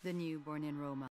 the newborn in Roma.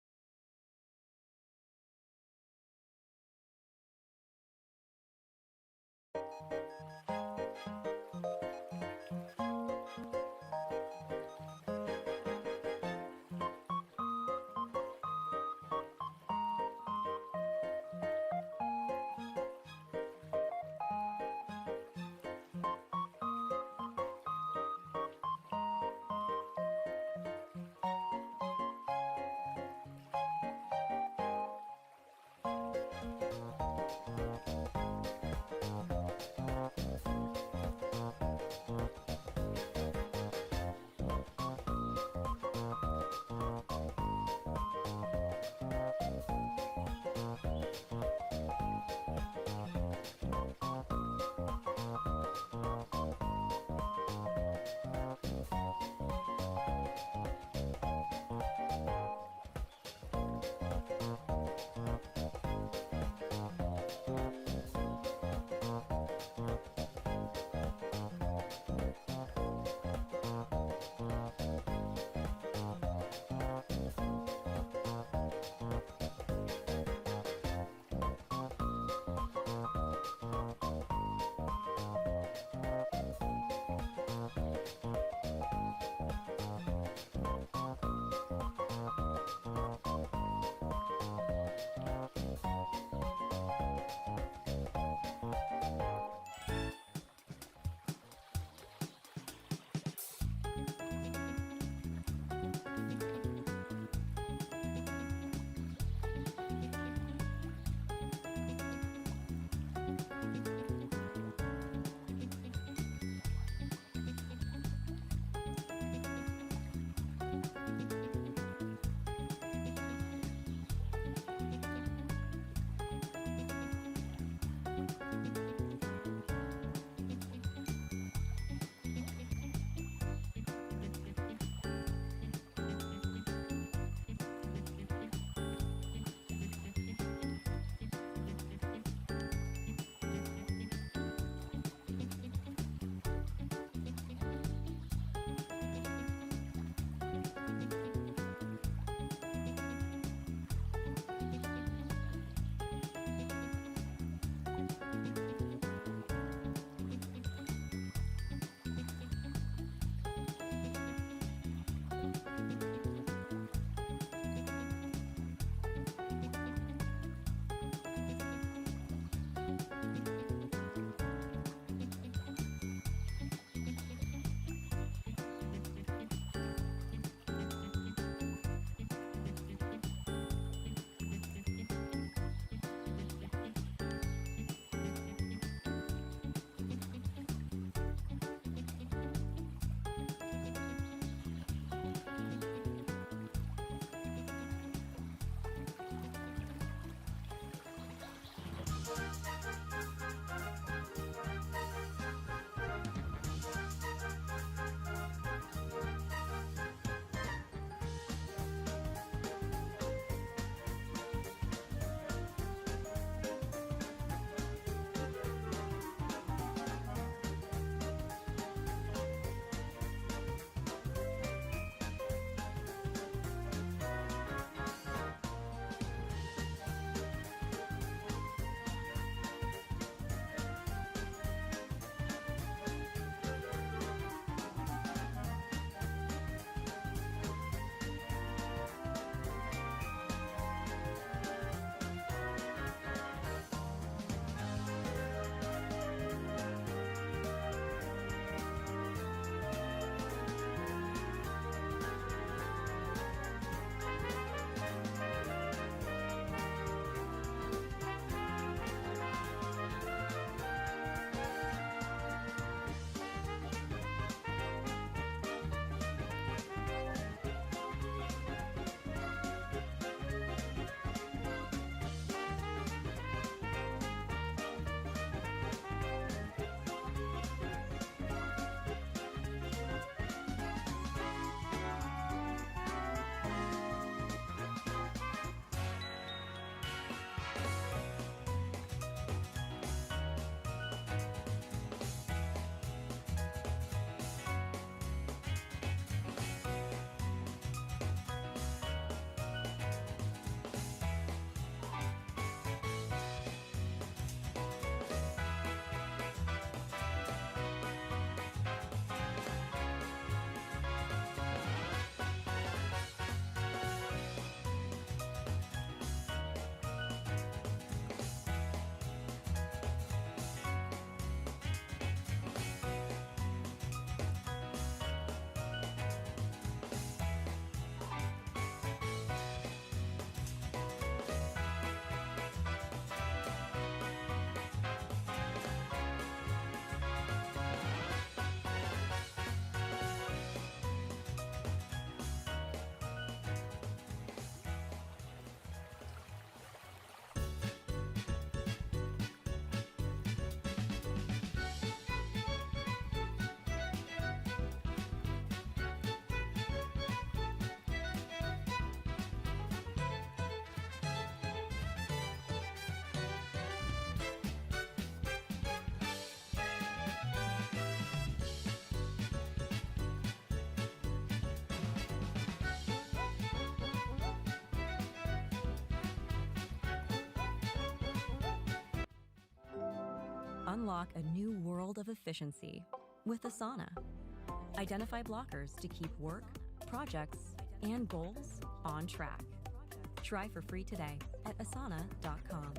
Unlock a new world of efficiency with Asana. Identify blockers to keep work, projects, and goals on track. Try for free today at asana.com.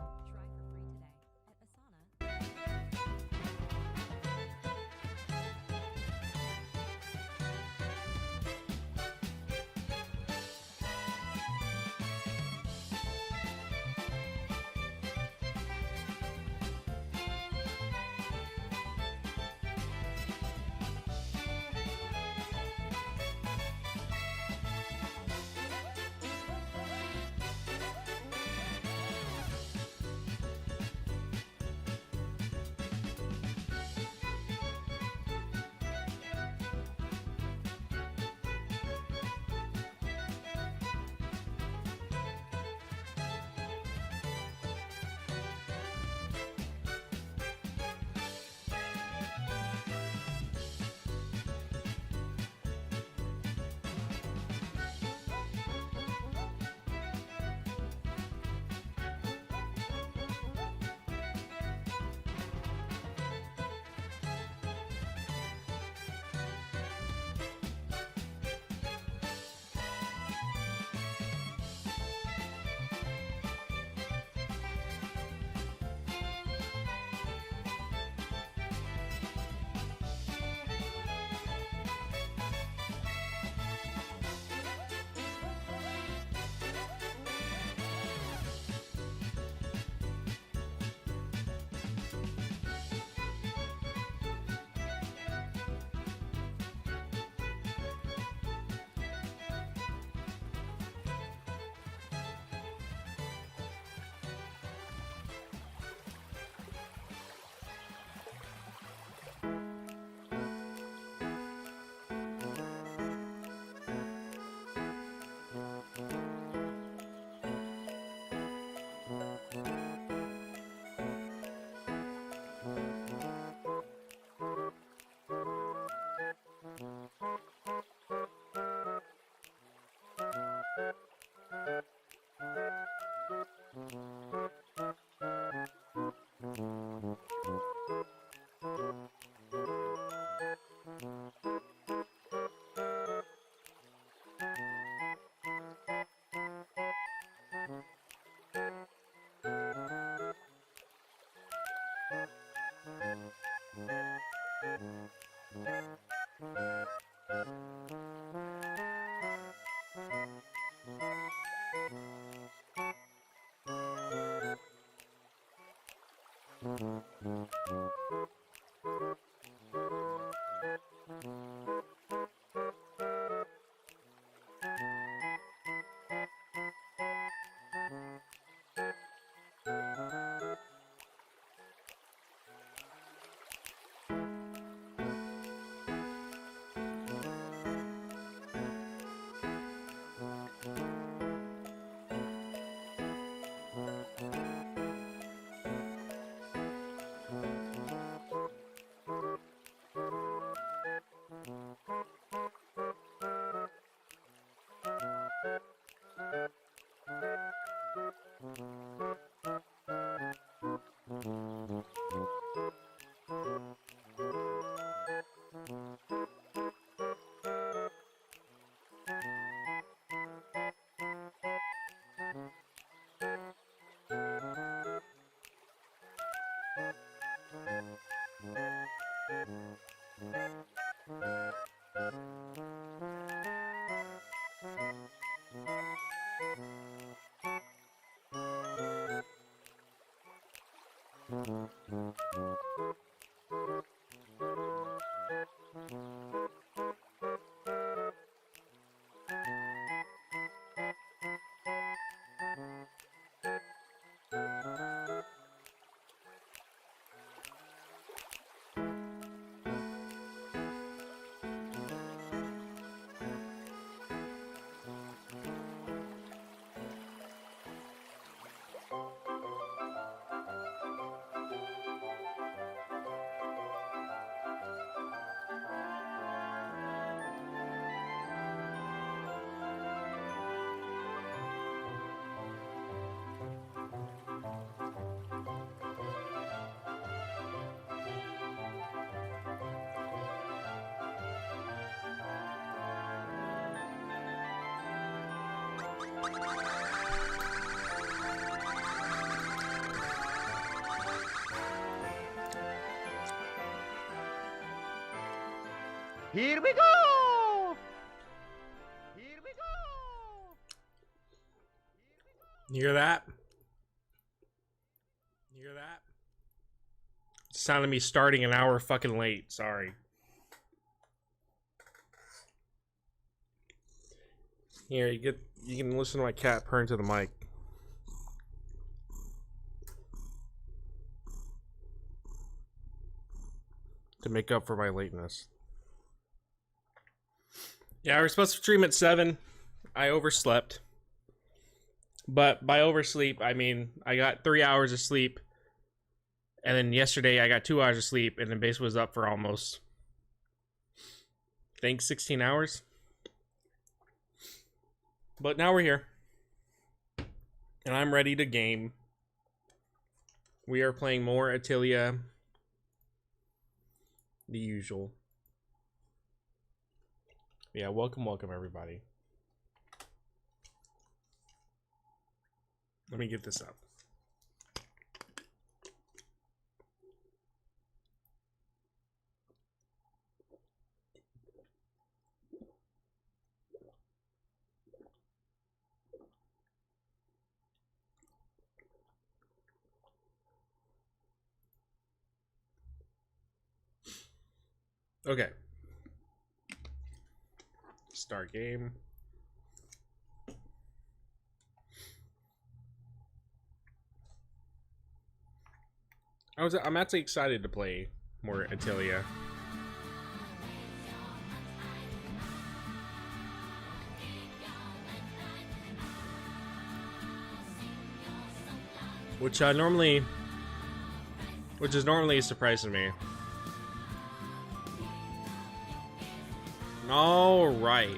Here we go! Here we go! You hear that? You hear that? Sound of me starting an hour fucking late. Sorry. Here, you can listen to my cat purr into the mic. To make up for my lateness. Yeah, we were supposed to stream at 7. I overslept. But by oversleep, I mean I got 3 hours of sleep. And then yesterday I got 2 hours of sleep, and then base was up for almost, I think, 16 hours. But now we're here. And I'm ready to game. We are playing more Atelier. The usual. Yeah, welcome everybody. Let me get this up. Okay. Start game. I'm actually excited to play more Atelier. Which is normally a surprise to me. All right.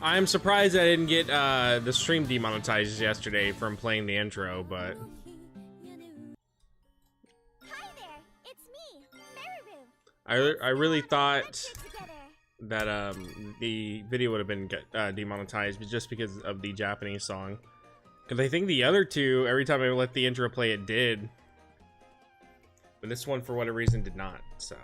I'm surprised I didn't get the stream demonetized yesterday from playing the intro, but Hi there, it's me, Meruru. I really thought that the video would have been demonetized, but just because of the Japanese song. Because I think the other two, every time I let the intro play, it did. But this one, for whatever reason, did not, so.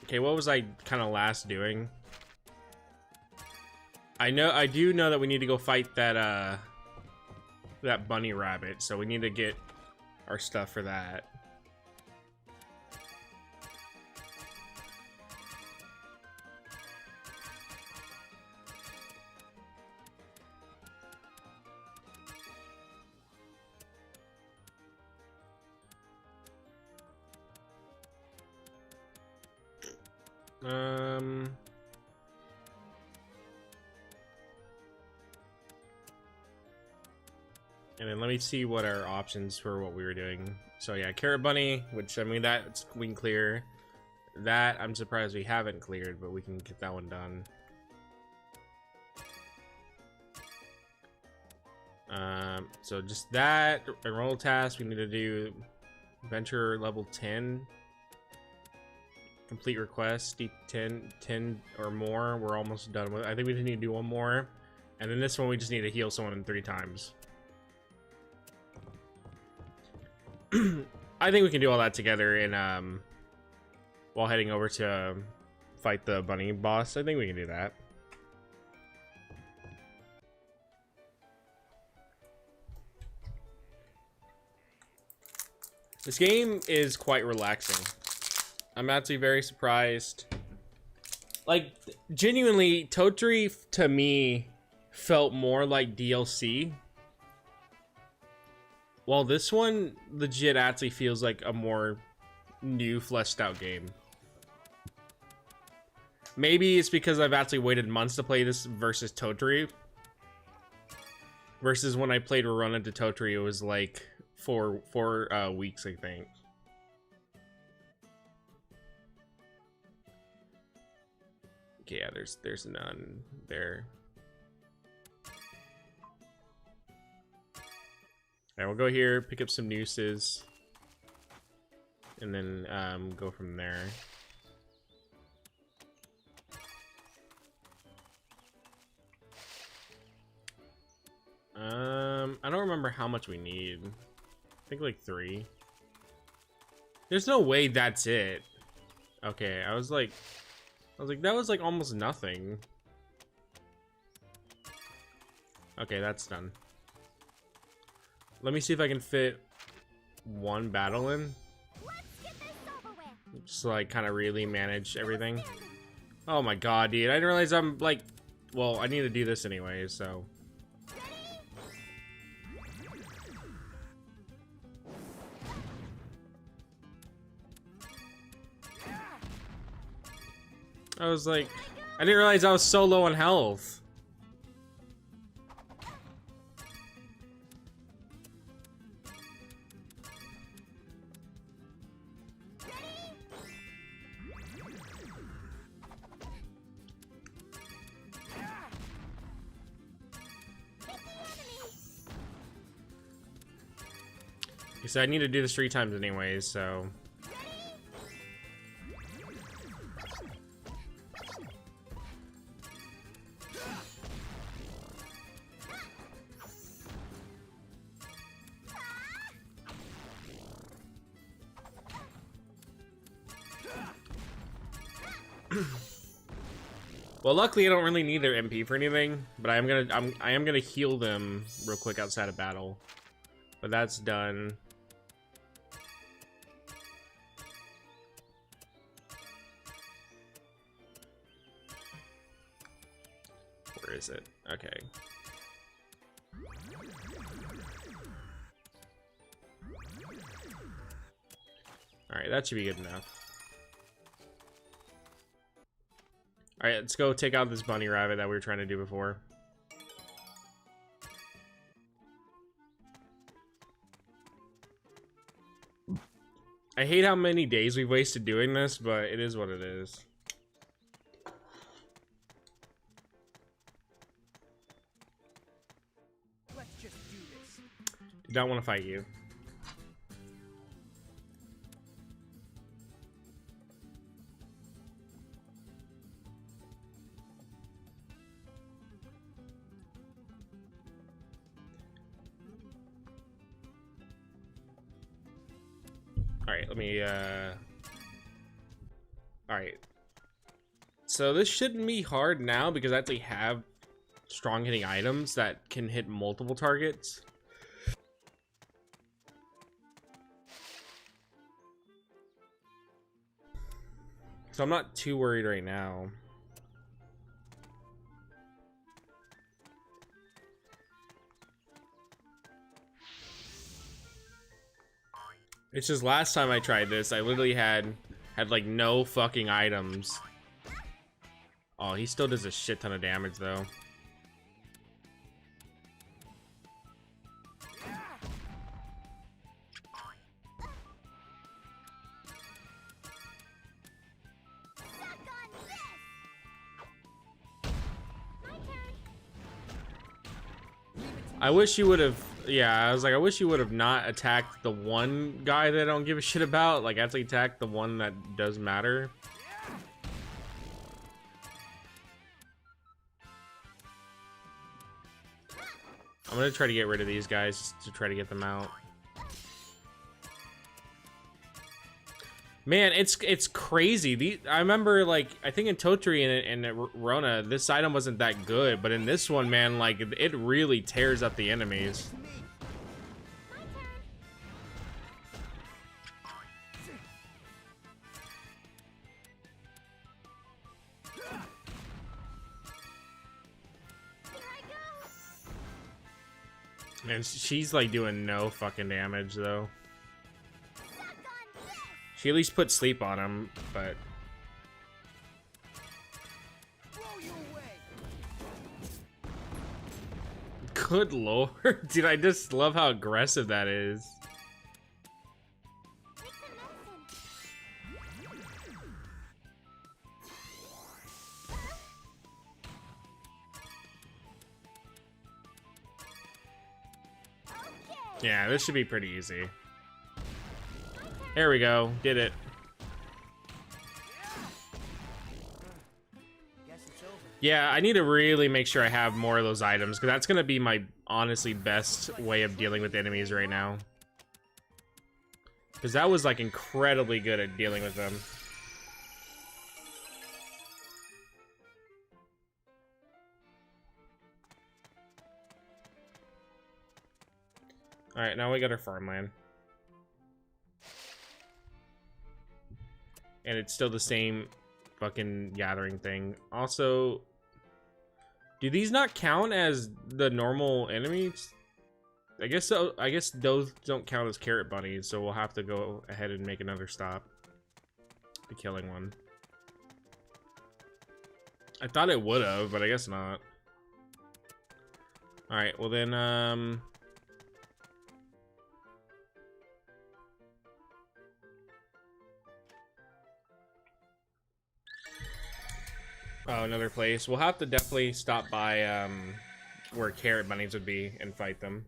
Okay, what was I kind of last doing? I do know that we need to go fight that, that bunny rabbit, so we need to get our stuff for that. And then let me see what our options for what we were doing. So yeah, Carrot Bunny, which I mean we can clear. That I'm surprised we haven't cleared, but we can get that one done. So just that, enroll task, we need to do venture level 10. Complete request, 10 or more. We're almost done with it. I think we just need to do one more. And then this one we just need to heal someone 3 times. I think we can do all that together in while heading over to fight the bunny boss. I think we can do that. This game is quite relaxing. I'm actually very surprised. Like, genuinely, Totri to me felt more like DLC. While this one legit actually feels like a more new, fleshed out game. Maybe it's because I've actually waited months to play this versus Totri. Versus when I played Run into Totri, it was like four weeks, I think. Okay, yeah, there's none there. Alright, we'll go here, pick up some nooses. and then go from there. I don't remember how much we need. I think like 3. There's no way that's it. Okay, I was like that was like almost nothing. Okay, that's done. Let me see if I can fit 1 battle in. Just like kind of really manage everything. Oh my god, dude. I didn't realize I'm like, well, I need to do this anyway, so. I was like, I didn't realize I was so low on health. So I need to do this 3 times anyways, so. Well, luckily I don't really need their MP for anything, but I am gonna heal them real quick outside of battle. But that's done. Where is it? Okay. Alright, that should be good enough. Alright, let's go take out this bunny rabbit that we were trying to do before. I hate how many days we've wasted doing this, but it is what it is. Let's just do this. Do not want to fight you. Alright, let me, Alright. So this shouldn't be hard now because I actually have strong hitting items that can hit multiple targets. So I'm not too worried right now. It's just last time I tried this, I literally had like no fucking items. Oh, he still does a shit ton of damage though. I wish you would have, yeah, I was like, I wish you would have not attacked the one guy that I don't give a shit about. Like, actually attack the one that does matter. I'm gonna try to get rid of these guys to try to get them out. Man, it's crazy. I remember, like, I think in Totri and Rona, this item wasn't that good, but in this one, man, like, it really tears up the enemies. And she's, like, doing no fucking damage, though. She at least put sleep on him, but... Good lord. Dude, I just love how aggressive that is. Yeah, this should be pretty easy. There we go. Did it. Guess it's over. Yeah, I need to really make sure I have more of those items, because that's going to be my honestly best way of dealing with enemies right now. Because that was like incredibly good at dealing with them. Alright, now we got our farmland. And it's still the same fucking gathering thing. Also, do these not count as the normal enemies? I guess so. I guess those don't count as carrot bunnies, so we'll have to go ahead and make another stop to killing one. I thought it would have, but I guess not. Alright, well then, oh, another place. We'll have to definitely stop by, where carrot bunnies would be and fight them.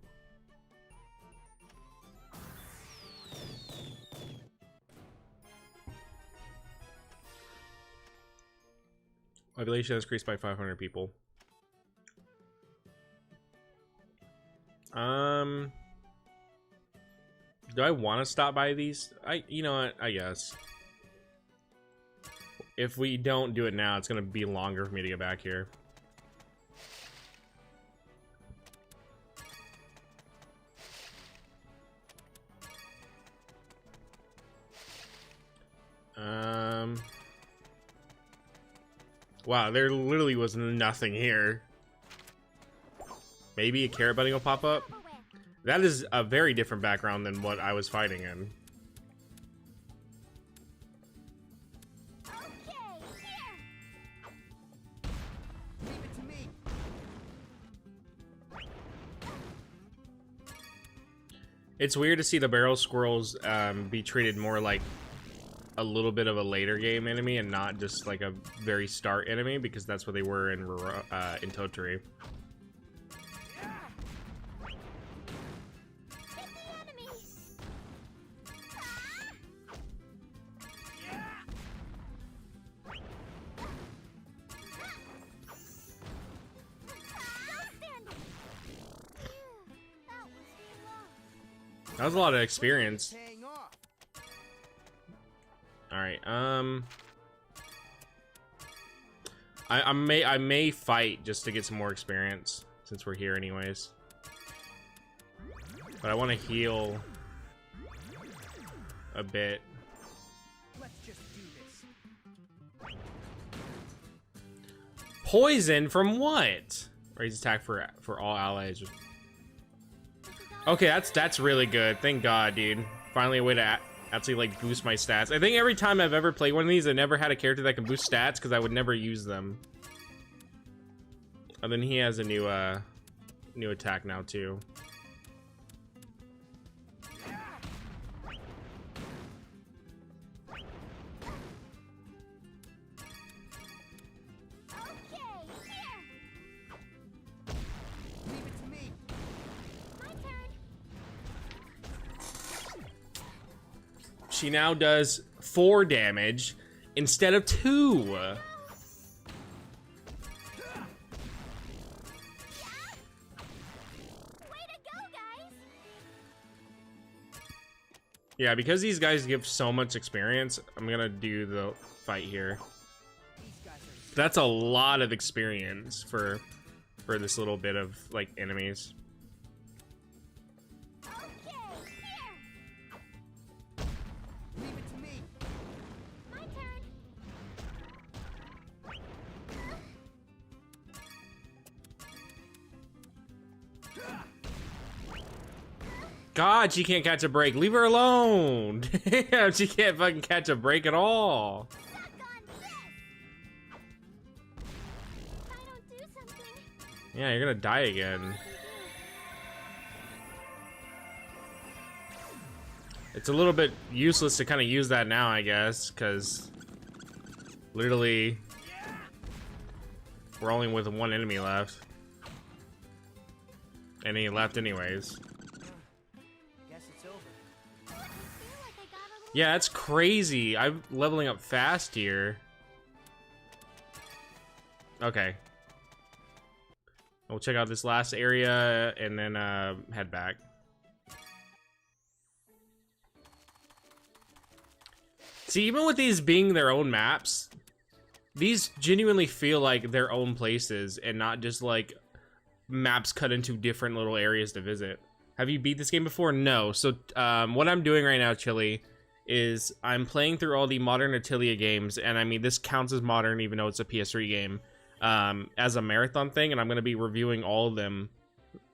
Population has increased by 500 people. Do I want to stop by these? You know what? I guess. If we don't do it now, it's gonna be longer for me to get back here. Wow, there literally was nothing here. Maybe a carrot bunny will pop up? That is a very different background than what I was fighting in. It's weird to see the barrel squirrels be treated more like a little bit of a later game enemy and not just like a very start enemy, because that's what they were in Atelier. That was a lot of experience. Alright, I may fight just to get some more experience since we're here anyways. But I want to heal a bit. Let's just do this. Poison from what? Raise attack for all allies. Okay, that's really good. Thank God, dude. Finally a way to actually like boost my stats. I think every time I've ever played one of these, I never had a character that can boost stats because I would never use them. And then he has a new attack now too. She now does 4 damage instead of 2. Yeah, because these guys give so much experience, I'm gonna do the fight here. That's a lot of experience for this little bit of like enemies. God, she can't catch a break. Leave her alone. Damn, she can't fucking catch a break at all. Yeah, you're gonna die again. It's a little bit useless to kind of use that now, I guess, because literally we're only with 1 enemy left. And he left anyways. Yeah, that's crazy. I'm leveling up fast here. Okay. We'll check out this last area and then head back. See, even with these being their own maps, these genuinely feel like their own places and not just like maps cut into different little areas to visit. Have you beat this game before? No. So what I'm doing right now, Chili, is I'm playing through all the modern Atelier games, and I mean this counts as modern even though it's a PS3 game, as a marathon thing, and I'm gonna be reviewing all of them.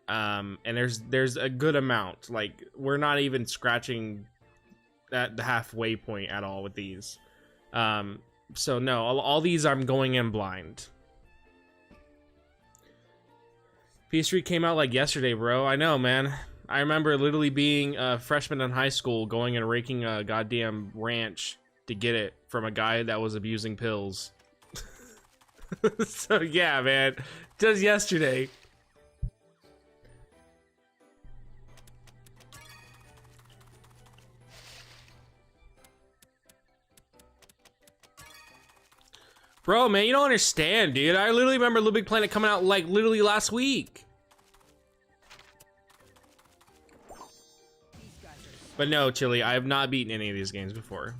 And there's a good amount. Like, we're not even scratching at the halfway point at all with these. So no, all these I'm going in blind. PS3 came out like yesterday, bro. I know, man. I remember literally being a freshman in high school, going and raking a goddamn ranch to get it from a guy that was abusing pills. So yeah, man, just yesterday. Bro, man, you don't understand, dude. I literally remember Little Big Planet coming out like literally last week. But no, Chili, I have not beaten any of these games before.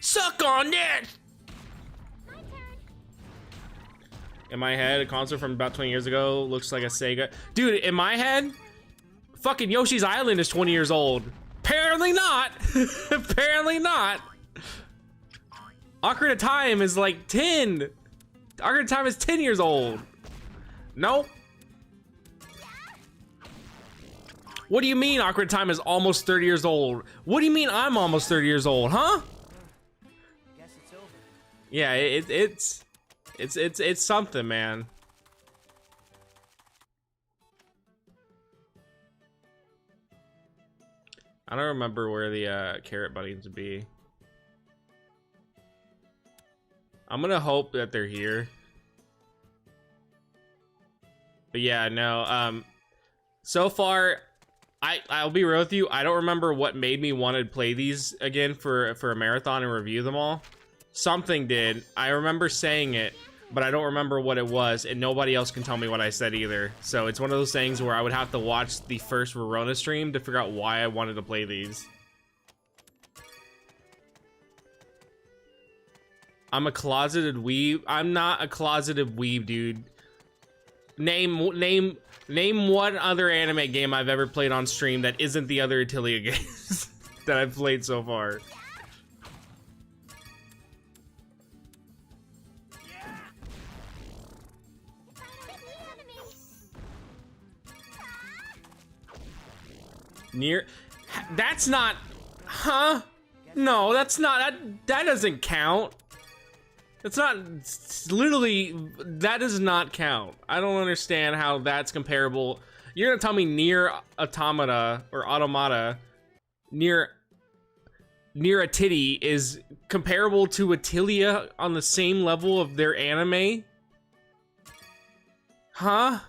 Suck on this! In my head, a console from about 20 years ago looks like a Sega. Dude, in my head, fucking Yoshi's Island is 20 years old. Apparently not. Apparently not. Ocarina of Time is like 10. Ocarina of Time is 10 years old. Nope. What do you mean Ocarina of Time is almost 30 years old? What do you mean I'm almost 30 years old, huh? Guess it's over. Yeah, it's something, man. I don't remember where the carrot buttons would be. I'm gonna hope that they're here. But yeah, no, so far, I'll be real with you, I don't remember what made me want to play these again for a marathon and review them all. Something did. I remember saying it, but I don't remember what it was, and nobody else can tell me what I said either. So it's one of those things where I would have to watch the first Verona stream to figure out why I wanted to play these. I'm a closeted weeb. I'm not a closeted weeb, dude. Name one other anime game I've ever played on stream that isn't the other Atelier games that I've played so far. Near, that's not, huh? No, that's not, that doesn't count. That's not, literally, that does not count. I don't understand how that's comparable. You're gonna tell me Near Automata, or Automata, Near a Titty is comparable to Atelier on the same level of their anime? Huh?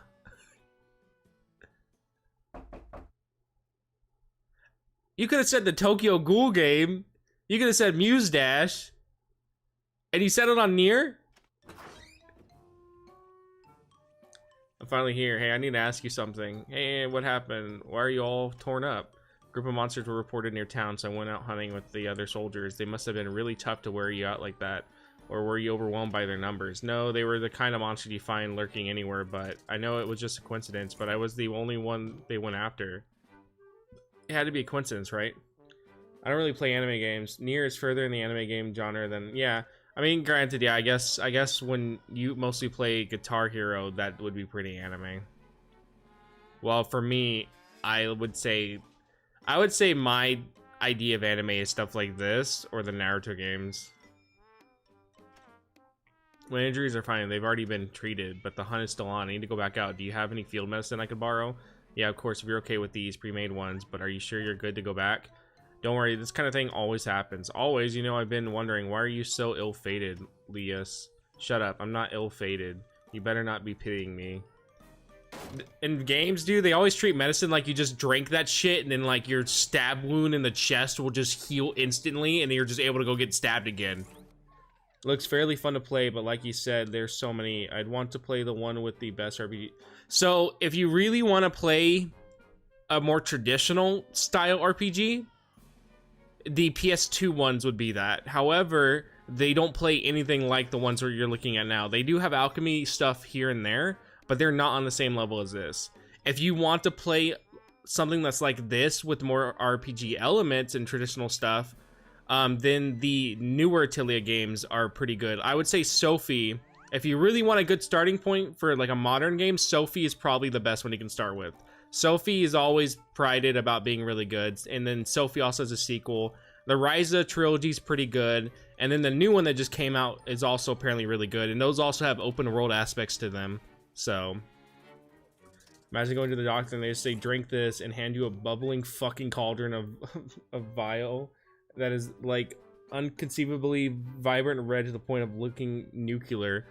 You could have said the Tokyo Ghoul game. You could have said Muse Dash. And you settled on Near? I'm finally here. Hey, I need to ask you something. Hey, what happened? Why are you all torn up? A group of monsters were reported near town, so I went out hunting with the other soldiers. They must have been really tough to wear you out like that. Or were you overwhelmed by their numbers? No, they were the kind of monster you find lurking anywhere, but I know it was just a coincidence, but I was the only one they went after. It had to be a coincidence, right? I don't really play anime games. Nier is further in the anime game genre than, yeah. I mean, granted, yeah, I guess when you mostly play Guitar Hero, that would be pretty anime. Well, for me, I would say my idea of anime is stuff like this, or the Naruto games. My injuries are fine, they've already been treated, but the hunt is still on. I need to go back out. Do you have any field medicine I could borrow? Yeah, of course, if you're okay with these pre-made ones, but are you sure you're good to go back? Don't worry, this kind of thing always happens. Always, you know, I've been wondering, why are you so ill-fated, Lias? Shut up, I'm not ill-fated. You better not be pitying me. in games, dude, they always treat medicine like you just drank that shit and then like your stab wound in the chest will just heal instantly and then you're just able to go get stabbed again. Looks fairly fun to play, but like you said, there's so many. I'd want to play the one with the best RPG. So if you really want to play a more traditional style RPG, the PS2 ones would be that. However, they don't play anything like the ones where you're looking at now. They do have alchemy stuff here and there, but they're not on the same level as this. If you want to play something that's like this with more RPG elements and traditional stuff, then the newer Atelier games are pretty good. I would say Sophie, if you really want a good starting point for like a modern game, Sophie is probably the best one you can start with. Sophie is always prided about being really good, and then Sophie also has a sequel. The Ryza trilogy is pretty good, and then the new one that just came out is also apparently really good, and those also have open world aspects to them. So imagine going to the doctor and they just say drink this and hand you a bubbling fucking cauldron of vial that is like unconceivably vibrant red to the point of looking nuclear,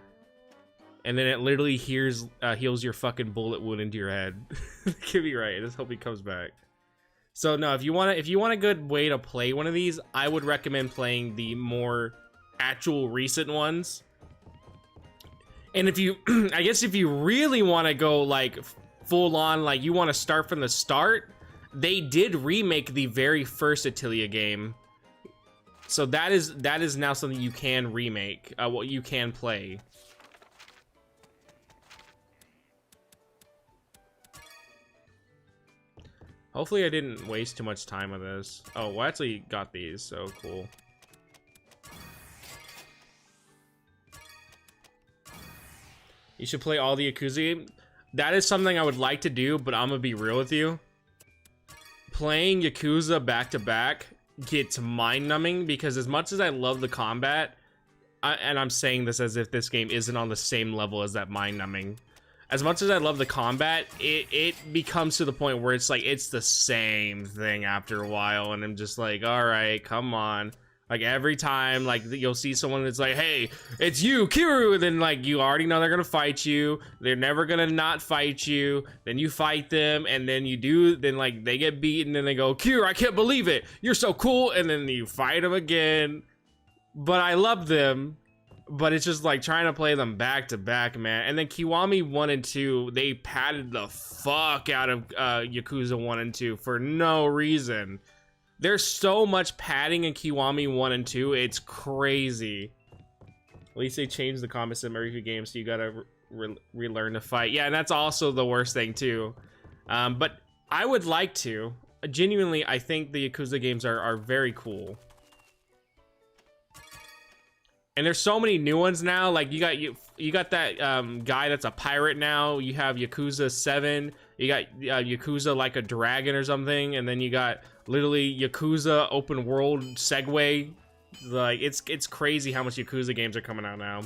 and then it literally heals your fucking bullet wound into your head. Could be right. I just hope he comes back. So no, if you want a good way to play one of these, I would recommend playing the more actual recent ones. And if you, I guess if you really want to go like full on, like you want to start from the start, they did remake the very first Atelier game. So that is now something you can remake, what you can play. Hopefully I didn't waste too much time with this. Oh, well, I actually got these, so cool. You should play all the Yakuza games. That is something I would like to do, but I'm gonna be real with you. Playing Yakuza back to back gets mind-numbing because as much as I love the combat, and I'm saying this as if this game isn't on the same level as that mind-numbing. As much as I love the combat, it becomes to the point where it's like, it's the same thing after a while, and I'm just like, all right, come on. Like, every time, like, you'll see someone that's like, hey, it's you, Kiru, and then, like, you already know they're gonna fight you, they're never gonna not fight you, then you fight them, and then you do, then, like, they get beaten, and they go, Kiru, I can't believe it, you're so cool, and then you fight them again. But I love them. But it's just like trying to play them back to back, man. And then Kiwami 1 and 2, they padded the fuck out of Yakuza 1 and 2 for no reason. There's so much padding in Kiwami 1 and 2, it's crazy. At least they changed the combat in Meruru games, so you gotta relearn to fight. Yeah, and that's also the worst thing too. But I would like to. Genuinely, I think the Yakuza games are very cool. And there's so many new ones now. Like you got that guy that's a pirate now. You have Yakuza 7. You got Yakuza like a dragon or something, and then you got literally Yakuza open world Segway. Like it's crazy how much Yakuza games are coming out now.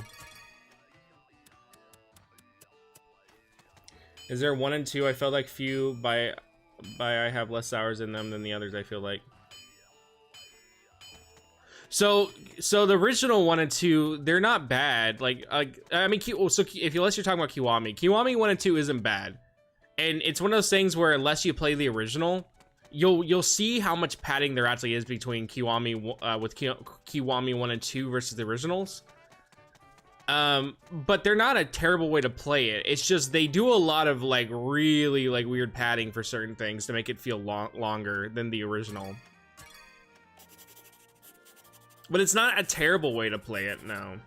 Is there 1 and 2? I felt like few by I have less hours in them than the others. I feel like. So the original 1 and 2, they're not bad. Like I mean, so unless you're talking about Kiwami 1 and 2 isn't bad, and it's one of those things where unless you play the original, you'll see how much padding there actually is between Kiwami 1 and 2 versus the originals. But they're not a terrible way to play it. It's just they do a lot of like really like weird padding for certain things to make it feel longer than the original. But it's not a terrible way to play it, no.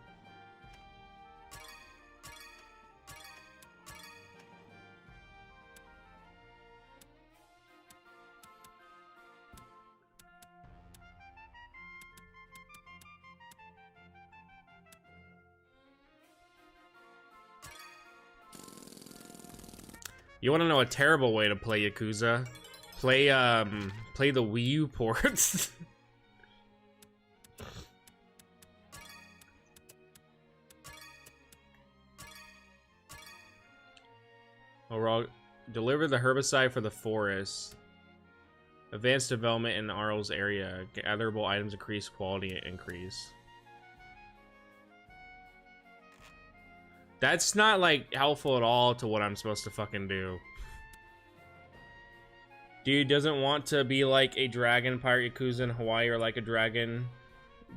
You want to know a terrible way to play Yakuza? Play the Wii U ports. Overall, deliver the herbicide for the forest. Advanced development in Arl's area. Gatherable items increase, quality increase. That's not, like, helpful at all to what I'm supposed to fucking do. Dude doesn't want to be like a dragon pirate Yakuza in Hawaii or like a dragon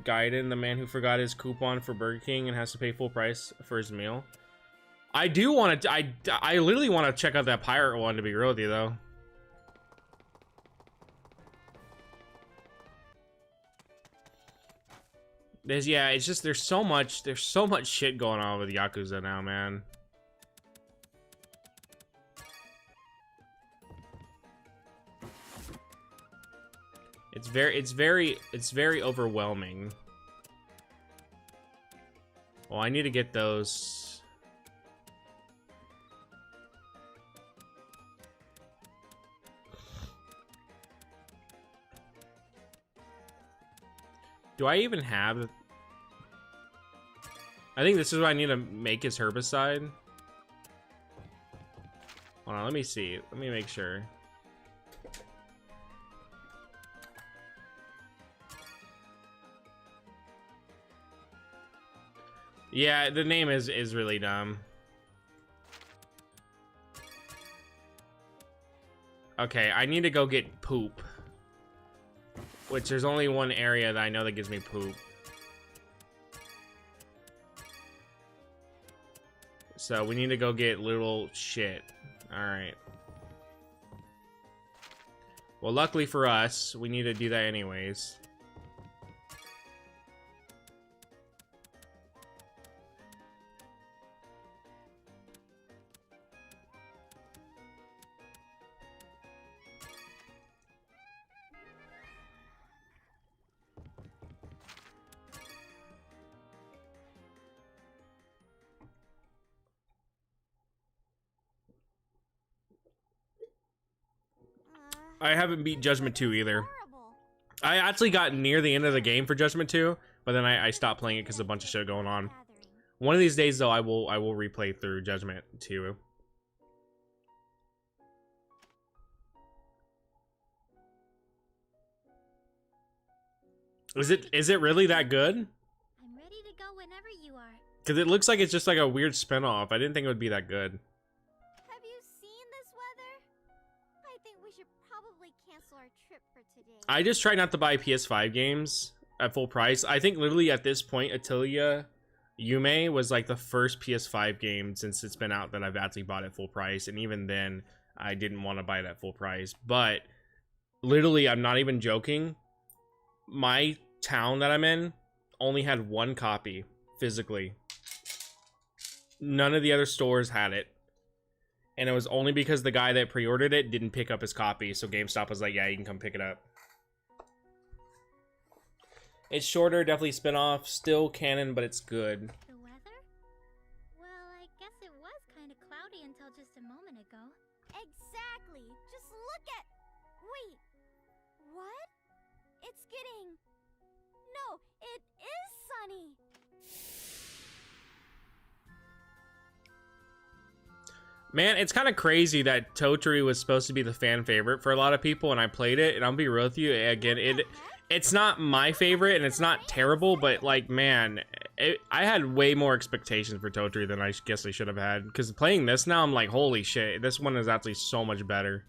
Gaiden, the man who forgot his coupon for Burger King and has to pay full price for his meal. I do want to, I literally want to check out that pirate one, to be real with you, though. Yeah, it's just, there's so much shit going on with Yakuza now, man. It's very overwhelming. Well, I need to get those. Do I even have... I think this is what I need to make his herbicide. Hold on, let me see. Let me make sure. Yeah, the name is really dumb. Okay, I need to go get poop. Which there's only one area that I know that gives me poop. So we need to go get little shit. Alright. Well, luckily for us, we need to do that anyways. I haven't beat Judgment 2 either. I actually got near the end of the game for Judgment 2, but then I stopped playing it because a bunch of shit going on. One of these days, though, I will replay through Judgment 2. Is it really that good? I'm ready to go whenever you are. Because it looks like it's just like a weird spinoff. I didn't think it would be that good. Have you seen this weather? I think we should probably cancel our trip for today. I just try not to buy PS5 games at full price. I think literally at this point, Atelier Yume was like the first PS5 game since it's been out that I've actually bought at full price. And even then, I didn't want to buy it at full price. But literally, I'm not even joking. My town that I'm in only had one copy physically. None of the other stores had it. And it was only because the guy that pre-ordered it didn't pick up his copy. So GameStop was like, yeah, you can come pick it up. It's shorter, definitely spin-off. Still canon, but it's good. The weather? Well, I guess it was kind of cloudy until just a moment ago. Exactly. Just look at... Wait. What? It's getting... No, it is sunny. Man, it's kind of crazy that Toturi was supposed to be the fan favorite for a lot of people, and I played it, and I'll be real with you, again, it's not my favorite, and it's not terrible, but, like, man, I had way more expectations for Toturi than I guess I should have had, because playing this now, I'm like, holy shit, this one is actually so much better.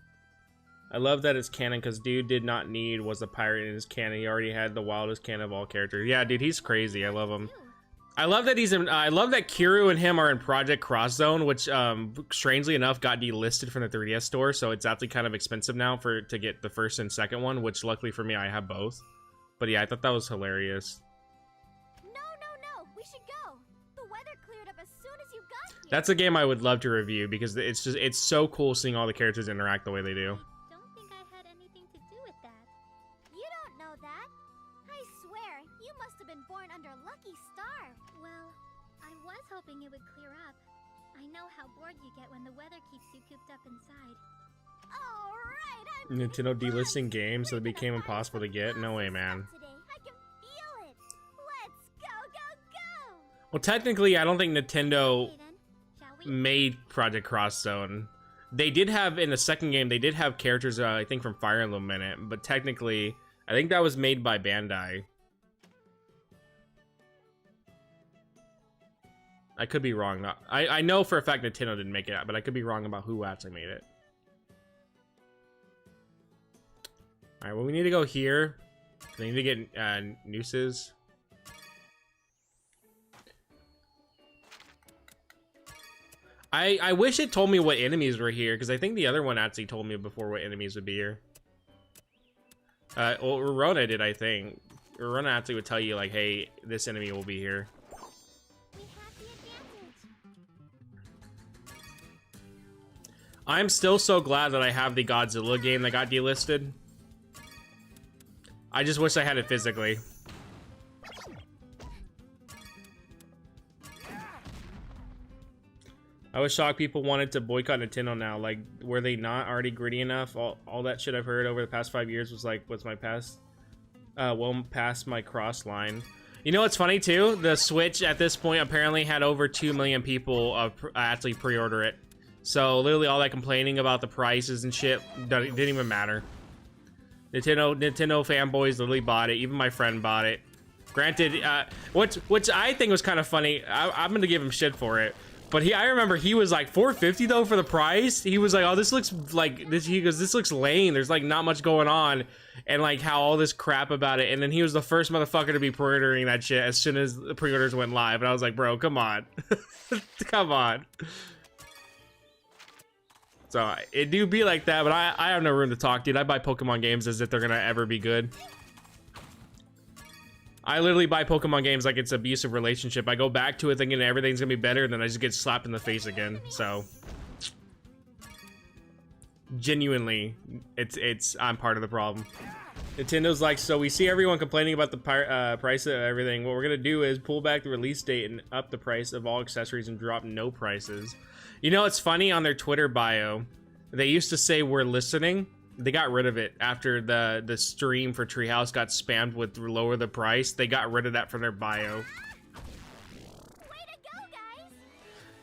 I love that it's canon, because dude did not need was a pirate in his canon. He already had the wildest canon of all characters. Yeah, dude, he's crazy. I love him. I love that he's in, I love that Kiryu and him are in Project Cross Zone, which strangely enough got delisted from the 3DS store, so it's actually kind of expensive now to get the first and second one, which luckily for me I have both. But yeah, I thought that was hilarious. No, we should go. The weather cleared up as soon as you got here. That's a game I would love to review because it's so cool seeing all the characters interact the way they do. I don't think I had anything to do with that. You don't know that. I swear, you must have been born under Lucky Star. Well, I was hoping it would clear up. I know how bored you get when the weather keeps you cooped up inside. All right, Nintendo delisting games so it became impossible to get? No way, man. Today. I can feel it. Let's go. Well, technically, I don't think Nintendo Okay, then. Shall we? made Project Cross Zone. They did have, in the second game, they did have characters, I think, from Fire Emblem in it, but technically, I think that was made by Bandai. I could be wrong. I know for a fact Nintendo didn't make it out, but I could be wrong about who actually made it. All right, well, we need to go here. I need to get nooses. I wish it told me what enemies were here, because I think the other one actually told me before what enemies would be here. Well, Rona did, I think. Rona actually would tell you, like, hey, this enemy will be here. We have the advantage. I'm still so glad that I have the Godzilla game that got delisted. I just wish I had it physically. I was shocked people wanted to boycott Nintendo now. Like, were they not already gritty enough? All that shit I've heard over the past 5 years was like, what's my past? Won't pass my cross line. You know what's funny too? The Switch at this point apparently had over 2 million people actually pre-order it. So literally all that complaining about the prices and shit didn't even matter. Nintendo fanboys literally bought it. Even my friend bought it. Granted, which I think was kind of funny. I'm gonna give him shit for it. But I remember he was like $450 though for the price. He was like, "Oh, this looks like this." He goes, "This looks lame. There's like not much going on," and like how all this crap about it. And then he was the first motherfucker to be pre-ordering that shit as soon as the pre-orders went live. And I was like, "Bro, come on, come on." So it do be like that, but I have no room to talk, dude. I buy Pokemon games as if they're gonna ever be good. I literally buy Pokemon games like it's an abusive relationship. I go back to it thinking everything's gonna be better, and then I just get slapped in the face again. So genuinely, I'm part of the problem. Nintendo's like, so we see everyone complaining about the price of everything. What we're gonna do is pull back the release date and up the price of all accessories and drop no prices. You know, it's funny, on their Twitter bio, they used to say we're listening. They got rid of it after the stream for Treehouse got spammed with lower the price. They got rid of that from their bio. Way to go, guys!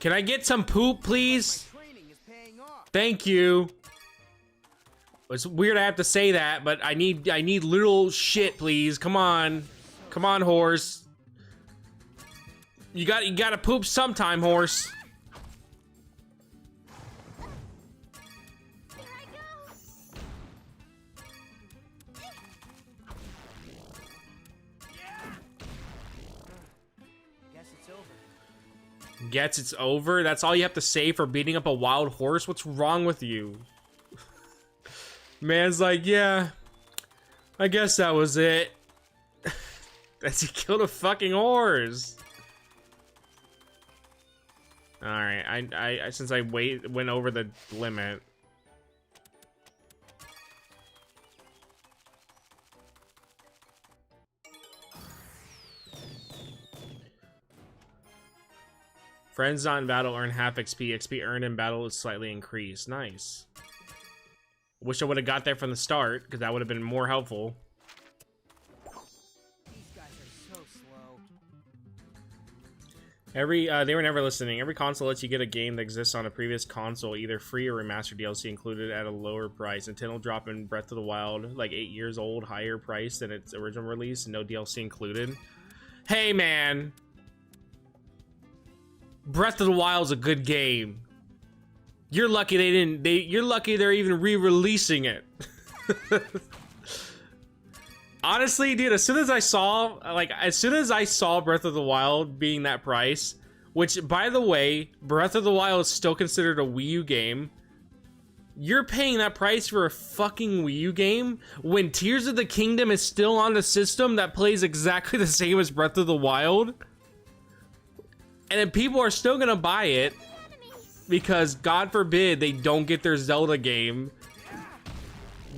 Can I get some poop, please? My training is paying off. Thank you. It's weird I have to say that, but I need little shit, please. Come on. Come on, horse. You gotta poop sometime, horse. Here I go! Guess it's over. Gets it's over? That's all you have to say for beating up a wild horse? What's wrong with you? Man's like, yeah, I guess that was it. That's he killed a fucking horse. Alright, I since I went over the limit. Friends not in battle earn half XP. XP earned in battle is slightly increased. Nice. Wish I would have got there from the start, because that would have been more helpful. These guys are so slow. They were never listening. Every console lets you get a game that exists on a previous console, either free or remastered DLC included at a lower price. Nintendo dropping Breath of the Wild, like 8 years old, higher price than its original release, and no DLC included. Hey, man. Breath of the Wild's a good game. You're lucky they didn't. You're lucky they're even re-releasing it. Honestly, dude, as soon as I saw Breath of the Wild being that price, which, by the way, Breath of the Wild is still considered a Wii U game. You're paying that price for a fucking Wii U game when Tears of the Kingdom is still on the system that plays exactly the same as Breath of the Wild, and then people are still gonna buy it. Because God forbid they don't get their Zelda game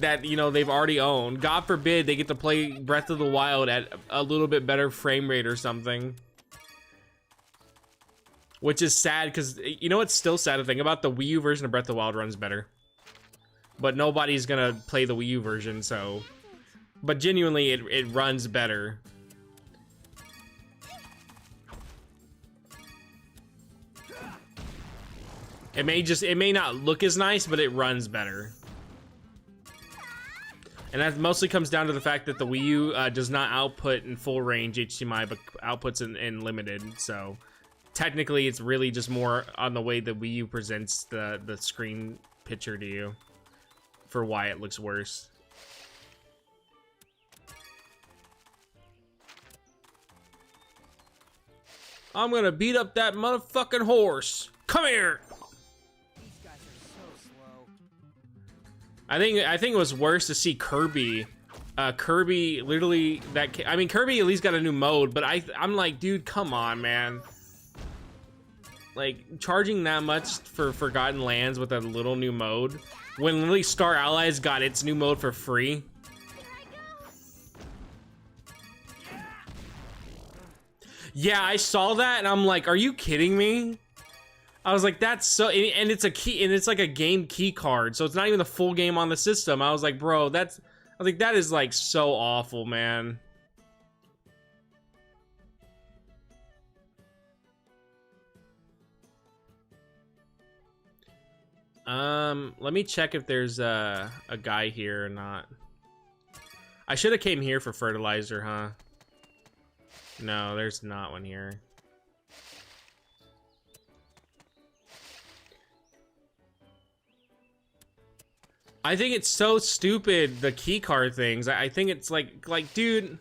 that, you know, they've already owned. God forbid they get to play Breath of the Wild at a little bit better frame rate or something. Which is sad, because, you know what's still sad to think about? The Wii U version of Breath of the Wild runs better. But nobody's gonna play the Wii U version, so... But genuinely, it runs better. It may not look as nice, but it runs better. And that mostly comes down to the fact that the Wii U does not output in full range HDMI, but outputs in limited, so technically it's really just more on the way the Wii U presents the screen picture to you for why it looks worse. I'm gonna beat up that motherfucking horse. Come here. These guys are so slow. I think it was worse to see Kirby. Kirby literally I mean Kirby at least got a new mode, but I'm like, dude, come on, man. Like charging that much for Forgotten Lands with a little new mode when literally Star Allies got its new mode for free. Yeah, I saw that and I'm like, are you kidding me? I was like, that's so, and it's a key, and it's like a game key card, so it's not even the full game on the system. I was like, bro, I was like, that is like so awful, man. Let me check if there's a guy here or not. I should have came here for fertilizer, huh? No, there's not one here. I think it's so stupid, the key card things. I think it's like, dude,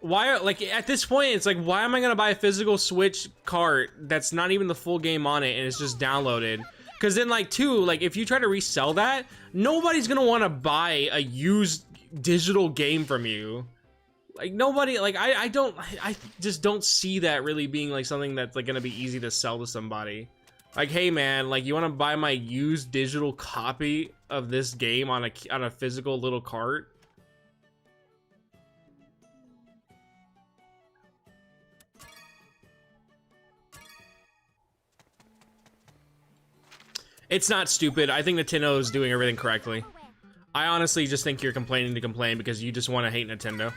why, like, at this point, it's like, why am I gonna buy a physical Switch cart that's not even the full game on it and it's just downloaded? Because then, like, like, if you try to resell that, nobody's gonna want to buy a used digital game from you. Like, nobody, like, I just don't see that really being, like, something that's, like, gonna be easy to sell to somebody. Like, hey, man, like, you want to buy my used digital copy of this game on a physical little cart? It's not stupid. I think Nintendo is doing everything correctly. I honestly just think you're complaining to complain because you just want to hate Nintendo.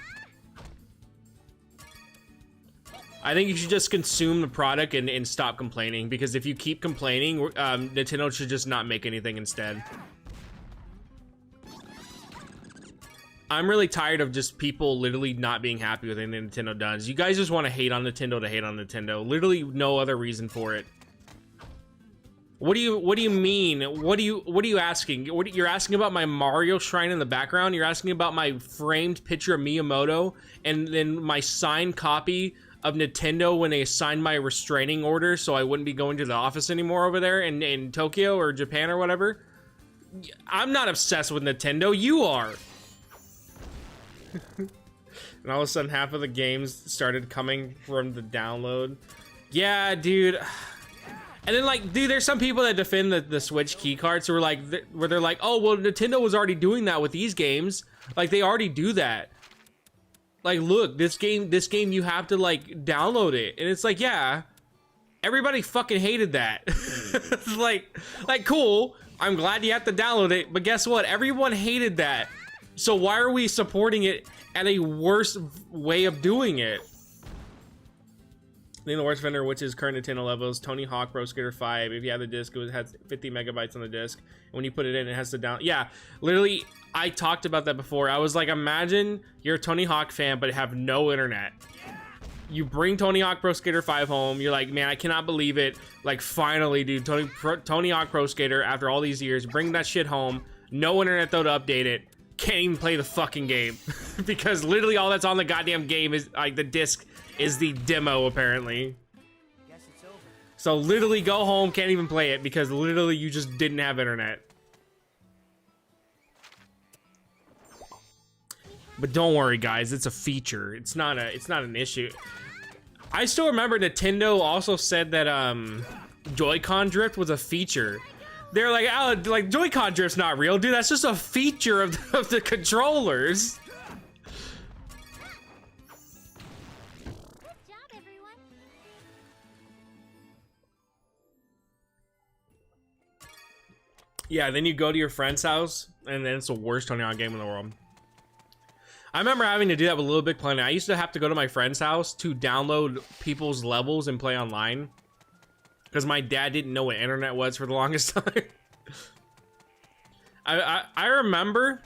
I think you should just consume the product and stop complaining, because if you keep complaining, Nintendo should just not make anything instead. I'm really tired of just people literally not being happy with anything Nintendo does. You guys just want to hate on Nintendo to hate on Nintendo. Literally no other reason for it. What do you mean? What are you asking? You're asking about my Mario shrine in the background? You're asking about my framed picture of Miyamoto and then my signed copy of Nintendo when they assigned my restraining order so I wouldn't be going to the office anymore over there in Tokyo or Japan or whatever? I'm not obsessed with Nintendo, you are. And all of a sudden half of the games started coming from the download. Yeah, dude. And then, like, dude, there's some people that defend the Switch keycards who are like, where they're like, oh, well, Nintendo was already doing that with these games. Like, they already do that. Like, look, this game, you have to, like, download it. And it's like, yeah, everybody fucking hated that. like, cool, I'm glad you have to download it, but guess what? Everyone hated that. So why are we supporting it at a worse way of doing it? I think the worst vendor, which is current Nintendo levels, Tony Hawk Pro Skater 5. If you have the disc, it has 50 megabytes on the disc. And when you put it in, it has to down. Yeah, literally, I talked about that before. I was like, imagine you're a Tony Hawk fan, but have no internet. You bring Tony Hawk Pro Skater 5 home. You're like, man, I cannot believe it. Like, finally, dude, Tony Hawk Pro Skater, after all these years, bring that shit home. No internet, though, to update it. Can't even play the fucking game. Because literally all that's on the goddamn game is, like, the disc is the demo, apparently. Guess it's over. So literally go home, can't even play it because literally you just didn't have internet. But don't worry, guys, it's a feature. It's not an issue. I still remember Nintendo also said that Joy-Con drift was a feature. They're like, oh, like Joy-Con drift's not real, dude. That's just a feature of the controllers. Yeah, then you go to your friend's house, and then it's the worst Tony Hawk game in the world. I remember having to do that with Little Big Planet. I used to have to go to my friend's house to download people's levels and play online. Because my dad didn't know what internet was for the longest time. I remember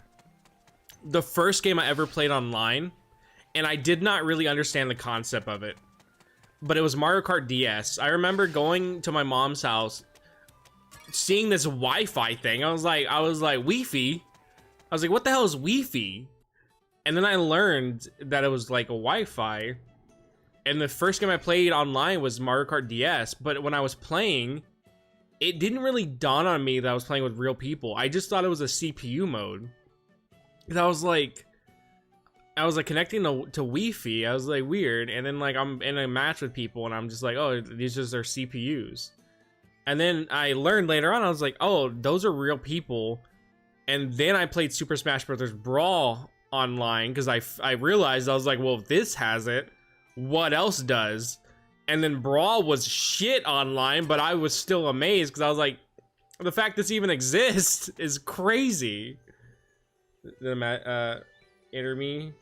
the first game I ever played online, and I did not really understand the concept of it. but it was Mario Kart DS. I remember going to my mom's house, seeing this Wi-Fi thing. I was like, Wi-Fi? I was like, what the hell is Wi-Fi? And then I learned that it was like a Wi-Fi. And the first game I played online was Mario Kart DS. But when I was playing, it didn't really dawn on me that I was playing with real people. I just thought it was a CPU mode. And I was like connecting to Wi-Fi. I was like, weird. And then like I'm in a match with people and I'm just like, oh, these just are CPUs. And then I learned later on, I was like, oh, those are real people. And then I played Super Smash Bros. Brawl online because I realized, I was like, well, if this has it, what else does? And then Brawl was shit online, but I was still amazed because I was like, the fact this even exists is crazy. Enter me.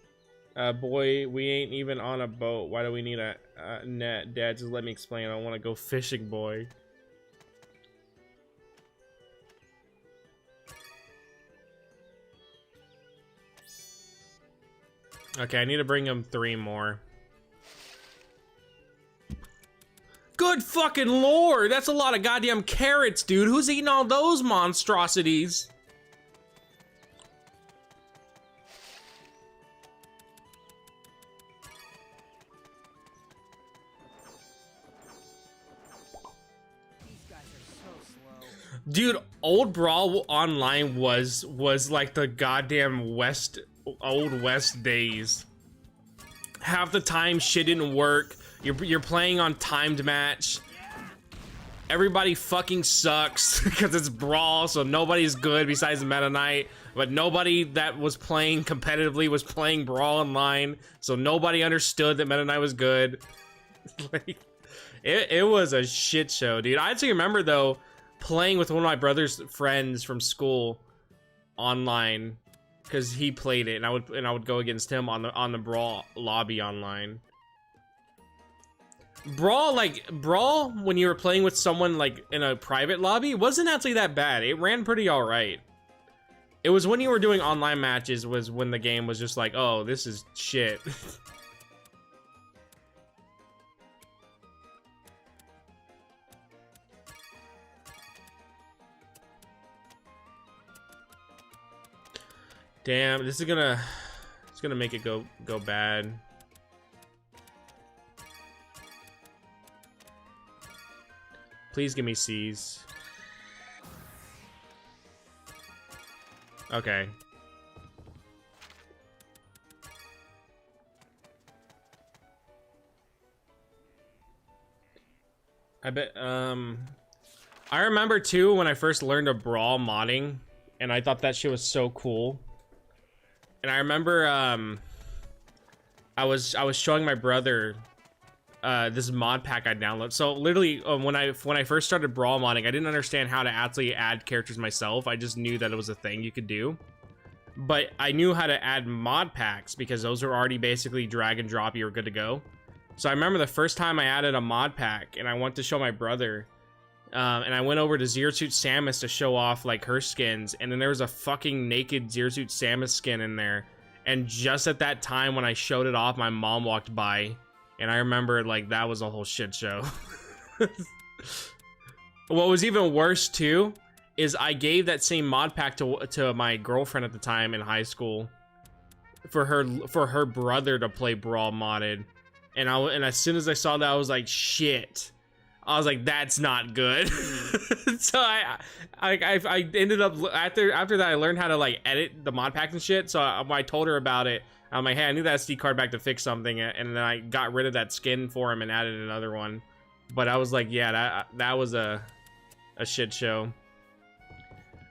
Boy, we ain't even on a boat. Why do we need a net? Dad, just let me explain. I want to go fishing, boy. Okay, I need to bring him 3 more. Good fucking lord! That's a lot of goddamn carrots, dude. Who's eating all those monstrosities? These guys are so slow. Dude, old Brawl Online was like the goddamn old West days. Half the time shit didn't work. You're playing on timed match. Everybody fucking sucks because it's Brawl, so nobody's good besides Meta Knight. But nobody that was playing competitively was playing Brawl Online, so nobody understood that Meta Knight was good. Like, it was a shit show, dude. I actually remember though playing with one of my brother's friends from school online because he played it, and I would go against him on the Brawl lobby online. Brawl, when you were playing with someone like in a private lobby, wasn't actually that bad. It ran pretty alright. It was when you were doing online matches was when the game was just like, oh, this is shit. Damn, this is gonna make it go bad. Please give me C's. Okay. I bet, I remember too when I first learned of Brawl modding, and I thought that shit was so cool. And I remember, I was showing my brother this mod pack I downloaded. So literally, when I first started Brawl modding, I didn't understand how to actually add characters myself. I just knew that it was a thing you could do. But I knew how to add mod packs because those were already basically drag and drop. You were good to go. So I remember the first time I added a mod pack, and I went to show my brother, and I went over to Zero Suit Samus to show off like her skins, and then there was a fucking naked Zero Suit Samus skin in there. And just at that time when I showed it off, my mom walked by. And I remember, like, that was a whole shit show. What was even worse, too, is I gave that same mod pack to my girlfriend at the time in high school for her brother to play Brawl modded. And as soon as I saw that, I was like, shit. I was like, that's not good. So I ended up, after that, I learned how to, like, edit the mod packs and shit. So I told her about it. I'm like, hey, I need that SD card back to fix something, and then I got rid of that skin for him and added another one. But I was like, yeah, that was a shit show.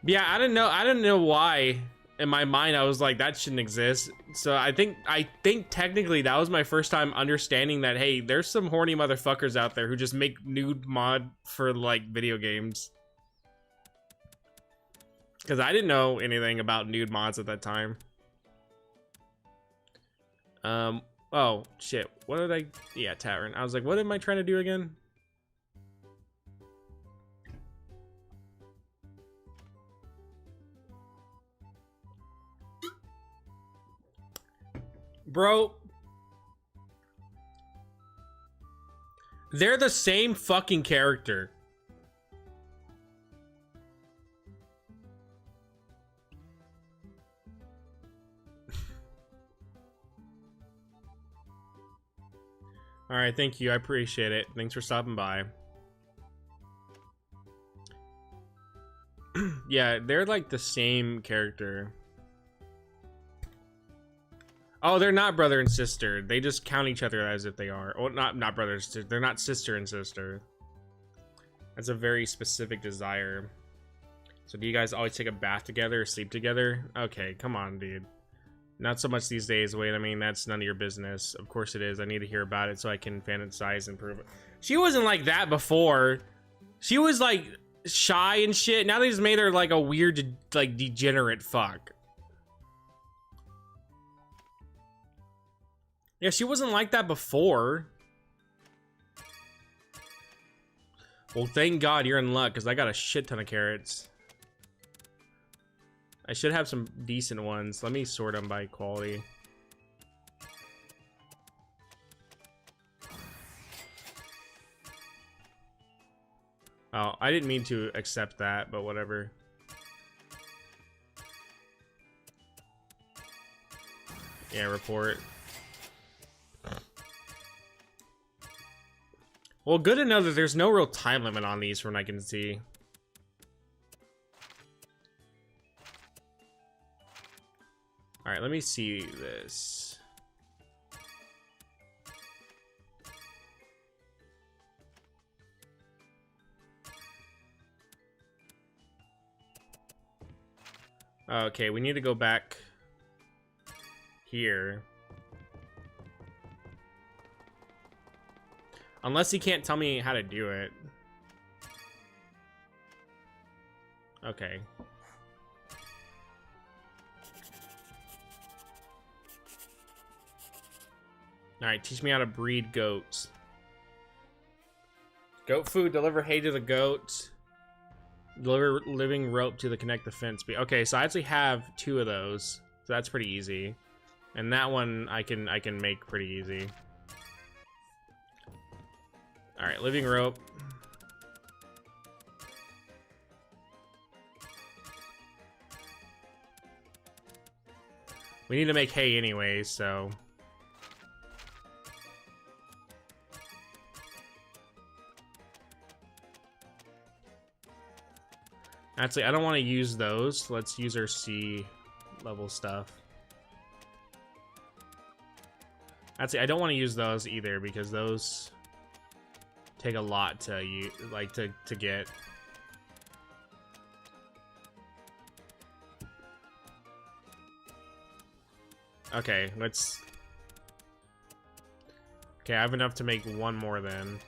But yeah, I didn't know why. In my mind, I was like, that shouldn't exist. So I think technically that was my first time understanding that, hey, there's some horny motherfuckers out there who just make nude mod for like video games. Because I didn't know anything about nude mods at that time. Oh, shit. What did I... Yeah, Tavern. I was like, what am I trying to do again? Bro. They're the same fucking character. All right, thank you. I appreciate it. Thanks for stopping by. Yeah, they're like the same character. Oh, they're not brother and sister. They just count each other as if they are. Well, not brother and sister. They're not sister and sister. That's a very specific desire. So do you guys always take a bath together or sleep together? Okay, come on, dude. Not so much these days. Wait, I mean, that's none of your business. Of course it is. I need to hear about it so I can fantasize and prove it. She wasn't like that before. She was like shy and shit. Now they just made her like a weird, like degenerate fuck. Yeah, she wasn't like that before. Well, thank God you're in luck, because I got a shit ton of carrots. I should have some decent ones. Let me sort them by quality. Oh, I didn't mean to accept that, but whatever. Yeah, report. Well, good to know that there's no real time limit on these from what I can see. Alright, let me see this. Okay, we need to go back here. Unless he can't tell me how to do it. Okay. Alright, teach me how to breed goats. Goat food, deliver hay to the goats. Deliver living rope to the connect the fence. Okay, so I actually have 2 of those. So that's pretty easy. And that one I can make pretty easy. Alright, living rope. We need to make hay anyway, so... Actually, I don't want to use those. Let's use our C level stuff. Actually, I don't want to use those either because those take a lot to use, like to get. Okay, let's. Okay, I have enough to make 1 more then.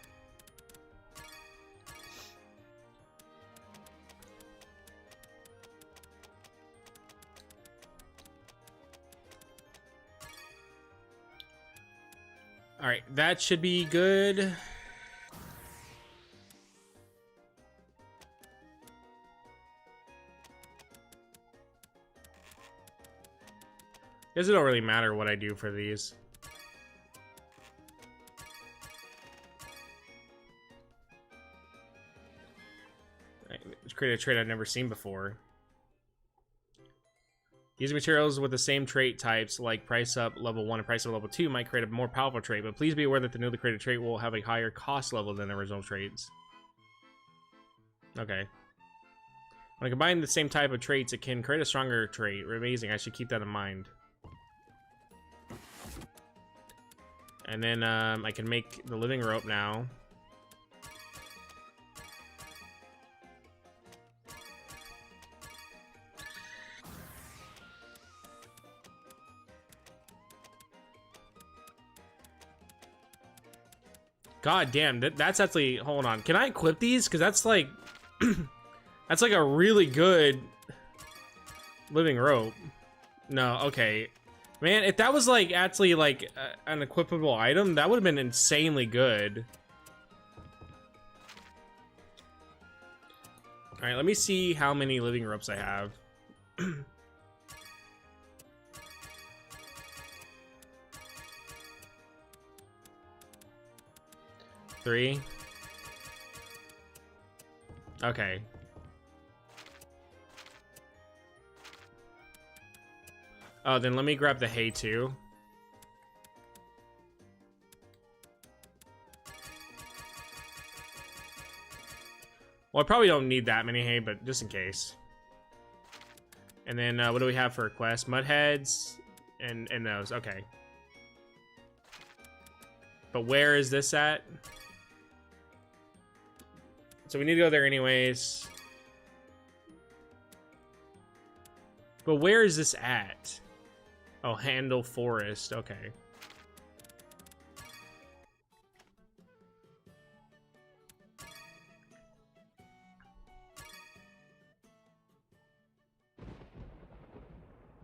Alright, that should be good. Guess it don't really matter what I do for these. Let's create a trait I've never seen before. Using materials with the same trait types, like price up level 1 and price up level 2, might create a more powerful trait, but please be aware that the newly created trait will have a higher cost level than the original traits. Okay. When I combine the same type of traits, it can create a stronger trait. Amazing, I should keep that in mind. And then I can make the living rope now. God damn, that's actually, hold on. Can I equip these? Because that's like, that's like a really good living rope. No, okay. Man, if that was like actually like an equipable item, that would have been insanely good. All right, let me see how many living ropes I have. 3. Okay. Oh, then let me grab the hay too. Well, I probably don't need that many hay, but just in case. And then what do we have for a quest? Mudheads and those. Okay. But where is this at? So we need to go there anyways. But where is this at? Oh, Handle Forest. Okay.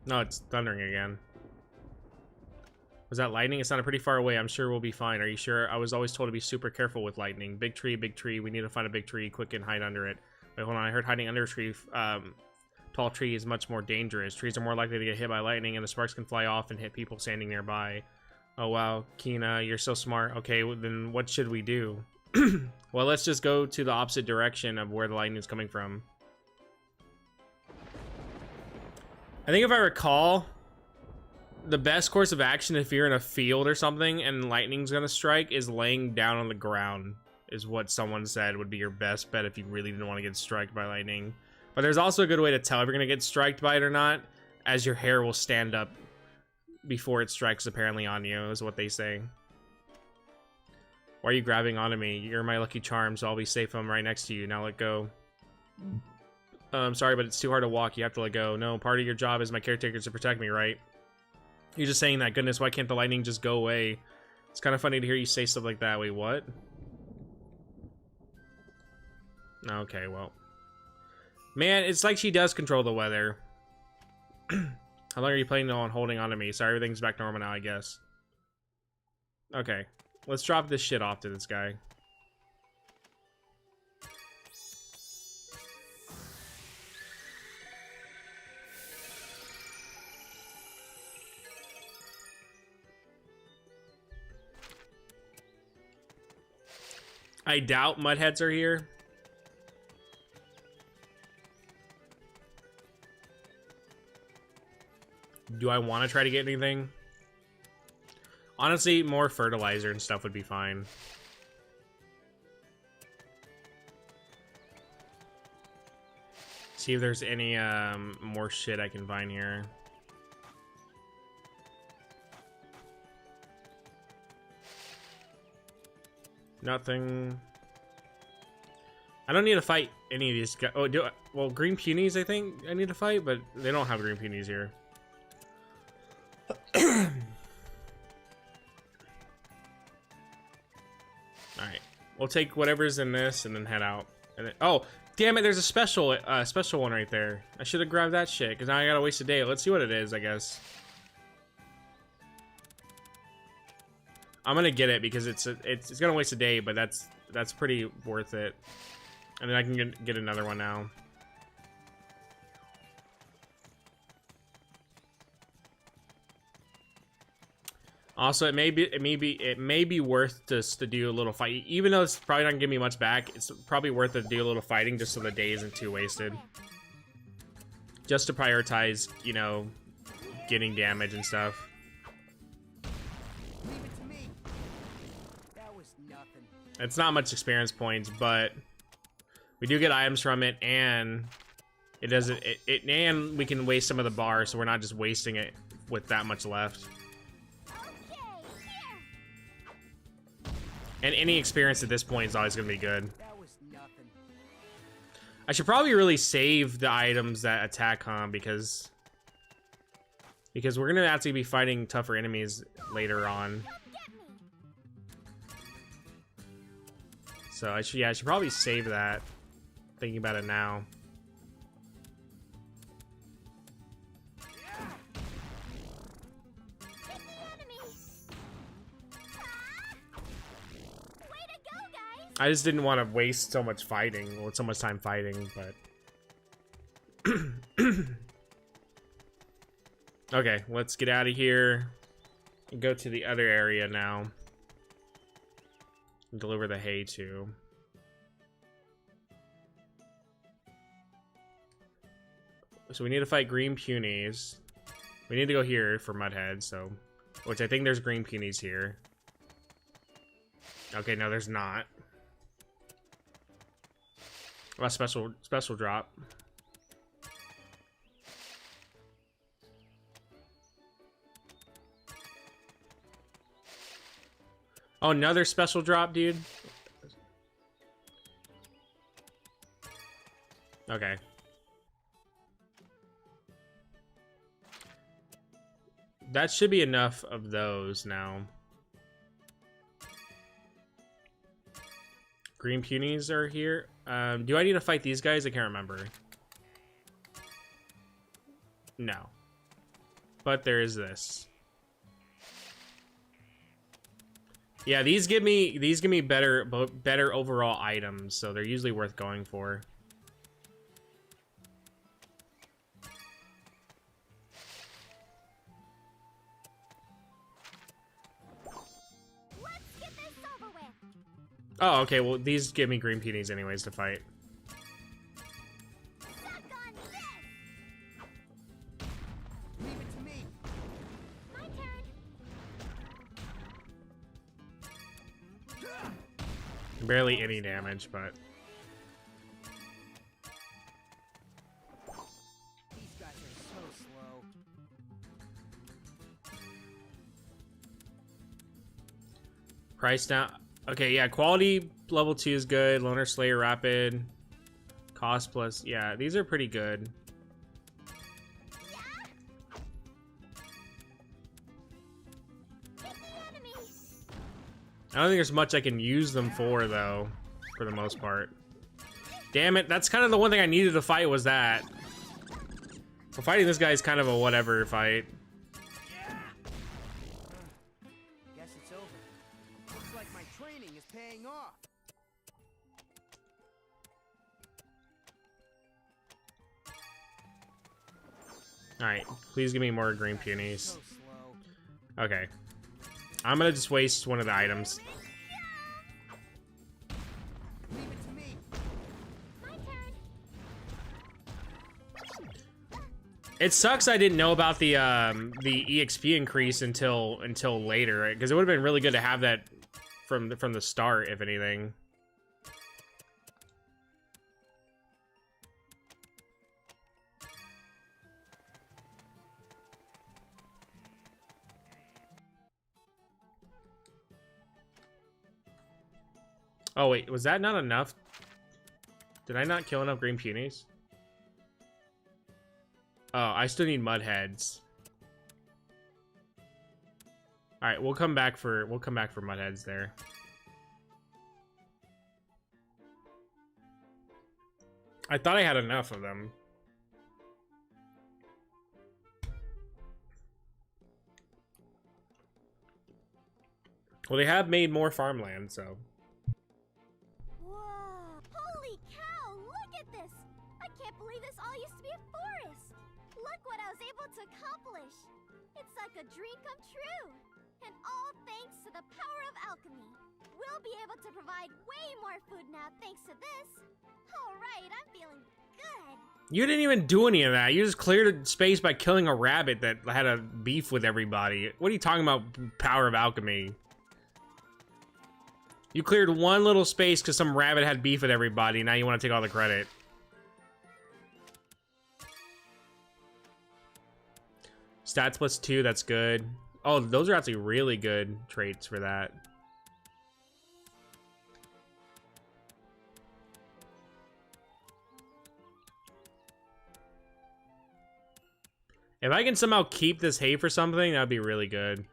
No, it's thundering again. Was that lightning? It sounded pretty far away. I'm sure we'll be fine. Are you sure? I was always told to be super careful with lightning. Big tree, big tree. We need to find a big tree quick and hide under it. Wait, hold on. I heard hiding under a tree, tall tree is much more dangerous. Trees are more likely to get hit by lightning, and the sparks can fly off and hit people standing nearby. Oh, wow. Kina, you're so smart. Okay, well, then what should we do? Well, let's just go to the opposite direction of where the lightning is coming from. I think if I recall, the best course of action if you're in a field or something and lightning's gonna strike is laying down on the ground, is what someone said would be your best bet if you really didn't want to get struck by lightning. But there's also a good way to tell if you're gonna get struck by it or not, as your hair will stand up before it strikes apparently on you, is what they say. Why are you grabbing onto me? You're my lucky charm, so I'll be safe if I'm right next to you. Now let go. I'm sorry, but it's too hard to walk. You have to let go. No, part of your job as my caretaker is to protect me, right? You're just saying that. Goodness, why can't the lightning just go away? It's kind of funny to hear you say stuff like that. Wait, what? Okay, well. Man, it's like she does control the weather. How long are you planning on holding on to me? Sorry, everything's back normal now, I guess. Okay. Let's drop this shit off to this guy. I doubt mudheads are here. Do I want to try to get anything? Honestly, more fertilizer and stuff would be fine. See if there's any more shit I can find here. Nothing. I don't need to fight any of these guys. Oh, well, green peonies, I think I need to fight, but they don't have green peonies here. Alright. We'll take whatever's in this and then head out. And then, oh, damn it, there's a special one right there. I should have grabbed that shit, because now I gotta waste a day. Let's see what it is, I guess. I'm gonna get it because it's gonna waste a day, but that's pretty worth it. And then I can get another one now. Also, it may be worth just to do a little fight, even though it's probably not gonna give me much back. It's probably worth it to do a little fighting just so the day isn't too wasted. Just to prioritize, you know, getting damage and stuff. It's not much experience points, but we do get items from it, and it doesn't. And we can waste some of the bar, so we're not just wasting it with that much left. And any experience at this point is always going to be good. I should probably really save the items that attack, huh? Because we're going to actually be fighting tougher enemies later on. So I should probably save that. Thinking about it now. I just didn't want to waste so much fighting, or so much time fighting, but... Okay, let's get out of here and go to the other area now. Deliver the hay to. So we need to fight green punies. We need to go here for Mudhead, so... Which I think there's green punies here. Okay, no, there's not. Oh, special drop. Oh, another special drop, dude? Okay. That should be enough of those now. Green punies are here. Do I need to fight these guys? I can't remember. No. But there is this. Yeah, these give me better overall items, so they're usually worth going for. Let's get this over with. Oh, okay, well these give me green peonies anyways to fight. Suck on this. Leave it to me. My turn. Barely any damage, but These guys are so slow. price down. Okay, yeah, quality level 2 is good. Loner Slayer Rapid. Cost plus, yeah, these are pretty good. Hit the enemy. I don't think there's much I can use them for, though, for the most part. Damn it, that's kind of the one thing I needed to fight was that. So fighting this guy is kind of a whatever fight. Guess it's over. Looks like my training is paying off. Alright, please give me more green peonies. So slow. Okay. I'm gonna just waste one of the items. Leave it to me. My turn. It sucks I didn't know about the EXP increase until later, because it would have been really good to have that from the start, if anything. Oh wait, was that not enough? Did I not kill enough green peonies? Oh, I still need mud heads. All right, we'll come back for mud heads there. I thought I had enough of them. Well, they have made more farmland, so. Whoa! Holy cow! Look at this! I can't believe this all used to be a forest! Look what I was able to accomplish! It's like a dream come true! And all thanks to the power of alchemy! We'll be able to provide way more food now thanks to this! Alright, I'm feeling good! You didn't even do any of that. You just cleared space by killing a rabbit that had a beef with everybody. What are you talking about, power of alchemy? You cleared one little space because some rabbit had beef with everybody. Now you want to take all the credit. Stats plus 2, that's good. Oh, those are actually really good traits for that. If I can somehow keep this hay for something, that'd be really good.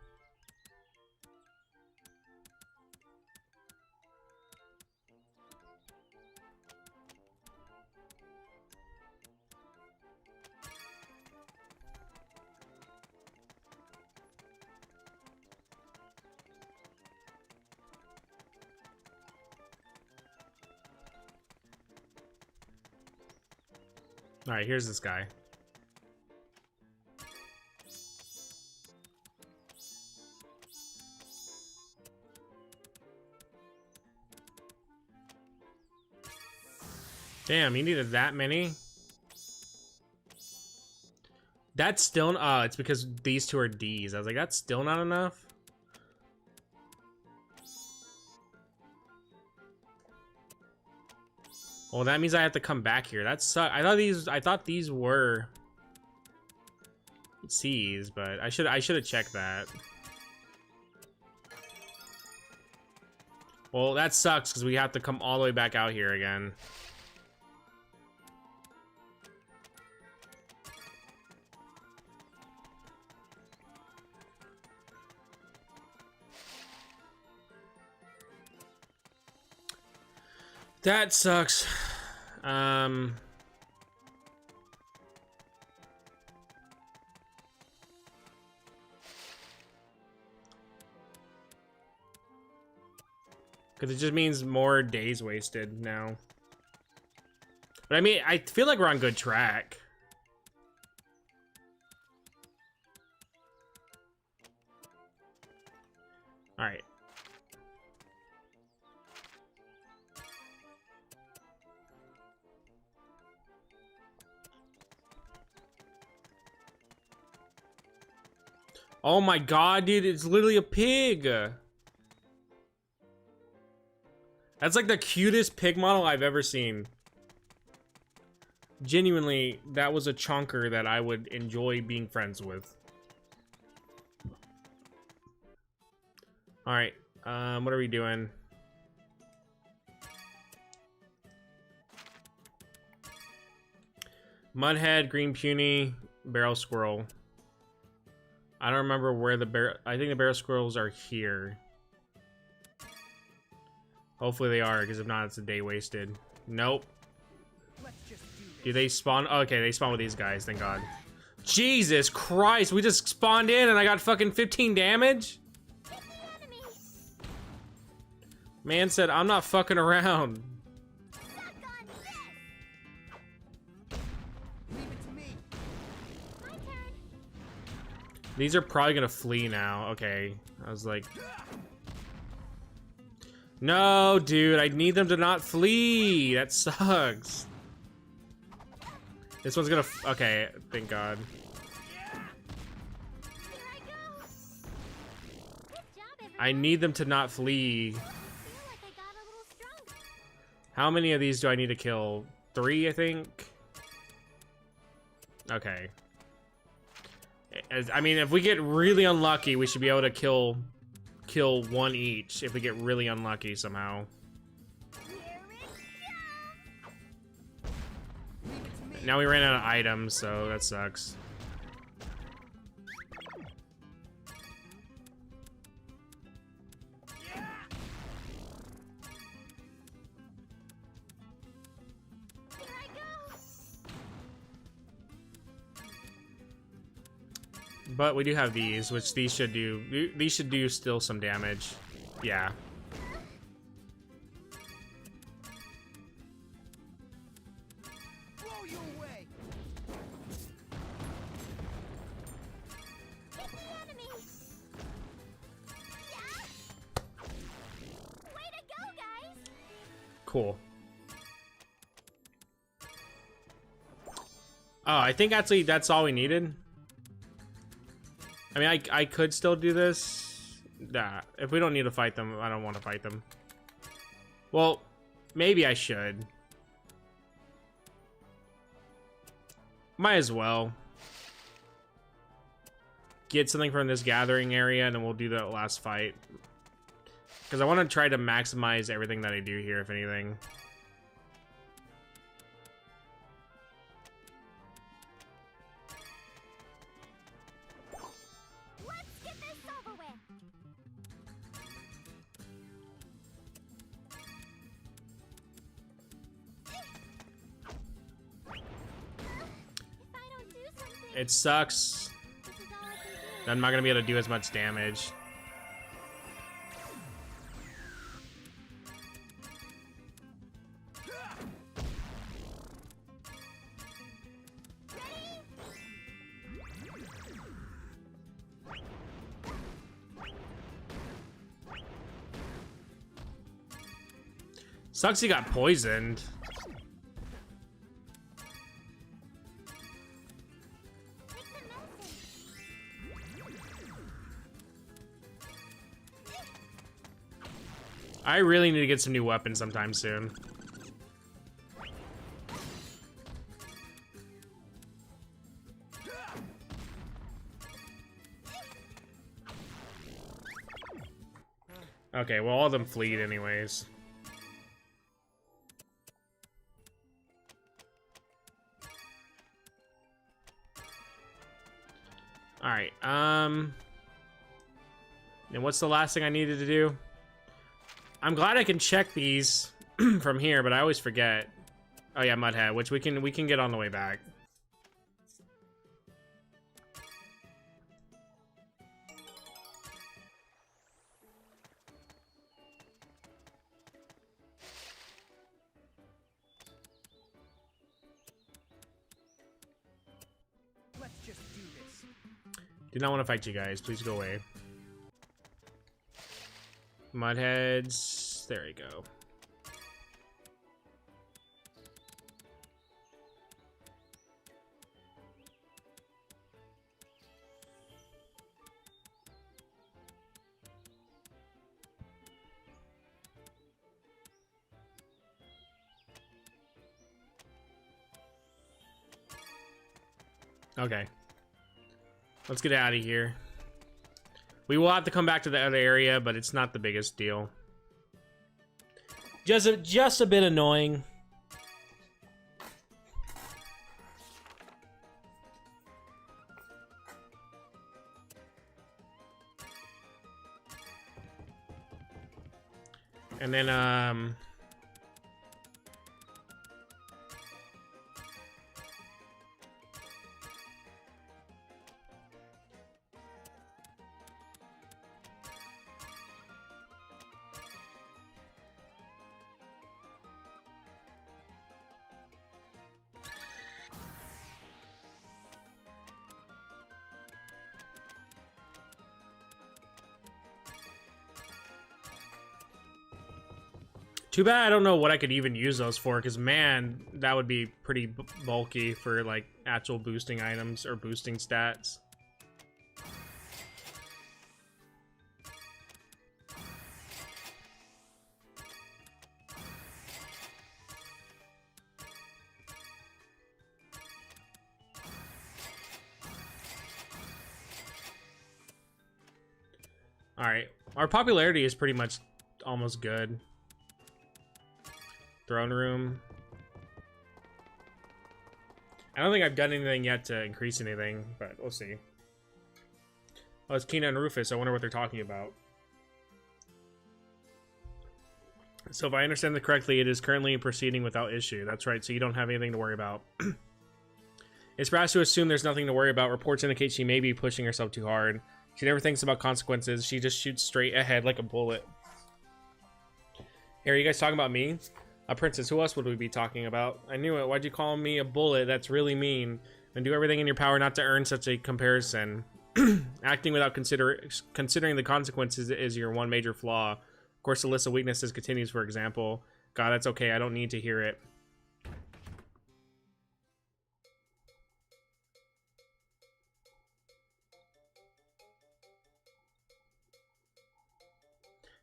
All right, here's this guy. Damn, you needed that many? That's still... Oh, it's because these two are Ds. I was like, that's still not enough? Well, that means I have to come back here. That sucks. I thought these were C's, but I should have checked that. Well, that sucks because we have to come all the way back out here again. That sucks. Because it just means more days wasted now. But I mean, I feel like we're on good track. All right. Oh my god, dude, it's literally a pig. That's like the cutest pig model I've ever seen. Genuinely, that was a chonker that I would enjoy being friends with. Alright, what are we doing? Mudhead, Green Puny, Barrel Squirrel. I don't remember where the barrel... I think the barrel squirrels are here. Hopefully they are, because if not, it's a day wasted. Nope. Do they spawn? Okay, they spawn with these guys, thank god. Jesus Christ, we just spawned in and I got fucking 15 damage? Man said, I'm not fucking around. These are probably gonna flee now. Okay, I was like... No, dude, I need them to not flee. That sucks. This one's gonna... Okay, thank god. I need them to not flee. How many of these do I need to kill? 3, I think? Okay. I mean, if we get really unlucky, we should be able to kill 1 each if we get really unlucky somehow. Now we ran out of items, so that sucks. But we do have these, which these should do still some damage. Yeah. Blow you away. Hit the enemy. Yeah. Way to go, guys. Cool. Oh, I think actually that's all we needed. I mean, I could still do this. Nah, if we don't need to fight them, I don't want to fight them. Well, maybe I should. Might as well. Get something from this gathering area, and then we'll do the last fight. Because I want to try to maximize everything that I do here, if anything. It sucks. I'm not gonna be able to do as much damage. Sucks he got poisoned. I really need to get some new weapons sometime soon. Okay, well, all of them fleet anyways. Alright, and what's the last thing I needed to do? I'm glad I can check these from here, but I always forget. Oh yeah, Mudhead, which we can get on the way back. Let's just do this. Do not want to fight you guys. Please go away. Mudheads. There we go. Okay. Let's get out of here. We will have to come back to the other area, but it's not the biggest deal. Just a bit annoying. And then too bad I don't know what I could even use those for, because man, that would be pretty bulky for like actual boosting items or boosting stats. Alright, our popularity is pretty much almost good. Throne room. I don't think I've done anything yet to increase anything, but we'll see. Oh, it's Kina and Rufus. I wonder what they're talking about. So if I understand it correctly, it is currently proceeding without issue. That's right, so you don't have anything to worry about. It's perhaps to assume there's nothing to worry about. Reports indicate she may be pushing herself too hard. She never thinks about consequences. She just shoots straight ahead like a bullet. Hey, are you guys talking about me? Princess, who else would we be talking about? I knew it. Why'd you call me a bullet? That's really mean. And do everything in your power not to earn such a comparison. Acting without considering the consequences is your one major flaw. Of course, the list of weaknesses continues, for example. God, that's okay. I don't need to hear it.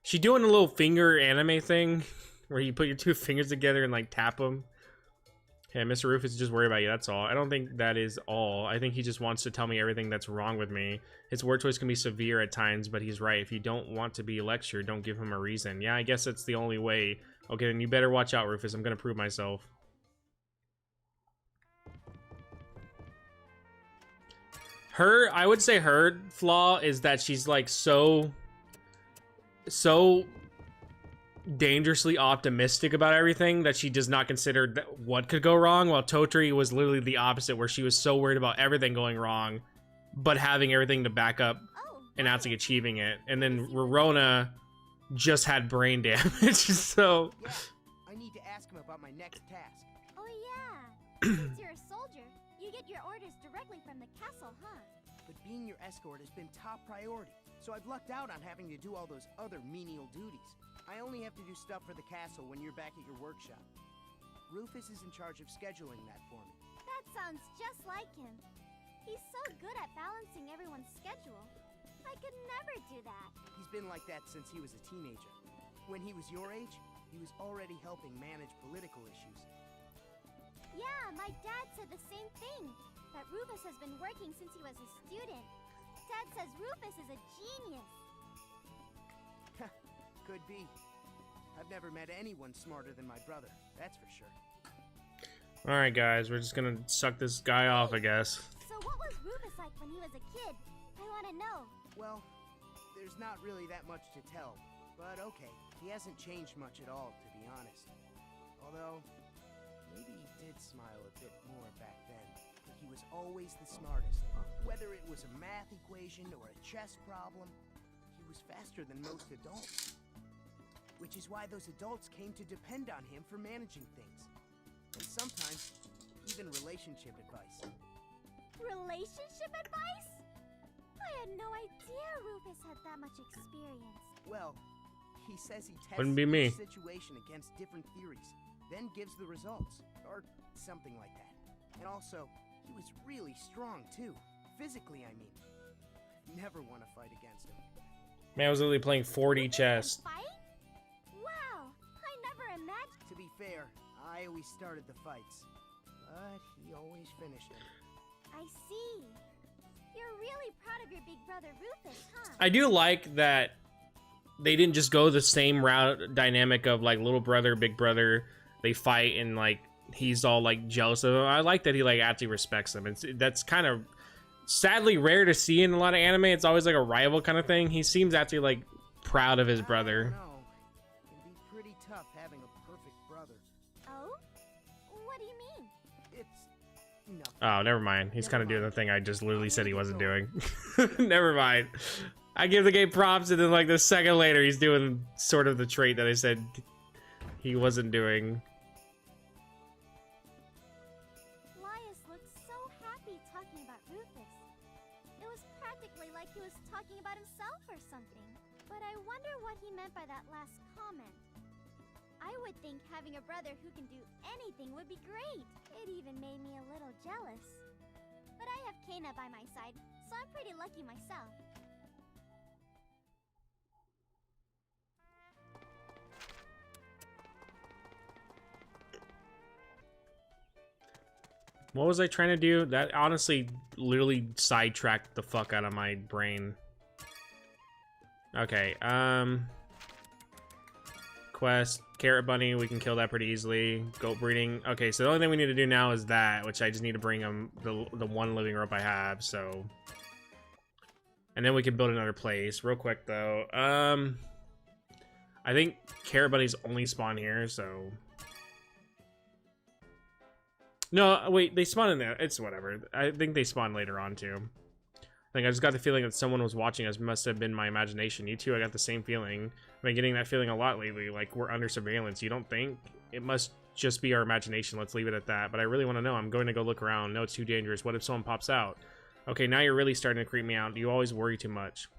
She doing a little finger anime thing where you put your two fingers together and like tap them. Yeah, Mr. Rufus is just worried about you, that's all. I don't think that is all. I think he just wants to tell me everything that's wrong with me. His word choice can be severe at times, but he's right. If you don't want to be lectured, don't give him a reason. Yeah, I guess that's the only way. Okay, then you better watch out, Rufus. I'm gonna prove myself. I would say her flaw is that she's like so dangerously optimistic about everything that she does not consider what could go wrong, while Totri was literally the opposite, where she was so worried about everything going wrong but having everything to back up and actually achieving it. And then Rorona just had brain damage. So Yeah, I need to ask him about my next task. Oh yeah. Since you're a soldier, you get your orders directly from the castle, huh? But being your escort has been top priority, so I've lucked out on having to do all those other menial duties. I only have to do stuff for the castle when you're back at your workshop. Rufus is in charge of scheduling that for me. That sounds just like him. He's so good at balancing everyone's schedule. I could never do that. He's been like that since he was a teenager. When he was your age, he was already helping manage political issues. Yeah, my dad said the same thing. That Rufus has been working since he was a student. Dad says Rufus is a genius. Could be. I've never met anyone smarter than my brother, that's for sure. Alright guys, we're just gonna suck this guy off, I guess. So what was Rufus like when he was a kid? I want to know. Well, there's not really that much to tell. But okay, he hasn't changed much at all, to be honest. Although, maybe he did smile a bit more back then. But he was always the smartest. Whether it was a math equation or a chess problem, he was faster than most adults. Which is why those adults came to depend on him for managing things. And sometimes, even relationship advice. Relationship advice? I had no idea Rufus had that much experience. Well, he says he tests Wouldn't be me. each situation against different theories, then gives the results, or something like that. And also, he was really strong too. Physically, I mean. Never want to fight against him. Man, I was literally playing 4D chess. Fight? Wow, I never imagined. To be fair, I always started the fights, but he always finished them. I see. You're really proud of your big brother Rufus, huh? I do like that they didn't just go the same route dynamic of like little brother, big brother. They fight and like he's all like jealous of him. I like that he like actually respects them. That's kind of sadly rare to see in a lot of anime. It's always like a rival kind of thing. He seems actually like proud of his brother. No, it can be pretty tough having a perfect brother. Oh? What do you mean? It's nothing. Oh, never mind. He's kind of doing the thing I just literally said he wasn't doing. Never mind. I give the game props, and then like the second later, he's doing sort of the trait that I said he wasn't doing. Elias looked so happy talking about Rufus. It was practically like he was talking about himself or something. But I wonder what he meant by that last comment. I would think having a brother who can do anything would be great. It even made me a little jealous. But I have Kana by my side, so I'm pretty lucky myself. What was I trying to do? That honestly literally sidetracked the fuck out of my brain. Okay, quest, carrot bunny, we can kill that pretty easily. Goat breeding. Okay, so the only thing we need to do now is that, which I just need to bring him the one living rope I have, so. And then we can build another place. Real quick though. I think carrot bunnies only spawn here, so. No, wait, they spawn in there. It's whatever. I think they spawn later on too. I just got the feeling that someone was watching us. Must have been my imagination. You too, I got the same feeling. I've been getting that feeling a lot lately, like we're under surveillance. You don't think? It must just be our imagination. Let's leave it at that. But I really want to know. I'm going to go look around. No, it's too dangerous. What if someone pops out? Okay, now you're really starting to creep me out. You always worry too much.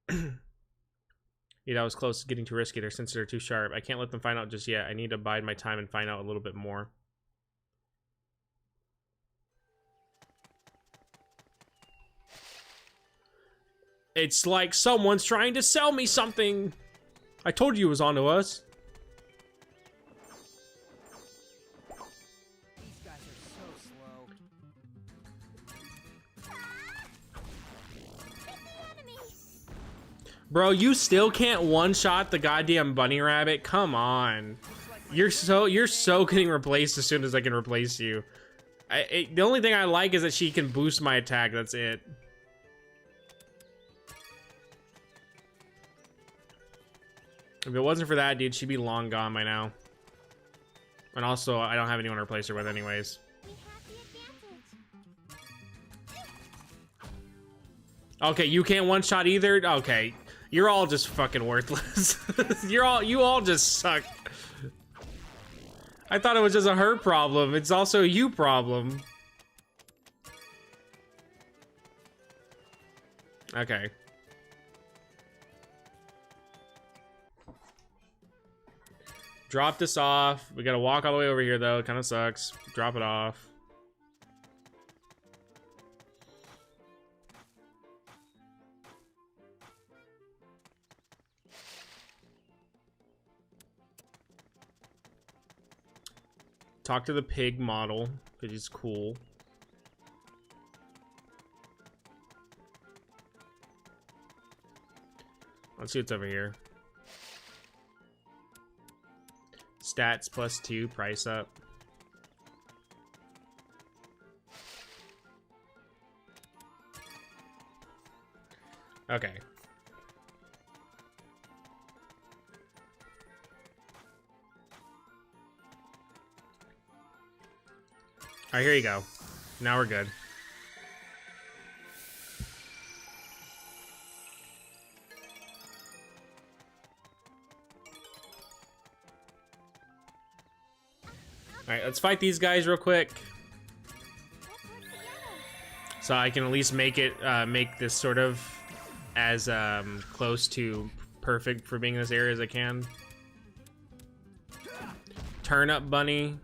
Yeah, that was close to getting too risky. Their senses are too sharp. I can't let them find out just yet. I need to bide my time and find out a little bit more. It's like someone's trying to sell me something. I told you it was onto us. These guys are so slow. Bro, you still can't one-shot the goddamn bunny rabbit? Come on. You're so getting replaced as soon as I can replace you. The only thing I like is that she can boost my attack. That's it. If it wasn't for that, dude, she'd be long gone by now. And also, I don't have anyone to replace her with anyways. We have the advantage. Okay, you can't one-shot either? Okay. You're all just fucking worthless. You all just suck. I thought it was just a her problem. It's also a you problem. Okay. Drop this off. We gotta walk all the way over here though. It kind of sucks. Drop it off. talk to the pig model, because he's cool. Let's see what's over here. Stats +2, price up. Okay. Alright, here you go. Now we're good. Alright, let's fight these guys real quick. So I can at least make it, make this sort of as close to perfect for being in this area as I can. Turnip bunny.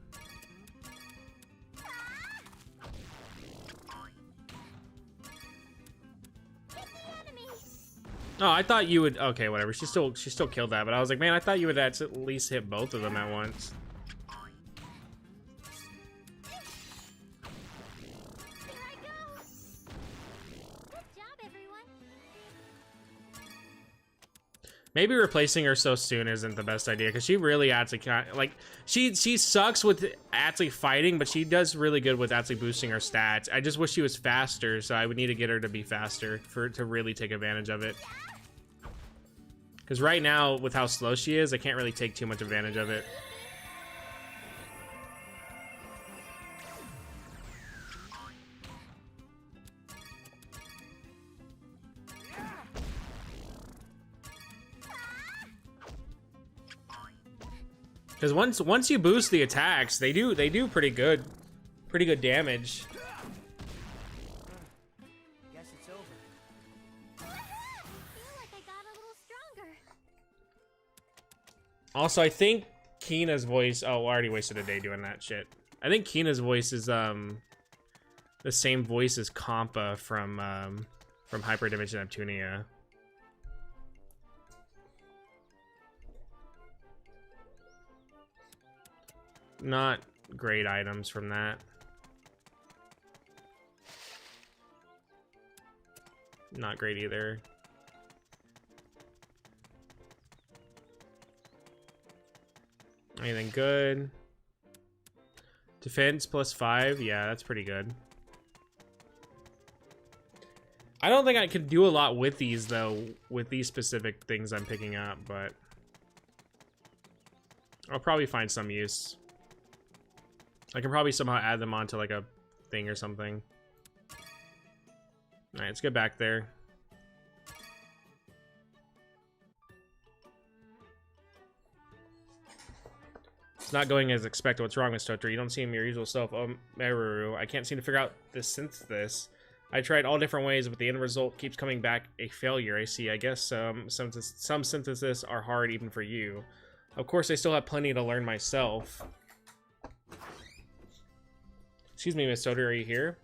Oh, I thought you would. Okay, whatever. She still killed that, but I was like, man, I thought you would at least hit both of them at once. Maybe replacing her so soon isn't the best idea, because she really actually like she sucks with actually fighting, but she does really good with actually boosting her stats. I just wish she was faster, so I would need to get her to be faster to really take advantage of it. Because right now, with how slow she is, I can't really take too much advantage of it. Because once you boost the attacks, they do pretty good damage. Guess it's over. I feel like I got a little stronger. Also, I think Kina's voice. Oh, I already wasted a day doing that shit. I think Kina's voice is the same voice as Compa from Hyperdimension Neptunia. Not great items from that. Not great either. Anything good? Defense +5. Yeah, that's pretty good. I don't think I could do a lot with these, though, with these specific things I'm picking up, but I'll probably find some use. I can probably somehow add them onto like a thing or something. Alright, let's get back there. It's not going as expected. What's wrong, Miss Totri? You don't seem your usual self. Oh, Meruru. I can't seem to figure out this synthesis. I tried all different ways, but the end result keeps coming back a failure. I see. I guess some synthesis are hard even for you. Of course, I still have plenty to learn myself. Excuse me, Miss Totri, are you here?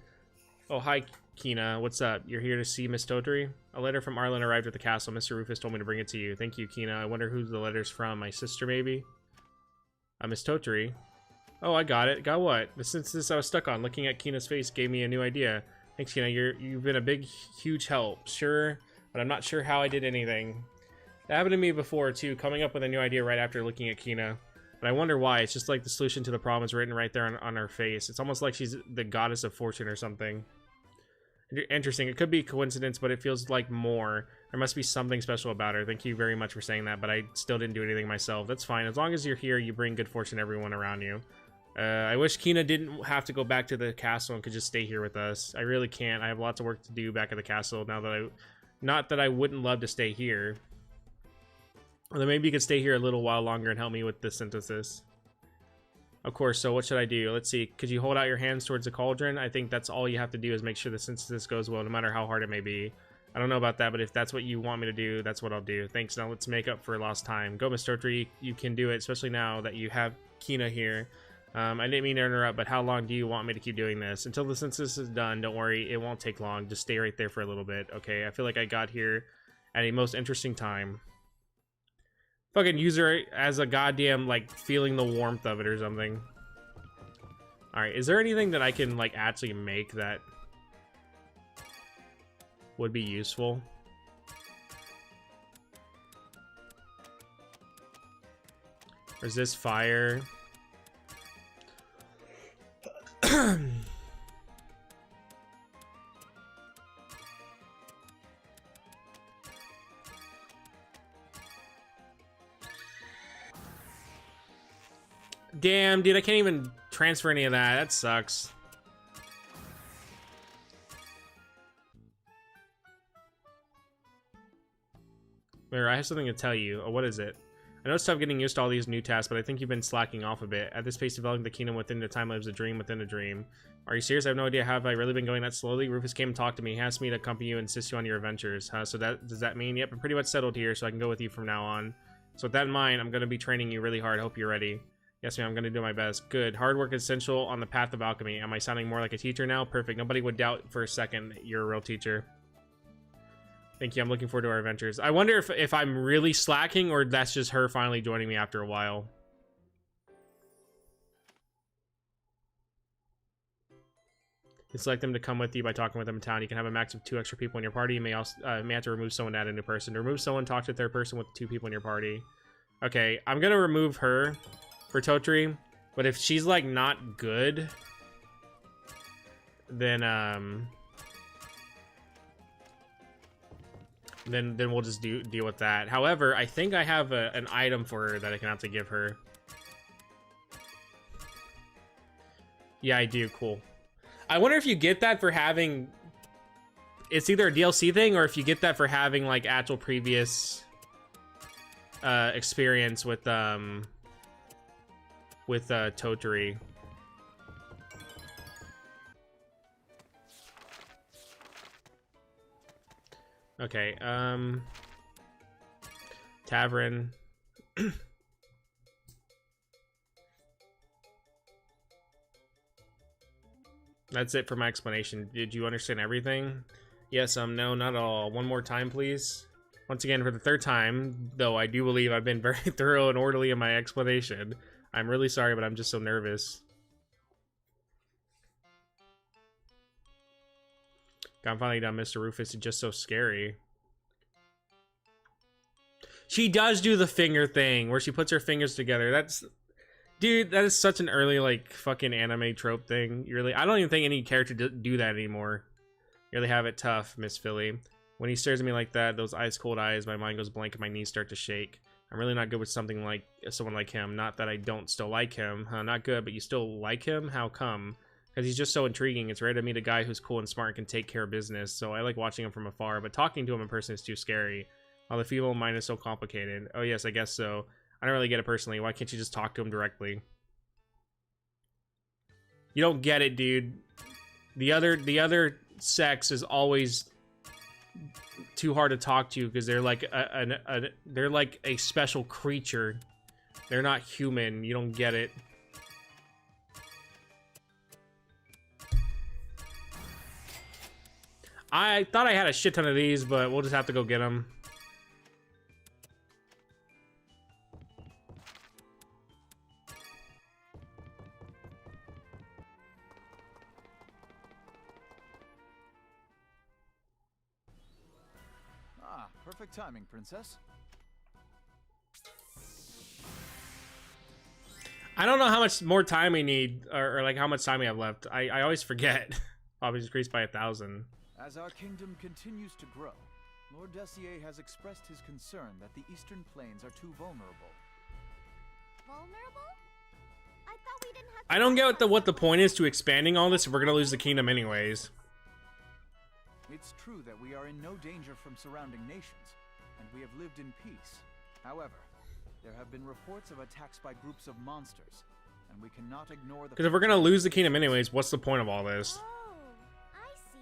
Oh, hi, Kina. What's up? You're here to see Miss Totri? A letter from Arlen arrived at the castle. Mr. Rufus told me to bring it to you. Thank you, Kina. I wonder who the letter's from. My sister, maybe? Miss Totri. Oh, I got it. Got what? The synthesis I was stuck on. Looking at Kina's face gave me a new idea. Thanks, Kina. You've been a big, huge help. Sure, but I'm not sure how I did anything. That happened to me before, too. Coming up with a new idea right after looking at Kina. But I wonder why. It's just like the solution to the problem is written right there on her face. It's almost like she's the goddess of fortune or something. Interesting. It could be coincidence, but it feels like more. There must be something special about her. Thank you very much for saying that, but I still didn't do anything myself. That's fine. As long as you're here, you bring good fortune to everyone around you. I wish Kina didn't have to go back to the castle and could just stay here with us. I really can't. I have lots of work to do back at the castle now that not that I wouldn't love to stay here. Or then maybe you could stay here a little while longer and help me with the synthesis. Of course, so what should I do? Let's see. Could you hold out your hands towards the cauldron? I think that's all you have to do is make sure the synthesis goes well, no matter how hard it may be. I don't know about that, but if that's what you want me to do, that's what I'll do. Thanks. Now let's make up for lost time. Go, Miss Totri. You can do it, especially now that you have Kina here. I didn't mean to interrupt, but how long do you want me to keep doing this? Until the synthesis is done, don't worry. It won't take long. Just stay right there for a little bit, okay? I feel like I got here at a most interesting time. Fucking use her as a goddamn, like, feeling the warmth of it or something. Alright, is there anything that I can, like, actually make that would be useful? Resist fire. Damn, dude, I can't even transfer any of that. That sucks. Mirror, I have something to tell you. Oh, what is it? I know it's tough getting used to all these new tasks, but I think you've been slacking off a bit. At this pace, developing the kingdom within the time lives a dream within a dream. Are you serious? I have no idea. Have I really been going that slowly? Rufus came and talked to me. He asked me to accompany you and assist you on your adventures. So does that mean? Yep, I'm pretty much settled here, so I can go with you from now on. So with that in mind, I'm going to be training you really hard. I hope you're ready. Yes, ma'am, I'm going to do my best. Good. Hard work is essential on the path of alchemy. Am I sounding more like a teacher now? Perfect. Nobody would doubt for a second that you're a real teacher. Thank you. I'm looking forward to our adventures. I wonder if I'm really slacking or that's just her finally joining me after a while. You select them to come with you by talking with them in town. You can have a max of 2 extra people in your party. You may also may have to remove someone to add a new person. To remove someone, talk to a third person with 2 people in your party. Okay, I'm gonna remove her for Totri, but if she's like not good, then we'll just deal with that. However, I think I have an item for her that I can have to give her. Yeah, I do. Cool. I wonder if you get that for having... It's either a DLC thing or if you get that for having like actual previous experience with Totri. Okay, Tavern. That's it for my explanation. Did you understand everything? Yes, no, not at all. One more time, please. Once again, for the 3rd time, though I do believe I've been very thorough and orderly in my explanation. I'm really sorry, but I'm just so nervous. I'm finally done, Mr. Rufus. It's just so scary. She does do the finger thing where she puts her fingers together. That's... Dude, that is such an early, like, fucking anime trope thing. You really... I don't even think any character do that anymore. You really have it tough, Miss Philly. When he stares at me like that, those ice-cold eyes, my mind goes blank and my knees start to shake. I'm really not good with someone like him. Not that I don't still like him. Not good, but you still like him? How come? Because he's just so intriguing. It's rare to meet a guy who's cool and smart and can take care of business, so I like watching him from afar, but talking to him in person is too scary. Oh, the feeble mind is so complicated. Oh, yes, I guess so. I don't really get it personally. Why can't you just talk to him directly? You don't get it, dude. The other sex is always too hard to talk to because they're like they're like a special creature. They're not human. You don't get it. I thought I had a shit ton of these, but we'll just have to go get them. Perfect timing, Princess. I don't know how much more time we need, or like how much time we have left. I always forget. Probably decreased by 1,000. As our kingdom continues to grow, Lord Dessier has expressed his concern that the Eastern Plains are too vulnerable. Vulnerable? I thought we didn't have. I don't get what the point is to expanding all this if we're gonna lose the kingdom anyways. It's true that we are in no danger from surrounding nations, and we have lived in peace. However, there have been reports of attacks by groups of monsters, and we cannot ignore the... Because if we're gonna lose the kingdom anyways, what's the point of all this? Oh, I see.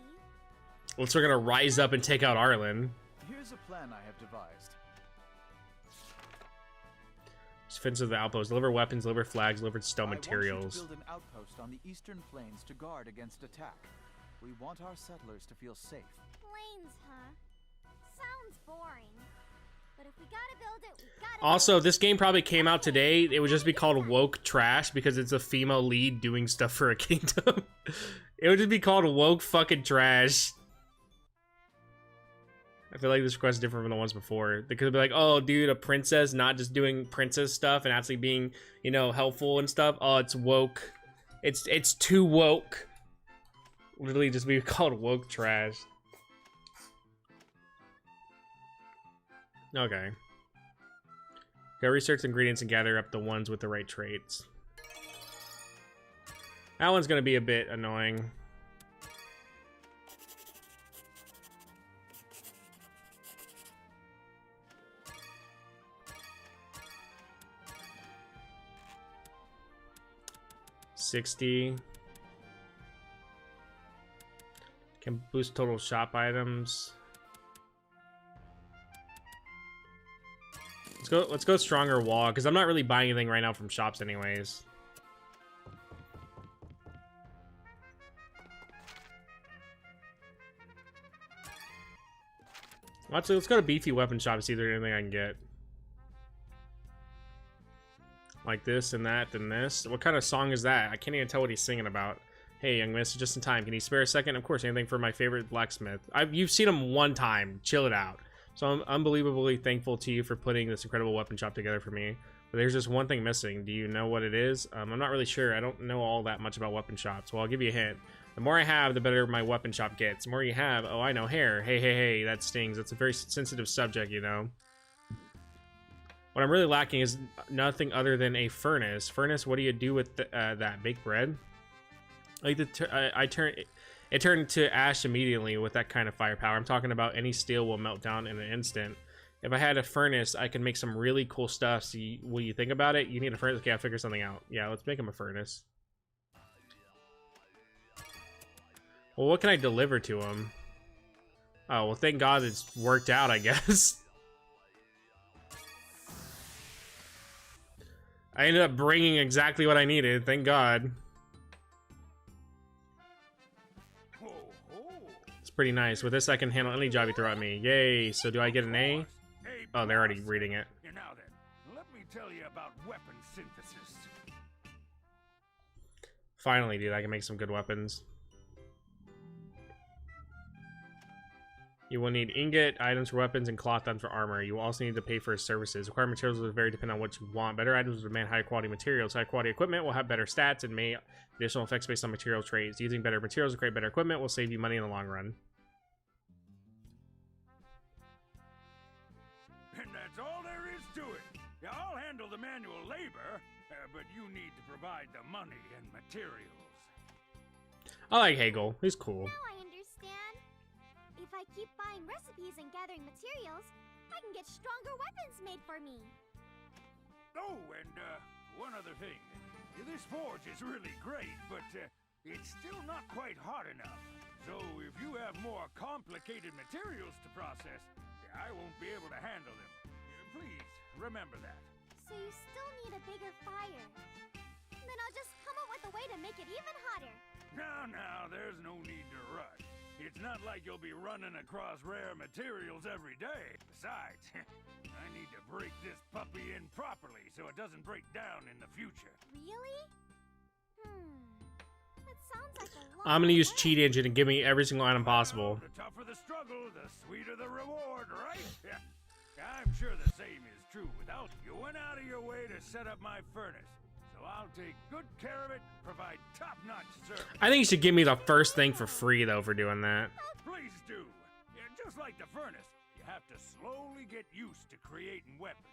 Unless we're gonna rise up and take out Arlen. Here's a plan I have devised. Defense of the outpost. Deliver weapons, deliver flags, deliver stone materials. I want you to build an outpost on the Eastern Plains to guard against attack. We want our settlers to feel safe. Plains, huh? Sounds boring. But if we gotta build it, we gotta Also, build if this game probably came out today, it would just be called Woke Trash because it's a female lead doing stuff for a kingdom. It would just be called Woke Fucking Trash. I feel like this request is different from the ones before. They could be like, oh, dude, a princess not just doing princess stuff and actually being, you know, helpful and stuff. Oh, it's woke. It's too woke. Literally just be called Woke Trash. Okay. Go research ingredients and gather up the ones with the right traits. That one's gonna be a bit annoying. $60. Can boost total shop items. Let's go stronger wall, because I'm not really buying anything right now from shops anyways. Actually, let's go to beefy weapon shop and see if there's anything I can get. Like this and that and this. What kind of song is that? I can't even tell what he's singing about. Hey, young miss, just in time. Can you spare a second? Of course, anything for my favorite blacksmith. You've seen him one time. Chill it out. So I'm unbelievably thankful to you for putting this incredible weapon shop together for me. But there's just one thing missing. Do you know what it is? I'm not really sure. I don't know all that much about weapon shops. Well, I'll give you a hint. The more I have, the better my weapon shop gets. The more you have, oh, I know, hair. Hey, hey, hey, that stings. That's a very sensitive subject, you know. What I'm really lacking is nothing other than a furnace. Furnace, what do you do with that? Bake bread? Like it turned to ash immediately with that kind of firepower. I'm talking about any steel will melt down in an instant. If I had a furnace, I could make some really cool stuff. So will you think about it? You need a furnace? Okay, I'll figure something out. Yeah, let's make him a furnace. Well, what can I deliver to him? Oh, well, thank God it's worked out, I guess. I ended up bringing exactly what I needed. Thank God. It's pretty nice. With this, I can handle any job you throw at me. Yay. So do I get an A? Oh, they're already reading it. Now then, let me tell you about weapon synthesis. Finally, dude, I can make some good weapons. You will need ingot items for weapons and cloth items for armor. You will also need to pay for his services. Required materials will vary depending on what you want. Better items will demand higher quality materials. High quality equipment will have better stats and may additional effects based on material traits. Using better materials to create better equipment will save you money in the long run. And that's all there is to it. Yeah, I'll handle the manual labor, but you need to provide the money and materials. I like Hagel. He's cool. Now I understand. If I keep buying recipes and gathering materials, I can get stronger weapons made for me. Oh, and one other thing. This forge is really great, but it's still not quite hot enough. So if you have more complicated materials to process, I won't be able to handle them. Please, remember that. So you still need a bigger fire. Then I'll just come up with a way to make it even hotter. Now, there's no need to rush. It's not like you'll be running across rare materials every day. Besides, I need to break this puppy in properly so it doesn't break down in the future. Really? That sounds like a lot. I'm gonna use Cheat Engine and give me every single item possible. The tougher the struggle, the sweeter the reward, right? I'm sure the same is true without you went out of your way to set up my furnace. So I'll take good care of it, provide top-notch service. I think you should give me the first thing for free, though, for doing that. Please do. Just like the furnace, you have to slowly get used to creating weapons.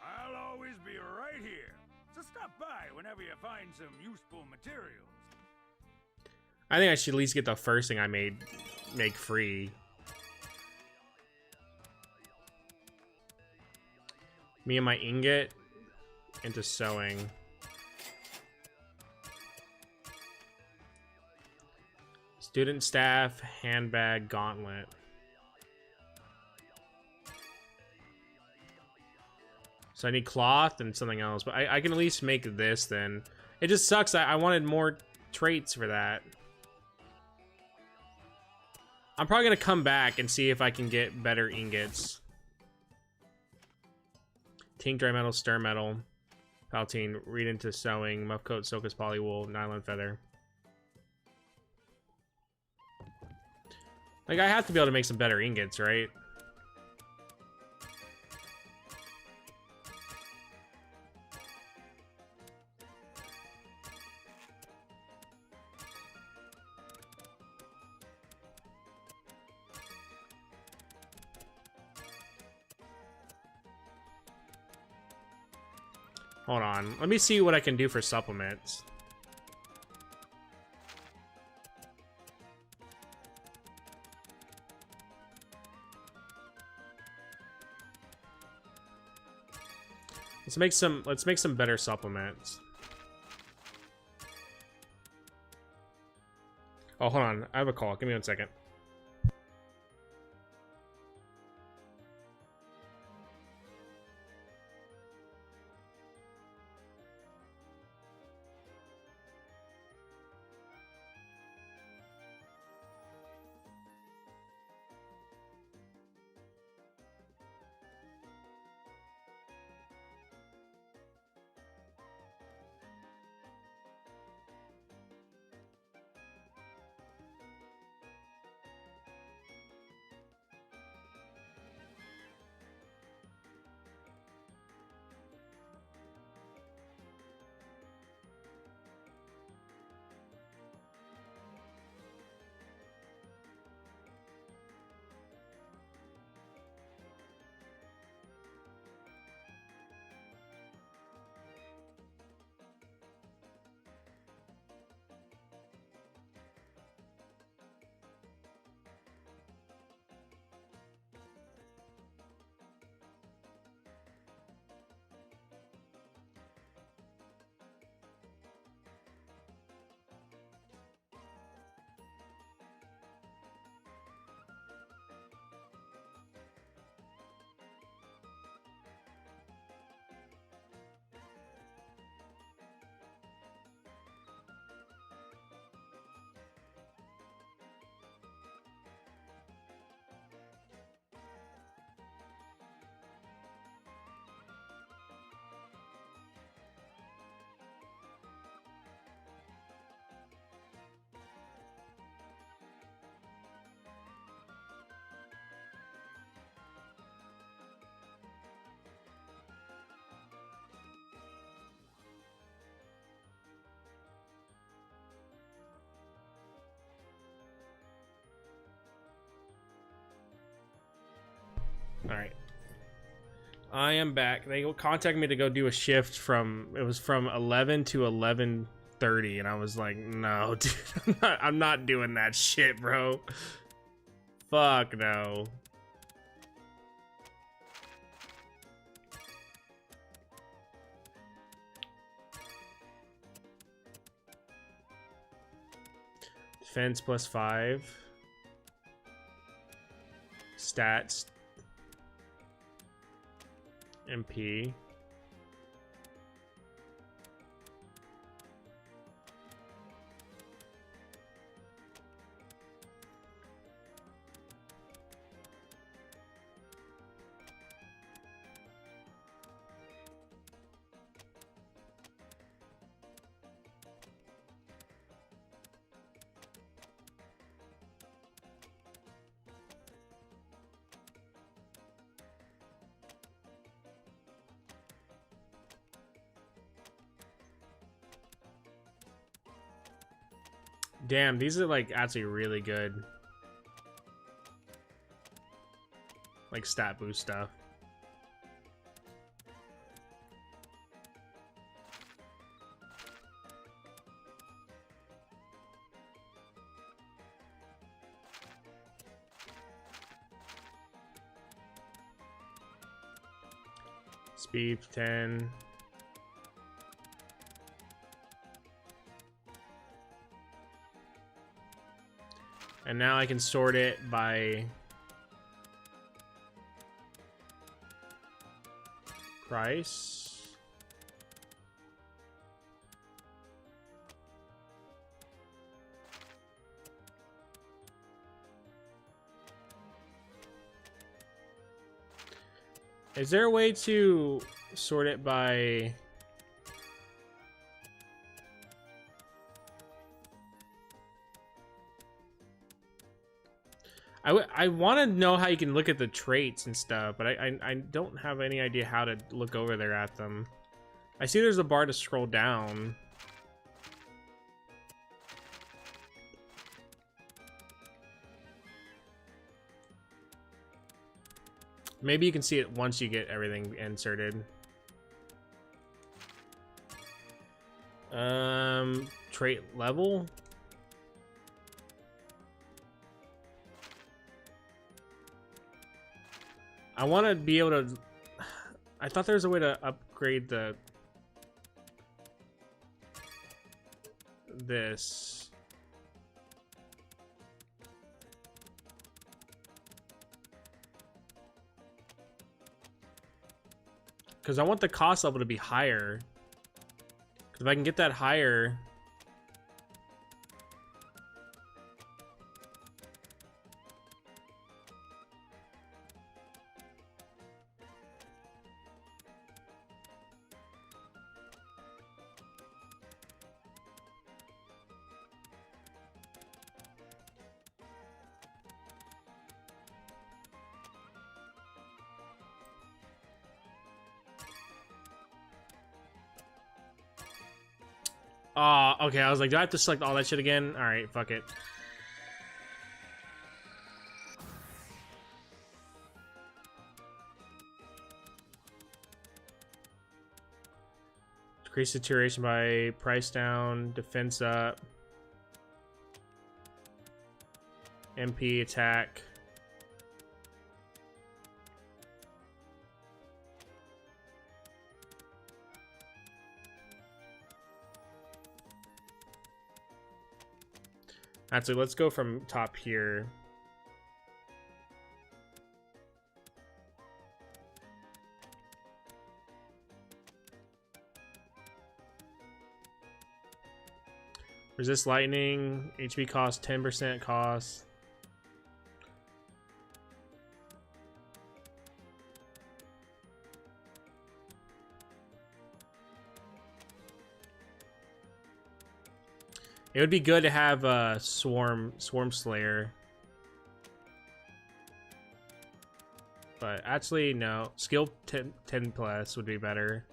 I'll always be right here. So stop by whenever you find some useful materials. I think I should at least get the first thing I make free. Me and my ingot into sewing. Student staff, handbag, gauntlet. So I need cloth and something else, but I can at least make this then. It just sucks. I wanted more traits for that. I'm probably gonna come back and see if I can get better ingots. Tink dry metal, stir metal, Paltine, read into sewing, muff coat, silkus, polywool, nylon feather. Like, I have to be able to make some better ingots, right? Hold on. Let me see what I can do for supplements. Let's make some better supplements. Oh, hold on. I have a call. Give me 1 second. All right. I am back. They contacted me to go do a shift from 11 to 11:30, and I was like, no, dude, I'm not doing that shit, bro. Fuck no. Defense +5. Stats. MP. Damn, these are like actually really good. Like stat boost stuff. Speed 10. And now I can sort it by price. Is there a way to sort it by... I want to know how you can look at the traits and stuff, but I don't have any idea how to look over there at them. I see there's a bar to scroll down. Maybe you can see it once you get everything inserted. Trait level? I want to be able to... I thought there was a way to upgrade the... this. Because I want the cost level to be higher. Because if I can get that higher... okay, I was like, do I have to select all that shit again? Alright, fuck it. Decrease deterioration by price down, defense up, MP attack. Actually, let's go from top here. Resist lightning, HP cost 10% cost. It would be good to have a Swarm Slayer. But actually, no. Skill 10 plus would be better.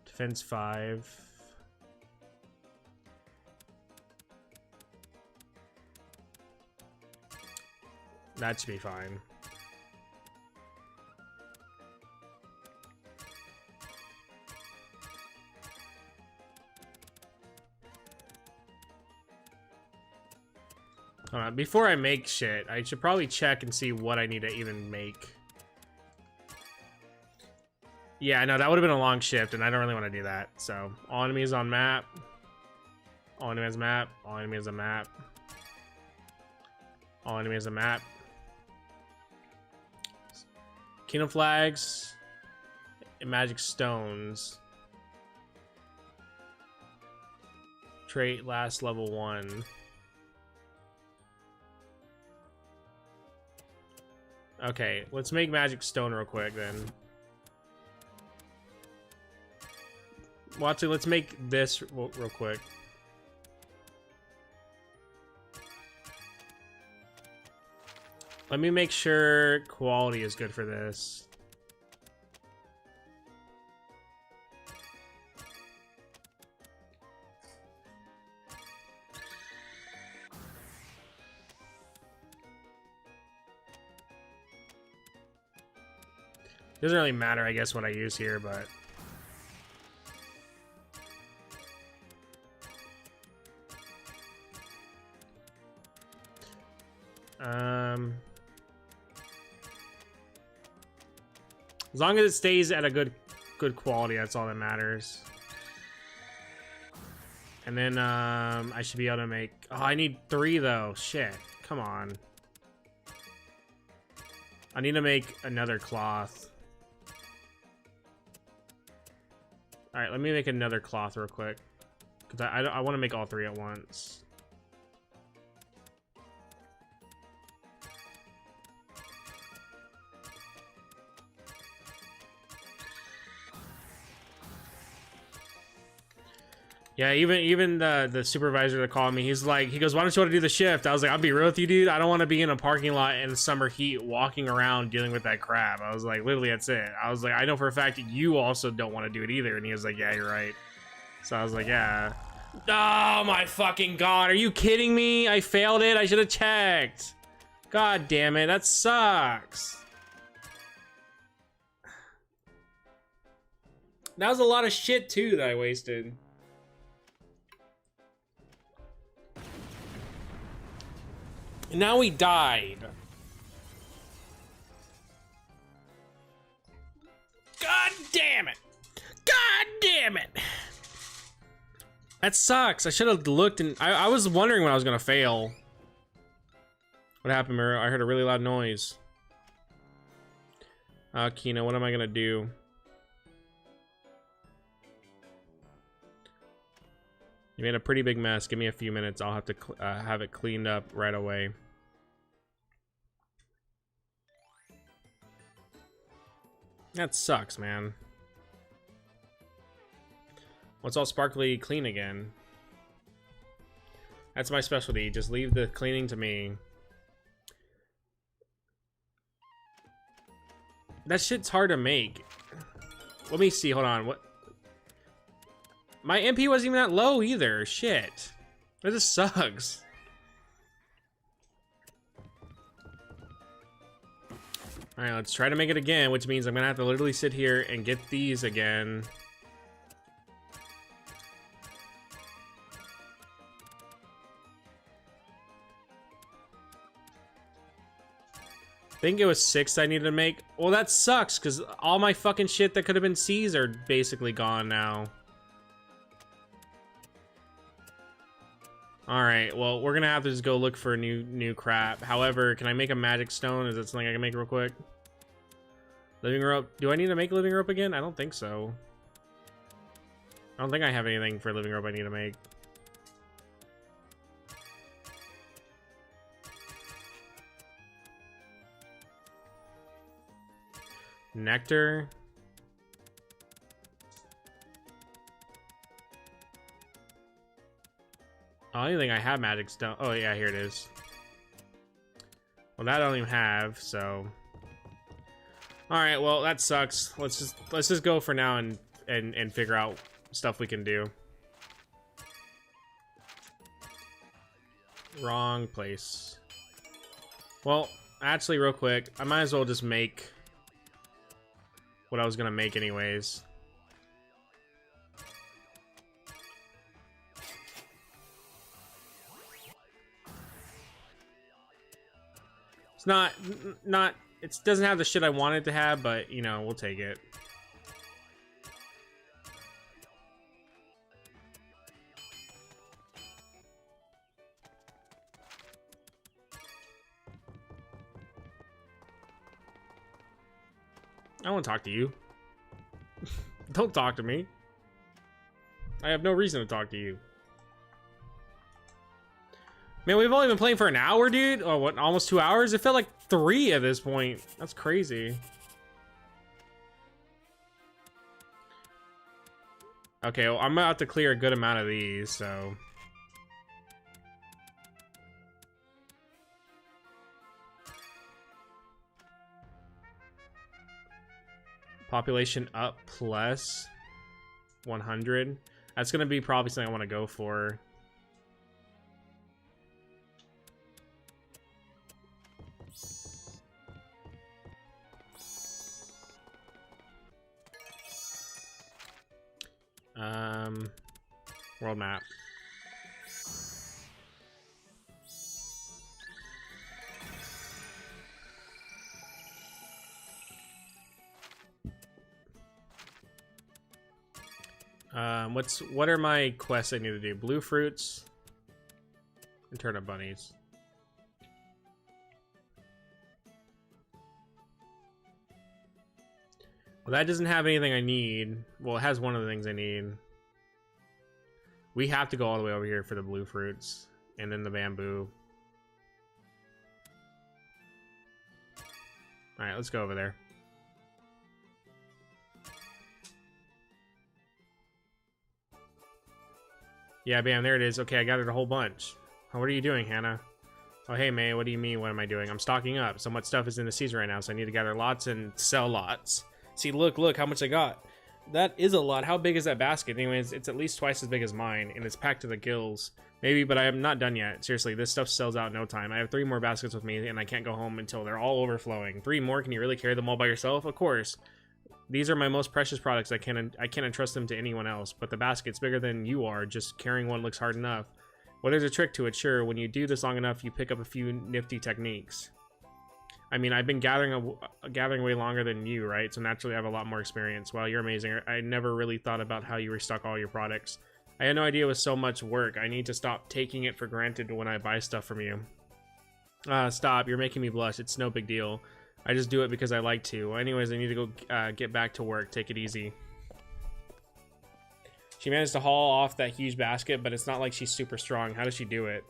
Defense 5. That should be fine. Before I make shit, I should probably check and see what I need to even make. Yeah, no, that would have been a long shift, and I don't really want to do that. So, all enemies on map. All enemies map. All enemies on map. All enemies on map. Kingdom flags. And magic stones. Trait last level 1. Okay, let's make magic stone real quick then. Well, actually, let's make this real quick. Let me make sure quality is good for this. Doesn't really matter, I guess, what I use here, but... as long as it stays at a good quality, that's all that matters. And then, I should be able to make... Oh, I need 3, though. Shit. Come on. I need to make another cloth. Alright, let me make another cloth real quick. Because I want to make all 3 at once. Yeah, even the supervisor that called me, he goes, why don't you want to do the shift? I was like, I'll be real with you, dude. I don't want to be in a parking lot in the summer heat walking around dealing with that crap. I was like, literally, that's it. I was like, I know for a fact that you also don't want to do it either. And he was like, yeah, you're right. So I was like, yeah. Oh my fucking god, are you kidding me? I failed it. I should have checked. God damn it, that sucks. That was a lot of shit too that I wasted. And now we died. God damn it. God damn it. That sucks. I should have looked and I was wondering when I was gonna fail. What happened, Meruru? I heard a really loud noise. Kina, what am I gonna do? You made a pretty big mess. Give me a few minutes. I'll have to have it cleaned up right away. That sucks, man. What's all sparkly clean again? That's my specialty. Just leave the cleaning to me. That shit's hard to make. Let me see. Hold on. What? My MP wasn't even that low either. Shit. That just sucks. Alright, let's try to make it again, which means I'm gonna have to literally sit here and get these again. I think it was 6 I needed to make. Well, that sucks, because all my fucking shit that could have been C's are basically gone now. Alright, well, we're gonna have to just go look for new crap. However, can I make a magic stone? Is that something I can make real quick? Living rope. Do I need to make living rope again? I don't think so. I don't think I have anything for living rope I need to make. Nectar. Oh, I don't think I have magic stone. Oh yeah, here it is. Well, that I don't even have, so. All right, well that sucks. Let's just go for now and figure out stuff we can do. Wrong place. Well, actually, real quick, I might as well just make what I was gonna make anyways. It's not, it doesn't have the shit I wanted to have, but, you know, we'll take it. I don't want to talk to you. Don't talk to me. I have no reason to talk to you. Man, we've only been playing for an hour, dude. Oh, what? Almost 2 hours? It felt like 3 at this point. That's crazy. Okay, well, I'm about to clear a good amount of these, so. Population up plus 100. That's gonna be probably something I want to go for. World map. What are my quests I need to do? Blue fruits and turnip bunnies. Well, that doesn't have anything I need. Well, it has one of the things I need. We have to go all the way over here for the blue fruits and then the bamboo. All right, let's go over there. Yeah, bam, there it is. Okay, I gathered a whole bunch. Oh, what are you doing, Hannah? Oh, hey, May, what do you mean, what am I doing? I'm stocking up. So much stuff is in the season right now, so I need to gather lots and sell lots. See, look how much I got. That is a lot. How big is that basket? Anyways, it's at least twice as big as mine, and it's packed to the gills. Maybe, but I am not done yet. Seriously, this stuff sells out in no time. I have 3 more baskets with me, and I can't go home until they're all overflowing. 3 more? Can you really carry them all by yourself? Of course. These are my most precious products. I can't entrust them to anyone else, but the basket's bigger than you are. Just carrying one looks hard enough. Well, there's a trick to it, sure. When you do this long enough, you pick up a few nifty techniques. I mean, I've been gathering way longer than you, right? So naturally I have a lot more experience. Wow, you're amazing. I never really thought about how you restock all your products. I had no idea it was so much work. I need to stop taking it for granted when I buy stuff from you. Stop. You're making me blush. It's no big deal. I just do it because I like to. Anyways, I need to go get back to work. Take it easy. She managed to haul off that huge basket, but it's not like she's super strong. How does she do it?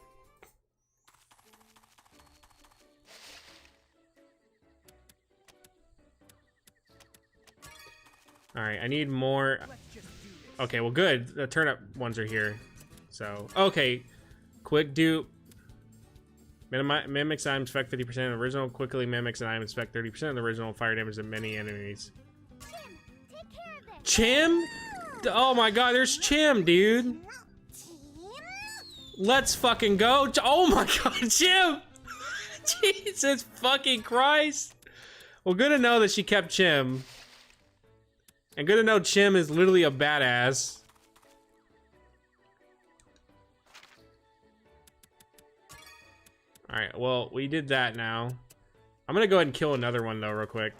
Alright, I need more. Okay, well good. The turnip ones are here. So, okay. Quick dupe. Mimics items effect 50% of the original. Quickly mimics an item effect 30% of the original. Fire damage to many enemies. Chim? Oh my god, there's Chim, dude. Let's fucking go. Oh my god, Chim! Jesus fucking Christ. Well, good to know that she kept Chim. And good to know Chim is literally a badass. Alright, well, we did that now. I'm gonna go ahead and kill another one, though, real quick.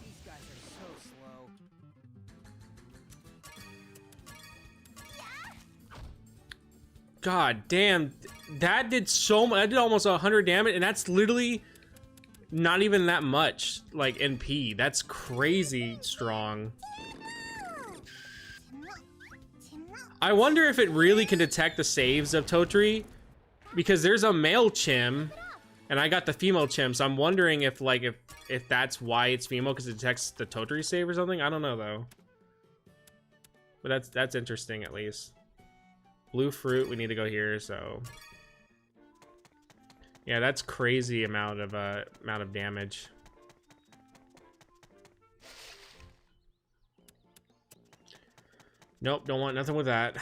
These guys are so slow. God damn. That did so much. That did almost 100 damage, and that's literally not even that much, like, NP. That's crazy strong. I wonder if it really can detect the saves of Totri, because there's a male Chim, and I got the female Chim, so I'm wondering if, like, if that's why it's female, because it detects the Totri save or something. I don't know, though. But that's interesting, at least. Blue fruit, we need to go here, so... Yeah, that's crazy amount of damage. Nope, don't want nothing with that.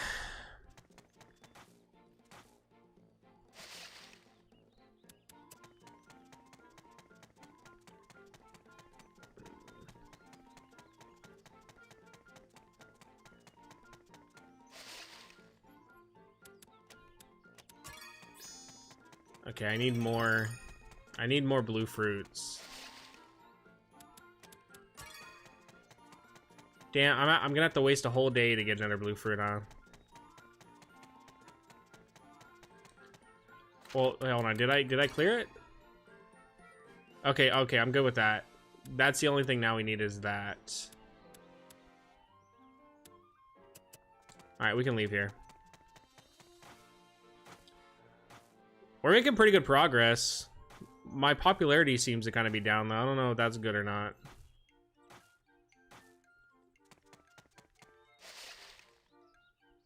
Okay, I need more blue fruits. Damn, I'm gonna have to waste a whole day to get another blue fruit, huh? Well, hold on, did I clear it? Okay, I'm good with that. That's the only thing now we need is that. Alright, we can leave here. We're making pretty good progress. My popularity seems to kind of be down, though. I don't know if that's good or not.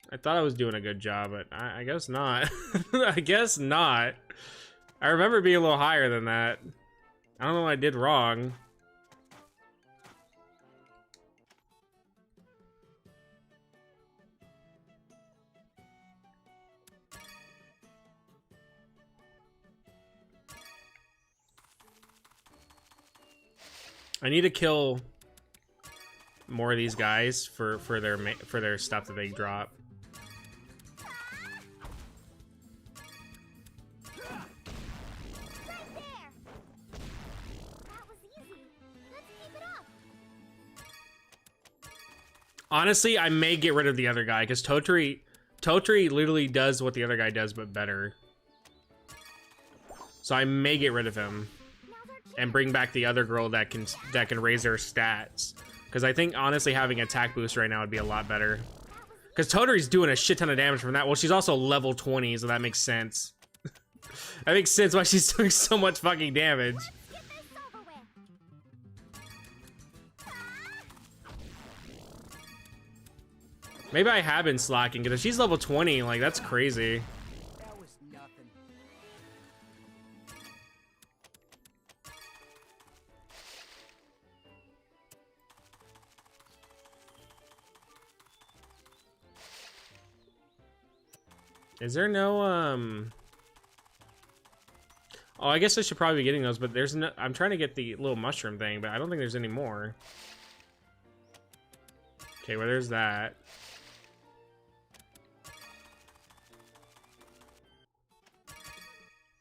I thought I was doing a good job, but I guess not. I guess not. I remember being a little higher than that. I don't know what I did wrong. I need to kill more of these guys for their stuff that they drop. Honestly, I may get rid of the other guy because Totri literally does what the other guy does, but better. So I may get rid of him and bring back the other girl that can raise her stats. Because I think honestly having attack boost right now would be a lot better. Because Totri's doing a shit ton of damage from that. Well, she's also level 20, so that makes sense. That makes sense why she's doing so much fucking damage. Maybe I have been slacking, because if she's level 20, like, that's crazy. That was nothing. Is there no, Oh, I guess I should probably be getting those, but there's no... I'm trying to get the little mushroom thing, but I don't think there's any more. Okay, well, there's that.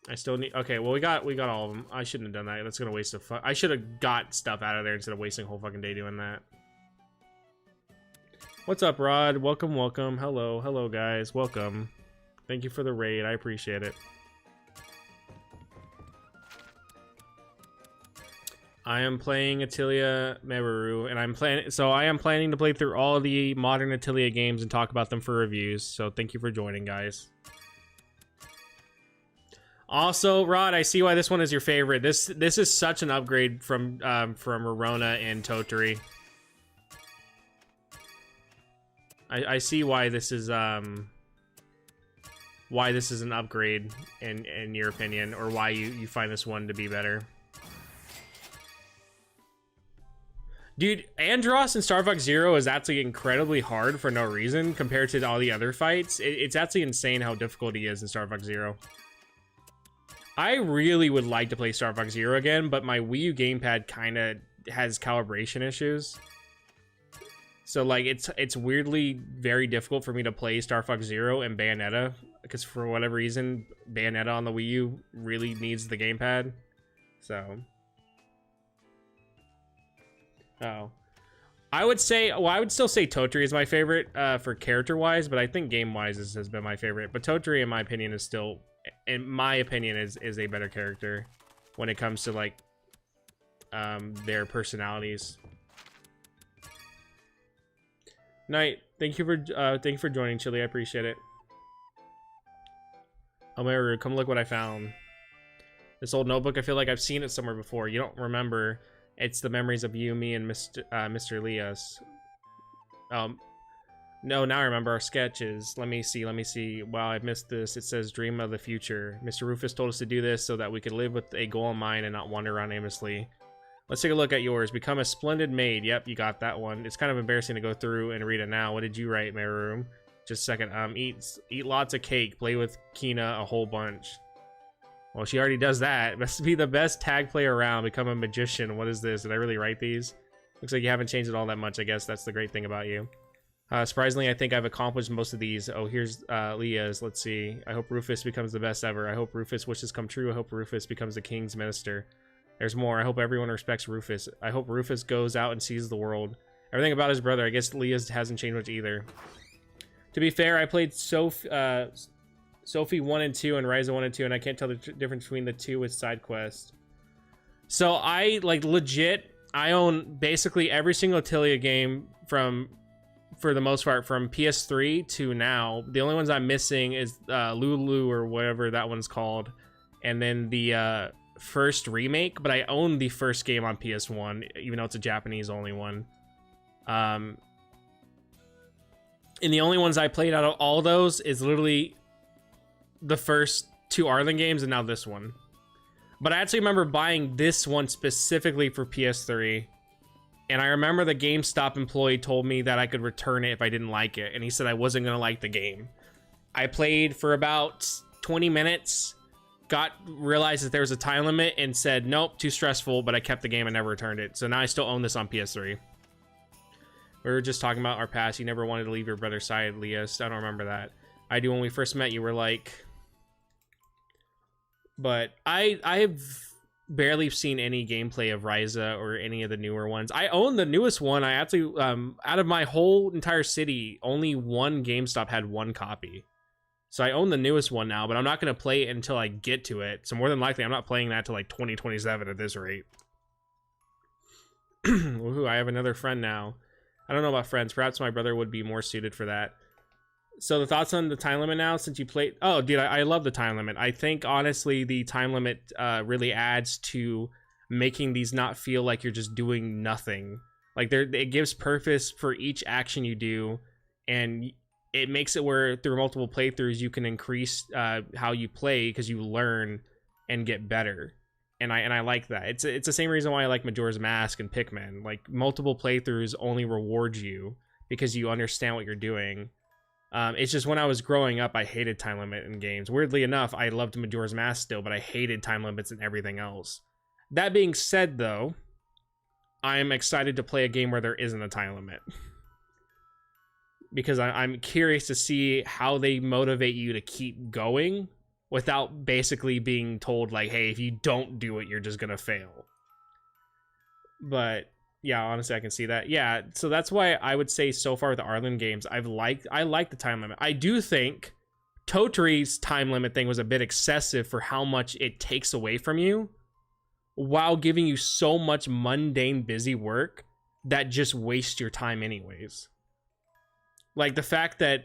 I still need... Okay, well, we got all of them. I shouldn't have done that. That's gonna waste a I should have got stuff out of there instead of wasting a whole fucking day doing that. What's up, Rod? Welcome, welcome. Hello, hello, guys. Welcome. Thank you for the raid. I appreciate it. I am playing Atelier Meruru, and I am planning to play through all of the modern Atelier games and talk about them for reviews. So thank you for joining, guys. Also, Rod, I see why this one is your favorite. This is such an upgrade from Rorona and Toturi. I see why this is an upgrade in your opinion, or why you find this one to be better. Dude, Andross in Star Fox Zero is actually incredibly hard for no reason compared to all the other fights. It's actually insane how difficult he is in Star Fox Zero. I really would like to play Star Fox Zero again, but my Wii U gamepad kind of has calibration issues. So like it's weirdly very difficult for me to play Star Fox Zero and Bayonetta, because for whatever reason, Bayonetta on the Wii U really needs the gamepad. So... Oh, I would say, well, I would still say Toturi is my favorite for character-wise, but I think game-wise has been my favorite. But Toturi, in my opinion, is still, in my opinion, is a better character when it comes to like their personalities. Night, thank you for joining, Chili. I appreciate it. Oh, Meruru, come look what I found. This old notebook. I feel like I've seen it somewhere before. You don't remember. It's the memories of you, me, and Mr. Elias. No, now I remember our sketches. Let me see. Wow, I missed this. It says dream of the future. Mr. Rufus told us to do this so that we could live with a goal in mind and not wander around aimlessly. Let's take a look at yours. Become a splendid maid. Yep, you got that one. It's kind of embarrassing to go through and read it now. What did you write, Meruru? Just a second. Eat lots of cake. Play with Kina a whole bunch. Well, she already does that. Must be the best tag player around. Become a magician. What is this? Did I really write these? Looks like you haven't changed it all that much, I guess. That's the great thing about you. Surprisingly, I think I've accomplished most of these. Oh, here's Leah's. Let's see. I hope Rufus becomes the best ever. I hope Rufus' wishes come true. I hope Rufus becomes the king's minister. There's more. I hope everyone respects Rufus. I hope Rufus goes out and sees the world. Everything about his brother. I guess Leah's hasn't changed much either. To be fair, I played Sophie 1 and 2 and Ryza 1 and 2, and I can't tell the difference between the two with side quests. So I, like, legit, I own basically every single Atelier game for the most part, from PS3 to now. The only ones I'm missing is Lulu or whatever that one's called, and then the first remake, but I own the first game on PS1, even though it's a Japanese only one. And the only ones I played out of all those is literally the first two Arlen games and now this one. But I actually remember buying this one specifically for PS3, and I remember the GameStop employee told me that I could return it if I didn't like it, and he said I wasn't gonna like the game. I played for about 20 minutes, realized that there was a time limit, and said nope, too stressful, but I kept the game and never returned it. So now I still own this on PS3. We were just talking about our past. You never wanted to leave your brother's side, Leas. I don't remember that. I do. When we first met, you were like... But I have barely seen any gameplay of Ryza or any of the newer ones. I own the newest one. I actually, out of my whole entire city, only one GameStop had one copy. So I own the newest one now, but I'm not going to play it until I get to it. So more than likely, I'm not playing that till like 2027 at this rate. Woohoo, I have another friend now. I don't know about friends. Perhaps my brother would be more suited for that. So the thoughts on the time limit now, since you played... Oh, dude, I love the time limit. I think, honestly, the time limit really adds to making these not feel like you're just doing nothing. Like, it gives purpose for each action you do, and it makes it where through multiple playthroughs you can increase how you play because you learn and get better. And I like that. It's the same reason why I like Majora's Mask and Pikmin. Like, multiple playthroughs only reward you because you understand what you're doing. It's just when I was growing up, I hated time limit in games. Weirdly enough, I loved Majora's Mask still, but I hated time limits and everything else. That being said, though, I'm excited to play a game where there isn't a time limit. Because I'm curious to see how they motivate you to keep going without basically being told, like, hey, if you don't do it, you're just gonna fail. But yeah, honestly, I can see that. Yeah, so that's why I would say so far with the Arlen games, I like the time limit. I do think Totori's time limit thing was a bit excessive for how much it takes away from you, while giving you so much mundane, busy work that just wastes your time anyways. Like, the fact that,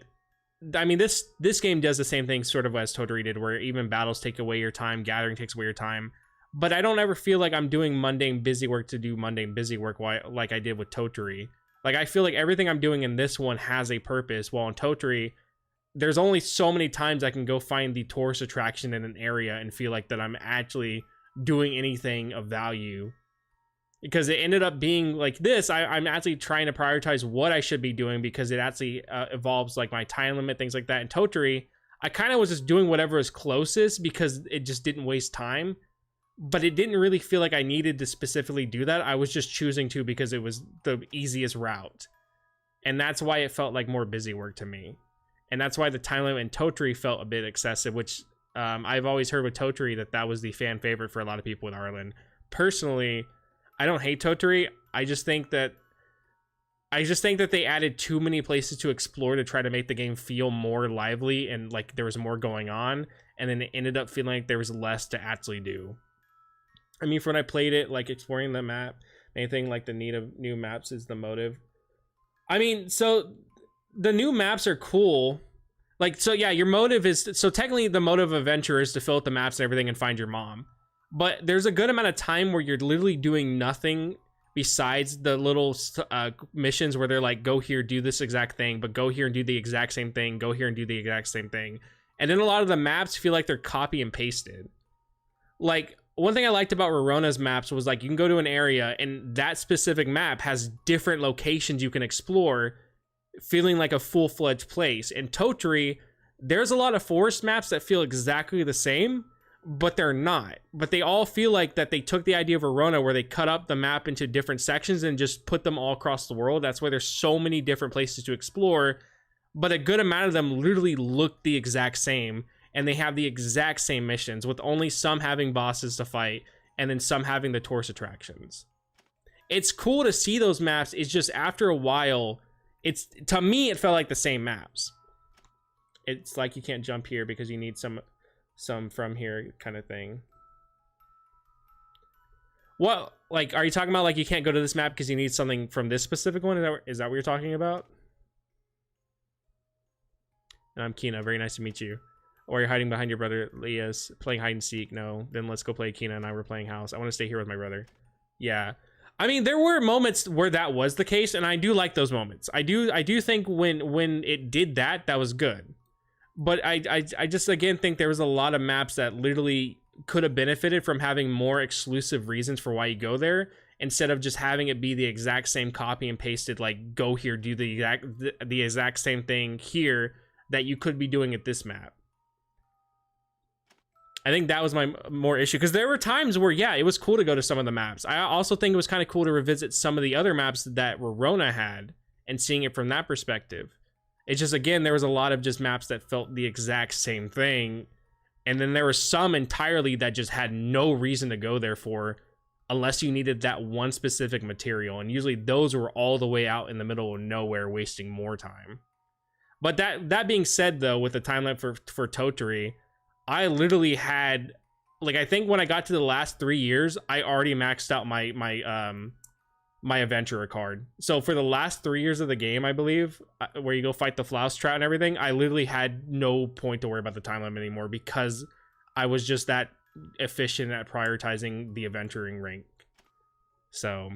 I mean, this game does the same thing sort of as Totori did, where even battles take away your time, gathering takes away your time. But I don't ever feel like I'm doing mundane busy work to do mundane busy work like I did with Totori. Like, I feel like everything I'm doing in this one has a purpose, while in Totori, there's only so many times I can go find the tourist attraction in an area and feel like that I'm actually doing anything of value. Because it ended up being like this, I'm actually trying to prioritize what I should be doing, because it actually involves like my time limit, things like that. In Totori, I kind of was just doing whatever was closest because it just didn't waste time. But it didn't really feel like I needed to specifically do that. I was just choosing to because it was the easiest route. And that's why it felt like more busy work to me. And that's why the time limit in Totori felt a bit excessive, which I've always heard with Totori that was the fan favorite for a lot of people with Arlen. Personally, I don't hate Totori. I just think that they added too many places to explore to try to make the game feel more lively and like there was more going on, and then it ended up feeling like there was less to actually do. I mean, for when I played it, like exploring the map, anything like the need of new maps is the motive. I mean, so the new maps are cool. Like, so yeah, your motive is, so technically the motive of adventure is to fill out the maps and everything and find your mom. But there's a good amount of time where you're literally doing nothing besides the little missions where they're like, go here, do this exact thing, but go here and do the exact same thing, go here and do the exact same thing. And then a lot of the maps feel like they're copy and pasted. Like, one thing I liked about Rarona's maps was like, you can go to an area and that specific map has different locations you can explore, feeling like a full-fledged place. In Totori, there's a lot of forest maps that feel exactly the same, but they're not. But they all feel like that they took the idea of Verona where they cut up the map into different sections and just put them all across the world. That's why there's so many different places to explore, but a good amount of them literally look the exact same, and they have the exact same missions, with only some having bosses to fight and then some having the tourist attractions. It's cool to see those maps. It's just after a while, to me it felt like the same maps. It's like you can't jump here because you need some from here kind of thing. Well, like, are you talking about like you can't go to this map because you need something from this specific one? Is that what you're talking about? And I'm Kina. Very nice to meet you. Or you're hiding behind your brother Leah's playing hide and seek. No, then let's go play. Kina and I were playing house. I want to stay here with my brother. Yeah. I mean, there were moments where that was the case, and I do like those moments. I do think when it did that was good. But I just, again, think there was a lot of maps that literally could have benefited from having more exclusive reasons for why you go there, instead of just having it be the exact same copy and pasted, like, go here, do the exact same thing here that you could be doing at this map. I think that was my more issue, because there were times where, yeah, it was cool to go to some of the maps. I also think it was kind of cool to revisit some of the other maps that Rorona had and seeing it from that perspective. It's just, again, there was a lot of just maps that felt the exact same thing, and then there were some entirely that just had no reason to go there for, unless you needed that one specific material, and usually those were all the way out in the middle of nowhere, wasting more time. But that being said, though, with the time limit for Totori, I literally had, like, I think when I got to the last 3 years, I already maxed out my adventurer card. So for the last 3 years of the game, I believe, where you go fight the Flouse Trout and everything, I literally had no point to worry about the time limit anymore, because I was just that efficient at prioritizing the adventuring rank. So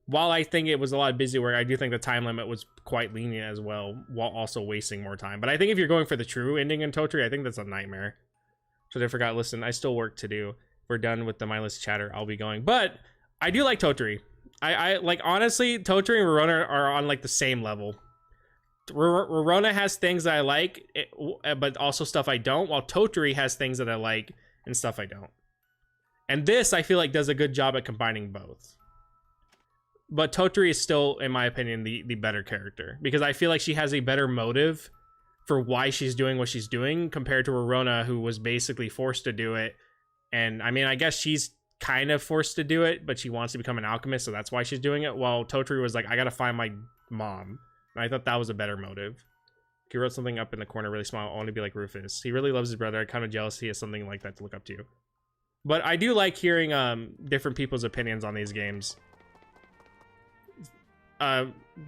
while I think it was a lot of busy work, I do think the time limit was quite lenient as well, while also wasting more time. But I think if you're going for the true ending in Totri, I think that's a nightmare. So I forgot, listen, I still work to do. If we're done with the mindless chatter, I'll be going. But I do like Totri. I like, honestly, Totri and Rorona are on like the same level. Rorona has things that I like, but also stuff I don't, while Totri has things that I like and stuff I don't. And this, I feel like, does a good job at combining both. But Totri is still, in my opinion, the better character, because I feel like she has a better motive for why she's doing what she's doing compared to Rorona, who was basically forced to do it. And I mean, I guess she's kind of forced to do it, but she wants to become an alchemist, so that's why she's doing it. While Totri was like, I gotta find my mom. And I thought that was a better motive. He wrote something up in the corner really small. I want to be like Rufus. He really loves his brother. I'm kind of jealous he has something like that to look up to. But I do like hearing different people's opinions on these games.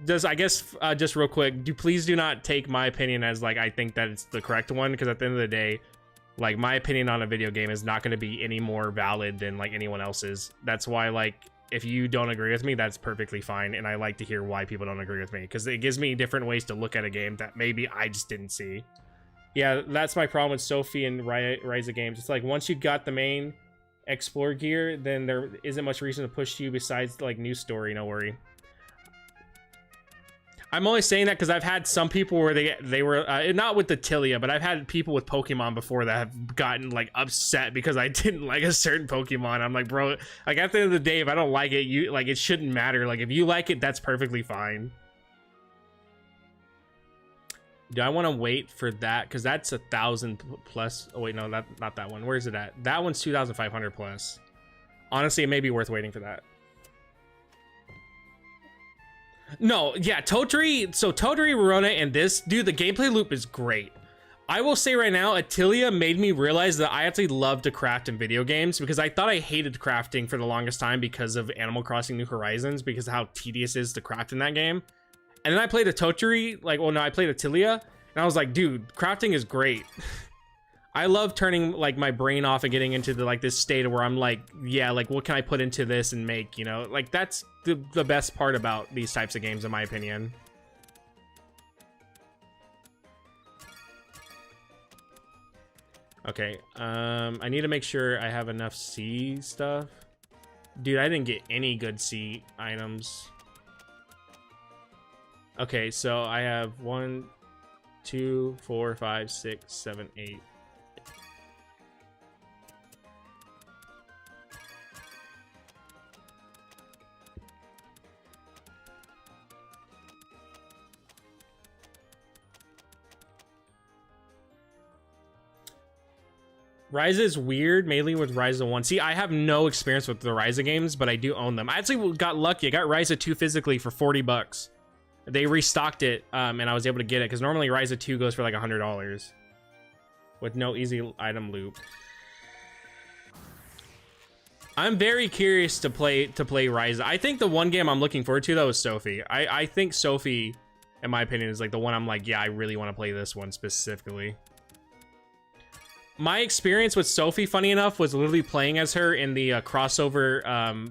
Just real quick, please do not take my opinion as like I think that it's the correct one, because at the end of the day, like, my opinion on a video game is not going to be any more valid than like anyone else's. That's why, like, if you don't agree with me, that's perfectly fine, and I like to hear why people don't agree with me, because it gives me different ways to look at a game that maybe I just didn't see. Yeah, that's my problem with Sophie and Rise of games. It's like, once you got the main explore gear, then there isn't much reason to push you besides like new story. No worry. I'm only saying that because I've had some people where they were not with the Atelier, but I've had people with Pokemon before that have gotten like upset because I didn't like a certain Pokemon. I'm like, bro, like at the end of the day, if I don't like it, you like, it shouldn't matter. Like, if you like it, that's perfectly fine. Do I want to wait for that? Because that's 1,000 plus. Oh wait, no, not that one. Where is it at? That one's 2,500 plus. Honestly, it may be worth waiting for that. No, yeah, Totri, so Totri, Rorona, and this, dude, the gameplay loop is great. I will say right now, Atelier made me realize that I actually love to craft in video games, because I thought I hated crafting for the longest time because of Animal Crossing New Horizons, because of how tedious it is to craft in that game. And then I played a Totri, like, well, no, I played Atelier, and I was like, dude, crafting is great. I love turning like my brain off and getting into the like this state where I'm like, yeah, like what can I put into this and make, you know, like that's the best part about these types of games, in my opinion. Okay, I need to make sure I have enough C stuff. Dude, I didn't get any good C items. Okay, so I have 1, 2, 4, 5, 6, 7, 8. Ryza is weird, mainly with Ryza 1. See, I have no experience with the Ryza games, but I do own them. I actually got lucky. I got Ryza 2 physically for 40 bucks. They restocked it, and I was able to get it, because normally Ryza 2 goes for like $100. With no easy item loop. I'm very curious to play Ryza. I think the one game I'm looking forward to, though, is Sophie. I think Sophie, in my opinion, is like the one I'm like, yeah, I really want to play this one specifically. My experience with Sophie, funny enough, was literally playing as her in the crossover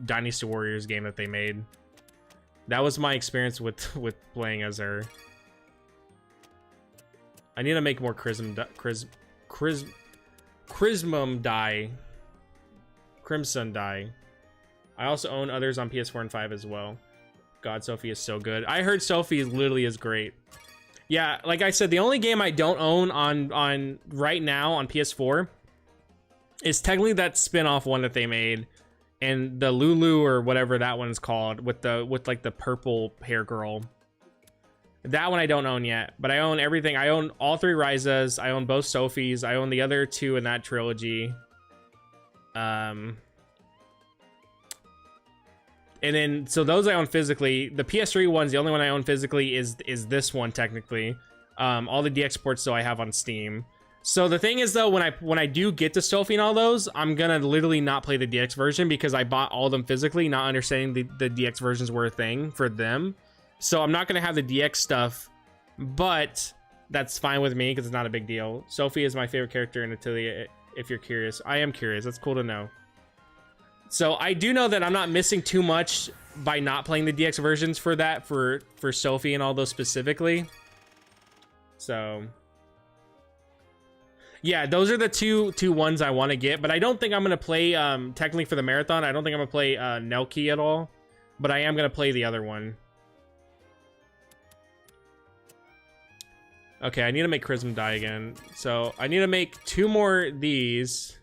Dynasty Warriors game that they made. That was my experience with playing as her. I need to make more Crimson dye. I also own others on PS4 and 5 as well. God, Sophie is so good. I heard Sophie literally is great. Yeah, like I said, the only game I don't own on right now on PS4 is technically that spin-off one that they made, and the Lulu or whatever that one's called with like the purple hair girl. That one I don't own yet, but I own everything. I own all 3 Ryzas. I own both Sophies. I own the other 2 in that trilogy. And then, so those I own physically. The PS3 one's the only one I own physically is this one, technically. All the DX ports, though, I have on Steam. So the thing is, though, when I do get to Sophie and all those, I'm gonna literally not play the DX version because I bought all of them physically, not understanding the DX versions were a thing for them. So I'm not gonna have the DX stuff, but that's fine with me because it's not a big deal. Sophie is my favorite character in Atelier, if you're curious. I am curious. That's cool to know. So I do know that I'm not missing too much by not playing the DX versions for that, for Sophie and all those specifically. So yeah, those are the two ones I want to get, but I don't think I'm gonna play technically for the marathon. I don't think I'm gonna play Nelky at all, but I am gonna play the other one. Okay, I need to make Chrism die again, so I need to make 2 more these.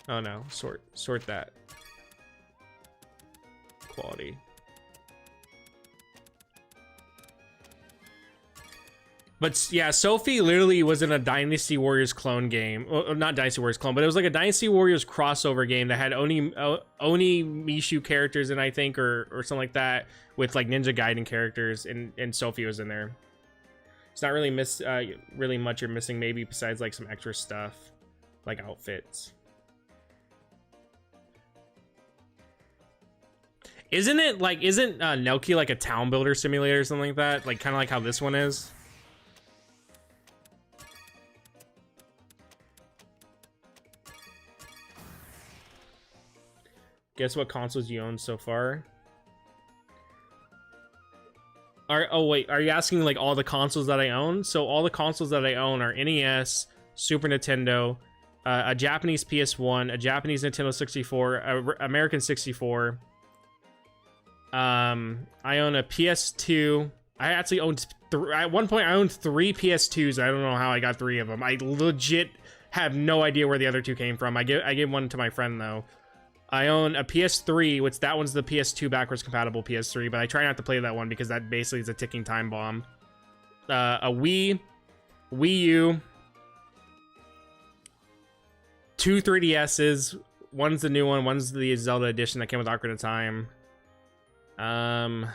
Oh no, sort that. Quality. But yeah, Sophie literally was in a Dynasty Warriors clone game. Well, not Dynasty Warriors clone, but it was like a Dynasty Warriors crossover game that had Oni Mishu characters in, I think, or something like that, with like Ninja Gaiden characters, and Sophie was in there. It's not really really much you're missing, maybe besides like some extra stuff, like outfits. Isn't Nelky like a town builder simulator or something like that? Like kind of like how this one is? Guess what consoles you own so far? Oh wait, are you asking like all the consoles that I own? So all the consoles that I own are NES, Super Nintendo, a Japanese PS1, a Japanese Nintendo 64, American 64. I own a PS2. I actually owned at one point I owned 3 PS2s. I don't know how I got 3 of them. I legit have no idea where the other 2 came from. I gave one to my friend though. I own a PS3, which that one's the PS2 backwards compatible PS3, but I try not to play that one because that basically is a ticking time bomb. A Wii U, 2 3DSs. One's the new one, one's the Zelda edition that came with Ocarina of Time. I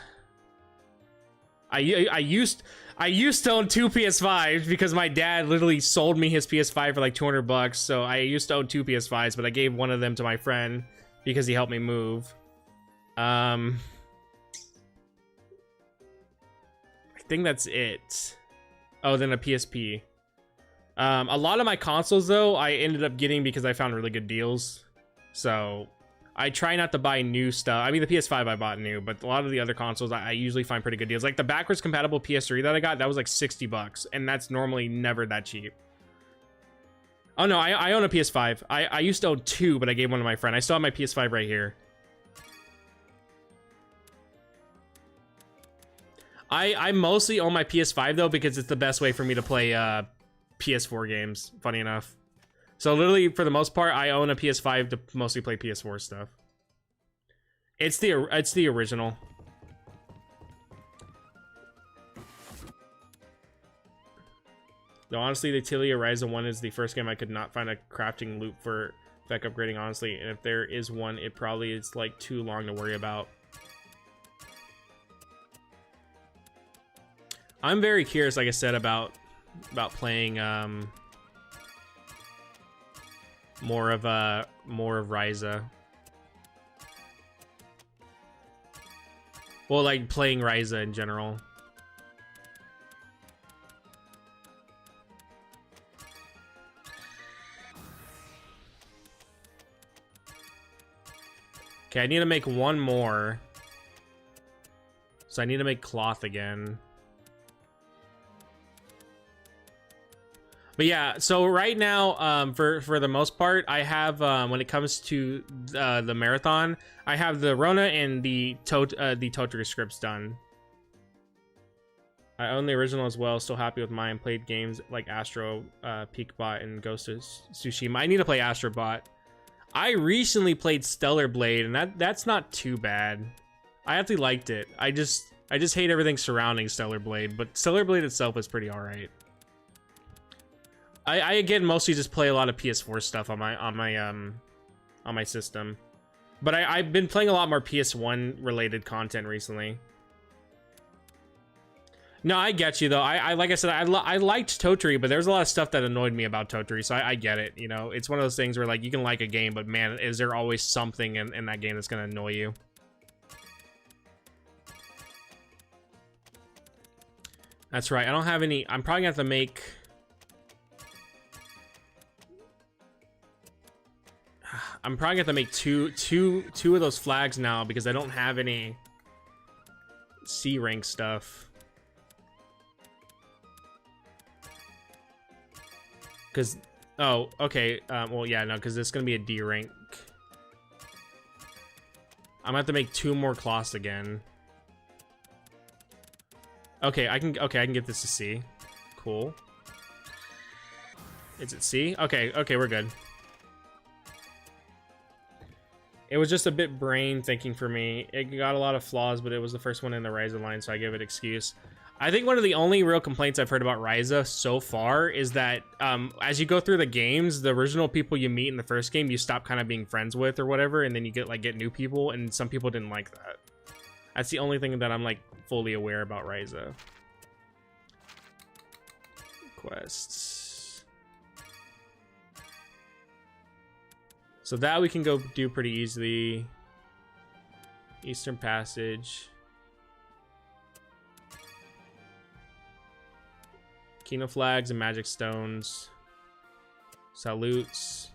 used to own 2 PS5s because my dad literally sold me his PS5 for like $200. So I used to own 2 PS5s, but I gave one of them to my friend because he helped me move. I think that's it. Oh, then a PSP. A lot of my consoles though, I ended up getting because I found really good deals. So I try not to buy new stuff. I mean, the PS5 I bought new, but a lot of the other consoles I usually find pretty good deals. Like the backwards compatible PS3 that I got, that was like $60, and that's normally never that cheap. Oh no, I own a PS5. I used to own 2, but I gave one to my friend. I still have my PS5 right here. I mostly own my PS5 though because it's the best way for me to play PS4 games, funny enough. So literally, for the most part, I own a PS5 to mostly play PS4 stuff. It's the original. Though honestly, the Atelier Rise of 1 is the first game I could not find a crafting loop for spec upgrading, honestly. And if there is one, it probably is like too long to worry about. I'm very curious, like I said, about playing more of Ryza. Well, like playing Ryza in general. Okay, I need to make one more. So I need to make cloth again. But yeah, so right now, for the most part, I have when it comes to the marathon, I have the Rona and the Totri scripts done. I own the original as well. Still happy with mine. Played games like Astro, Peakbot, and Ghost of Tsushima. I need to play Astrobot. I recently played Stellar Blade, and that's not too bad. I actually liked it. I just hate everything surrounding Stellar Blade, but Stellar Blade itself is pretty alright. I again mostly just play a lot of PS4 stuff on my system, but I've been playing a lot more PS1 related content recently. No, I get you though. I like I said, I liked Totri, but there's a lot of stuff that annoyed me about Totri, so I get it. You know, it's one of those things where like you can like a game, but man, is there always something in that game that's gonna annoy you? That's right. I don't have any. I'm probably gonna have to make. I'm probably gonna have to make two of those flags now because I don't have any C rank stuff. Cause oh, okay. Well, yeah, no, because it's gonna be a D rank. I'm gonna have to make 2 more cloths again. Okay, I can get this to C. Cool. Is it C? Okay, we're good. It was just a bit brain thinking for me. It got a lot of flaws, but it was the first one in the Ryza line, so I give it excuse. I think one of the only real complaints I've heard about Ryza so far is that as you go through the games, the original people you meet in the first game, you stop kind of being friends with or whatever, and then you get new people, and some people didn't like that. That's the only thing that I'm like fully aware about Ryza. Quests. So that we can go do pretty easily. Eastern Passage. Kino Flags and Magic Stones. Salutes.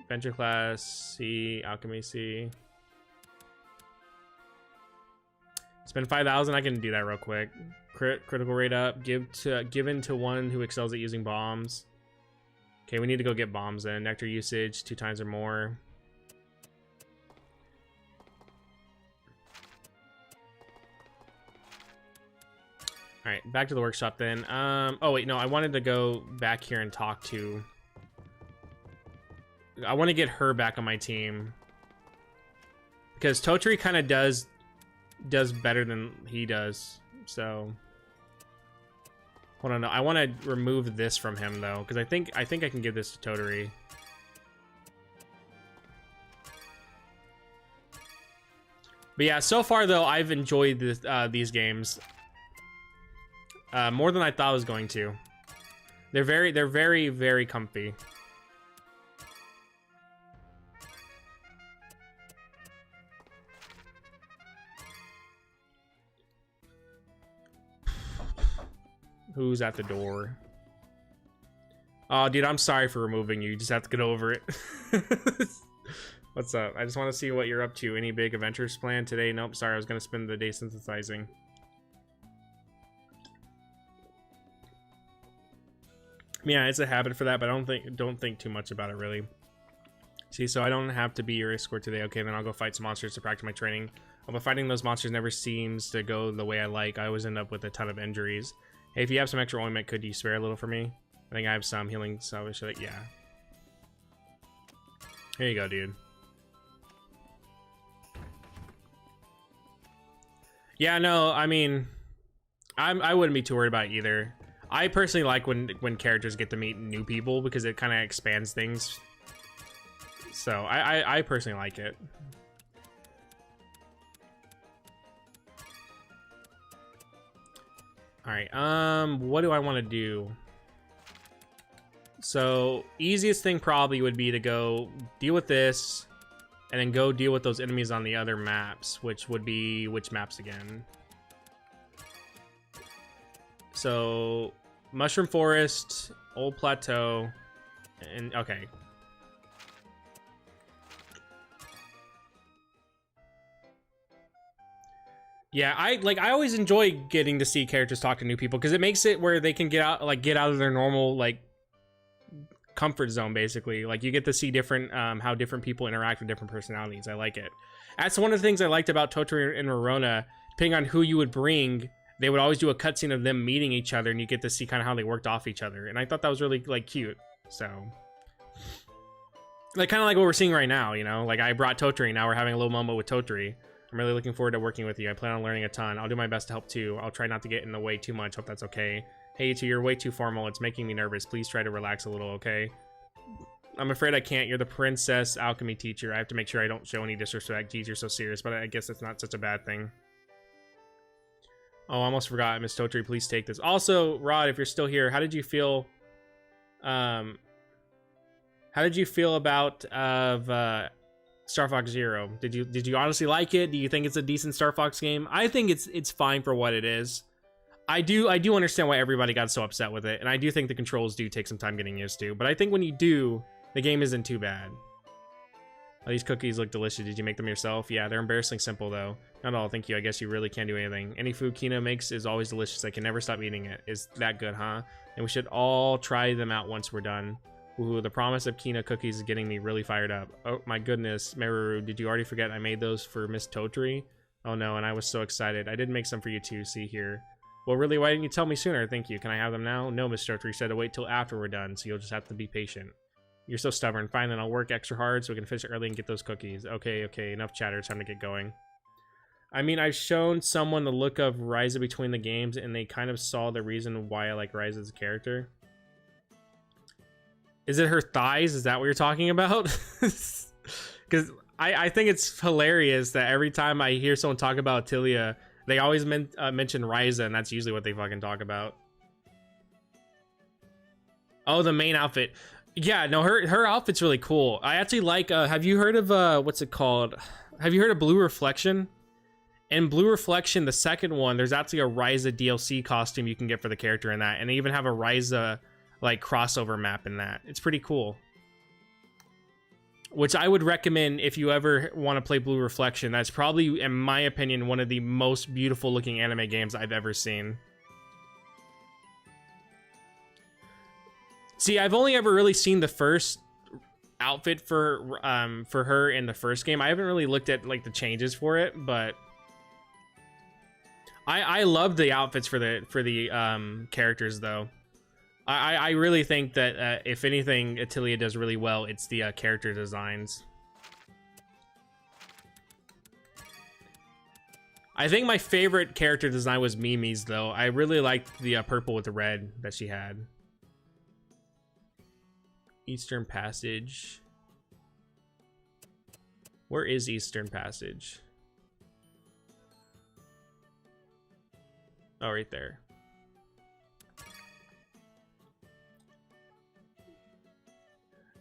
Venture Class C. Alchemy C. Spend 5,000. I can do that real quick. Critical rate up. Given to one who excels at using bombs. Okay, we need to go get bombs then. Nectar usage 2 times or more. All right, back to the workshop then. Oh wait, no, I wanted to go back here and talk to. I want to get her back on my team because Totri kind of does better than he does. So hold on, no, I want to remove this from him though because I think I can give this to Totri. But yeah, so far though, I've enjoyed this, these games. More than I thought I was going to. They're very, very comfy. Who's at the door? Oh, dude, I'm sorry for removing you. You just have to get over it. What's up? I just want to see what you're up to. Any big adventures planned today? Nope, sorry. I was going to spend the day synthesizing. Yeah, it's a habit for that, but I don't think too much about it really. See, so I don't have to be your escort today. Okay, then I'll go fight some monsters to practice my training. But fighting those monsters never seems to go the way I like. I always end up with a ton of injuries. Hey, if you have some extra ointment, could you spare a little for me? I think I have some healing salvage. Yeah. Here you go, dude. Yeah, no, I mean, I wouldn't be too worried about it either. I personally like when characters get to meet new people because it kind of expands things. So I personally like it. All right, what do I want to do? So easiest thing probably would be to go deal with this and then go deal with those enemies on the other maps, which would be which maps again? So, Mushroom Forest, Old Plateau, and okay. Yeah, I always enjoy getting to see characters talk to new people because it makes it where they can get out of their normal comfort zone basically. Like you get to see different how different people interact with different personalities. I like it. That's one of the things I liked about Totri and Meruru. Depending on who you would bring, they would always do a cutscene of them meeting each other, and you get to see kind of how they worked off each other. And I thought that was really cute. So, kind of like what we're seeing right now, you know. Like I brought Totri, now we're having a little moment with Totri. I'm really looking forward to working with you. I plan on learning a ton. I'll do my best to help too. I'll try not to get in the way too much. Hope that's okay. Hey, you're way too formal. It's making me nervous. Please try to relax a little, okay? I'm afraid I can't. You're the princess alchemy teacher. I have to make sure I don't show any disrespect. Geez, you're so serious, but I guess that's not such a bad thing. Oh, I almost forgot. Miss Totri, please take this. Also, Rod, if you're still here, how did you feel? How did you feel about Star Fox Zero? Did you honestly like it? Do you think it's a decent Star Fox game? I think it's fine for what it is. I do understand why everybody got so upset with it, and I do think the controls do take some time getting used to, but I think when you do, the game isn't too bad. Oh, these cookies look delicious. Did you make them yourself? Yeah, they're embarrassingly simple though. Not all, thank you. I guess you really can't do anything. Any food Kina makes is always delicious. I can never stop eating it. Is that good, huh? And we should all try them out once we're done. Ooh, the promise of Kina cookies is getting me really fired up. Oh my goodness, Meruru, did you already forget I made those for Miss Totri? Oh no, and I was so excited. I did make some for you too, see here. Well, really, why didn't you tell me sooner? Thank you. Can I have them now? No, Miss Totri said to wait till after we're done, so you'll just have to be patient. You're so stubborn. Fine, then I'll work extra hard so we can finish early and get those cookies. Okay, enough chatter. Time to get going. I mean, I've shown someone the look of Ryza between the games, and they kind of saw the reason why I like Ryza as a character. Is it her thighs? Is that what you're talking about? Because I think it's hilarious that every time I hear someone talk about Atelier, they always mention Ryza, and that's usually what they fucking talk about. Oh, the main outfit. Yeah, no, her outfit's really cool. I actually like, have you heard of, what's it called? Have you heard of Blue Reflection? In Blue Reflection, the second one, there's actually a Ryza DLC costume you can get for the character in that. And they even have a Ryza, like, crossover map in that. It's pretty cool. Which I would recommend if you ever want to play Blue Reflection. That's probably, in my opinion, one of the most beautiful looking anime games I've ever seen. See, I've only ever really seen the first outfit for her in the first game. I haven't really looked at like the changes for it, but I love the outfits for the characters though. I really think that if anything Atelier does really well, it's the character designs. I think my favorite character design was Mimi's though. I really liked the purple with the red that she had. Eastern Passage. Where is Eastern Passage? Oh, right there.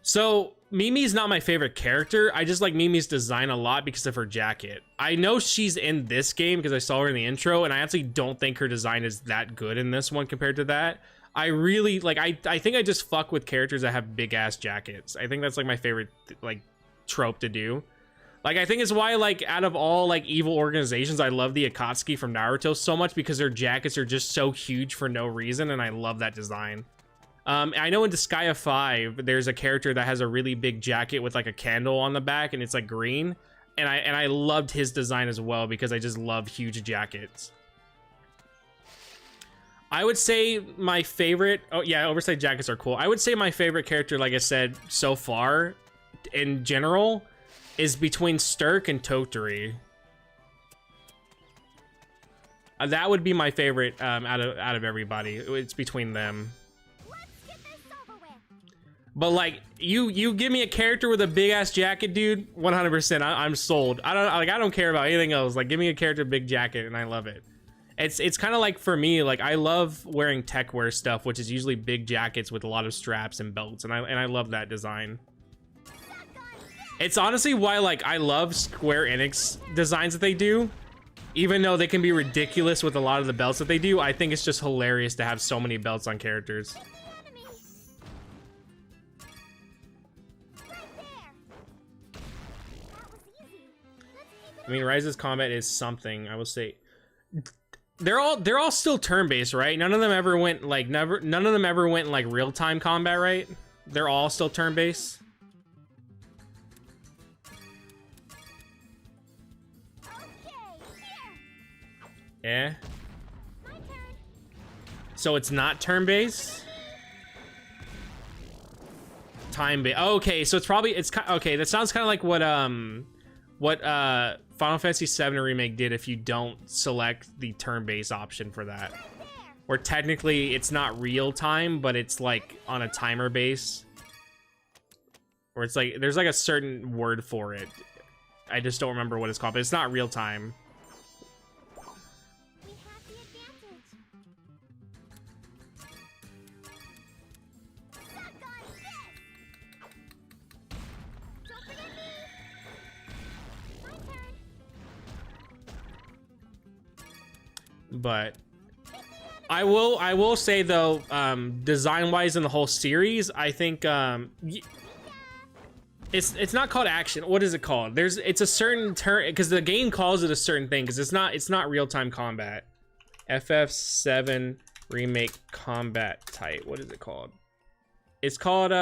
So, Mimi's not my favorite character. I just like Mimi's design a lot because of her jacket. I know she's in this game because I saw her in the intro, and I actually don't think her design is that good in this one compared to that. I really like I think I just fuck with characters that have big ass jackets. I think that's like my favorite like trope to do. Like I think it's why like out of all like evil organizations, I love the Akatsuki from Naruto so much because their jackets are just so huge for no reason, and I love that design. I know in Disgaea 5 there's a character that has a really big jacket with like a candle on the back and it's like green, and I loved his design as well because I just love huge jackets. I would say my favorite, oh yeah, oversized jackets are cool. I would say my favorite character, like I said, so far, in general, is between Sturk and Toturi. That would be my favorite out of everybody. It's between them. Let's get this over with. But like, you give me a character with a big ass jacket, dude, 100%. I'm sold. I don't care about anything else. Like, give me a character with a big jacket, and I love it. It's kind of like for me, like I love wearing tech wear stuff, which is usually big jackets with a lot of straps and belts, and I love that design. It's honestly why like I love Square Enix designs that they do, even though they can be ridiculous with a lot of the belts that they do. I think it's just hilarious to have so many belts on characters. I mean, Ryza's combat is something, I will say. They're all still turn-based, right? None of them ever went like none of them ever went like real-time combat, right? They're all still turn-based. Yeah. So it's not turn-based? Time-based. Oh, okay, so it's probably okay, that sounds kind of like what Final Fantasy VII Remake did if you don't select the turn-based option for that. Where technically it's not real time, but it's like on a timer base. Or it's like, there's like a certain word for it. I just don't remember what it's called, but it's not real time. We have the advantage. Suck on this! Don't forget me! My turn. But I will say though, design wise in the whole series, I think it's not called action. What is it called? It's a certain term because the game calls it a certain thing because it's not real time combat. FF7 remake combat type. What is it called? It's called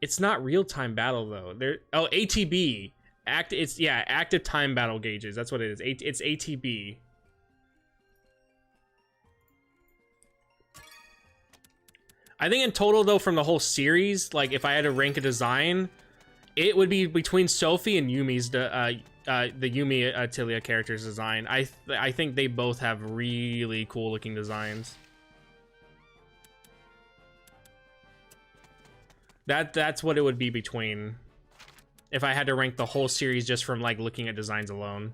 it's not real time battle though. ATB. Active time battle gauges. That's what it is. It's ATB. I think in total though, from the whole series, like if I had to rank a design, it would be between Sophie and Yumi's the Yumi Atelier character's design. I think they both have really cool looking designs. That's what it would be between if I had to rank the whole series just from like looking at designs alone.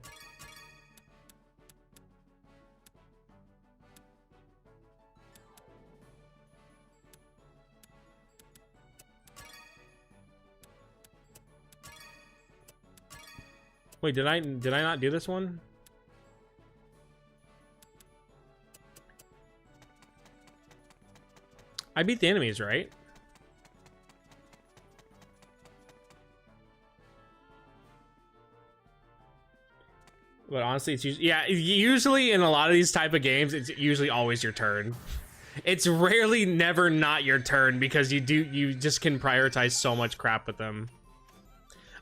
Wait, did I not do this one? I beat the enemies, right? But honestly, it's usually in a lot of these type of games, it's usually always your turn. It's rarely never not your turn because you just can prioritize so much crap with them.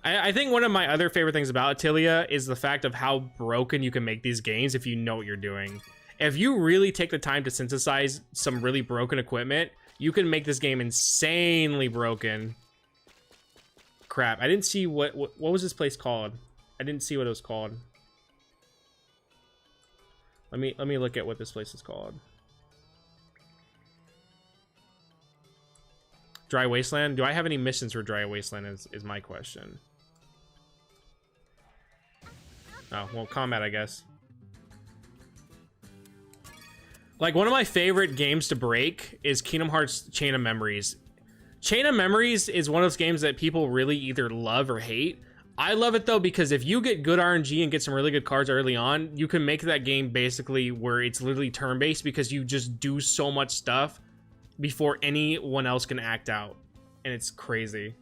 I think one of my other favorite things about Atelier is the fact of how broken you can make these games if you know what you're doing. If you really take the time to synthesize some really broken equipment, you can make this game insanely broken. Crap, I didn't see what was this place called? I didn't see what it was called. Let me look at what this place is called. Dry Wasteland? Do I have any missions for Dry Wasteland is my question. Oh, well, combat, I guess. Like, one of my favorite games to break is Kingdom Hearts Chain of Memories. Chain of Memories is one of those games that people really either love or hate. I love it though because if you get good RNG and get some really good cards early on, you can make that game basically where it's literally turn-based because you just do so much stuff before anyone else can act out, and it's crazy.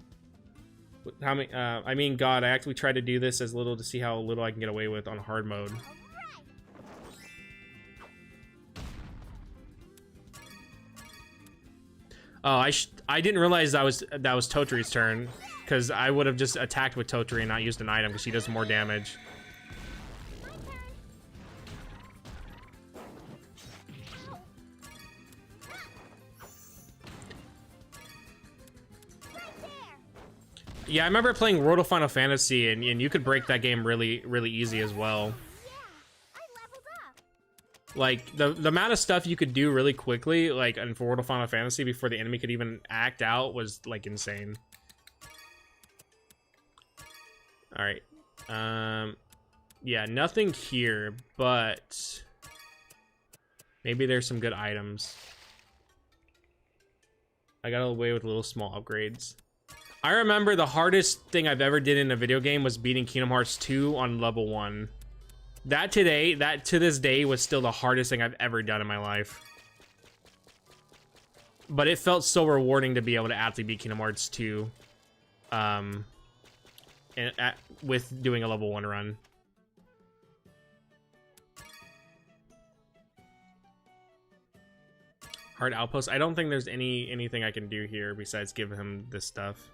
How many? I mean, God, I actually tried to do this as little to see how little I can get away with on hard mode. Oh, I didn't realize that was Totri's turn. Because I would have just attacked with Totri and not used an item because she does more damage. Yeah, I remember playing World of Final Fantasy and you could break that game really easy as well. Like, the amount of stuff you could do really quickly, like, in World of Final Fantasy before the enemy could even act out was, like, insane. All right. Yeah, nothing here, but maybe there's some good items. I got away with little small upgrades. I remember the hardest thing I've ever did in a video game was beating Kingdom Hearts 2 on level 1. That to this day was still the hardest thing I've ever done in my life. But it felt so rewarding to be able to actually beat Kingdom Hearts 2. With doing a level 1 run. Hard outpost. I don't think there's anything I can do here besides give him this stuff.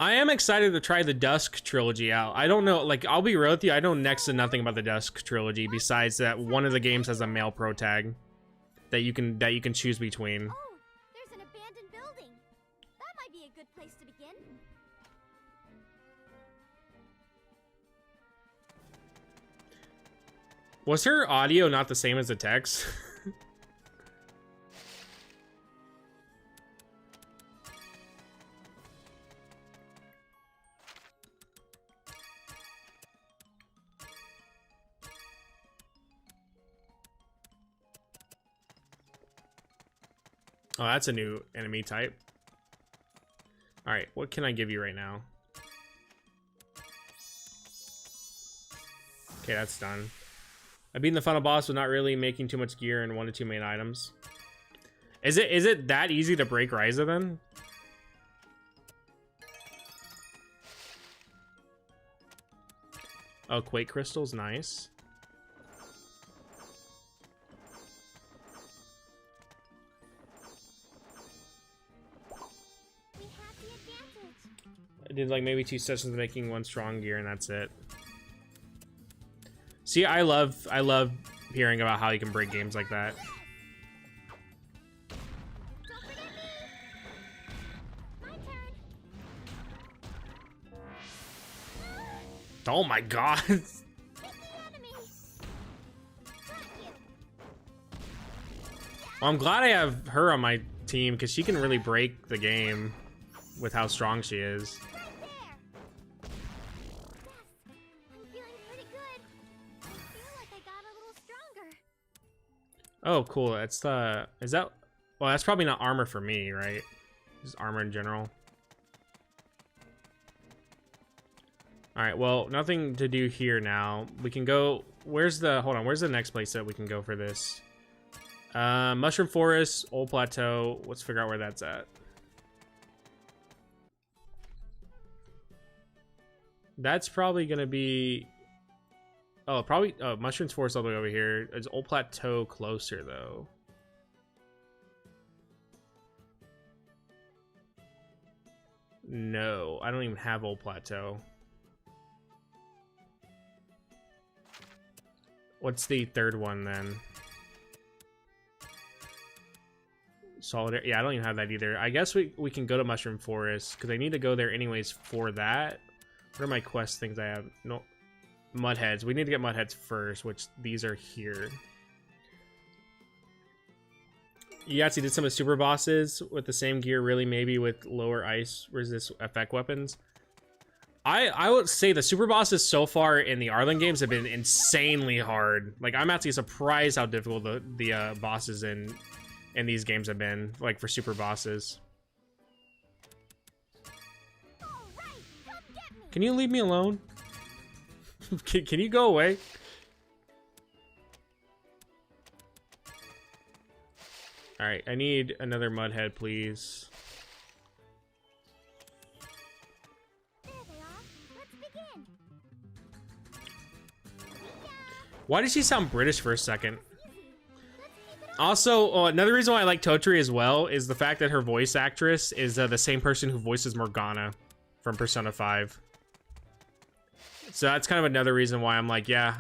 I am excited to try the Dusk trilogy out. I don't know, like, I'll be real with you, I know next to nothing about the Dusk trilogy besides that one of the games has a male pro tag that you can choose between. Oh, there's an abandoned building. That might be a good place to begin. Was her audio not the same as the text? Oh, that's a new enemy type. Alright, what can I give you right now? Okay, that's done. I beat the final boss with not really making too much gear and 1 to 2 main items. Is it that easy to break Ryza then? Oh, Quake Crystals, nice. We have the advantage. I did like maybe 2 sessions making 1 strong gear and that's it. See, I love hearing about how you can break games like that. Don't forget me. My turn. Oh my god. Hit the enemy. Got you. Well, I'm glad I have her on my team because she can really break the game with how strong she is. Right there. Yes, I'm feeling pretty good. I feel like I got a little stronger. Oh, cool. That's the... Is that... Well, that's probably not armor for me, right? Just armor in general. Alright, well, nothing to do here now. We can go... Where's the... Hold on, where's the next place that we can go for this? Mushroom Forest, Old Plateau. Let's figure out where that's at. That's probably gonna be... Oh, probably... Oh, Mushrooms Forest all the way over here. Is Old Plateau closer, though? No, I don't even have Old Plateau. What's the third one, then? Solitaire. Yeah, I don't even have that either. I guess we can go to Mushroom Forest, because I need to go there anyways for that. What are my quest things I have? No, Mudheads. We need to get Mudheads first, which these are here. Yahtzee did some of the super bosses with the same gear, really, maybe with lower ice resist effect weapons. I would say the super bosses so far in the Arlen games have been insanely hard. Like, I'm actually surprised how difficult the bosses in these games have been, like, for super bosses. All right, come get me. Can you leave me alone? Can you go away? Alright, I need another Mudhead, please. There they are. Let's begin. Why did she sound British for a second? Easy. Let's keep it up. Also, another reason why I like Totri as well is the fact that her voice actress is the same person who voices Morgana from Persona 5. So that's kind of another reason why I'm like, yeah,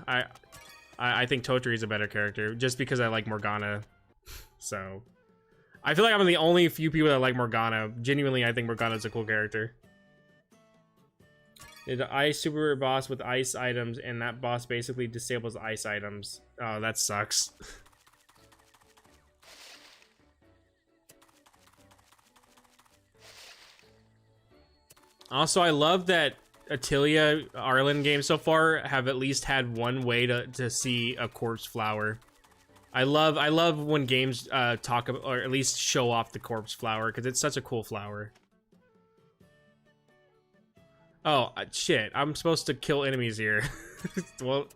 I think Totri is a better character, just because I like Morgana. So, I feel like I'm the only few people that like Morgana. Genuinely, I think Morgana's a cool character. Did the ice super boss with ice items, and that boss basically disables ice items. Oh, that sucks. Also, I love that Atelier Arlen games so far have at least had one way to see a corpse flower. I love when games talk about, or at least show off the corpse flower, because it's such a cool flower. Oh shit! I'm supposed to kill enemies here. Well,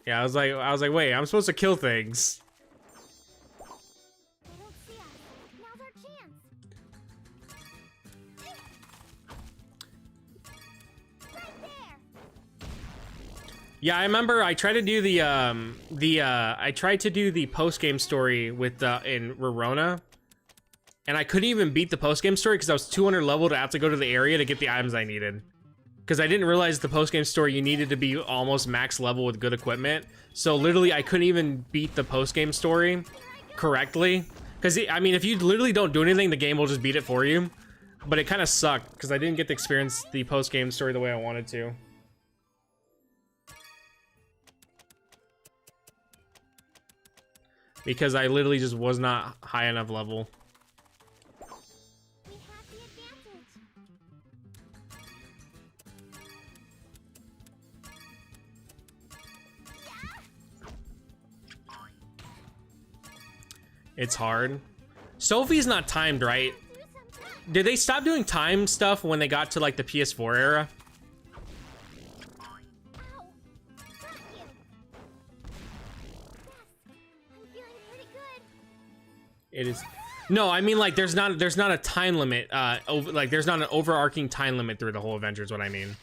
yeah, I was like, wait, I'm supposed to kill things. They don't see us. Now's our chance. Right there. Yeah, I remember I tried to do the post game story with in Rorona, and I couldn't even beat the post game story because I was 200 level to have to go to the area to get the items I needed. Because I didn't realize the post game story you needed to be almost max level with good equipment. So literally, I couldn't even beat the post game story correctly. Because I mean, if you literally don't do anything, the game will just beat it for you. But it kind of sucked because I didn't get to experience the post game story the way I wanted to. Because I literally just was not high enough level. We have the advantage. It's hard. Sophie's not timed right. Do did they stop doing time stuff when they got to like the PS4 era? Ow! Got you! Yes! I'm feeling pretty good. It is. No, I mean like there's not a time limit. Like there's not an overarching time limit through the whole adventure. Is what I mean.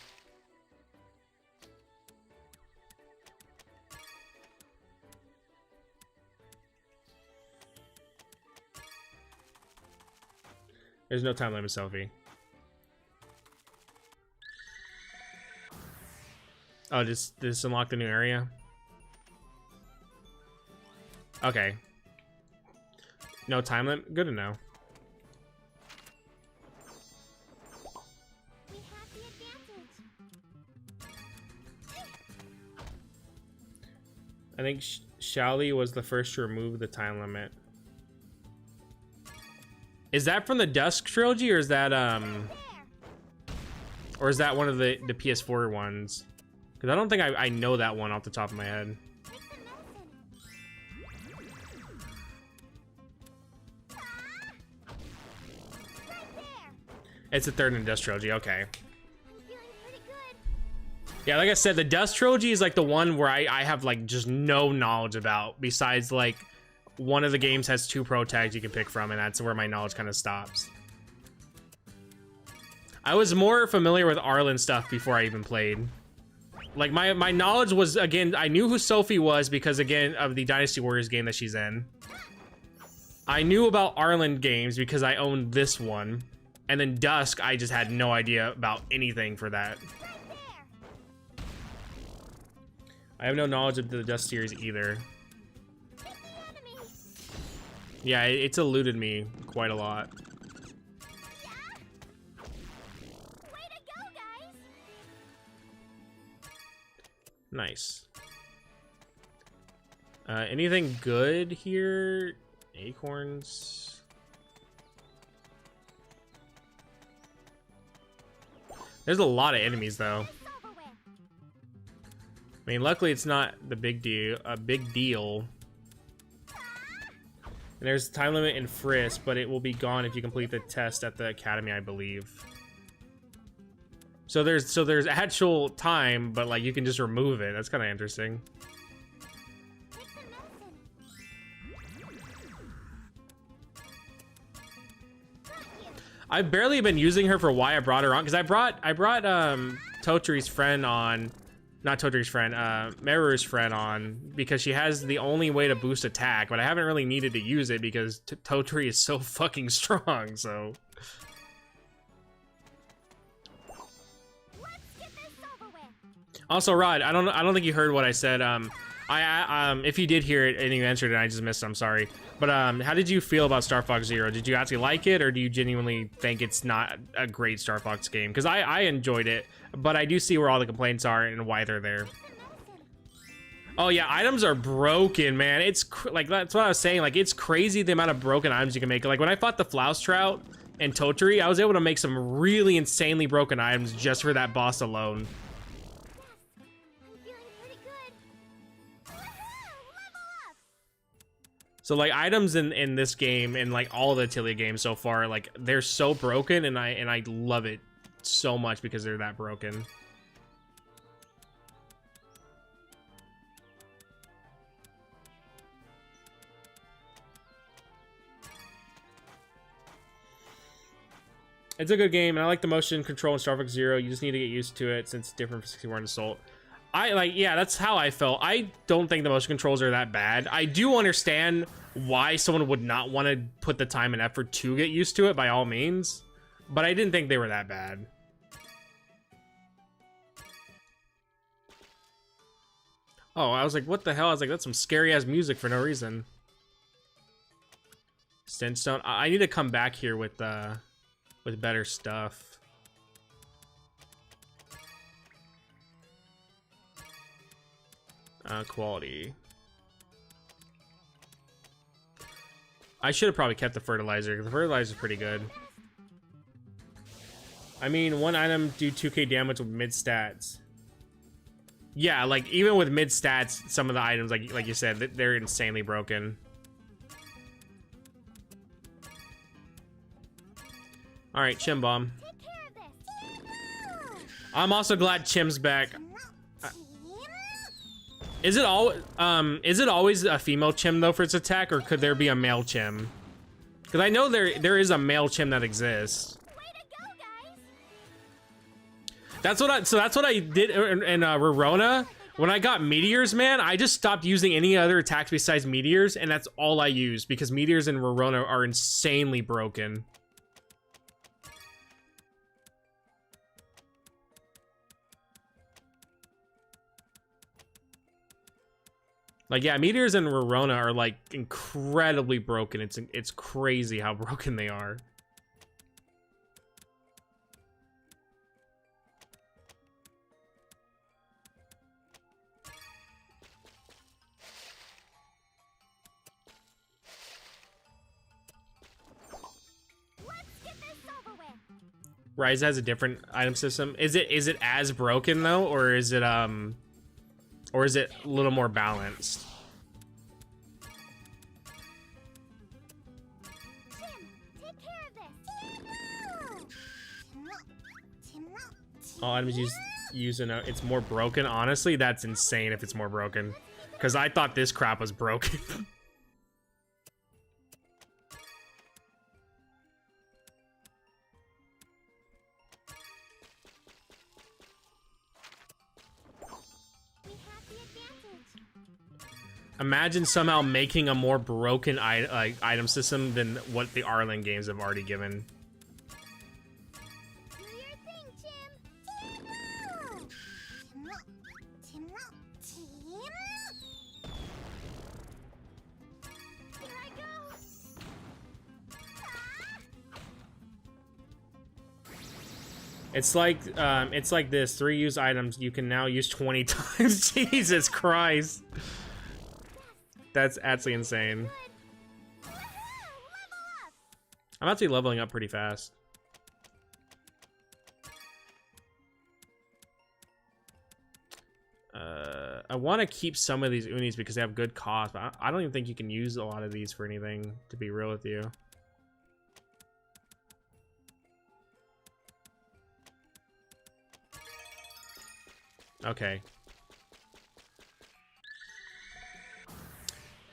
There's no time limit, Sophie. Oh, this unlock the new area? Okay. No time limit? Good to know. We have the advantage. I think Shally was the first to remove the time limit. Is that from the Dusk trilogy, or is that one of the PS4 ones? Because I don't think I know that one off the top of my head. Take some medicine. Right there. It's the third in the Dusk trilogy. Okay. I'm feeling pretty good. Yeah, like I said, the Dusk trilogy is like the one where I have like just no knowledge about, besides like one of the games has 2 pro tags you can pick from, and that's where my knowledge kind of stops. I was more familiar with Arlen stuff before I even played. Like my knowledge was, again, I knew who Sophie was because, again, of the Dynasty Warriors game that she's in. I knew about Arlen games because I owned this one. And then Dusk, I just had no idea about anything for that. I have no knowledge of the Dusk series either. Yeah, it's eluded me quite a lot. Way to go, guys! Nice. Anything good here? Acorns. There's a lot of enemies though. I mean, luckily it's not the big deal. And there's a time limit in Frisk, but it will be gone if you complete the test at the academy, I believe. So there's actual time, but like you can just remove it. That's kind of interesting. Take some medicine. Got you. I've barely been using her for why I brought her on, because I brought Totri's friend on, not Totri's friend, Meruru's friend on, because she has the only way to boost attack, but I haven't really needed to use it because Totri is so fucking strong. So Let's get this over with. also, Rod, I don't think you heard what I said. If you did hear it and you answered it, I just missed it, I'm sorry. But how did you feel about Star Fox Zero? Did you actually like it, or do you genuinely think it's not a great Star Fox game? Because I enjoyed it, but I do see where all the complaints are and why they're there. Oh yeah, items are broken, man. It's like, that's what I was saying. Like, it's crazy the amount of broken items you can make. Like when I fought the Flouse Trout and Totri, I was able to make some really insanely broken items just for that boss alone. I'm feeling pretty good. Woohoo! Level up! So like items in this game and like all the Atelier games so far, like they're so broken, and I love it so much because they're that broken. It's a good game, and I like the motion control in Star Fox Zero. You just need to get used to it since it's different from 64 and Assault. Yeah, that's how I felt. I don't think the motion controls are that bad. I do understand why someone would not want to put the time and effort to get used to it, by all means, but I didn't think they were that bad. Oh, I was like, what the hell? I was like, that's some scary-ass music for no reason. Stintstone. I need to come back here with better stuff. Quality. I should have probably kept the fertilizer, because the fertilizer is pretty good. I mean, one item do 2k damage with mid stats. Yeah, like even with mid stats, some of the items, like you said, they're insanely broken. All right, Chim Bomb. Take care of this. I'm also glad Chim's back. Is it always a female Chim though for its attack, or could there be a male Chim? Because I know there is a male Chim that exists. Way to go, guys. That's what I did in Rorona. When I got meteors, man, I just stopped using any other attacks besides meteors, and that's all I use because meteors in Rorona are insanely broken. Like, yeah, meteors in Rorona are like incredibly broken. It's crazy how broken they are. Rise has a different item system. Is it as broken though, or is it a little more balanced? All items using it's more broken. Honestly, that's insane if it's more broken, because I thought this crap was broken. Imagine somehow making a more broken item system than what the Arlen games have already given. Do your thing, Here I go. It's like this. 3 used items you can now use 20 times. Jesus Christ. That's absolutely insane. I'm actually leveling up pretty fast. I want to keep some of these unis because they have good cost, but I don't even think you can use a lot of these for anything, to be real with you. Okay.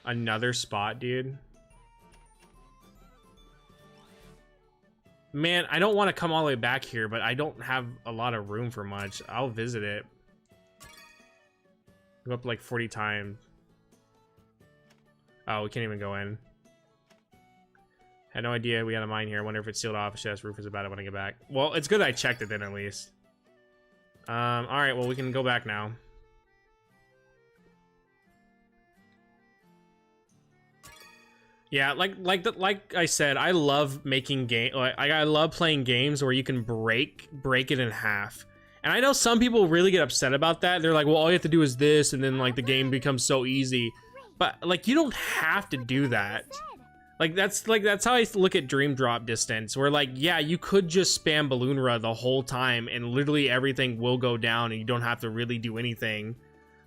Another spot, dude. Man, I don't want to come all the way back here, but I don't have a lot of room for much. I'll visit it. Go up like 40 times. Oh, we can't even go in. Had no idea we had a mine here. I wonder if it's sealed off. Chest roof is about it when I get back. Well, it's good I checked it then at least. Alright, well we can go back now. Yeah, like I said, I love making I love playing games where you can break it in half. And I know some people really get upset about that. They're like, well, all you have to do is this, and then like the game becomes so easy. But like, you don't have to do that. Like that's how I look at Dream Drop Distance, where like, yeah, you could just spam Balloonra the whole time and literally everything will go down and you don't have to really do anything.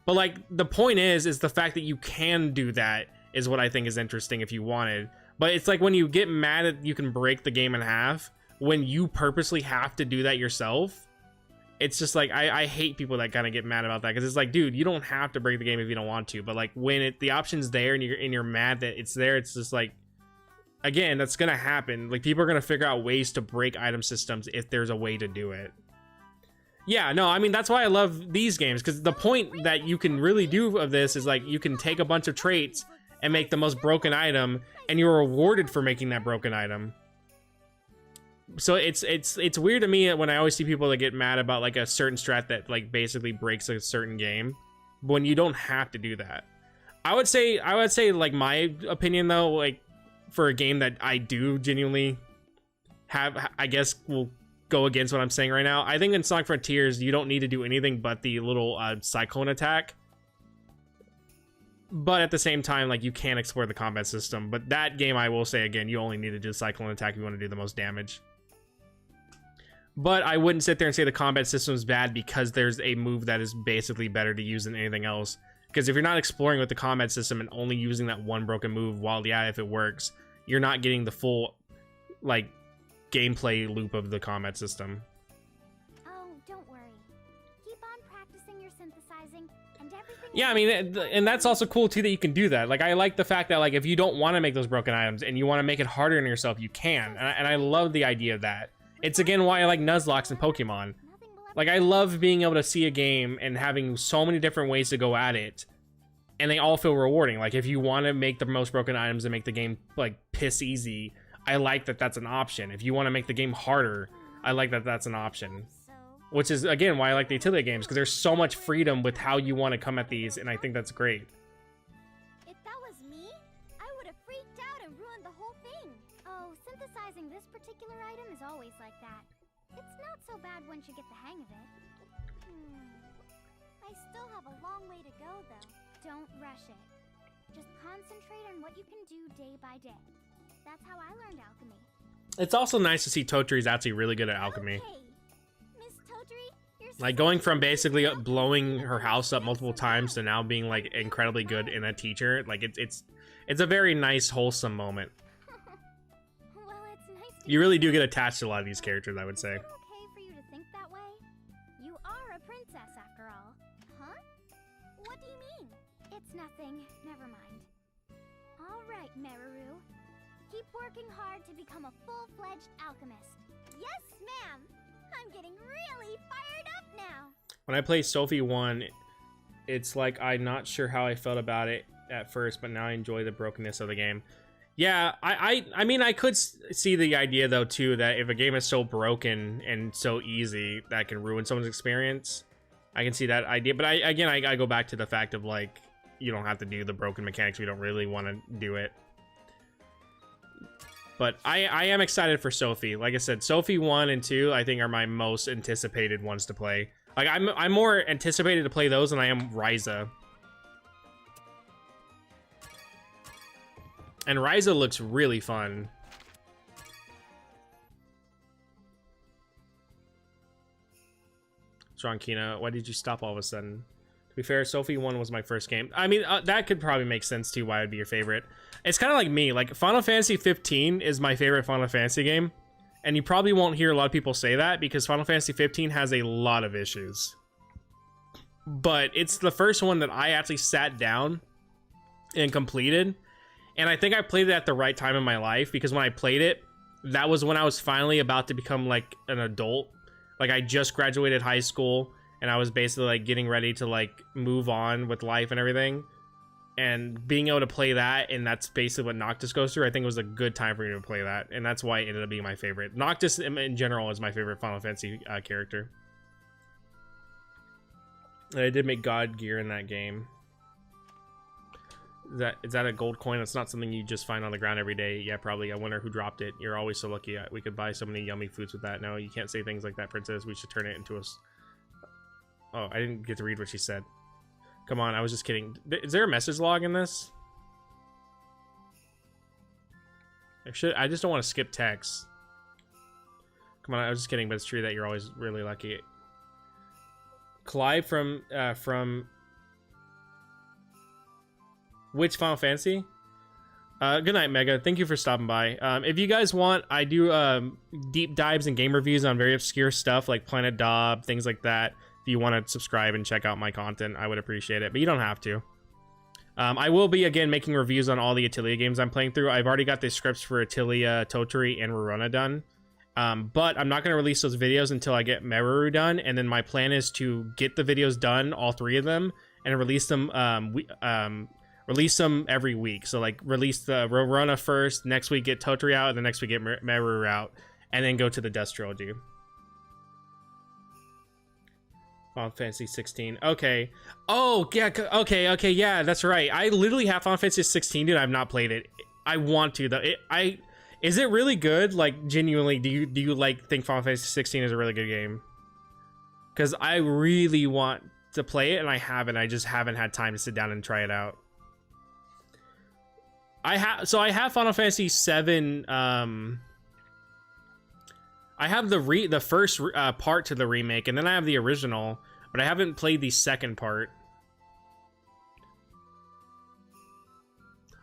But like, the point is the fact that you can do that is what I think is interesting if you wanted. But it's like when you get mad at you can break the game in half, when you purposely have to do that yourself, it's just like, I hate people that kind of get mad about that, because it's like, dude, you don't have to break the game if you don't want to. But like, when the option's there and you're mad that it's there, it's just like, again, that's gonna happen. Like, people are gonna figure out ways to break item systems if there's a way to do it. Yeah, no, I mean, that's why I love these games, because the point that you can really do of this is like, you can take a bunch of traits and make the most broken item, and you're rewarded for making that broken item. So it's weird to me when I always see people that get mad about like a certain strat that like basically breaks a certain game, when you don't have to do that. I would say like, my opinion though, like for a game that I do genuinely have, I guess will go against what I'm saying right now. I think in Sonic Frontiers you don't need to do anything but the little cyclone attack. But at the same time, like, you can explore the combat system. But that game, I will say again, you only need to do the cyclone attack if you want to do the most damage. But I wouldn't sit there and say the combat system is bad because there's a move that is basically better to use than anything else. Because if you're not exploring with the combat system and only using that one broken move, while yeah, if it works, you're not getting the full like gameplay loop of the combat system. Oh, don't worry. Keep on practicing your synthesizing, and everything. Yeah, I mean, and that's also cool too that you can do that. Like, I like the fact that, like, if you don't want to make those broken items and you want to make it harder on yourself, you can. And I love the idea of that. It's again why I like Nuzlocke in Pokemon. Like, I love being able to see a game and having so many different ways to go at it, and they all feel rewarding. Like, if you want to make the most broken items and make the game, like, piss easy, I like that that's an option. If you want to make the game harder, I like that that's an option. Which is, again, why I like the Atelier games, because there's so much freedom with how you want to come at these, and I think that's great. If that was me, I would have freaked out and ruined the whole thing. Oh, synthesizing this particular item is always like that. It's not so bad once you get the hang of it. I still have a long way to go, though. Don't rush it. Just concentrate on what you can do day by day. That's how I learned alchemy. It's also nice to see Totri's actually really good at alchemy. Okay. Miss Totri, you're Like, going from basically blowing her house up multiple times to now being, like, incredibly good in a teacher, like, it's a very nice, wholesome moment. Well, it's nice to You really do get attached to a lot of these characters, I would say. Is it okay for you to think that way? You are a princess, after all. Huh? What do you mean? It's nothing. Never mind. All right, Meruru. Keep working hard to become a full-fledged alchemist. Yes, ma'am. I'm getting really fired up now. When I play Sophie 1, it's like I'm not sure how I felt about it at first, but now I enjoy the brokenness of the game. Yeah, I mean, I could see the idea, though, too, that if a game is so broken and so easy, that can ruin someone's experience. I can see that idea, but I go back to the fact of, like, you don't have to do the broken mechanics. We don't really want to do it. But I am excited for Sophie. Like I said, Sophie 1 and 2, I think, are my most anticipated ones to play. Like, I'm more anticipated to play those than I am Ryza. And Ryza looks really fun. Strong Kina, why did you stop all of a sudden? To be fair, Sophie 1 was my first game. I mean, that could probably make sense too, why it would be your favorite. It's kind of like me. Like, Final Fantasy 15 is my favorite Final Fantasy game. And you probably won't hear a lot of people say that because Final Fantasy 15 has a lot of issues. But it's the first one that I actually sat down and completed. And I think I played it at the right time in my life because when I played it, that was when I was finally about to become, like, an adult. Like, I just graduated high school and I was basically, like, getting ready to, like, move on with life and everything. And being able to play that, and that's basically what Noctis goes through, I think it was a good time for me to play that. And that's why it ended up being my favorite. Noctis, in general, is my favorite Final Fantasy character. And I did make God Gear in that game. Is that a gold coin? It's not something you just find on the ground every day. Yeah, probably. I wonder who dropped it. You're always so lucky. We could buy so many yummy foods with that. No, you can't say things like that, princess. We should turn it into a... Oh, I didn't get to read what she said. Come on, I was just kidding. Is there a message log in this? I just don't want to skip text. Come on, I was just kidding, but it's true that you're always really lucky. Clive from which Final Fantasy? Good night, Mega. Thank you for stopping by. If you guys want, I do deep dives and game reviews on very obscure stuff like Planet Dob, things like that. If you want to subscribe and check out my content, I would appreciate it, but you don't have to. I will be, again, making reviews on all the Atelier games I'm playing through. I've already got the scripts for Atelier, Totri, and Rurona done. But I'm not going to release those videos until I get Meruru done, and then my plan is to get the videos done, all three of them, and release them every week. So, like, release the Rurona first, next week get Totri out, and the next week get Meruru out, and then go to the Dust Trilogy. Final Fantasy 16. Okay. Oh, yeah. Okay. Yeah, that's right. I literally have Final Fantasy 16, dude. I've not played it. I want to, though. Is it really good? Like, genuinely, do you like think Final Fantasy 16 is a really good game? Because I really want to play it, and I haven't. I just haven't had time to sit down and try it out. I have Final Fantasy 7. I have the first part to the remake, and then I have the original, but I haven't played the second part.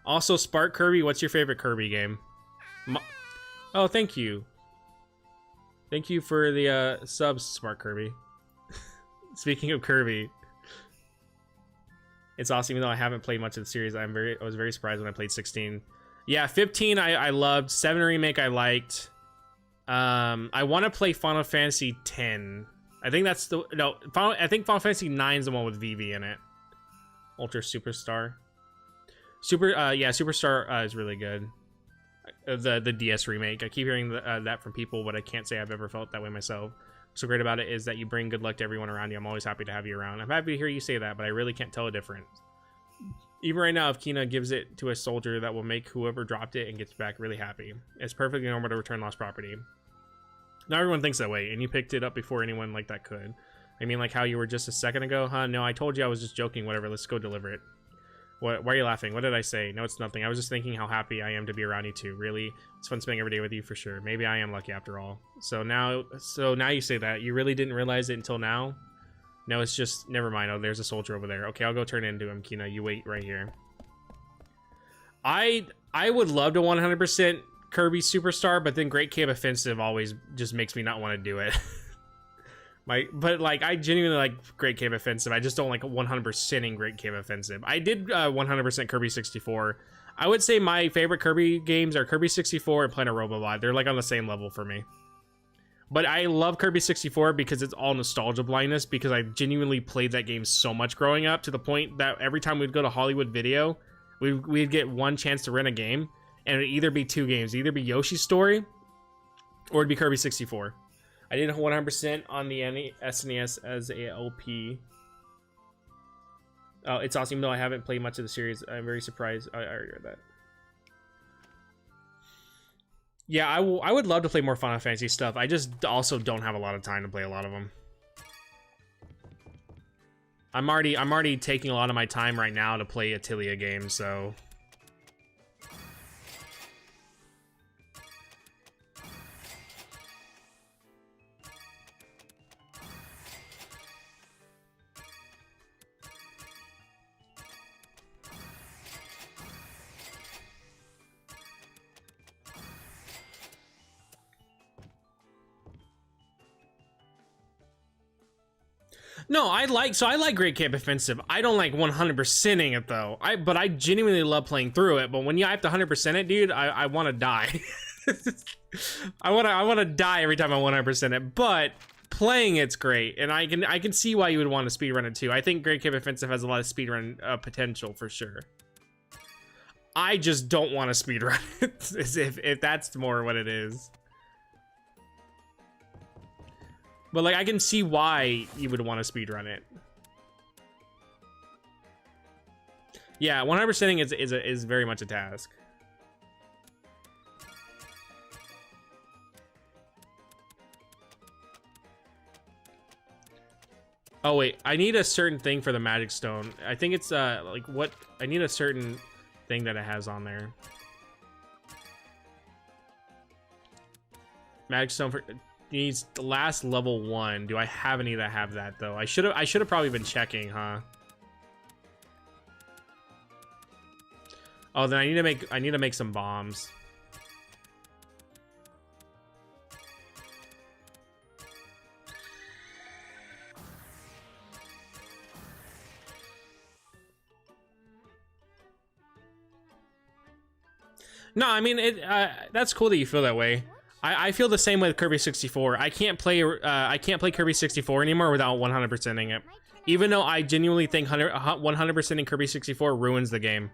Also, Spark Kirby, what's your favorite Kirby game? Oh, thank you. Thank you for the subs, Smart Kirby. Speaking of Kirby, it's awesome. Even though I haven't played much of the series, I was very surprised when I played 16. Yeah, 15 I loved. 7 Remake I liked. I want to play Final Fantasy 10. I think that's the I think Final Fantasy 9 is the one with Vivi in it. Ultra Superstar. Yeah, Superstar is really good. The DS remake. I keep hearing that from people, but I can't say I've ever felt that way myself. What's so great about it is that you bring good luck to everyone around you. I'm always happy to have you around. I'm happy to hear you say that, but I really can't tell a difference. Even right now, if Kina gives it to a soldier, that will make whoever dropped it and gets back really happy. It's perfectly normal to return lost property. Not everyone thinks that way, and you picked it up before anyone like that could. I mean, like how you were just a second ago, huh? No, I told you I was just joking. Whatever, let's go deliver it. Why are you laughing? What did I say? No, it's nothing. I was just thinking how happy I am to be around you too. Really, it's fun spending every day with you for sure. Maybe I am lucky after all. So now you say that. You really didn't realize it until now? No, it's just, never mind. Oh, there's a soldier over there. Okay, I'll go turn into him, Kina. You wait right here. I would love to 100% Kirby Superstar, but then Great Cave Offensive always just makes me not want to do it. But like, I genuinely like Great Cave Offensive. I just don't like 100%ing Great Cave Offensive. I did 100% Kirby 64. I would say my favorite Kirby games are Kirby 64 and Planet Robobot. They're like on the same level for me. But I love Kirby 64 because it's all nostalgia blindness, because I genuinely played that game so much growing up, to the point that every time we'd go to Hollywood Video, we'd get one chance to rent a game, and it'd either be 2 games. It'd either be Yoshi's Story or it'd be Kirby 64. I did 100% on the SNES as a LP. Oh, it's awesome. Even though I haven't played much of the series, I'm very surprised. I already read that. Yeah, I would love to play more Final Fantasy stuff. I just also don't have a lot of time to play a lot of them. I'm already taking a lot of my time right now to play Atelier games, so... No, I like Great Cave Offensive. I don't like 100%ing it though. But I genuinely love playing through it. But when you have to 100% it, dude, I want to die. I want to die every time I 100% it. But playing it's great, and I can see why you would want to speedrun it too. I think Great Cave Offensive has a lot of speedrun potential for sure. I just don't want to speedrun it, if that's more what it is. But like, I can see why you would want to speedrun it. Yeah, 100%ing is very much a task. Oh wait, I need a certain thing for the Magic Stone. I think it's like what I need a certain thing that it has on there. Magic Stone for needs the last level 1. Do I have any that have that though? I should have probably been checking, huh? Oh, then I need to make some bombs. No, I mean that's cool that you feel that way. I feel the same with Kirby 64. I can't play Kirby 64 anymore without 100%ing it. Even though I genuinely think 100%ing Kirby 64 ruins the game.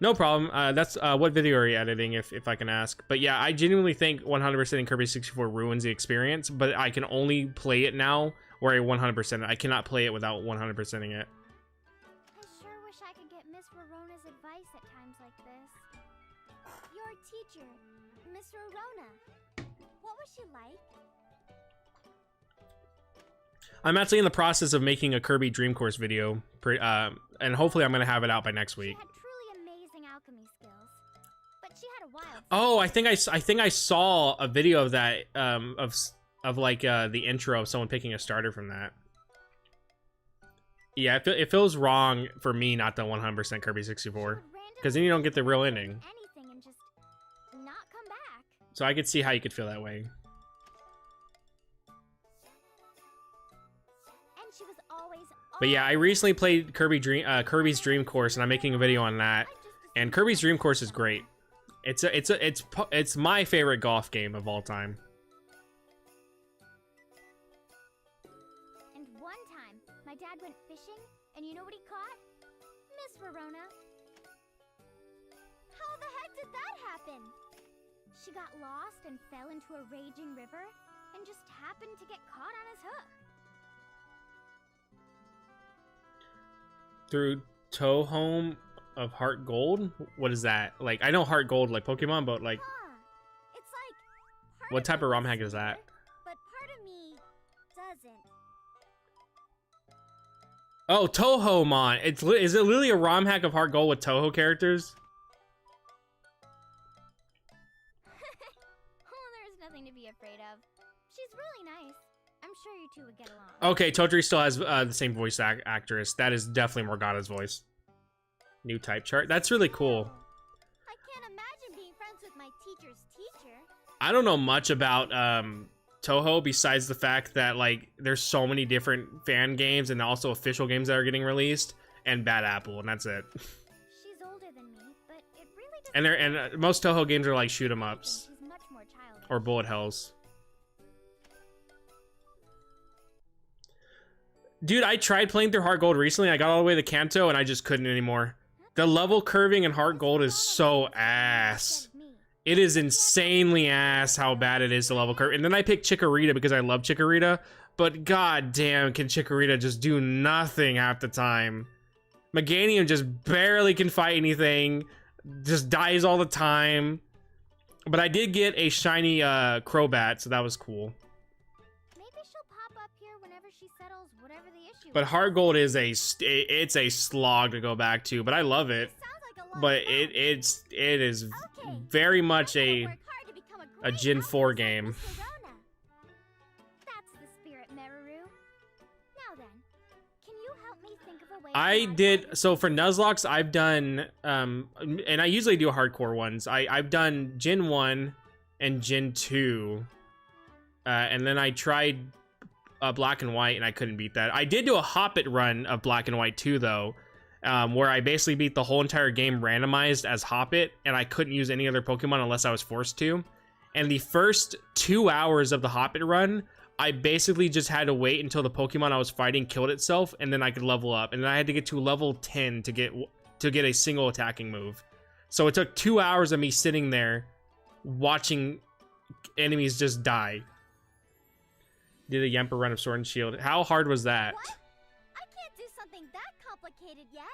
No problem. That's what video are you editing, if I can ask? But yeah, I genuinely think 100%ing Kirby 64 ruins the experience, but I can only play it now where I 100% it. I cannot play it without 100%ing it. I sure wish I could get Miss Rarona's advice at times like this. Your teacher, Miss Rorona, what was she like? I'm actually in the process of making a Kirby Dream Course video, and hopefully I'm gonna have it out by next week. She had truly amazing alchemy skills, but she had a wild. Oh, I think I saw a video of that, of like the intro of someone picking a starter from that. Yeah, it feels wrong for me not to 100% Kirby 64, because then you don't get the real ending. Anything and just not come back. So I could see how you could feel that way. she was always. But yeah, I recently played Kirby's Dream Course, and I'm making a video on that. And Kirby's Dream Course is great. It's my favorite golf game of all time. And one time, my dad went fishing, and you know what he caught? Miss Verona. How the heck did that happen? She got lost and fell into a raging river, and just happened to get caught on his hook. Through Tohome of Heart Gold? What is that? Like, I know Heart Gold like Pokemon, but like, It's like what type of ROM hack is that? But part of me doesn't. Oh, Tohomon. Is it literally a ROM hack of Heart Gold with Toho characters? Oh, there's nothing to be afraid of. She's really nice. I'm sure you two would get along. Okay, Totri still has the same voice actress. That is definitely Morgana's voice. New type chart. That's really cool. I can't imagine being friends with my teacher's teacher. I don't know much about Toho besides the fact that like there's so many different fan games and also official games that are getting released, and Bad Apple, and that's it. She's older than me, but it really doesn't. And most Toho games are like shoot 'em ups She's much more childish. or bullet hells. Dude, I tried playing through Heart Gold recently. I got all the way to Kanto and I just couldn't anymore. The level curving in Heart Gold is so ass. It is insanely ass how bad it is to level curve. And then I picked Chikorita because I love Chikorita. But god damn, can Chikorita just do nothing half the time. Meganium just barely can fight anything. Just dies all the time. But I did get a shiny Crobat, so that was cool. Maybe she'll pop up here whenever she settles whatever the issue But is. Heart Gold is it's a slog to go back to, but I love it. Sounds like a lot But of fun. it is Okay, very much I'm gonna a work hard to become a great Gen 4 officer game. of Verona. That's the spirit, Meruru. Now then, can you help me think of a way I to did so for Nuzlocke. I've done and I usually do hardcore ones. I've done Gen 1 and Gen 2, and then I tried Black and White and I couldn't beat that. I did do a Hoppit run of Black and White 2 though, where I basically beat the whole entire game randomized as Hoppit, and I couldn't use any other Pokemon unless I was forced to. And the first 2 hours of the Hoppit run, I basically just had to wait until the Pokemon I was fighting killed itself, and then I could level up. And then I had to get to level 10 to get a single attacking move. So it took 2 hours of me sitting there watching enemies just die. Did a Yemper run of Sword and Shield. How hard was that? What? I can't do something that complicated yet.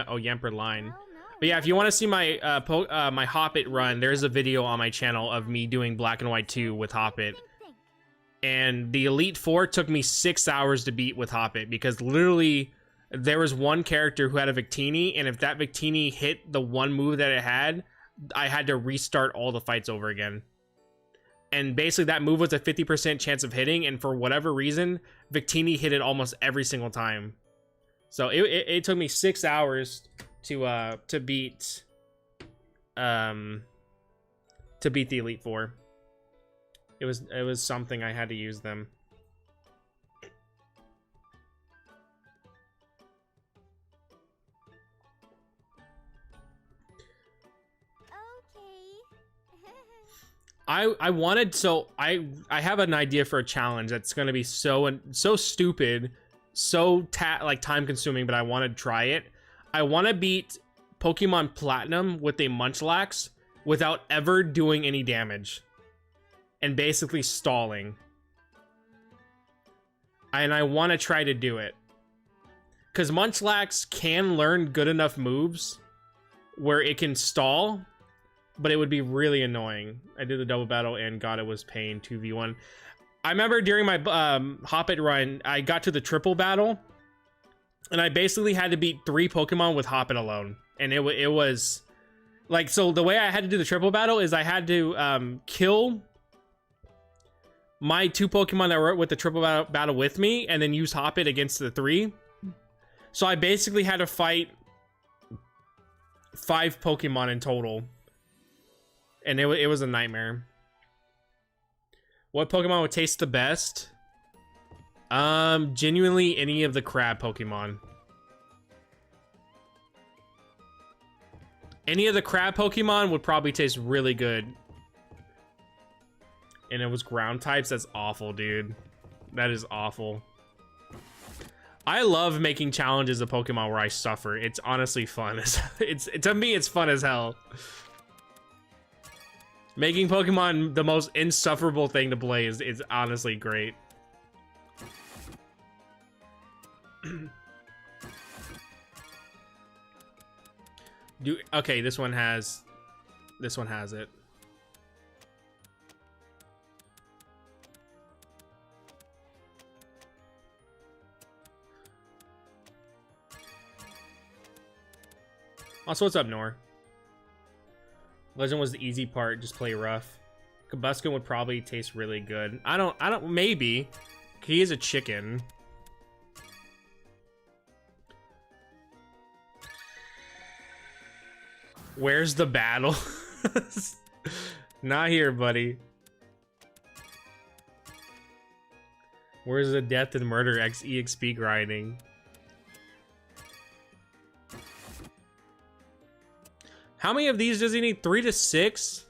Oh, Yemper line. Well, no. But yeah, if you want to see my my Hoppit run, there's a video on my channel of me doing Black and White 2 with Hoppit. Think. And the Elite Four took me 6 hours to beat with Hoppit because literally there was one character who had a Victini, and if that Victini hit the one move that it had, I had to restart all the fights over again. And basically that move was a 50% chance of hitting, and for whatever reason, Victini hit it almost every single time. So it took me 6 hours to beat the Elite Four. It was something. I had to use them. Okay. I wanted, so I have an idea for a challenge that's gonna be so stupid, so time consuming, but I want to try it. I want to beat Pokemon Platinum with a Munchlax without ever doing any damage, and basically stalling. And I want to try to do it, because Munchlax can learn good enough moves where it can stall, but it would be really annoying. I did the double battle and God, it was pain 2v1. I remember during my Hoppit run, I got to the triple battle, and I basically had to beat 3 Pokemon with Hoppit alone. And it was like, so the way I had to do the triple battle is I had to kill my 2 Pokemon that were with the triple battle with me, and then use Hoppit against the 3. So I basically had to fight 5 Pokemon in total. And it was a nightmare. What Pokemon would taste the best? Genuinely any of the crab Pokemon. Any of the crab Pokemon would probably taste really good. And it was ground types. That's awful, dude. That is awful. I love making challenges of Pokemon where I suffer. It's honestly fun. To me, it's fun as hell. Making Pokemon the most insufferable thing to play is honestly great. Okay, this one has it. Also, what's up, Nor? Legend was the easy part, just play rough. Combuskin would probably taste really good. I don't, maybe. He is a chicken. Where's the battle? Not here, buddy. Where's the death and murder EXP grinding? How many of these does he need? 3 to 6?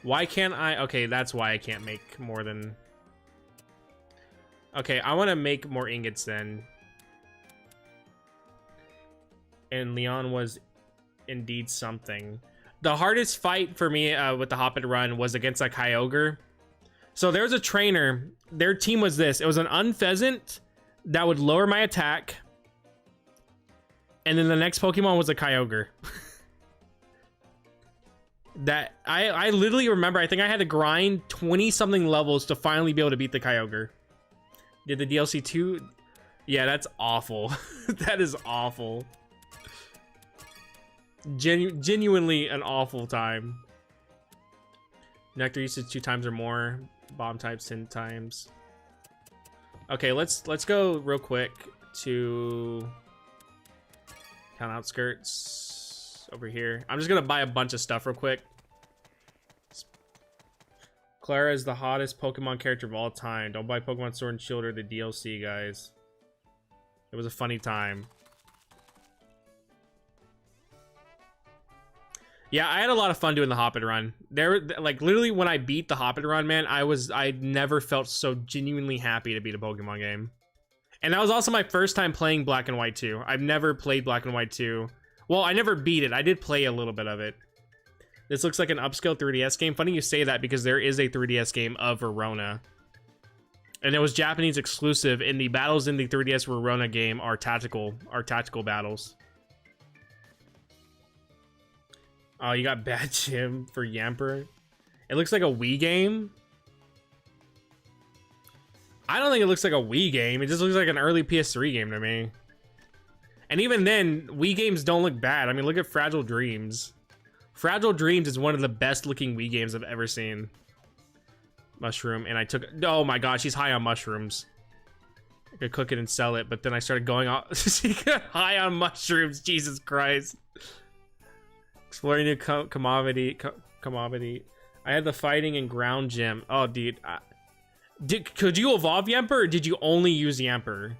Why can't I? Okay, that's why I can't make more than... Okay, I want to make more ingots then. And Leon was indeed something. The hardest fight for me with the Hop and Run was against a Kyogre. So there's a trainer. Their team was this. It was an Unpheasant that would lower my attack. And then the next Pokemon was a Kyogre. That I literally remember, I think I had to grind 20 something levels to finally be able to beat the Kyogre. Did the DLC 2? Yeah, that's awful. That is awful. Genuinely an awful time. Nectar usage 2 times or more. Bomb types 10 times. Okay, let's go real quick to town outskirts over here. I'm just gonna buy a bunch of stuff real quick. Clara is the hottest Pokemon character of all time. Don't buy Pokemon Sword and Shield or the DLC, guys. It was a funny time. Yeah, I had a lot of fun doing the Hop and Run. There, like, literally when I beat the Hop and Run, man, I never felt so genuinely happy to beat a Pokemon game. And that was also my first time playing Black and White 2. I've never played Black and White 2. Well, I never beat it. I did play a little bit of it. This looks like an upscale 3DS game. Funny you say that because there is a 3DS game of Verona. And it was Japanese exclusive, and the battles in the 3DS Verona game are tactical battles. Oh, you got Bad Gym for Yamper. It looks like a Wii game. I don't think it looks like a Wii game. It just looks like an early PS3 game to me. And even then, Wii games don't look bad. I mean, look at Fragile Dreams. Fragile Dreams is one of the best looking Wii games I've ever seen. Mushroom, and I took... Oh my gosh, he's high on mushrooms. I could cook it and sell it, but then I started going off... high on mushrooms, Jesus Christ. Exploring new commodity. I had the fighting and ground gym. Oh, dude. Could you evolve Yamper, or did you only use Yamper?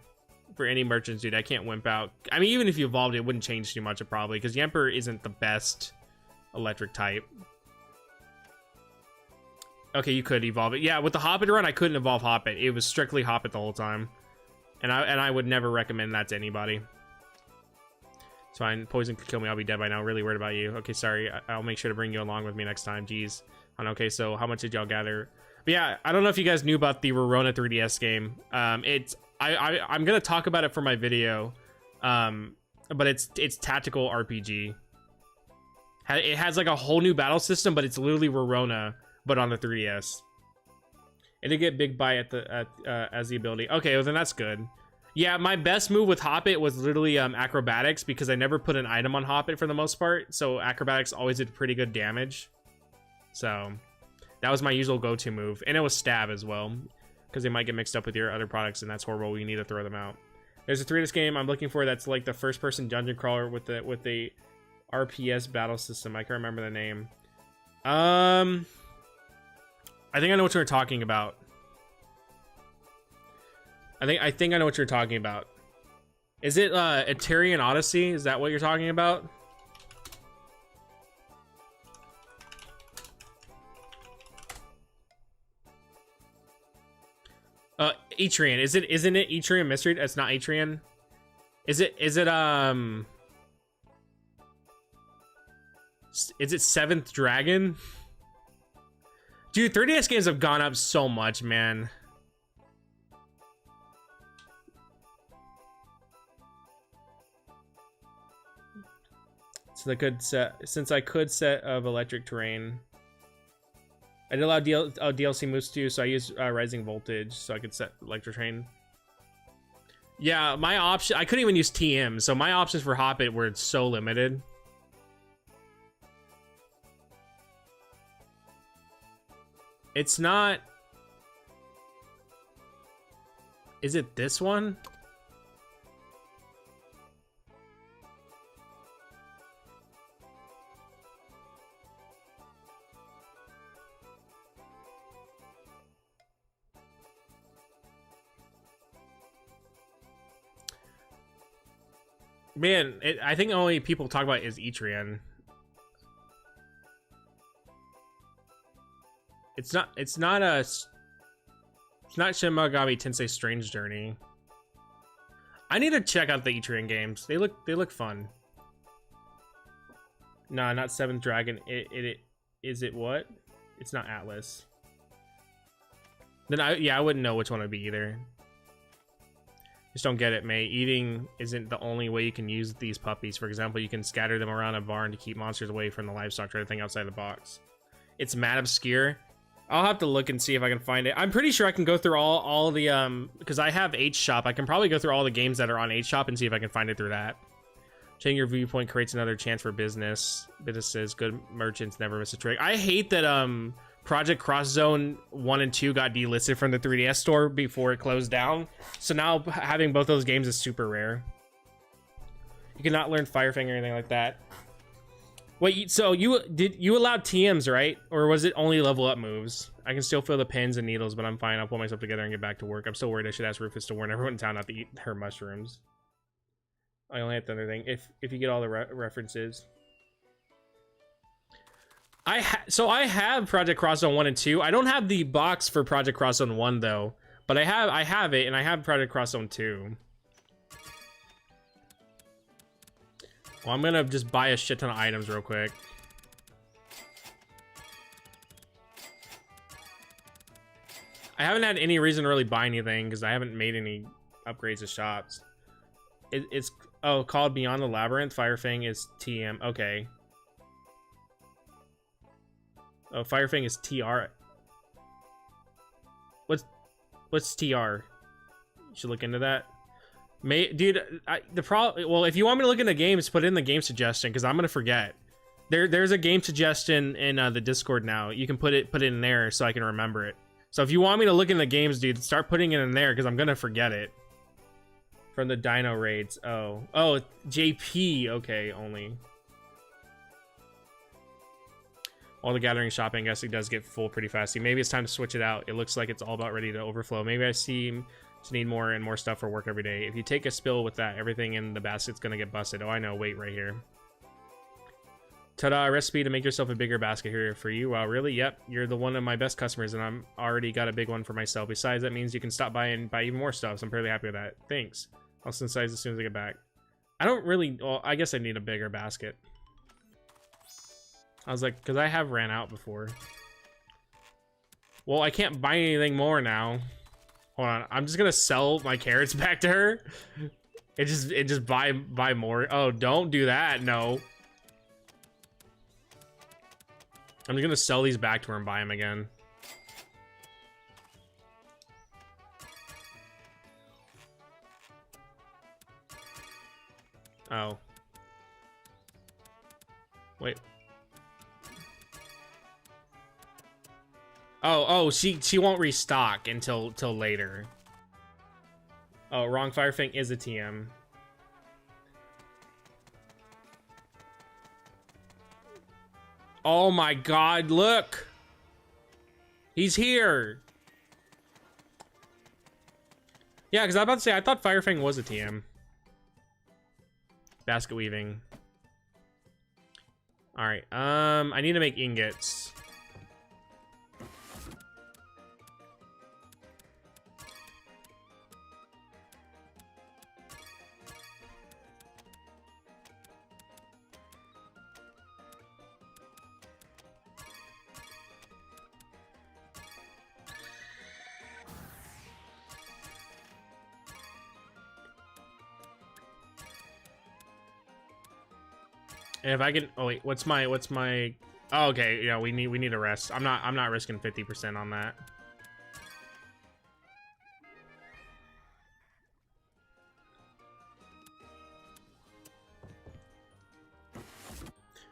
For any merchants, dude, I can't wimp out. I mean, even if you evolved it, wouldn't change too much, probably, because Yamper isn't the best electric type. Okay, you could evolve it. Yeah, with the Hoppet run, I couldn't evolve Hoppet. It was strictly Hoppet the whole time. And I would never recommend that to anybody. It's fine. Poison could kill me. I'll be dead by now. Really worried about you. Okay, sorry. I'll make sure to bring you along with me next time. Jeez. Okay, so how much did y'all gather? But yeah, I don't know if you guys knew about the Verona 3DS game. I'm gonna talk about it for my video. But it's tactical RPG. It has like a whole new battle system, but it's literally Verona, but on the 3DS. It did get Big Bite as the ability. Okay, well then that's good. Yeah, my best move with Hoppet was literally acrobatics, because I never put an item on Hoppet for the most part. So acrobatics always did pretty good damage. So that was my usual go-to move, and it was stab as well, because they might get mixed up with your other products, and that's horrible. We need to throw them out. There's a 3DS game I'm looking for that's like the first-person dungeon crawler with the RPS battle system. I can't remember the name. I I think I know what you're talking about. I think I know what you're talking about. Is it Atelier Odyssey? Is that what you're talking about? Etrian. Isn't it Etrian Mystery? It's not Etrian. Is it is it Seventh Dragon? Dude, 3DS games have gone up so much, man. Since I could set of electric terrain. I did allow DLC moves too, so I used rising voltage so I could set electric terrain. Yeah, my option, I couldn't even use TM, so my options for Hoppit were so limited. It's not... Is it this one? Man, I think the only people talk about is Etrian. It's not Shin Megami Tensei Strange Journey. I need to check out the Etrian games. They look fun. Nah, not Seventh Dragon. Is it what? It's not Atlas. Then I wouldn't know which one it'd be either. Just don't get it, May. Eating isn't the only way you can use these puppies. For example, you can scatter them around a barn to keep monsters away from the livestock or anything outside the box. It's mad obscure. I'll have to look and see if I can find it. I'm pretty sure I can go through all the because I have H-Shop. I can probably go through all the games that are on H-Shop and see if I can find it through that. Changing your viewpoint creates another chance for businesses. Good merchants never miss a trick. I hate that Project Cross Zone 1 and 2 got delisted from the 3DS store before it closed down. So now having both those games is super rare. You cannot learn Firefang or anything like that. Wait, so you allowed TMs, right? Or was it only level up moves? I can still feel the pins and needles, but I'm fine. I'll pull myself together and get back to work. I'm still worried I should ask Rufus to warn everyone in town not to eat her mushrooms. I only had the other thing. If you get all the references. So I have Project Cross Zone 1 and 2. I don't have the box for Project Cross Zone 1 though, but I have it, and I have Project Cross Zone 2. Well, I'm gonna just buy a shit ton of items real quick. I haven't had any reason to really buy anything because I haven't made any upgrades to shops. It's called Beyond the Labyrinth. Firefang is TM. Okay. Oh, Firefang is TR. What's TR? You should look into that. Dude, well, if you want me to look into games, put in the game suggestion because I'm gonna forget. There's a game suggestion in the Discord now. You can put it in there so I can remember it. So if you want me to look in the games, dude, start putting it in there because I'm gonna forget it. From the Dino raids. Oh, JP. Okay, only. All the gathering shopping, I guess it does get full pretty fast. See, maybe it's time to switch it out. It looks like it's all about ready to overflow. Maybe I seem to need more and more stuff for work every day. If you take a spill with that, everything in the basket's gonna get busted. Oh, I know. Wait, right here. Ta-da, recipe to make yourself a bigger basket here for you. Wow, really? Yep, you're the one of my best customers, and I'm already got a big one for myself. Besides, that means you can stop by and buy even more stuff, so I'm fairly happy with that. Thanks. I'll synthesize as soon as I get back. I don't really... Well, I guess I need a bigger basket. I was like, because I have ran out before. Well, I can't buy anything more now. Hold on, I'm just gonna sell my carrots back to her. It just buy more. Oh, don't do that. No. I'm just gonna sell these back to her and buy them again. Oh. Wait. Oh, she won't restock until later. Oh, wrong. Firefang is a TM. Oh my god, look. He's here. Yeah, because I was about to say, I thought Firefang was a TM. Basket weaving. Alright, I need to make ingots. And if I can, oh wait, what's my? Oh, okay, yeah, we need a rest. I'm not risking 50% on that.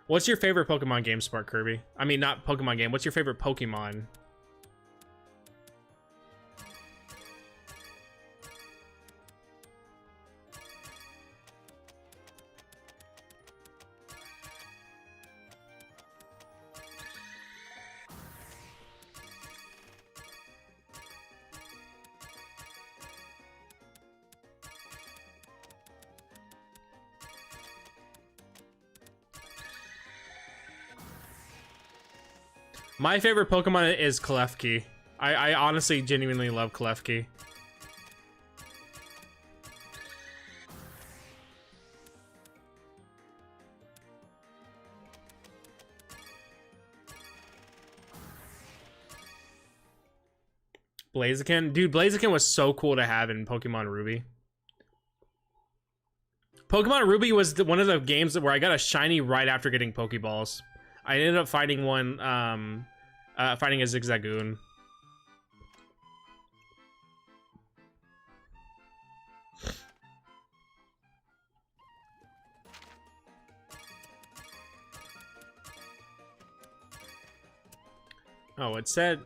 What's your favorite Pokemon game, Spark Kirby? I mean, not Pokemon game. What's your favorite Pokemon? My favorite Pokemon is Klefki. I honestly genuinely love Klefki. Blaziken? Dude, Blaziken was so cool to have in Pokemon Ruby. Pokemon Ruby was one of the games where I got a shiny right after getting Pokeballs. I ended up fighting one, fighting a Zigzagoon. Oh, it said,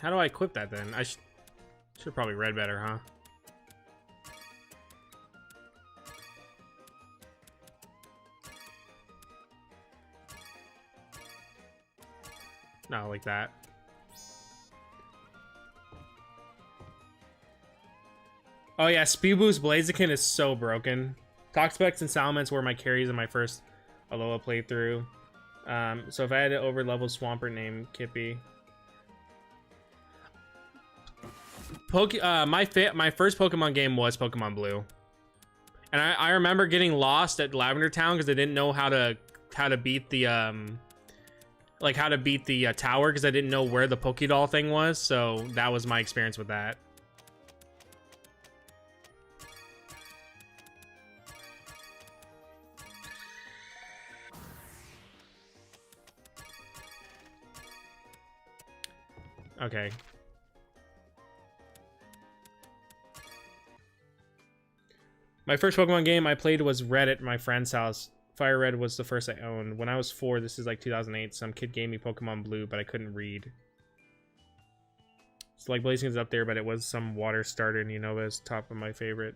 how do I equip that then? I should have probably read better, huh? No, like that. Oh yeah, Speed Boost Blaziken is so broken. Toxapex and Salamence were my carries in my first Alola playthrough. So if I had an over-level Swampert named Kippy. My first Pokemon game was Pokemon Blue. And I remember getting lost at Lavender Town because I didn't know how to beat the tower because I didn't know where the Pokédoll thing was, so that was my experience with that. Okay. My first Pokemon game I played was Red at my friend's house. Fire Red was the first I owned. When I was 4, this is like 2008, some kid gave me Pokemon Blue, but I couldn't read. So like Blaziken's up there, but it was some water starter, and Unova's top of my favorite.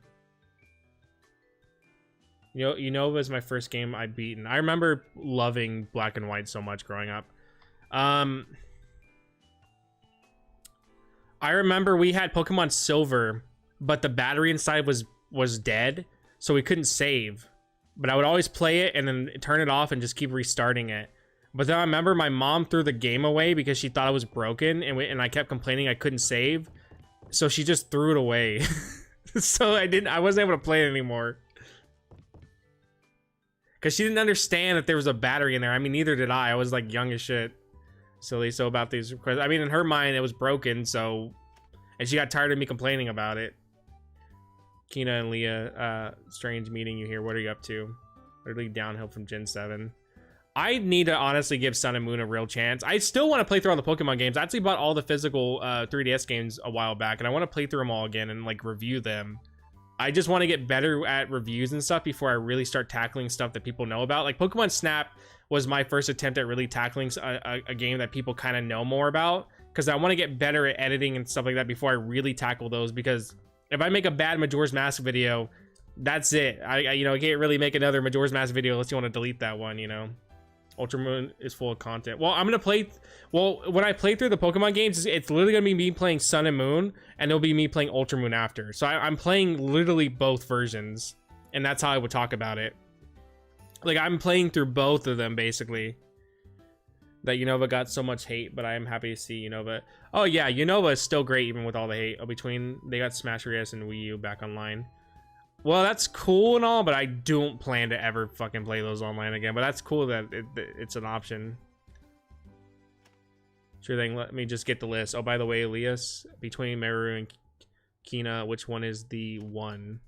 Unova is my first game I beaten. I remember loving Black and White so much growing up. I remember we had Pokemon Silver, but the battery inside was dead, so we couldn't save. But I would always play it and then turn it off and just keep restarting it. But then I remember my mom threw the game away because she thought it was broken, and I kept complaining I couldn't save. So she just threw it away. So I wasn't able to play it anymore. Because she didn't understand that there was a battery in there. I mean, neither did I. I was like young as shit. Silly. So about these requests. I mean, in her mind, it was broken, so... And she got tired of me complaining about it. Kina and Leah, strange meeting you here. What are you up to? Literally downhill from Gen 7. I need to honestly give Sun and Moon a real chance. I still want to play through all the Pokemon games. I actually bought all the physical 3DS games a while back, and I want to play through them all again and like review them. I just want to get better at reviews and stuff before I really start tackling stuff that people know about. Like Pokemon Snap was my first attempt at really tackling a game that people kind of know more about, because I want to get better at editing and stuff like that before I really tackle those, because if I make a bad Majora's Mask video, that's it. I can't really make another Majora's Mask video unless you want to delete that one, you know. Ultra Moon is full of content. Well, I'm gonna play. Well, when I play through the Pokemon games, it's literally gonna be me playing Sun and Moon, and it'll be me playing Ultra Moon after. So I'm playing literally both versions, and that's how I would talk about it. Like, I'm playing through both of them basically. That Unova got so much hate, but I am happy to see Unova. Oh yeah, Unova is still great even with all the hate. Between they got Smash 3DS and Wii U back online. Well, that's cool and all, but I don't plan to ever fucking play those online again. But that's cool that it's an option. Sure thing, let me just get the list. Oh, by the way, Elias, between Meruru and Kina, which one is the one?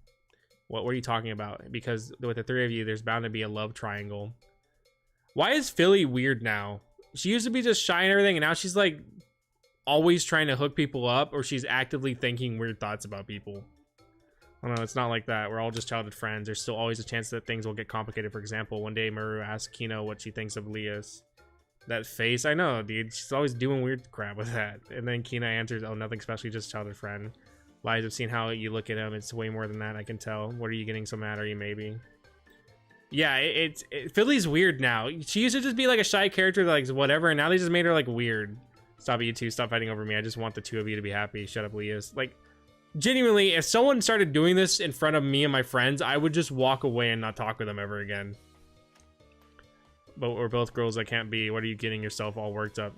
What were you talking about? Because with the three of you, there's bound to be a love triangle. Why is Philly weird now? She used to be just shy and everything, and now she's like always trying to hook people up, or she's actively thinking weird thoughts about people. I don't know, it's not like that. We're all just childhood friends. There's still always a chance that things will get complicated. For example, one day Meruru asked Kino what she thinks of Elias. That face, I know, dude. She's always doing weird crap with that. And then Kina answers, oh, nothing special, just childhood friend. Lies, I've seen how you look at him. It's way more than that, I can tell. What are you getting so mad? Are you maybe? Yeah, Philly's weird now. She used to just be like a shy character, like whatever, and now they just made her like weird. Stop it, you two. Stop fighting over me. I just want the two of you to be happy. Shut up, Elias. Like, genuinely, if someone started doing this in front of me and my friends, I would just walk away and not talk with them ever again. But we're both girls that can't be. What are you getting yourself all worked up?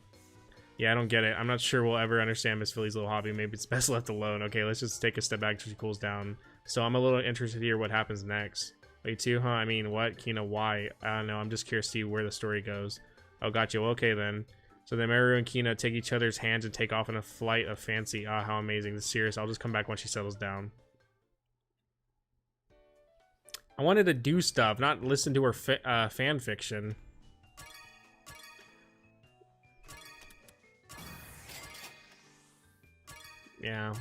Yeah, I don't get it. I'm not sure we'll ever understand Miss Philly's little hobby. Maybe it's best left alone. Okay, let's just take a step back till she cools down. So I'm a little interested to hear what happens next. Wait, too, huh? I mean, what? Kina, why? I don't know. I'm just curious to see where the story goes. Oh, got you. Okay, then. So then Meruru and Kina take each other's hands and take off on a flight of fancy. Ah, how amazing. This is serious. I'll just come back when she settles down. I wanted to do stuff, not listen to her fan fiction. Yeah.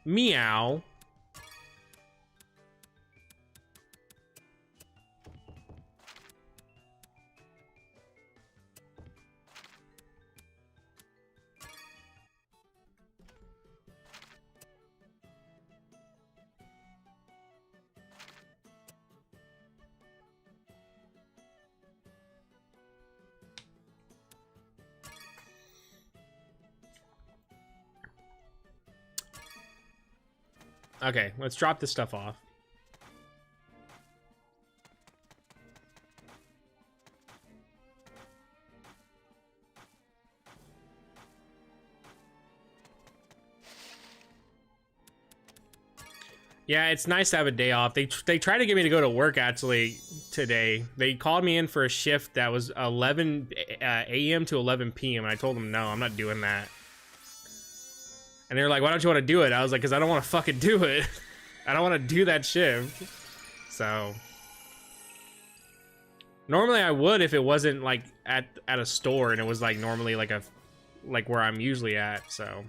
Meow. Okay, let's drop this stuff off. Yeah, it's nice to have a day off. They tried to get me to go to work actually today. They called me in for a shift that was 11 a.m. to 11 p.m. and I told them no, I'm not doing that. And they were like, why don't you want to do it? I was like, because I don't want to fucking do it. I don't want to do that shift. So normally I would if it wasn't like at a store and it was like normally like where I'm usually at. So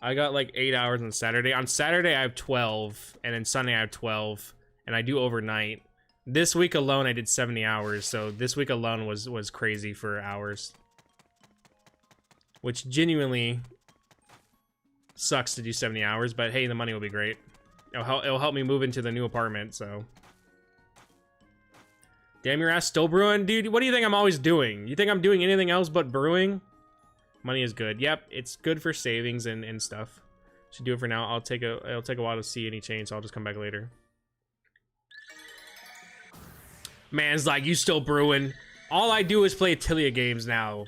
I got like 8 hours on Saturday. On Saturday I have 12, and then Sunday I have 12, and I do overnight. This week alone I did 70 hours, so this week alone was crazy for hours. Which genuinely sucks to do 70 hours, but hey, the money will be great. It'll help me move into the new apartment, so. Damn, your ass still brewing? Dude, what do you think I'm always doing? You think I'm doing anything else but brewing? Money is good. Yep, it's good for savings and stuff. Should do it for now. It'll take a while to see any change, so I'll just come back later. Man's like, you still brewing? All I do is play Atelier games now.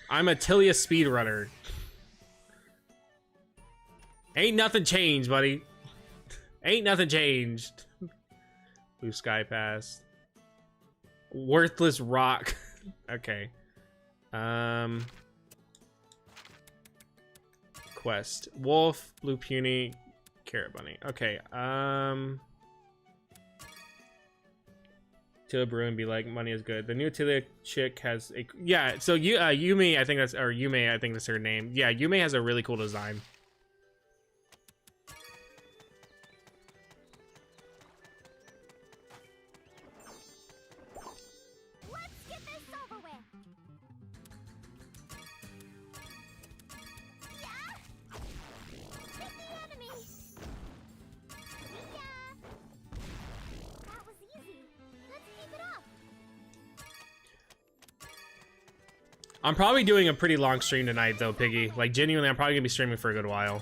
I'm a Atelier speedrunner. Ain't nothing changed, buddy. Ain't nothing changed. Blue Sky Pass. Worthless rock. Okay. Quest. Wolf, Blue Puny, Carrot Bunny. Okay, Atelier brew and be like, money is good. The new Atelier chick has a... Yeah, so Yumi, I think that's... Or Yume, I think that's her name. Yeah, Yume has a really cool design. Let's get this over with. Yeah? Hit the enemy. I'm probably doing a pretty long stream tonight, though, Piggy. Like, genuinely, I'm probably gonna be streaming for a good while.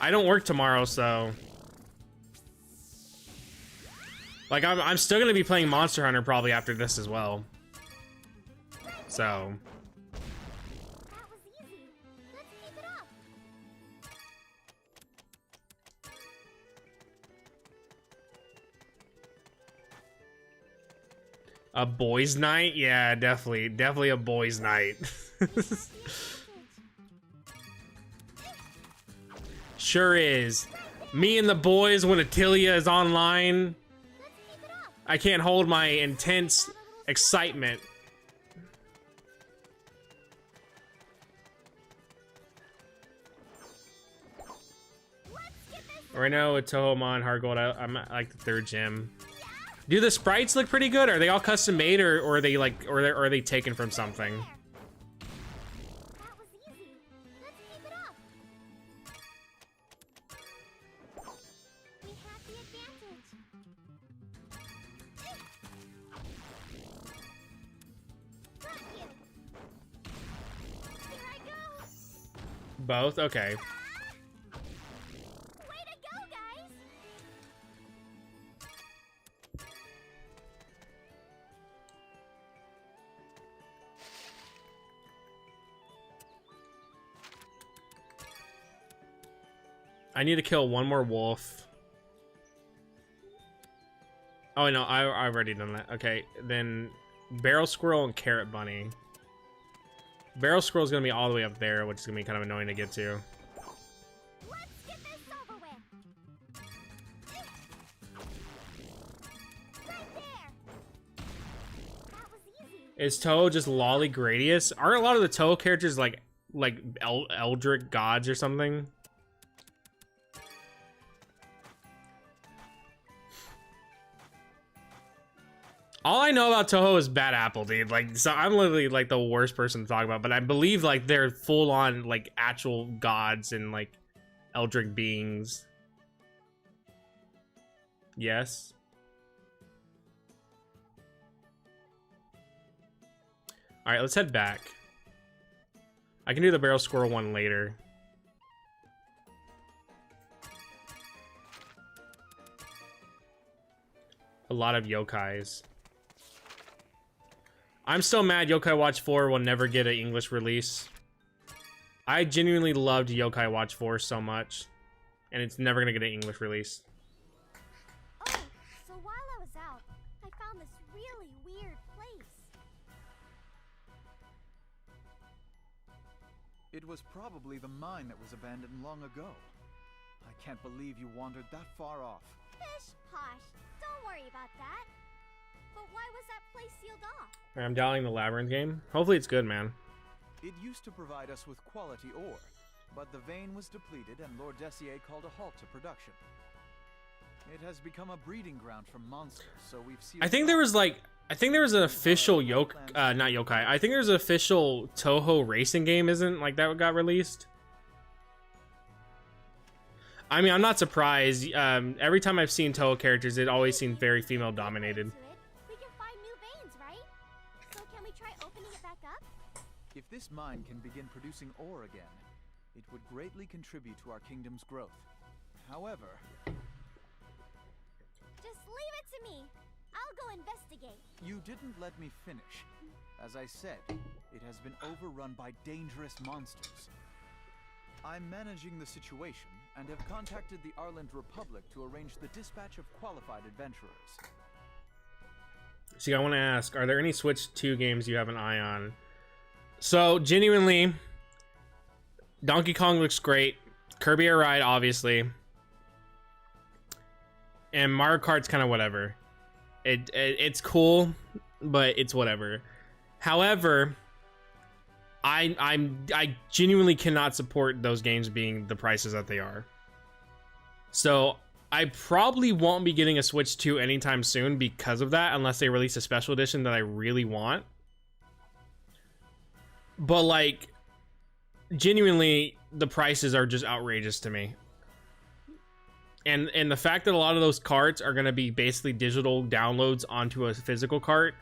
I don't work tomorrow, so... Like, I'm still gonna be playing Monster Hunter probably after this as well. So... That was easy. Let's keep it up. A boys' night? Yeah, definitely. Definitely a boys' night. Sure is. Me and the boys when Atelier is online. I can't hold my intense excitement. Right now with Tohomon, Hard Gold, I'm at like the 3rd gym. Do the sprites look pretty good? Are they all custom made, or are they like, or are they taken from something? That was easy. Let's keep it up. We had the advantage. Got you. Here I go. Both? Okay. Way to go, guys. I need to kill one more wolf. Oh no, I've already done that. Okay, then barrel squirrel and carrot bunny. Barrel squirrel is gonna be all the way up there, which is gonna be kind of annoying to get to. Let's get this over with. Right there. That was easy. Is Toho just Lolly Gradius? Aren't a lot of the Toho characters like Eldritch gods or something? All I know about Toho is Bad Apple, dude. Like, so I'm literally like the worst person to talk about, but I believe like they're full on like actual gods and like Eldritch beings. Yes. All right, let's head back. I can do the barrel squirrel one later. A lot of yokais. I'm still mad Yokai Watch 4 will never get an English release. I genuinely loved Yokai Watch 4 so much, and it's never gonna get an English release. Oh, so while I was out, I found this really weird place. It was probably the mine that was abandoned long ago. I can't believe you wandered that far off. Pish posh. Don't worry about that. But why was that place sealed off? I'm dialing the Labyrinth game. Hopefully it's good, man. It used to provide us with quality ore, but the vein was depleted and Lord Dessier called a halt to production. It has become a breeding ground for monsters, so we've sealed I think there was an official not yokai. I think there's an official Toho racing game, isn't like that got released? I mean, I'm not surprised. Every time I've seen Toho characters, it always seems very female dominated. We can find new veins, right? So can we try opening it back up? If this mine can begin producing ore again, it would greatly contribute to our kingdom's growth. However, Just leave it to me. I'll go investigate. you didn't let me finish. As I said, it has been overrun by dangerous monsters. I'm managing the situation and have contacted the Arland Republic to arrange the dispatch of qualified adventurers. See, I want to ask, are there any Switch 2 games you have an eye on? So, genuinely, Donkey Kong looks great. Kirby Air Ride, obviously. And Mario Kart's kind of whatever. It's cool, but it's whatever. However, I genuinely cannot support those games being the prices that they are. So I probably won't be getting a Switch 2 anytime soon because of that, unless they release a special edition that I really want. But like, genuinely, the prices are just outrageous to me. And the fact that a lot of those carts are going to be basically digital downloads onto a physical cart,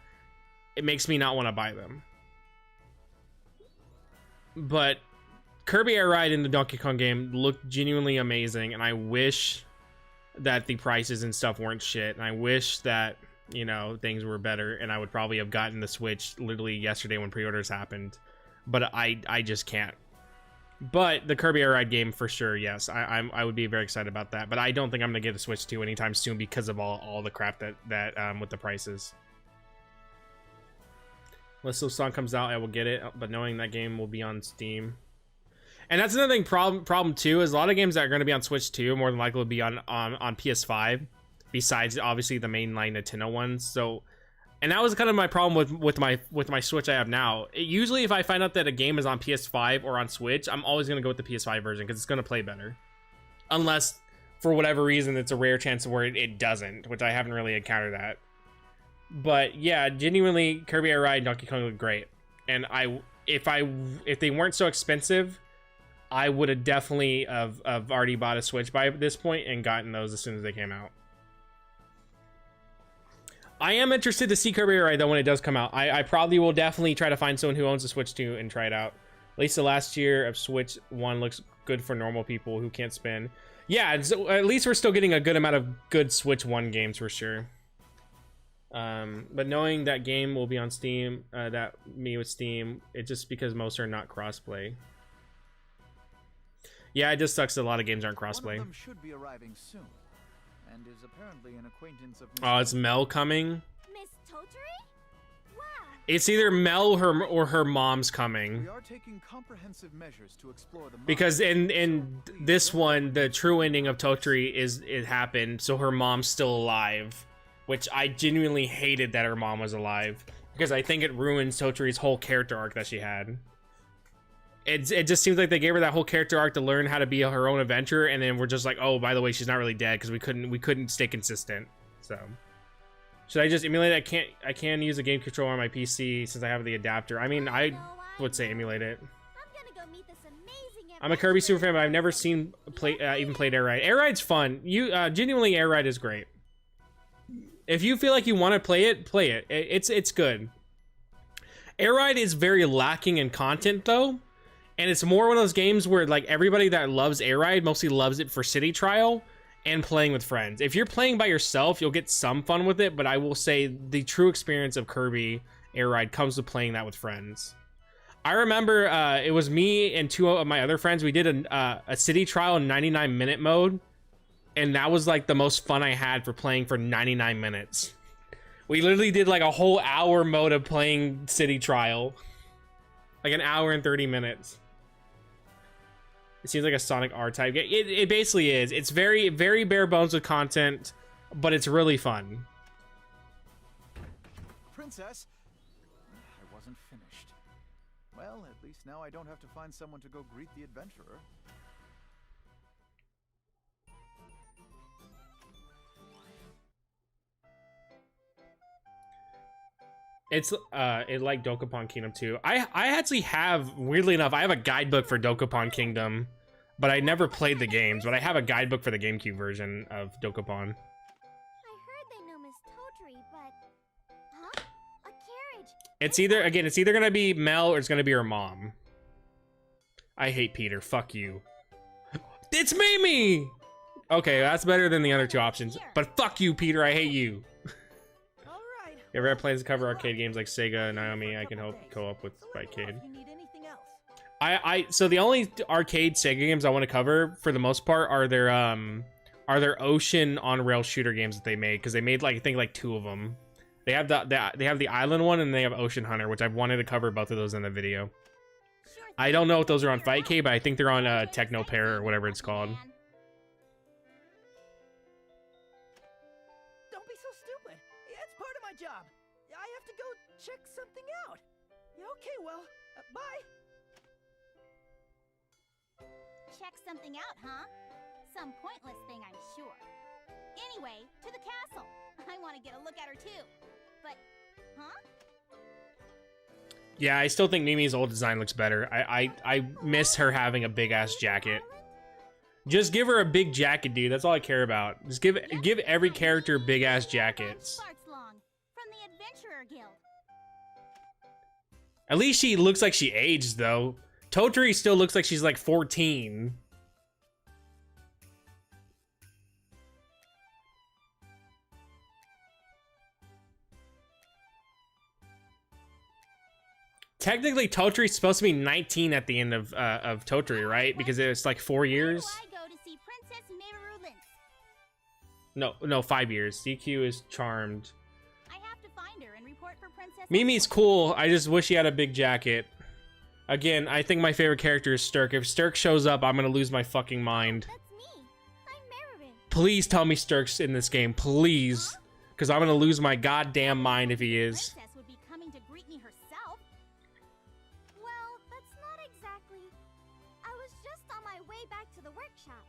it makes me not want to buy them. But Kirby Air Ride in the Donkey Kong game looked genuinely amazing, and I wish that the prices and stuff weren't shit, and I wish that, you know, things were better, and I would probably have gotten the Switch literally yesterday when pre-orders happened, but I just can't. But the Kirby Air Ride game, for sure, yes, I would be very excited about that, but I don't think I'm gonna get a Switch 2 anytime soon because of all the crap that with the prices. Unless the song comes out, I will get it, but knowing that game will be on Steam. And that's another thing, problem too, is a lot of games that are going to be on Switch 2 more than likely will be on PS5, besides obviously the mainline Nintendo ones. So, and that was kind of my problem with my Switch I have now. Usually if I find out that a game is on PS5 or on Switch, I'm always going to go with the PS5 version because it's going to play better. Unless, for whatever reason, it's a rare chance where it doesn't, which I haven't really encountered that. But yeah, genuinely, Kirby Air Ride and Donkey Kong look great. And if they weren't so expensive, I would have definitely have already bought a Switch by this point and gotten those as soon as they came out. I am interested to see Kirby Air Ride though when it does come out. I probably will definitely try to find someone who owns a Switch 2 and try it out. At least the last year of Switch 1 looks good for normal people who can't spin. Yeah, so at least we're still getting a good amount of good Switch 1 games for sure. But knowing that game will be on Steam, with Steam, it's just because most are not crossplay. Yeah, it just sucks that a lot of games aren't crossplay. One of them should be arriving soon, and is apparently an acquaintance of. Oh, it's Mel coming. Miss Toturi? Wow. It's either Mel or her mom's coming. We are taking comprehensive measures to explore the. Because in this one, the true ending of Toturi is it happened, so her mom's still alive, which I genuinely hated that her mom was alive because I think it ruins Toturi's whole character arc that she had. It just seems like they gave her that whole character arc to learn how to be her own adventurer, and then we're just like, oh, by the way, she's not really dead because we couldn't stay consistent. So, should I just emulate it? I can use a game controller on my PC since I have the adapter. I mean, I would say emulate it. I'm a Kirby super fan, but I've never seen even played Air Ride. Air Ride's fun. Genuinely, Air Ride is great. If you feel like you want to play it. It's good. Air Ride is very lacking in content though. And it's more one of those games where like everybody that loves Air Ride mostly loves it for city trial and playing with friends. If you're playing by yourself, you'll get some fun with it, but I will say the true experience of Kirby Air Ride comes with playing that with friends. I remember it was me and two of my other friends. We did a city trial in 99-minute mode, and that was like the most fun I had for playing for 99 minutes. We literally did like a whole hour mode of playing city trial. Like an hour and 30 minutes. It seems like a Sonic R-type game. It basically is. It's very, very bare bones with content, but it's really fun. Princess, I wasn't finished. Well, at least now I don't have to find someone to go greet the adventurer. It's like Dokapon Kingdom 2. I actually have, weirdly enough, I have a guidebook for Dokapon Kingdom, but I never played the games, but I have a guidebook for the GameCube version of Dokapon. I heard they know Miss Toturi, but huh? A carriage. It's either gonna be Mel or it's gonna be her mom. I hate Peter. Fuck you. It's Mimi! Okay, that's better than the other two options. But fuck you, Peter. I hate you. If ever have plans to cover arcade games like Sega and Naomi, I can help co-op with Arcade. So the only arcade Sega games I want to cover for the most part are their ocean on-rail shooter games that they made, because they made like I think like 2 of them. They have the island one and they have Ocean Hunter, which I've wanted to cover both of those in the video. I don't know if those are on Fightcade, but I think they're on Techno Pair or whatever it's called. Don't be so stupid. It's part of my job. I have to go check something out. Okay, well, bye. Check something out, huh? Some pointless thing, I'm sure. Anyway, to the castle. I want to get a look at her too. But, huh? Yeah, I still think Mimi's old design looks better. I miss her having a big ass jacket. Just give her a big jacket, dude. That's all I care about. Just give every character big ass jackets. From the Adventurer Guild. At least she looks like she aged though. Toturi still looks like she's like 14. Technically, Toturi's supposed to be 19 at the end of Toturi, right? Because it's like 4 years. Where do I go to see Princess Meruru Lynx? No, 5 years. DQ is charmed. I have to find her and report for Princess. Mimi's cool. I just wish he had a big jacket. Again, I think my favorite character is Sturk. If Sturk shows up, I'm gonna lose my fucking mind. That's me. I'm Meruru. Please tell me Sturk's in this game, please. Because I'm gonna lose my goddamn mind if he is. Princess would be coming to greet me herself. Well, that's not exactly. I was just on my way back to the workshop.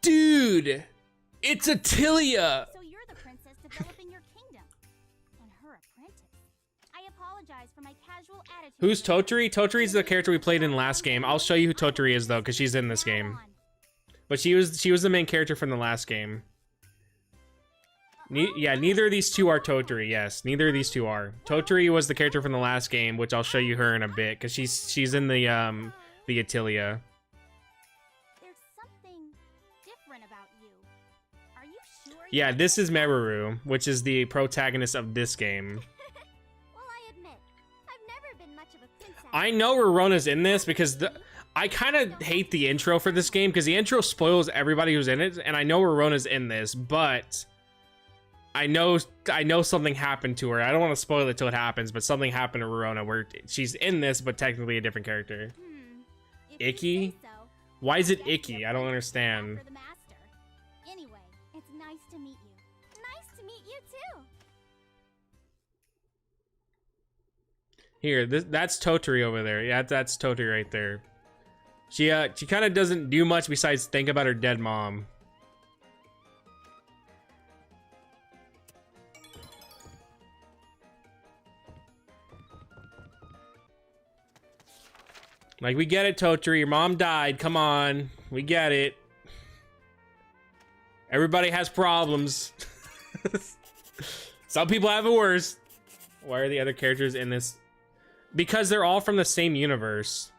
Dude! It's Atelier! So you're the princess developing your kingdom. And her apprentice. I apologize for my casual attitude. Who's Toturi? Toturi's the character we played in last game. I'll show you who Toturi is though, because she's in this game. But she was the main character from the last game. Yeah, neither of these two are Toturi. Yes, neither of these two are. Toturi was the character from the last game, which I'll show you her in a bit, because she's in the Atelier. There's something different about you. Are you sure? Yeah, this is Meruru, which is the protagonist of this game. Well, I admit, I've never been much of a princess. I know Rorona's in this because I kind of hate the intro for this game because the intro spoils everybody who's in it, and I know Rorona's in this, but I know something happened to her. I don't want to spoil it till it happens, but something happened to Rorona where she's in this, but technically a different character. If you Icky? say so. Why is it Guess you're icky? I don't playing understand. for the master. Anyway, it's nice to meet you. Nice to meet you too. Here, that's Toturi over there. Yeah, that's Toturi right there. She kind of doesn't do much besides think about her dead mom. Like, we get it, Toturi. Your mom died. Come on. We get it. Everybody has problems. Some people have it worse. Why are the other characters in this? Because they're all from the same universe.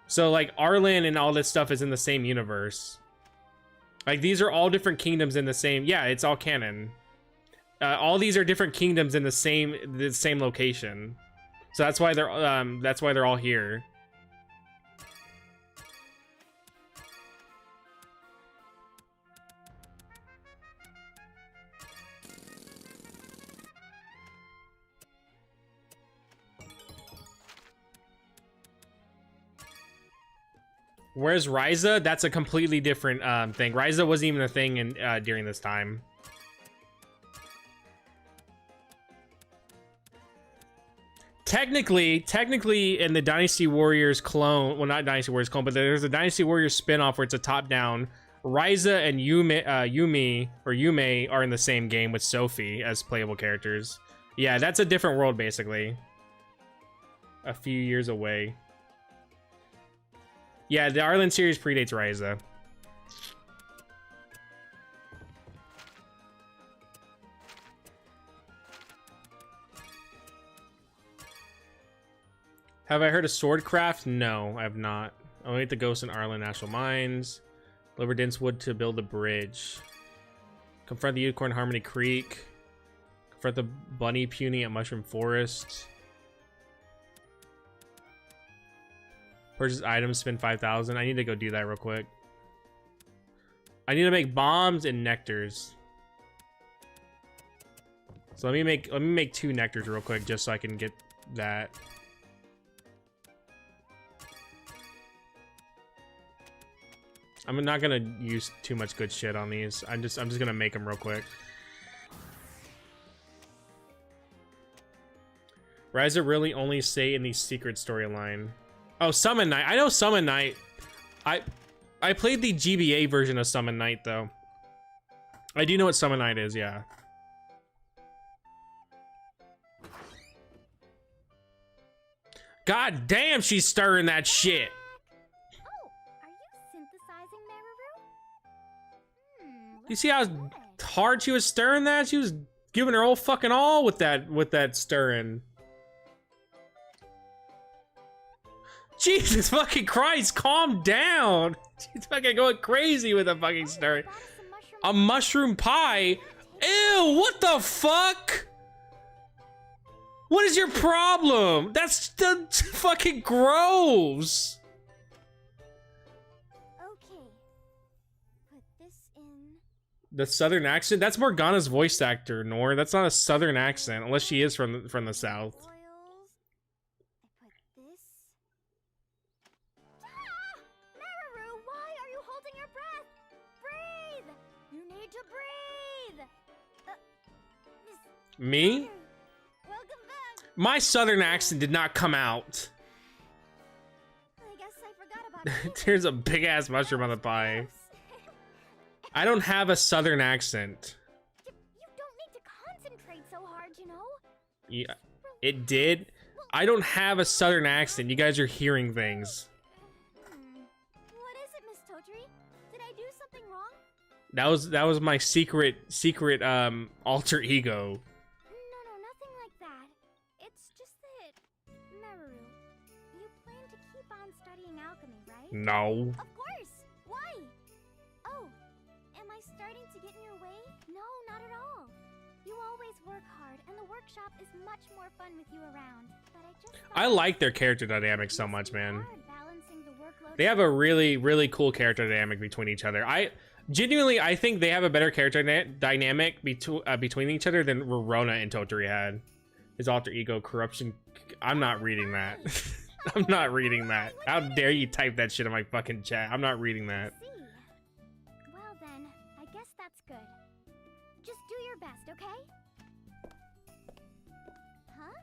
So, like, Arlen and all this stuff is in the same universe. Like, these are all different kingdoms in the same... Yeah, it's all canon. All these are different kingdoms in the same location. So that's why they're all here. Whereas Ryza, that's a completely different thing. Ryza wasn't even a thing in during this time. Technically, in the Dynasty Warriors clone, well, not Dynasty Warriors clone, but there's a Dynasty Warriors spin-off where it's a top-down. Ryza and Yume are in the same game with Sophie as playable characters. Yeah, that's a different world, basically. A few years away. Yeah, the Arlen series predates Ryza. Have I heard of Swordcraft? No, I have not. I'll meet the Ghost in Arlen National Mines. Deliver dense wood to build a bridge. Confront the Unicorn Harmony Creek. Confront the Bunny Puny at Mushroom Forest. Purchase items, spend 5,000. I need to go do that real quick. I need to make bombs and nectars. So let me make 2 nectars real quick just so I can get that. I'm not gonna use too much good shit on these. I'm just gonna make them real quick. Ryza really only stay in the secret storyline. Oh, Summon Night. I know Summon Night. I played the GBA version of Summon Night though. I do know what Summon Night is, yeah. God damn, she's stirring that shit. Oh, are you synthesizing Meruru? You see how hard she was stirring that? She was giving her whole fucking all with that stirring. Jesus fucking Christ, calm down. She's fucking going crazy with a fucking story. A mushroom pie? Ew, what the fuck? What is your problem? That's fucking gross. Okay. Put this in. The southern accent? That's Morgana's voice actor, Nor. That's not a southern accent, unless she is from the south. Oils. I put this. Ah! Meruru, why are you holding your breath? Breathe! You need to breathe! Miss Me? Potter, welcome back! My southern accent did not come out. I guess I forgot about it. There's a big ass mushroom on the pie. I don't have a southern accent. You don't need to concentrate so hard, you know? Yeah, it did. I don't have a southern accent. You guys are hearing things. What is it, Miss Totri? Did I do something wrong? That was my secret alter ego. No, nothing like that. It's just that, Meruru, you plan to keep on studying alchemy, right? No. Of course! Why? Oh, am I starting to get in your way? No, not at all. You always work hard, and the workshop is much more fun with you around. But I just I like their character dynamic so must much, be man. hard balancing the workload. They have a really, really cool character dynamic between each other. Genuinely, I think they have a better character dynamic between each other than Rorona and Toturi had. His alter ego corruption. I'm not reading that. I'm not reading that. How dare you type that shit in my fucking chat? I'm not reading that. See. Well then, I guess that's good. Just do your best, okay? Huh?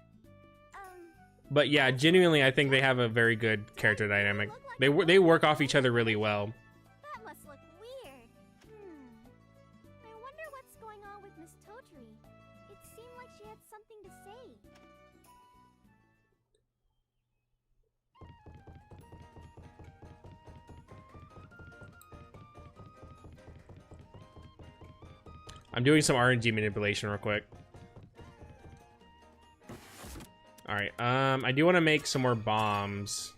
But yeah, genuinely, I think they have a very good character dynamic. They work off each other really well. That must look weird. I wonder what's going on with Miss Totri. It seemed like she had something to say. I'm doing some RNG manipulation real quick. Alright, I do want to make some more bombs.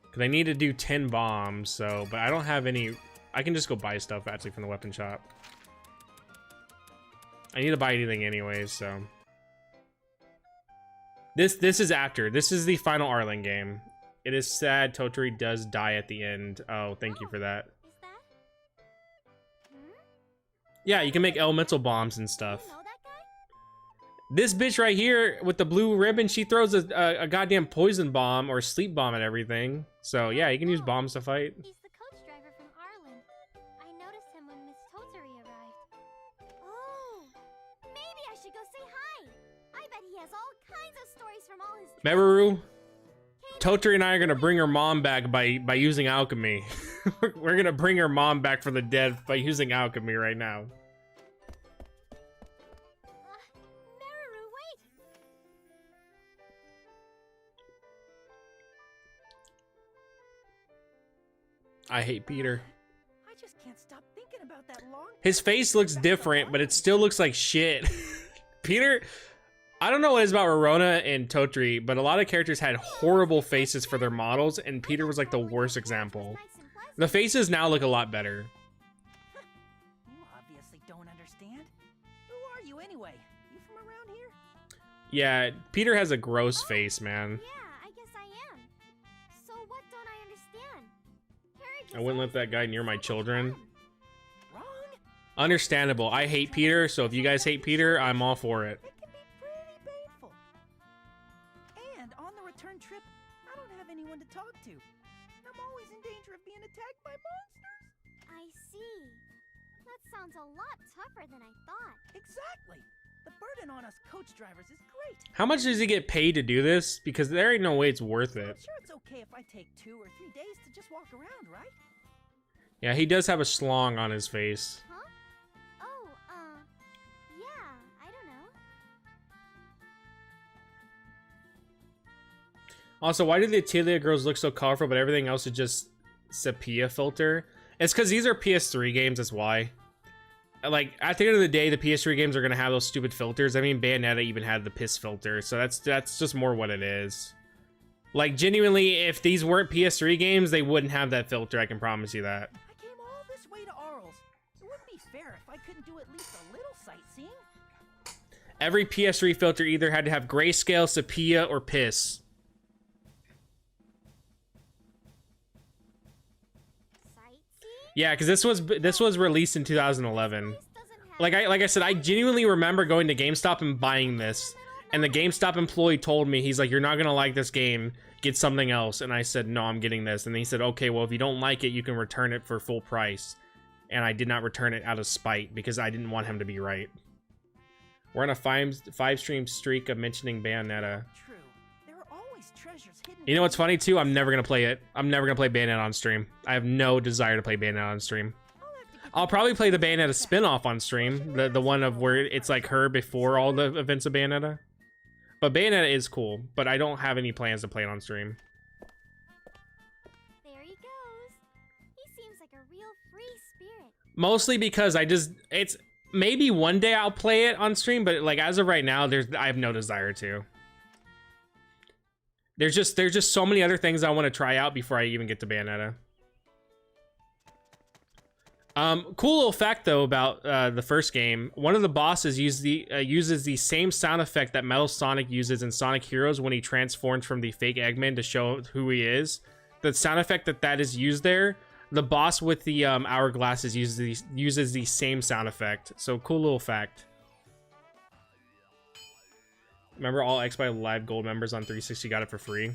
Because I need to do 10 bombs, so... But I don't have any... I can just go buy stuff, actually, from the weapon shop. I need to buy anything anyways, so... This is after. This is the final Arlen game. It is sad Toturi does die at the end. Oh, thank you for that. Is that? Yeah, you can make elemental bombs and You stuff. know that guy? This bitch right here with the blue ribbon, she throws a goddamn poison bomb or sleep bomb at everything. So yeah, you can use bombs to fight. He's the coach driver from Arlen. I noticed him when Miss Toturi arrived. Oh, maybe I should go say hi. I bet he has all kinds of stories from all his Meruru, Toturi and I are gonna bring her mom back by using alchemy. We're gonna bring her mom back from the dead by using alchemy right now. Meruru, wait! I hate Peter. I just can't stop thinking about that long. His face looks different, but it still looks like shit. Peter, I don't know what it is about Rorona and Totri, but a lot of characters had horrible faces for their models, and Peter was like the worst example. The faces now look a lot better. You obviously don't understand. Who are you anyway? You from around here? Yeah, Peter has a gross face, man. Yeah, I guess I am. So what don't I understand? Harry I wouldn't let that guy near my children. Wrong? Understandable. I hate Peter, so if you guys hate Peter, I'm all for it. It can be pretty painful. And on the return trip, I don't have anyone to talk to. I'm always in danger of being attacked by monsters. I see. That sounds a lot tougher than I thought. Exactly. The burden on us coach drivers is great. How much does he get paid to do this? Because there ain't no way it's worth I'm it. sure it's okay if I take 2 or 3 days to just walk around, right? Yeah, he does have a schlong on his face. Huh? Oh, yeah, I don't know. Also, why do the Atelier girls look so colorful, but everything else is just sepia filter? It's because these are PS3 games, that's why. Like, at the end of the day, the PS3 games are going to have those stupid filters. I mean, Bayonetta even had the piss filter, so that's just more what it is. Like, genuinely, if these weren't PS3 games, they wouldn't have that filter, I can promise you that. I came all this way to Arles. It wouldn't be fair if I couldn't do at least a little sightseeing. Every PS3 filter either had to have grayscale, sepia, or piss. Sightseeing? Yeah, because this was released in 2011. This doesn't have Like I said, I genuinely remember going to GameStop and buying this, and the GameStop employee told me, he's like, "You're not gonna like this game. Get something else." And I said, "No, I'm getting this." And he said, "Okay, well, if you don't like it, you can return it for full price." And I did not return it out of spite because I didn't want him to be right. We're on a five stream streak of mentioning Bayonetta. True. There are always treasures hidden. You know what's funny too? I'm never gonna play it. I'm never gonna play Bayonetta on stream. I have no desire to play Bayonetta on stream. I'll probably play the Bayonetta spin-off on stream, the one of where it's like her before all the events of Bayonetta. But Bayonetta is cool, but I don't have any plans to play it on stream. There he goes. He seems like a real free spirit. Mostly because it's maybe one day I'll play it on stream, but like as of right now, I have no desire to. There's just so many other things I want to try out before I even get to Bayonetta. Cool little fact though about the first game. One of the bosses uses the same sound effect that Metal Sonic uses in Sonic Heroes when he transforms from the fake Eggman to show who he is. The sound effect that is used there, the boss with the hourglasses uses the same sound effect. So cool little fact. Remember, all Xbox Live Gold members on 360 got it for free.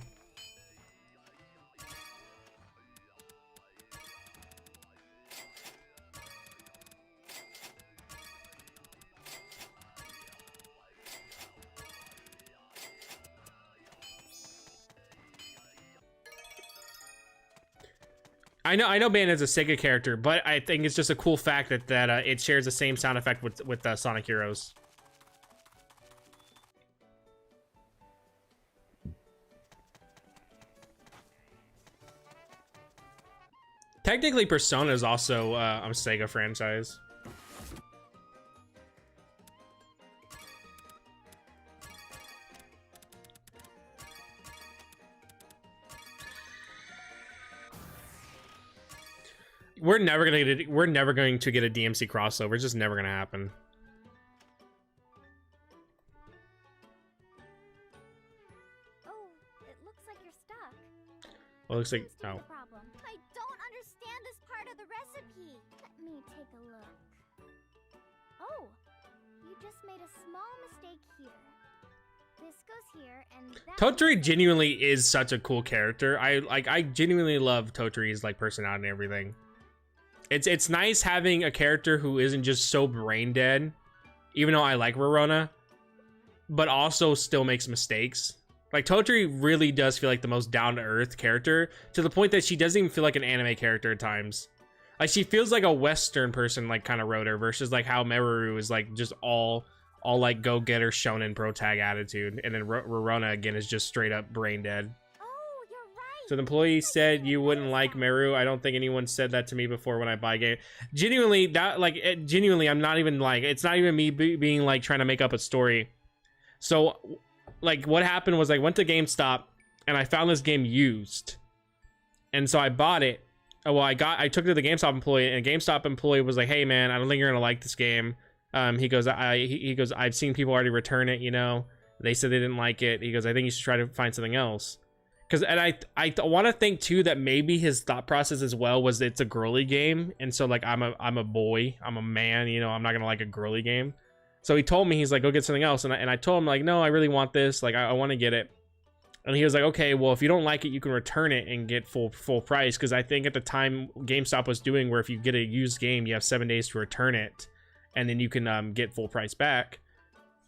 I know Bayonetta's a Sega character, but I think it's just a cool fact that it shares the same sound effect with Sonic Heroes. Technically, Persona is also a Sega franchise. We're never going to get a DMC crossover. It's just never gonna happen. Oh, it looks like you're stuck. Well, it looks like Seems to be oh. the problem. I don't understand this part of the recipe. Let me take a look. Oh, you just made a small mistake here. This goes here, and that Toturi genuinely is such a cool character. I genuinely love Toturi's like personality and everything. It's nice having a character who isn't just so brain dead, even though I like Rorona, but also still makes mistakes. Like Toturi really does feel like the most down-to-earth character, to the point that she doesn't even feel like an anime character at times. Like she feels like a Western person like kind of wrote her, versus like how Meruru is like just all like go-getter shonen pro tag attitude, and then Rorona again is just straight up brain dead. Oh, you're right. So the employee said you wouldn't like Meru. I don't think anyone said that to me before when I buy game. Genuinely, genuinely, I'm not even like, it's not even me being like trying to make up a story. So like what happened was I went to GameStop and I found this game used. And so I bought it. Well, I took it to the GameStop employee, and GameStop employee was like, "Hey man, I don't think you're gonna like this game." He goes, I've seen people already return it, you know. They said they didn't like it. He goes, I think you should try to find something else. And I want to think too that maybe his thought process as well was it's a girly game, and so like I'm a boy, I'm a man, you know, I'm not gonna like a girly game. So he told me, he's like, go get something else, and I told him like, no, I really want this, like I want to get it. And he was like, okay, well if you don't like it, you can return it and get full price, because I think at the time GameStop was doing where if you get a used game, you have 7 days to return it, and then you can get full price back.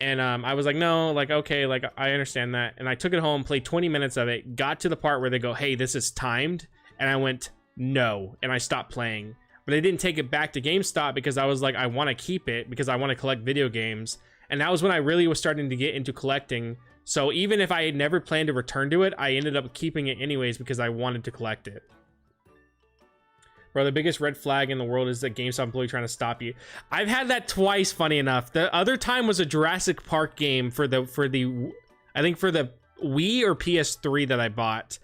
And I was like, no, like, okay, like, I understand that. And I took it home, played 20 minutes of it, got to the part where they go, hey, this is timed. And I went, no. And I stopped playing. But I didn't take it back to GameStop because I was like, I want to keep it because I want to collect video games. And that was when I really was starting to get into collecting. So even if I had never planned to return to it, I ended up keeping it anyways because I wanted to collect it. Bro, the biggest red flag in the world is that GameStop employee trying to stop you. I've had that twice, funny enough. The other time was a Jurassic Park game for the Wii or PS3 that I bought,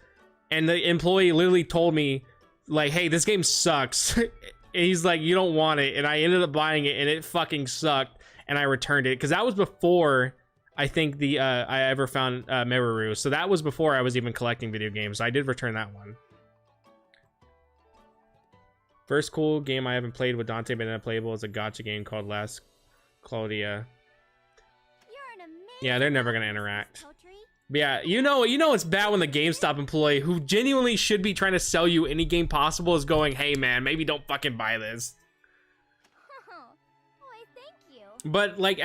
and the employee literally told me, like, hey, this game sucks. And he's like, you don't want it, and I ended up buying it, and it fucking sucked, and I returned it, because that was before I think I ever found Meruru, so that was before I was even collecting video games, so I did return that one. First cool game I haven't played with Dante but unplayable is a gacha game called Last Claudia. Yeah, they're never gonna interact. But yeah, you know it's bad when the GameStop employee who genuinely should be trying to sell you any game possible is going, hey man, maybe don't fucking buy this. Why, thank you. But like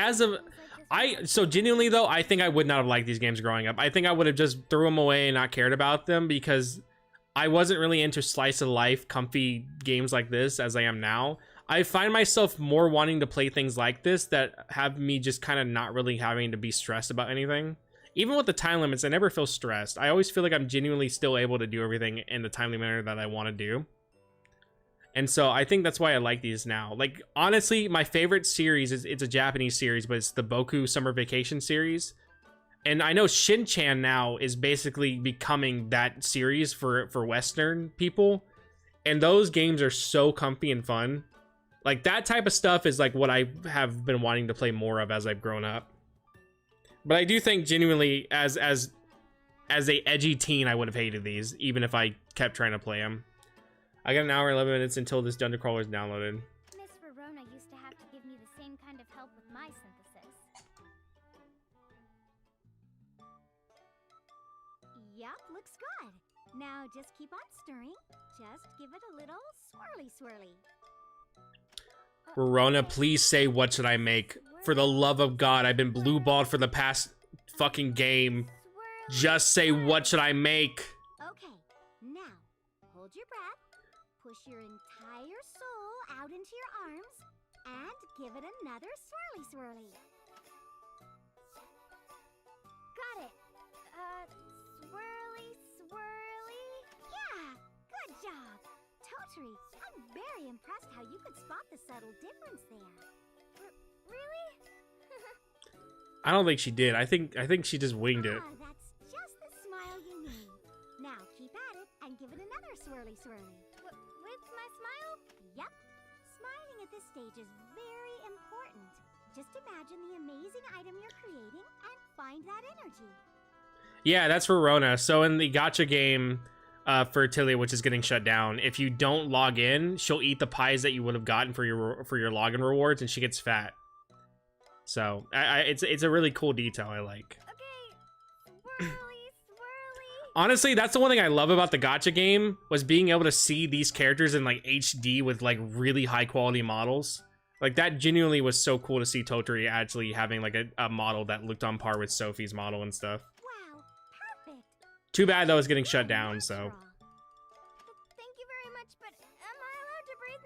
so genuinely though, I think I would not have liked these games growing up. I think I would have just threw them away and not cared about them because I wasn't really into slice of life, comfy games like this as I am now. I find myself more wanting to play things like this that have me just kind of not really having to be stressed about anything. Even with the time limits, I never feel stressed. I always feel like I'm genuinely still able to do everything in the timely manner that I want to do. And so I think that's why I like these now. Like, honestly, my favorite series it's a Japanese series, but it's the Boku Summer Vacation series. And I know Shin-chan now is basically becoming that series for Western people. And those games are so comfy and fun. Like, that type of stuff is like what I have been wanting to play more of as I've grown up. But I do think genuinely as a edgy teen, I would have hated these, even if I kept trying to play them. I got an hour and 11 minutes until this Dungeon Crawler is downloaded. Miss Verona used to have to give me the same kind of help with my synthesis. Yup, looks good. Now just keep on stirring. Just give it a little swirly. Verona, please say what should I make? For the love of God, I've been blue-balled for the past fucking game. Just say what should I make? Okay, now hold your breath, push your entire soul out into your arms, and give it another swirly. Got it. Swirly. Yeah, good job. Totri, I'm very impressed how you could spot the subtle difference there. Really? I don't think she did. I think she just winged it. That's just the smile you need. Now keep at it and give it another swirly. With my smile? Yep. Smiling at this stage is very important. Just imagine the amazing item you're creating and find that energy. Yeah, that's Verona. So in the gacha game for Atelier, which is getting shut down, if you don't log in, she'll eat the pies that you would have gotten for your login rewards, and she gets fat. So it's a really cool detail I like. Okay, swirly. Honestly, that's the one thing I love about the gacha game, was being able to see these characters in like HD with like really high quality models. Like, that genuinely was so cool to see Totri actually having like a model that looked on par with Sophie's model and stuff. Wow, perfect. Too bad that was getting shut down, so. Thank you very much, but am I allowed to breathe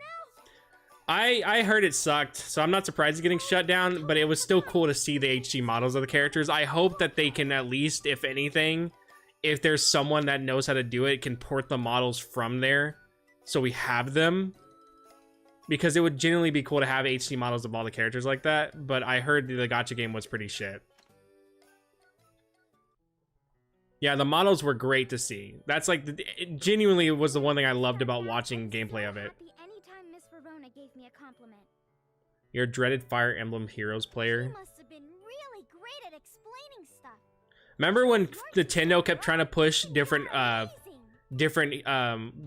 now? I heard it sucked, so I'm not surprised it's getting shut down, but it was still cool to see the HD models of the characters. I hope that they can at least, if anything, if there's someone that knows how to do it, can port the models from there so we have them. Because it would genuinely be cool to have HD models of all the characters like that, but I heard the gacha game was pretty shit. Yeah, the models were great to see. That's like, it genuinely was the one thing I loved about watching gameplay of it. Anytime Miss Verona gave me a compliment. You're a dreaded Fire Emblem Heroes player. You must have been really great at explaining stuff. Remember when Nintendo kept trying to push different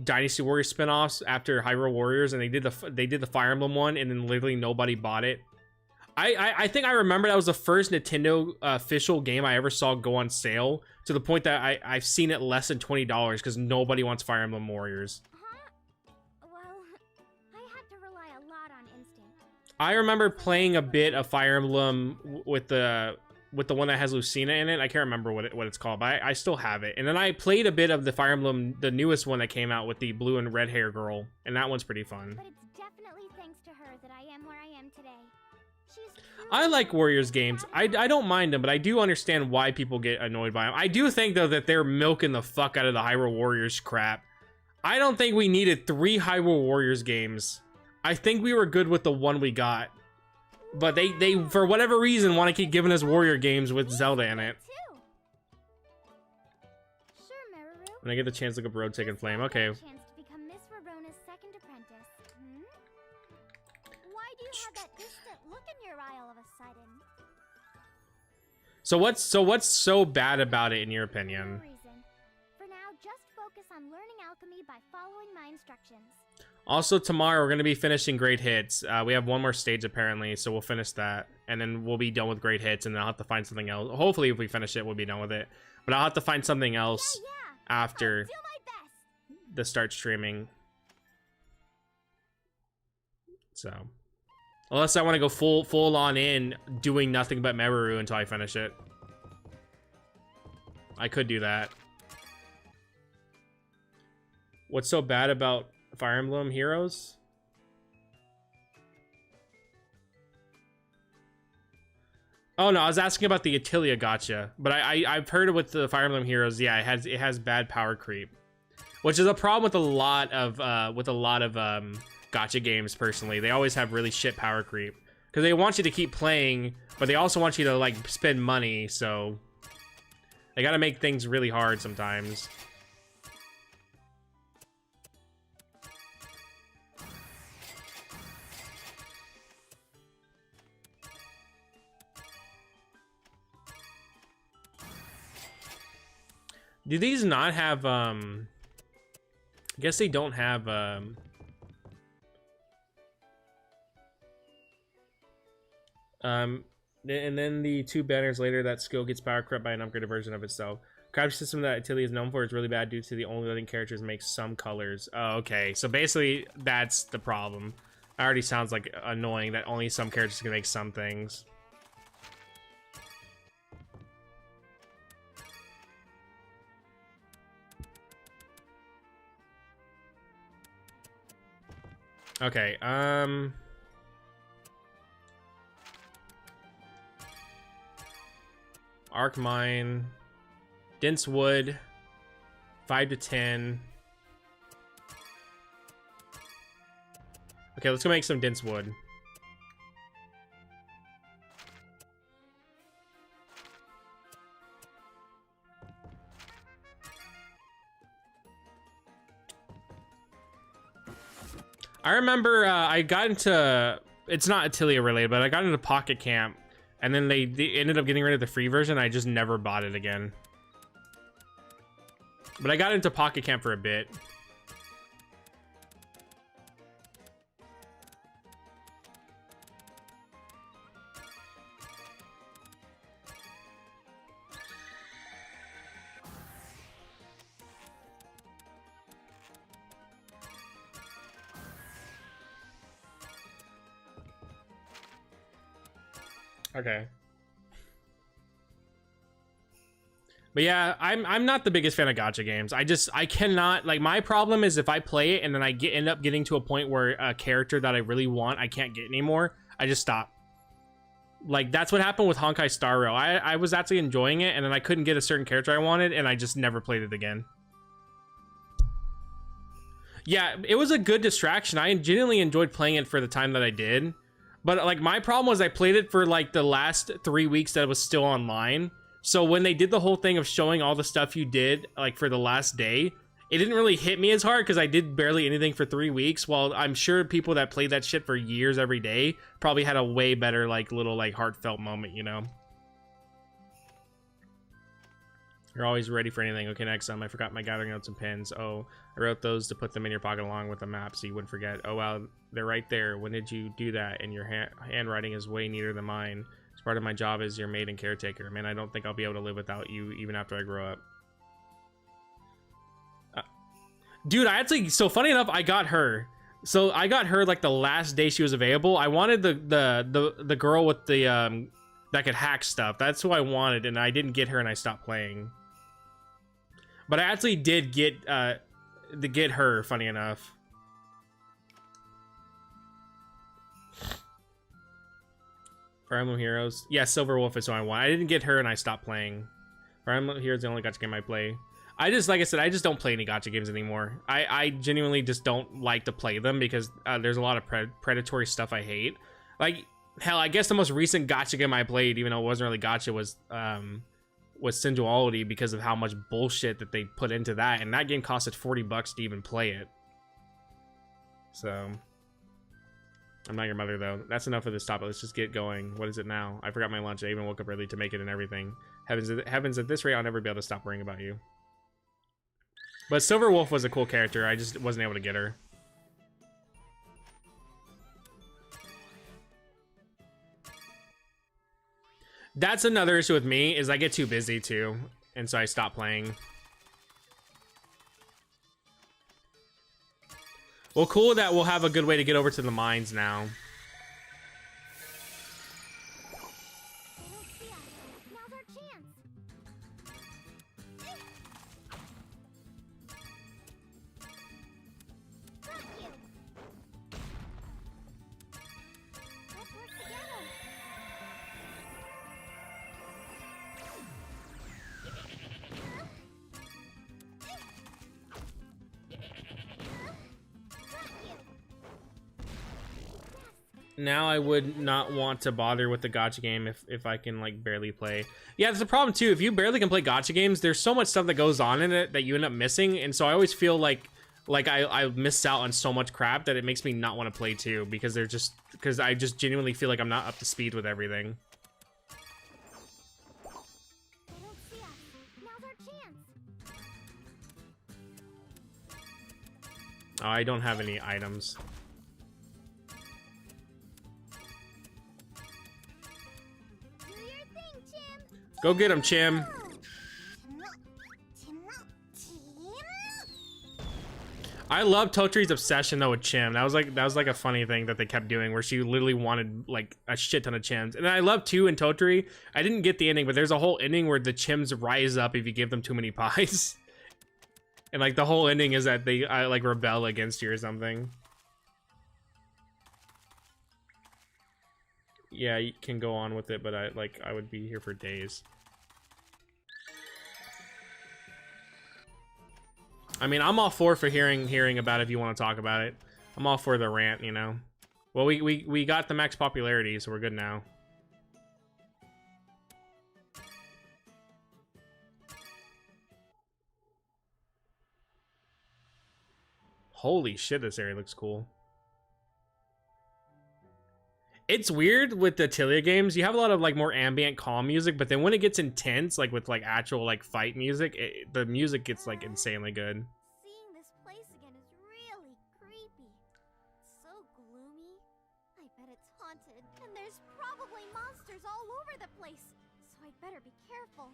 Dynasty Warriors spin-offs after Hyrule Warriors, and they did the Fire Emblem one, and then literally nobody bought it? I think I remember that was the first Nintendo official game I ever saw go on sale, to the point that I've seen it less than $20 because nobody wants Fire Emblem Warriors. Well, I had to rely a lot on instinct. I remember playing a bit of Fire Emblem with the one that has Lucina in it. I can't remember what it's called, but I still have it. And then I played a bit of the Fire Emblem, the newest one that came out with the blue and red hair girl, and that one's pretty fun. But it's definitely thanks to her that I am where I am today. I like Warriors games. I don't mind them, but I do understand why people get annoyed by them. I do think, though, that they're milking the fuck out of the Hyrule Warriors crap. I don't think we needed 3 Hyrule Warriors games. I think we were good with the one we got. But they for whatever reason, want to keep giving us Warrior games with Zelda in it. When I get the chance to look up Road Taken Flame. Okay. Chance to become Miss Verona's second apprentice. Why do you have that distant look in your eye all of a sudden? So what's so bad about it in your opinion? No reason. For now, just focus on learning alchemy by following my instructions. Also, tomorrow we're going to be finishing Great Hits. We have one more stage apparently, so we'll finish that. And then we'll be done with Great Hits, and then I'll have to find something else. Hopefully, if we finish it, we'll be done with it. But I'll have to find something else after I'll do my best. the start streaming. So, unless I want to go full on in, doing nothing but Meruru until I finish it. I could do that. What's so bad about Fire Emblem Heroes? Oh no, I was asking about the Atelier gotcha, but I've heard with the Fire Emblem Heroes, yeah, it has bad power creep, which is a problem with a lot of gotcha games. Personally, they always have really shit power creep because they want you to keep playing, but they also want you to like spend money, so they gotta make things really hard sometimes. Do these not have, I guess they don't have, and then the 2 banners later, that skill gets power crept by an upgraded version of itself. Craft system that Atelier is known for is really bad due to the only letting characters make some colors. Oh, okay. So basically, that's the problem. It already sounds like annoying that only some characters can make some things. Okay, Arc Mine, Dense Wood, 5 to 10. Okay, let's go make some Dense Wood. I remember I got into, it's not Atelier related, but I got into Pocket Camp, and then they ended up getting rid of the free version. I just never bought it again. But I got into Pocket Camp for a bit. Okay. But yeah, I'm not the biggest fan of gacha games. I cannot, like, my problem is if I play it and then I end up getting to a point where a character that I really want I can't get anymore, I just stop. Like, that's what happened with Honkai Star Rail. I was actually enjoying it, and then I couldn't get a certain character I wanted, and I just never played it again. Yeah, it was a good distraction. I genuinely enjoyed playing it for the time that I did. But, like, my problem was I played it for, like, the last 3 weeks that it was still online. So when they did the whole thing of showing all the stuff you did, like, for the last day, it didn't really hit me as hard because I did barely anything for 3 weeks. While I'm sure people that played that shit for years every day probably had a way better, like, little, like, heartfelt moment, you know? You're always ready for anything. Okay, next time, I forgot my gathering notes and pens. Oh, I wrote those to put them in your pocket along with the map so you wouldn't forget. Oh, wow, they're right there. When did you do that? And your handwriting is way neater than mine. It's part of my job as your maid and caretaker. Man, I don't think I'll be able to live without you even after I grow up. Dude, I actually, so funny enough, I got her. So I got her like the last day she was available. I wanted the girl with the that could hack stuff. That's who I wanted, and I didn't get her, and I stopped playing. But I actually did get her, funny enough. Fire Emblem Heroes. Yeah, Silver Wolf is who I want. I didn't get her and I stopped playing. Fire Emblem Heroes is the only gacha game I play. I just, like I said, I just don't play any gacha games anymore. I genuinely just don't like to play them because there's a lot of predatory stuff I hate. Like, hell, I guess the most recent gacha game I played, even though it wasn't really gacha, was with Sensuality because of how much bullshit that they put into that, and that game costed $40 to even play it. So I'm not your mother though. That's enough of this topic. Let's just get going. What is it now? I forgot my lunch. I even woke up early to make it and everything. Heavens, at this rate, I'll never be able to stop worrying about you. But Silver Wolf was a cool character. I just wasn't able to get her. That's another issue with me, is I get too busy too, and so I stop playing. Well, cool that we'll have a good way to get over to the mines now. Now's our chance. Got you. Let's work together. Now I would not want to bother with the gacha game if I can like barely play. Yeah, there's a problem too. If you barely can play gacha games, there's so much stuff that goes on in it that you end up missing, and so I always feel like I miss out on so much crap that it makes me not want to play too, because I just genuinely feel like I'm not up to speed with everything. They don't see us. Now's our chance. Oh, I don't have any items. Do your thing, Chim. Go get him, Chim. I love Totri's obsession though with Chim. That was like a funny thing that they kept doing, where she literally wanted like a shit ton of Chims. And I love too in Totri, I didn't get the ending, but there's a whole ending where the Chims rise up if you give them too many pies. And like the whole ending is that they like rebel against you or something. Yeah, you can go on with it, but I would be here for days. I mean, I'm all for hearing about it if you want to talk about it. I'm all for the rant, you know. Well, we got the max popularity, so we're good now. Holy shit, this area looks cool. It's weird with the Atelier games. You have a lot of like more ambient calm music, but then when it gets intense, like with like actual like fight music, the music gets like insanely good. Seeing this place again is really creepy. It's so gloomy. I bet it's haunted, and there's probably monsters all over the place. So I'd better be careful.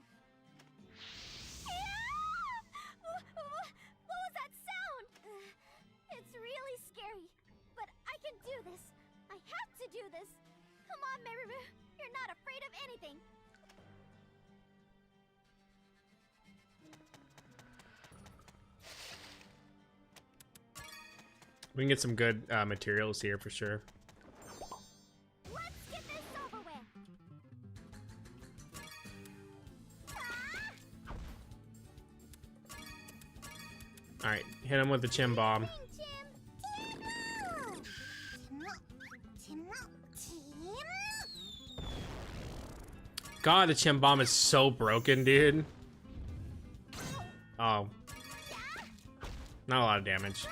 What was that sound? It's really scary, but I can do this. I have to do this. Come on, Meruru. You're not afraid of anything. We can get some good materials here for sure. Let's get this over with. All right, hit him with the Chim bomb. God, the Chim bomb is so broken, dude. Oh. Not a lot of damage.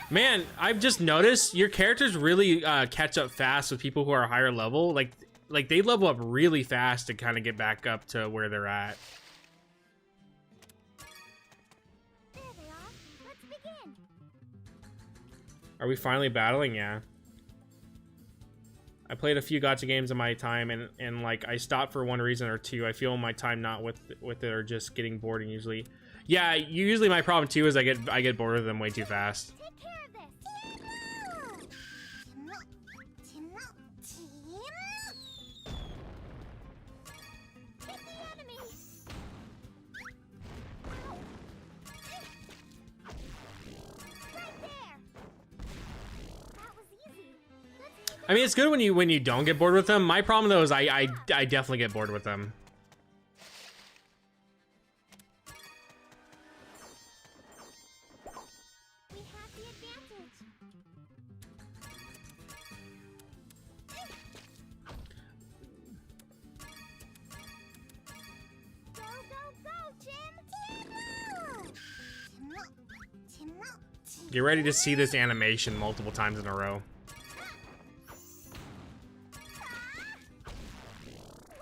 Man, I've just noticed your characters really catch up fast with people who are higher level. Like they level up really fast to kind of get back up to where they're at. There they are. Let's begin. Are we finally battling? Yeah. I played a few gacha games in my time, and like I stopped for one reason or two. I feel my time not with it or just getting bored, and usually, yeah, usually my problem too is I get bored of them way too fast. Take care of this. Hit the enemy. Right there. That was easy. Let's keep it I mean, it's good when you don't get bored with them. My problem though is I definitely get bored with them. We have the advantage. Get ready to see this animation multiple times in a row. Way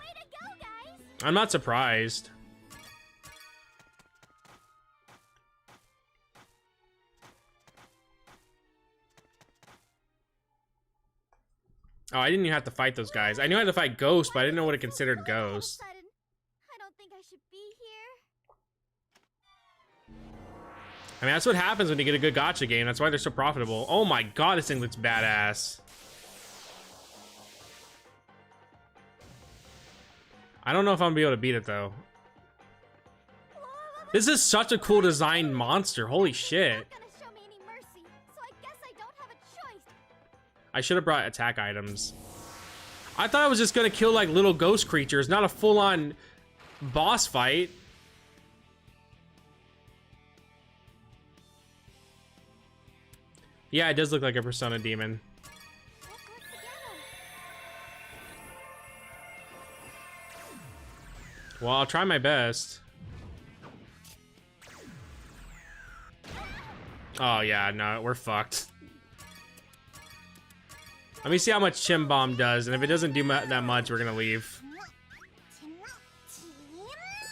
to go, guys! I'm not surprised. Oh, I didn't even have to fight those guys. I knew I had to fight ghosts, but I didn't know what it considered ghosts. I don't think I should be here. I mean, that's what happens when you get a good gacha game. That's why they're so profitable. Oh my god, this thing looks badass. I don't know if I'm gonna be able to beat it, though. This is such a cool designed monster. Holy shit. Not gonna show me any mercy, so I guess I don't have a choice. I should have brought attack items. I thought I was just gonna kill like little ghost creatures, not a full-on boss fight. Yeah, it does look like a Persona demon. Let's work together. Well, I'll try my best. Oh yeah, no, we're fucked. Let me see how much Chim Bomb does, and if it doesn't do that much, we're gonna leave.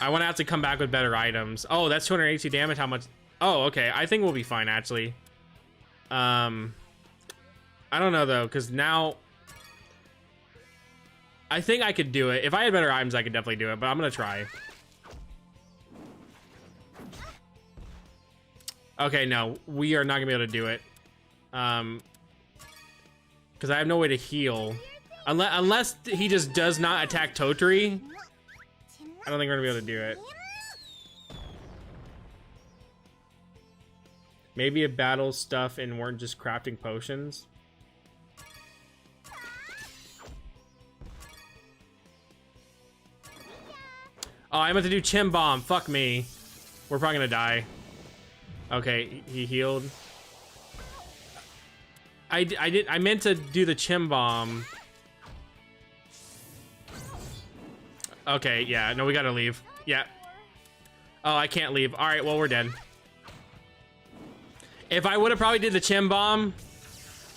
I want to have to come back with better items. Oh, that's 282 damage. How much? Oh, okay. I think we'll be fine, actually. I don't know, though, because now... I think I could do it. If I had better items, I could definitely do it, but I'm gonna try. Okay, no. We are not gonna be able to do it. Because I have no way to heal. Unless he just does not attack Toturi. I don't think we're gonna be able to do it. Maybe it battles stuff and weren't just crafting potions. Oh, I meant to do Chim Bomb. Fuck me. We're probably gonna die. Okay, he healed. I meant to do the Chim Bomb. Okay, yeah, no, we gotta leave. Yeah. Oh, I can't leave. All right, well, we're dead. If I would have probably did the Chim Bomb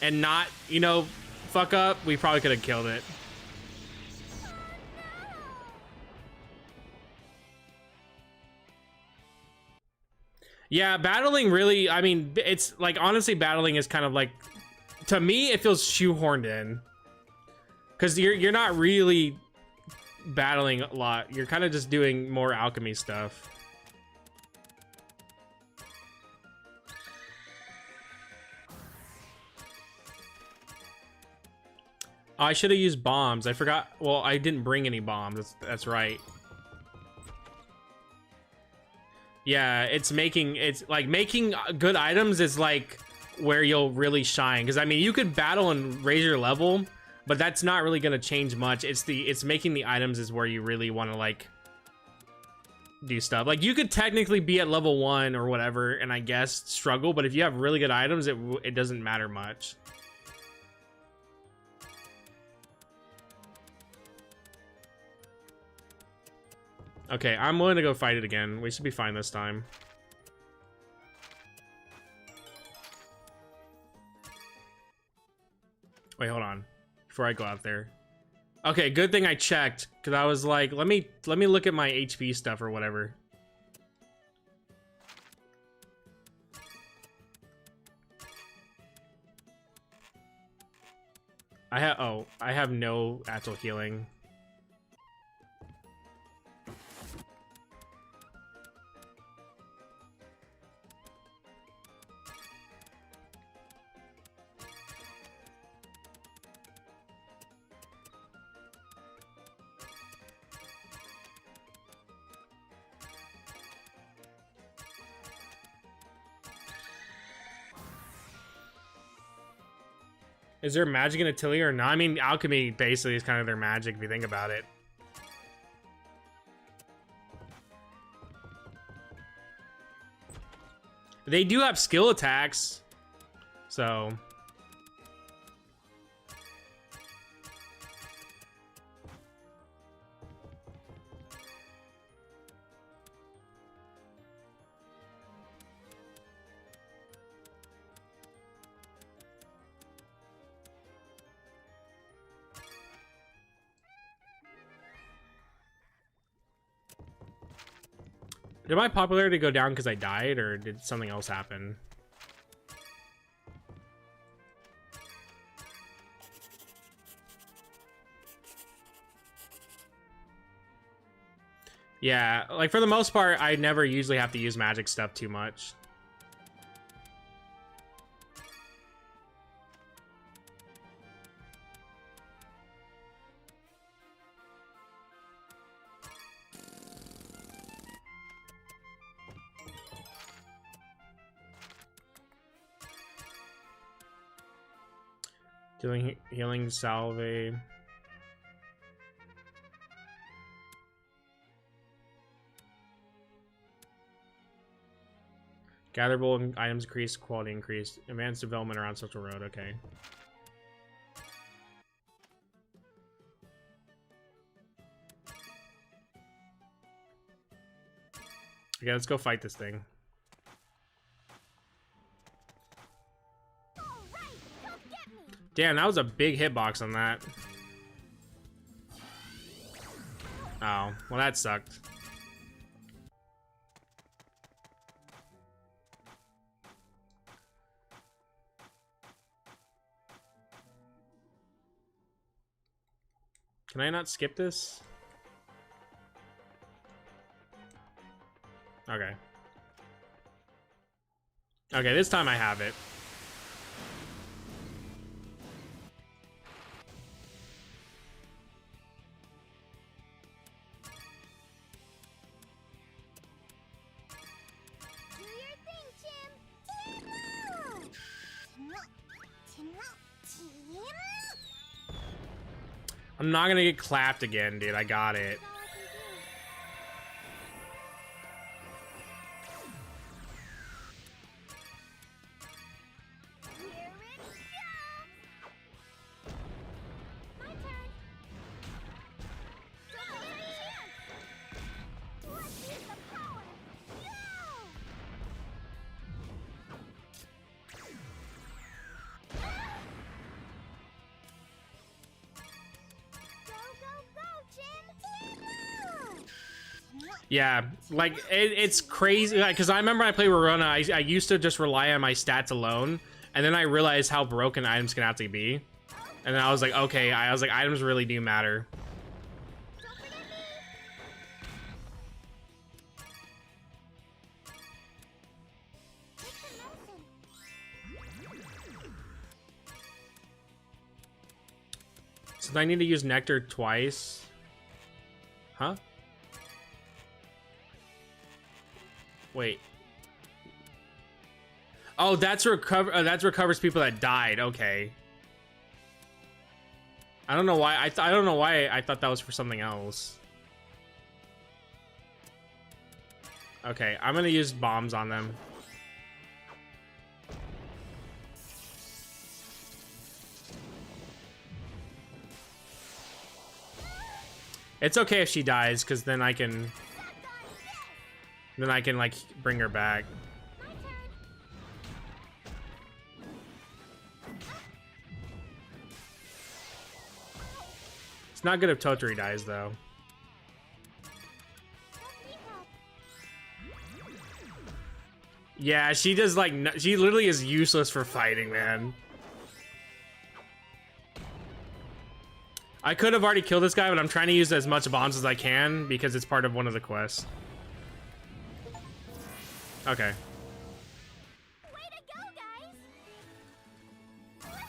and not, you know, fuck up, we probably could have killed it. Yeah, battling really, I mean, it's like, honestly, battling is kind of like, to me, it feels shoehorned in. Because you're not really battling a lot. You're kind of just doing more alchemy stuff. Oh, I should have used bombs. I forgot. Well, I didn't bring any bombs. That's right. Yeah, it's like making good items is like where you'll really shine. Because I mean, you could battle and raise your level, but that's not really gonna change much. It's making the items is where you really want to like do stuff. Like you could technically be at level 1 or whatever, and I guess struggle. But if you have really good items, it doesn't matter much. Okay, I'm willing to go fight it again. We should be fine this time. Wait, hold on. Before I go out there. Okay, good thing I checked, because I was like, let me look at my HP stuff or whatever. I have no actual healing. Is there magic in Atelier or not? I mean, alchemy basically is kind of their magic if you think about it. They do have skill attacks, so... Did my popularity go down because I died, or did something else happen? Yeah, like for the most part, I never usually have to use magic stuff too much. Doing healing salve. Gatherable items increase, quality increase. Advanced development around Central Road, okay. Okay, let's go fight this thing. Damn, that was a big hitbox on that. Oh, well that sucked. Can I not skip this? Okay. Okay, this time I have it. I'm not gonna get clapped again, dude. I got it. Yeah, like it's crazy because I remember I played Rorona. I used to just rely on my stats alone, and then I realized how broken items can actually be, and then I was like, okay, I was like, items really do matter. So I need to use nectar twice, huh? Wait. Oh, that's recovers people that died. Okay. I don't know why. I don't know why I thought that was for something else. Okay, I'm gonna use bombs on them. It's okay if she dies, because then I can like bring her back. It's not good if Toturi dies though. Yeah, she does like she literally is useless for fighting, man. I could have already killed this guy, but I'm trying to use as much bombs as I can because it's part of one of the quests. Okay. Way to go, guys! Level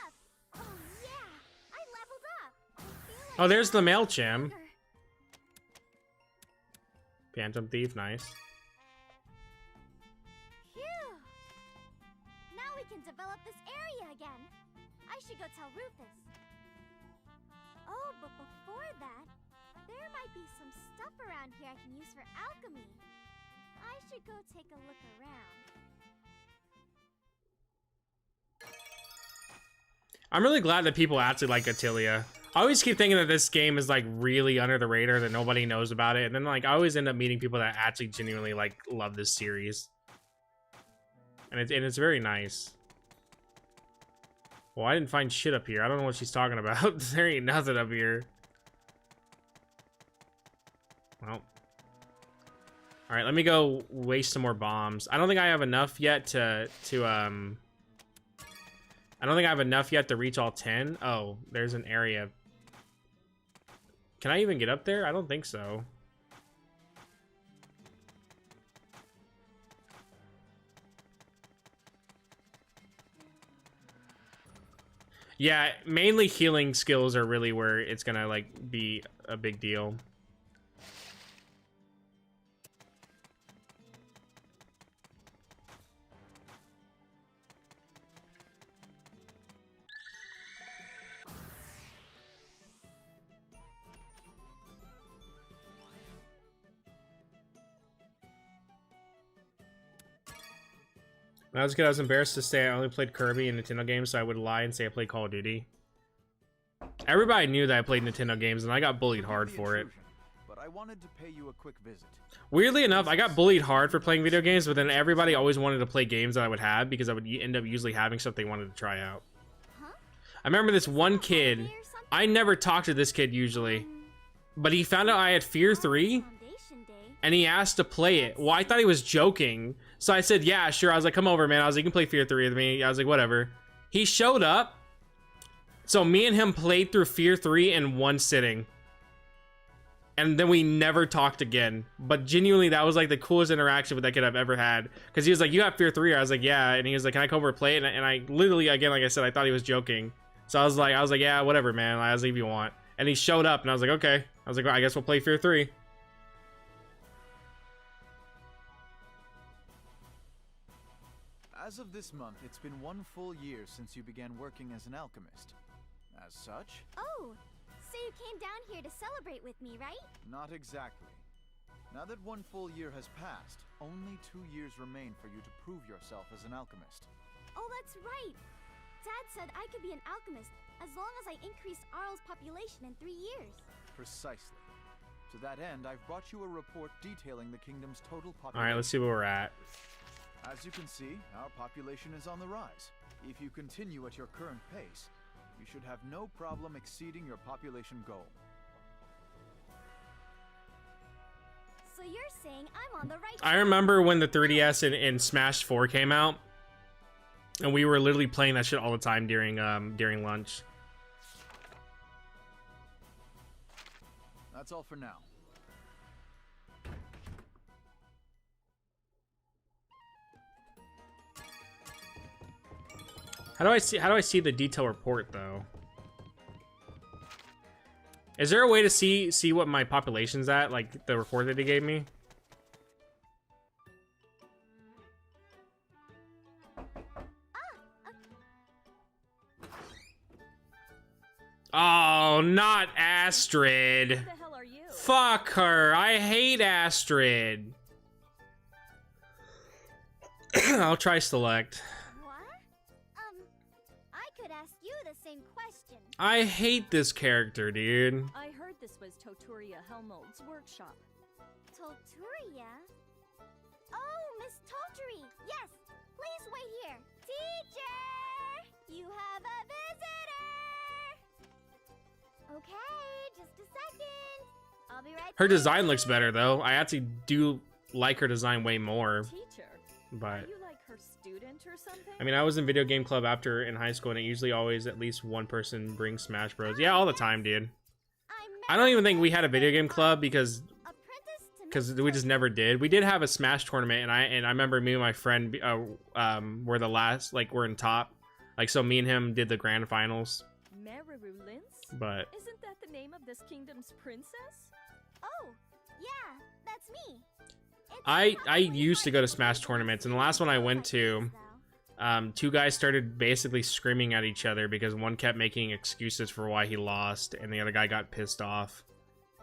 up! Oh yeah, I leveled up. I feel like Oh, there's the male Chim. Phantom Thief, nice. Phew! Now we can develop this area again. I should go tell Rufus. Oh, but before that, there might be some stuff around here I can use for alchemy. I should go take a look around. I'm really glad that people actually like Atelier. I always keep thinking that this game is like really under the radar, that nobody knows about it, and then like I always end up meeting people that actually genuinely like love this series, and it's very nice. Well, I didn't find shit up here. I don't know what she's talking about. There ain't nothing up here. Well, All right, let me go waste some more bombs. I don't think I have enough yet to I don't think I have enough yet to reach all 10. Oh, there's an area. Can I even get up there? I don't think so. Yeah, mainly healing skills are really where it's gonna like be a big deal. When I was a kid, I was embarrassed to say I only played Kirby and Nintendo games, so I would lie and say I played Call of Duty. Everybody knew that I played Nintendo games, and I got bullied hard for it. But I wanted to pay you a quick visit. Weirdly enough, I got bullied hard for playing video games, but then everybody always wanted to play games that I would have because I would end up usually having something they wanted to try out. I remember this one kid. I never talked to this kid usually, but he found out I had Fear 3, and he asked to play it. Well, I thought he was joking. So I said, yeah, sure. I was like, come over, man. I was like, you can play Fear 3 with me. I was like, whatever. He showed up. So me and him played through Fear 3 in one sitting. And then we never talked again. But genuinely, that was like the coolest interaction with that kid I've ever had. Because he was like, you got Fear 3? I was like, yeah. And he was like, can I come over and play it? And I literally, again, like I said, I thought he was joking. So I was like, yeah, whatever, man. I was like, if you want. And he showed up, and I was like, okay. I was like, well, I guess we'll play Fear 3. As of this month, it's been 1 full year since you began working as an alchemist. As such... Oh, so you came down here to celebrate with me, right? Not exactly. Now that 1 full year has passed, only 2 years remain for you to prove yourself as an alchemist. Oh, that's right. Dad said I could be an alchemist as long as I increased Arl's population in 3 years. Precisely. To that end, I've brought you a report detailing the kingdom's total population. All right, let's see where we're at. As you can see, our population is on the rise. If you continue at your current pace, you should have no problem exceeding your population goal. So you're saying I'm on the right I remember when the 3DS and Smash 4 came out, and we were literally playing that shit all the time during lunch. That's all for now. How do I see the detail report though? Is there a way to see what my population's at, like the report that they gave me? Oh, not Astrid. Who the hell are you? Fuck her. I hate Astrid. I'll try select. I could ask you the same question. I hate this character, dude. I heard this was Toturia Helmold's workshop. Toturia? Oh, Miss Toturi! Yes! Please wait here! Teacher! You have a visitor! Okay, just a second. I'll be right Her back. design looks better, though. I actually do like her design way more. Teacher, But are you like her student or something? I mean, I was in video game club after in high school, and it usually always at least one person brings Smash Bros. Yeah, all the time, dude. I don't even think we had a video game club because we just never did. We did have a Smash tournament, and I remember me and my friend were the last, like we're in top, like so me and him did the grand finals. Meruru Lince? But Isn't that the name of this kingdom's princess? Oh, yeah, that's me. I used to go to Smash tournaments, and the last one I went to, two guys started basically screaming at each other because one kept making excuses for why he lost, and the other guy got pissed off.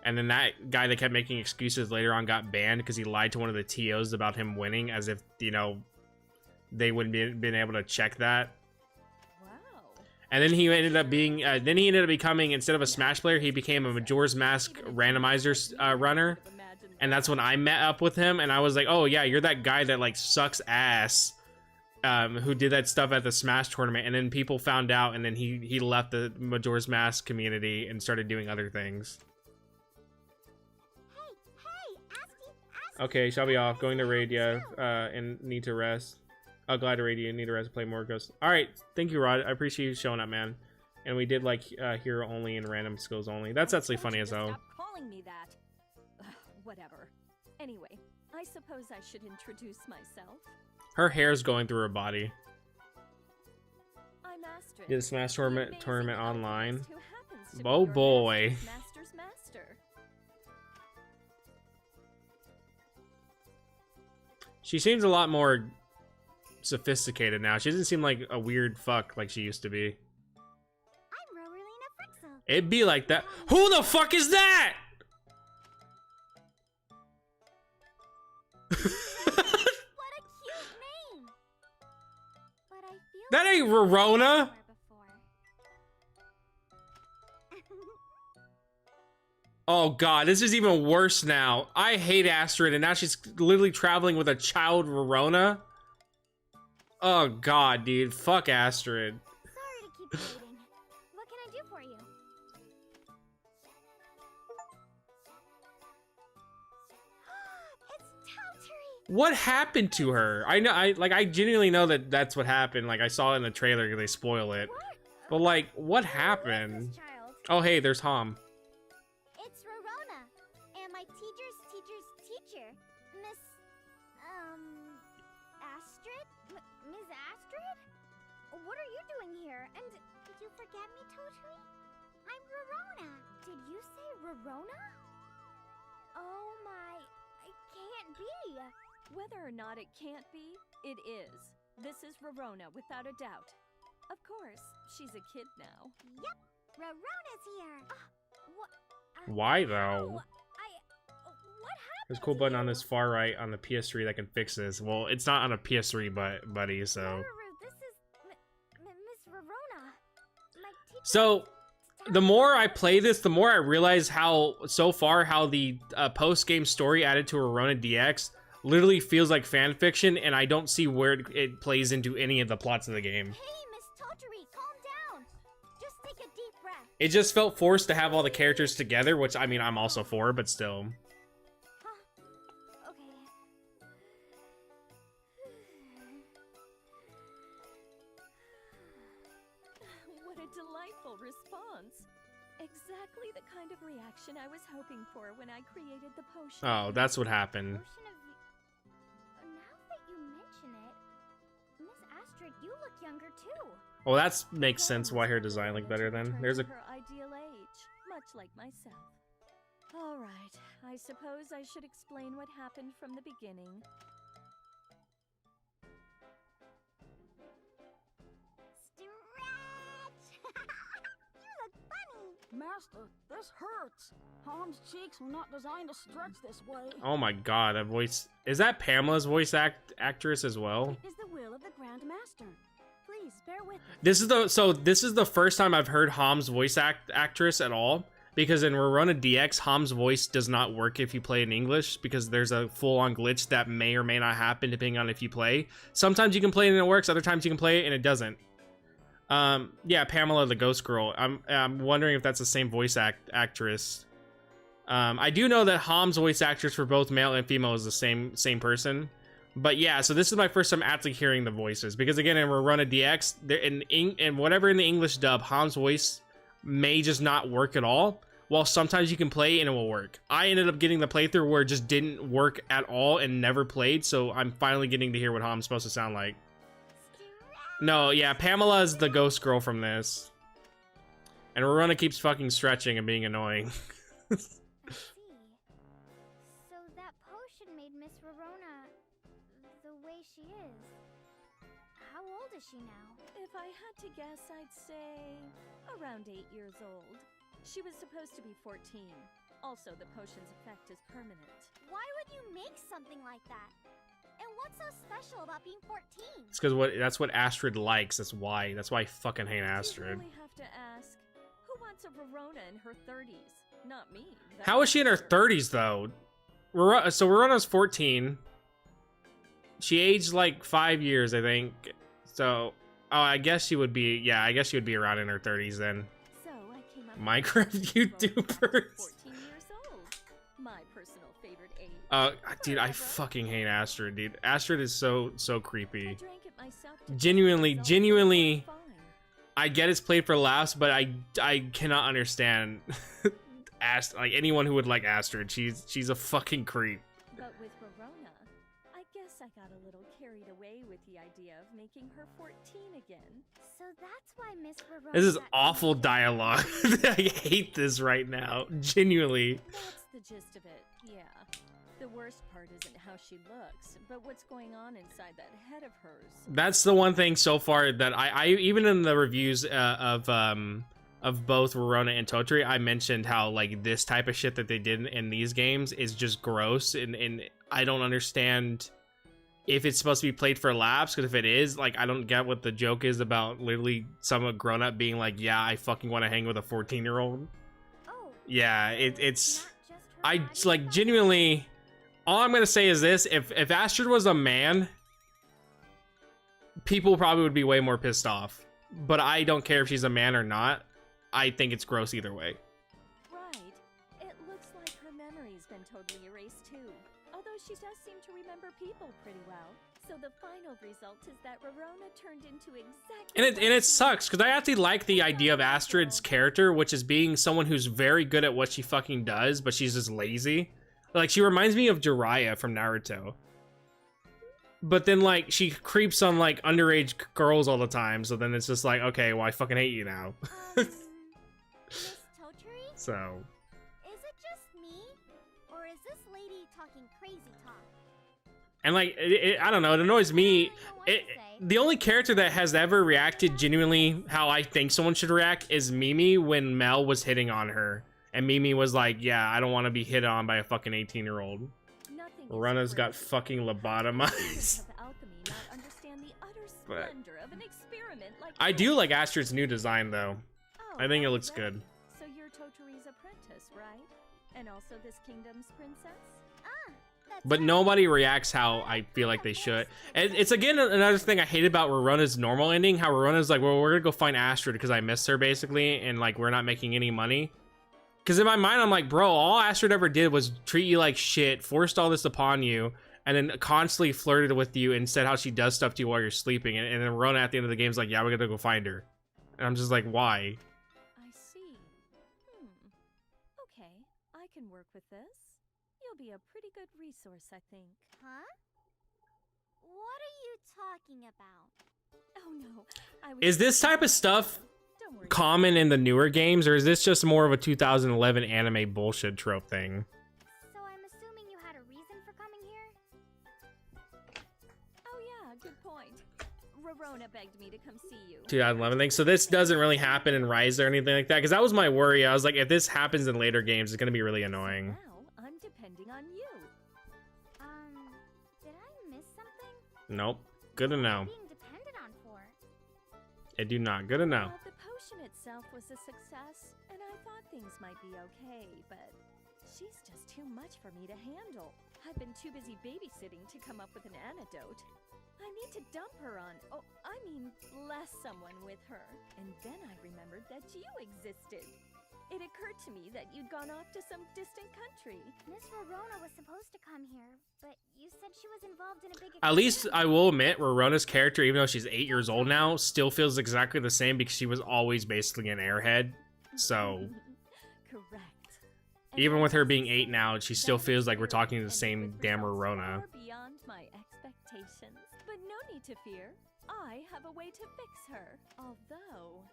And then that guy that kept making excuses later on got banned because he lied to one of the TOs about him winning, as if, you know, they wouldn't been able to check that. Wow. And then he ended up being, becoming, instead of a Smash player, he became a Majora's Mask randomizer runner. And that's when I met up with him, and I was like, oh yeah, you're that guy that like sucks ass, who did that stuff at the Smash tournament. And then people found out, and then he left the Majora's Mask community and started doing other things. Hey, Okay, shall be off. Going to raid, yeah, and need to rest. Oh, glad to raid you. Need to rest, play more Ghost. Alright, thank you, Rod. I appreciate you showing up, man. And we did like hero only and random skills only. That's actually funny as hell. Stop calling me that. Ugh, whatever. Anyway, I suppose I should introduce myself. Her hair's going through her body. I'm Astrid. Did a Smash tournament online. Who happens to be Oh your boy. master's master. She seems a lot more sophisticated now. She doesn't seem like a weird fuck like she used to be. I'm Rowena Frixel. It'd be like that. Who the fuck is that? What a cute name. But I feel That ain't Rorona. Oh god, this is even worse now. I hate Astrid, and now she's literally traveling with a child Rorona. Oh god, dude. Fuck Astrid. Sorry to keep you waiting. What can I do for you? It's Towtry! What happened to her? I know, I genuinely know that that's what happened. Like, I saw it in the trailer because they spoil it. What? But like, what Who is happened? this child? Oh hey, there's Hom. It's Rorona, and my teacher's teacher's teacher, Miss, Astrid? Ms. Astrid? What are you doing here? And did you forget me, Totally? I'm Rorona. Did you say Rorona? Oh my, it can't be. Whether or not it can't be, it is. This is Rorona, without a doubt. Of course, she's a kid now. Yep, Rorona's here. What? Why how? though? What happened? There's a cool button on this far right on the PS3 that can fix this. Well, it's not on a PS3, buddy. So. Meruru, this is Miss Rorona. My teacher. So, the more I play this, the more I realize how the post-game story added to Rorona DX literally feels like fan fiction, and I don't see where it plays into any of the plots of the game. Hey, Miss Toturi, calm down. Just take a deep breath. It just felt forced to have all the characters together, which I mean I'm also for, but still. Huh. Okay. What a delightful response. Exactly the kind of reaction I was hoping for when I created the potion. Oh, that's what happened. Potion of... Now that you mention it, Miss Astrid, you look younger too. Well, that makes sense why her design looked better then. There's a... her ideal age, much like myself. All right, I suppose I should explain what happened from the beginning. Stretch! You look funny. Master, this hurts. Hom's cheeks were not designed to stretch this way. Oh my god, a voice... Is that Pamela's voice actress as well? It is the will of the Grand Master. Please, bear with us. This is the first time I've heard Hom's voice actress at all. Because in Rorona DX, Hom's voice does not work if you play in English, because there's a full-on glitch that may or may not happen depending on if you play. Sometimes you can play it and it works, other times you can play it and it doesn't. Yeah, Pamela the Ghost Girl. I'm wondering if that's the same voice actress. I do know that Hom's voice actress for both male and female is the same person. But yeah, so this is my first time actually hearing the voices, because again in Rorona DX, in whatever in the English dub, Hom's voice may just not work at all, while sometimes you can play and it will work. I ended up getting the playthrough where it just didn't work at all and never played, so I'm finally getting to hear what Hom's supposed to sound like. No, yeah, Pamela is the ghost girl from this. And Rorona keeps fucking stretching and being annoying. I see. So that potion made Miss Rorona the way she is. How old is she now? If I had to guess, I'd say around 8 years old. She was supposed to be 14. Also, the potion's effect is permanent. Why would you make something like that? And what's so special about being 14? It's because that's what Astrid likes. That's why I fucking hate Astrid. You really have to ask, who wants a Rorona in her 30s? Not me. How is she in her 30s though? So Rorona's 14. She aged like 5 years, I think. So, oh, I guess she would be. Yeah, I guess she would be around in her 30s then. So I came up Minecraft with Rorona YouTubers. 14 years old. My personal favorite age. Dude, I fucking hate Astrid, dude. Astrid is so creepy. I drank it myself to Genuinely, fine. I get it's played for laughs, but I cannot understand like anyone who would like Astrid. She's a fucking creep. But with Verona, I guess I got a little carried away with the idea of making her 14 again. So that's why Miss Verona. This is got awful confused. dialogue. I hate this right now. Genuinely. That's the gist of it, yeah. The worst part isn't how she looks, but what's going on inside that head of hers. That's the one thing so far that I even in the reviews of both Verona and Totri, I mentioned how like this type of shit that they did in these games is just gross, and I don't understand if it's supposed to be played for laughs, because if it is, like, I don't get what the joke is about literally someone grown up being like, yeah, I fucking want to hang with a 14-year-old. Oh, Yeah, it's not just her I body, like but- genuinely. All I'm gonna say is this: if Astrid was a man, people probably would be way more pissed off. But I don't care if she's a man or not. I think it's gross either way. Right. It looks like her memory's been totally erased too. Although she does seem to remember people pretty well. So the final result is that Verona turned into exactly. And it sucks because I actually like the idea of Astrid's character, which is being someone who's very good at what she fucking does, but she's just lazy. Like, she reminds me of Jiraiya from Naruto. But then, like, she creeps on, like, underage girls all the time, so then it's just like, okay, well, I fucking hate you now. Miss Totri? So, Is it just me? Or is this lady talking crazy talk? and, like, I don't know, it annoys me. I don't know what to say. The only character that has ever reacted genuinely how I think someone should react is Mimi when Mel was hitting on her. And Mimi was like, yeah, I don't want to be hit on by a fucking 18-year-old. Nothing is Verona's got great. fucking lobotomized. Of alchemy not understand the utter But- splendor of an experiment like I do this. like Astrid's new design, though. Oh, I think it right, looks right. good. So you're Totori's apprentice, right? And also this kingdom's princess? That's But right. nobody reacts how I feel like they should. And it's again another thing I hate about Verona's normal ending. How Verona's like, well, we're gonna go find Astrid because I missed her, basically, and like we're not making any money. Because in my mind, I'm like, bro, all Astrid ever did was treat you like shit, forced all this upon you, and then constantly flirted with you and said how she does stuff to you while you're sleeping. And then Verona at the end of the game is like, yeah, we're gonna go find her. And I'm just like, why? I see. Okay, I can work with this. You'll be a pretty good resource, I think. Huh? What are you talking about? Oh no, I was Is this type of stuff Don't worry. common in the newer games, or is this just more of a 2011 anime bullshit trope thing? So I'm assuming you had a reason for coming here? Oh yeah, good point. Verona begged me to come see you. 2011 thing. So this doesn't really happen in Rise or anything like that, because that was my worry. I was like, if this happens in later games, it's gonna be really annoying. Now I'm depending on you. Did I miss something? Nope. Good to know. Being depended on for. I do not. Good to know. Well, the potion itself was a success, and I thought things might be okay, but she's just too much for me to handle. I've been too busy babysitting to come up with an antidote. I need to dump her on, bless someone with her. And then I remembered that you existed. It occurred to me that you'd gone off to some distant country. Miss Verona was supposed to come here, but you said she was involved in a big At least experiment. I will admit, Verona's character, even though she's 8 years old now, still feels exactly the same because she was always basically an airhead. So Correct. even with her being 8 8 now, she still feels like we're talking to the same damn Verona. Beyond my expectations, but no need to fear. I have a way to fix her. Although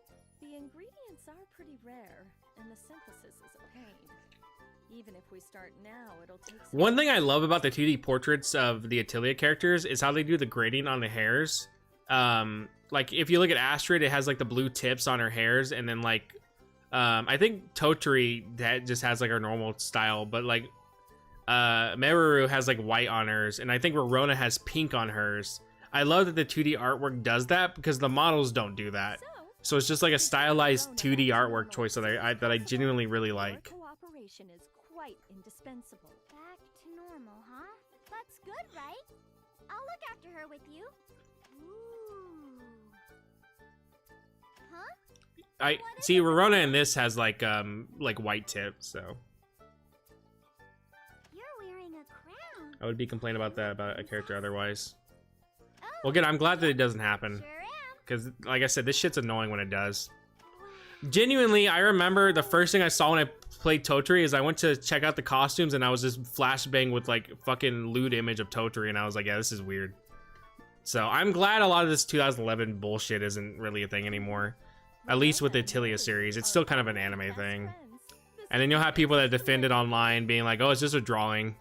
the ingredients are pretty rare, and the synthesis is a pain. Even if we start now, it'll take some One thing I love about the 2D portraits of the Atelier characters is how they do the grading on the hairs. Like if you look at Astrid, it has like the blue tips on her hairs, and then like I think Totri that just has like her normal style, but like Meruru has like white on hers, and I think Verona has pink on hers. I love that the 2D artwork does that because the models don't do that. So it's just like a stylized 2D artwork choice that I genuinely really like. Cooperation is quite indispensable. Back to normal, huh? That's good, right? I'll look after her with you. Ooh. Huh? I see Verona in this has like white tips, so You're wearing a crown. I would be complaining about that about a character otherwise. Well, again, I'm glad that it doesn't happen. Sure am. Because, like I said, this shit's annoying when it does. Genuinely, I remember the first thing I saw when I played Totri is I went to check out the costumes and I was just flashbang with like fucking lewd image of Totri and I was like, yeah, this is weird. So I'm glad a lot of this 2011 bullshit isn't really a thing anymore. At least with the Atelier series, it's still kind of an anime thing. And then you'll have people that defend it online being like, oh, it's just a drawing.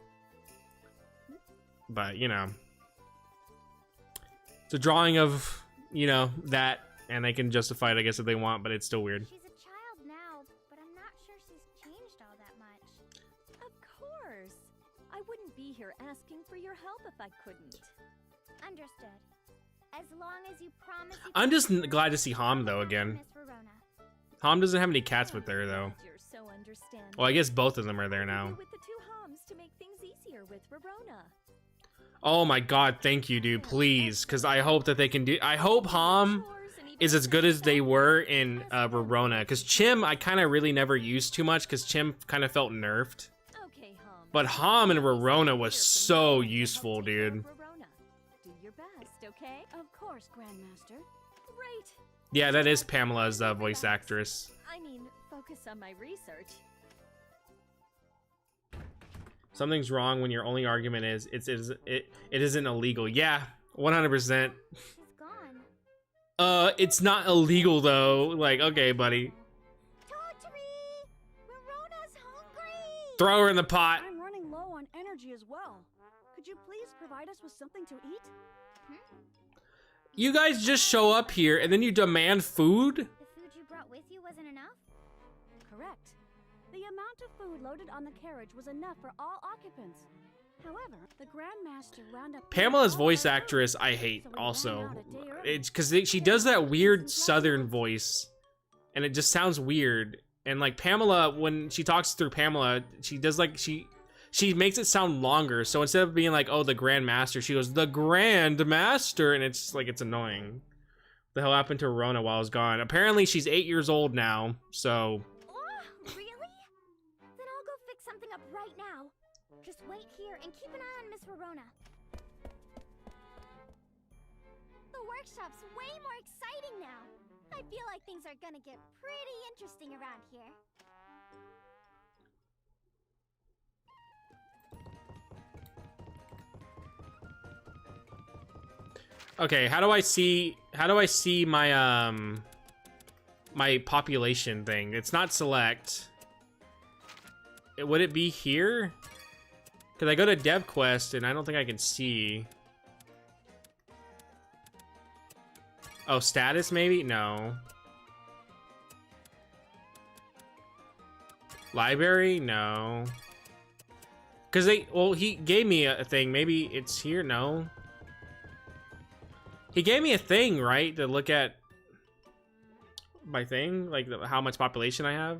But, you know. It's a drawing of, you know, that, and they can justify it, I guess, if they want, but it's still weird. She's a child now, but I'm not sure she's changed all that much. Of course. I wouldn't be here asking for your help if I couldn't. Understood. As long as you promise you I'm can just keep glad to see Ham, though, again. Miss Verona. Ham doesn't have any cats with her, though. You're so understanding. Well, I guess both of them are there now. With the two Hams to make things easier with Verona. Oh my god, thank you, dude, please. Because I hope that they can do... I hope Ham is as good as they were in Verona. Because Chim, I kind of really never used too much, because Chim kind of felt nerfed. Okay, Ham. But Ham in Verona was so useful, dude. Do your best, okay? Of course, Grandmaster. Great. Yeah, that is Pamela's voice actress. I mean, focus on my research. Something's wrong when your only argument is it isn't illegal. Yeah, 100%. She's gone. It's not illegal though. Like, okay, buddy. Totri! Verona's hungry! Throw her in the pot. I'm running low on energy as well. Could you please provide us with something to eat? You guys just show up here and then you demand food? The food you brought with you wasn't enough? Correct. The amount of food loaded on the carriage was enough for all occupants. However, the Grandmaster wound up... Pamela's voice actress I hate also. It's because she does that weird southern voice and it just sounds weird. And like Pamela, when she talks through Pamela, she does like, she makes it sound longer. So instead of being like, oh, the Grandmaster, she goes, the Grandmaster. And it's like, it's annoying. What the hell happened to Rona while I was gone? Apparently she's 8 years old now. So... Really? Then I'll go fix something up right now. Just wait here and keep an eye on Miss Verona. The workshop's way more exciting now. I feel like things are gonna get pretty interesting around here. Okay, how do I see my my population thing? It's not select. Would it be here? Cause I go to Dev Quest and I don't think I can see. Oh, status maybe? No. Library? No. Cause he gave me a thing. Maybe it's here? No. He gave me a thing, right? To look at my thing, like how much population I have.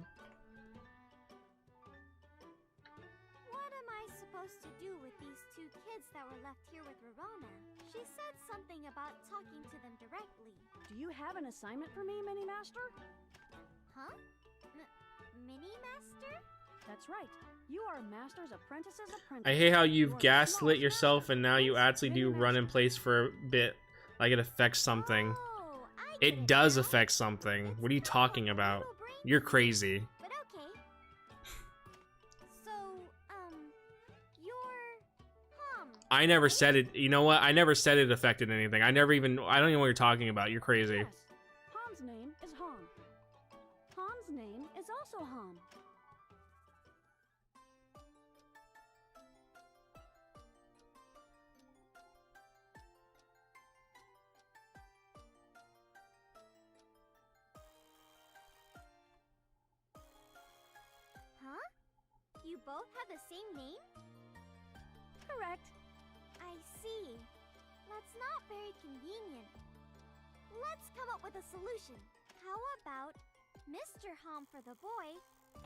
What am I supposed to do with these two kids that were left here with Verona? She said something about talking to them directly. Do you have an assignment for me, Mini-Master? Huh? Mini-Master? That's right. You are Master's Apprentice's apprentice. I hate how you've You are the gaslit smallest yourself and now you master, actually do run in place for a bit. Like it affects something. Oh, I get It does now. affect something. It's What are you not talking what about? little brains You're do, crazy. But okay. So, you're I never said it. You know what? I never said it affected anything. I don't even know what you're talking about. You're crazy. Yes. Ham's name is Ham. Ham's name is also Ham. Huh? You both have the same name? Correct. I see. That's not very convenient. Let's come up with a solution. How about Mr. Hom for the boy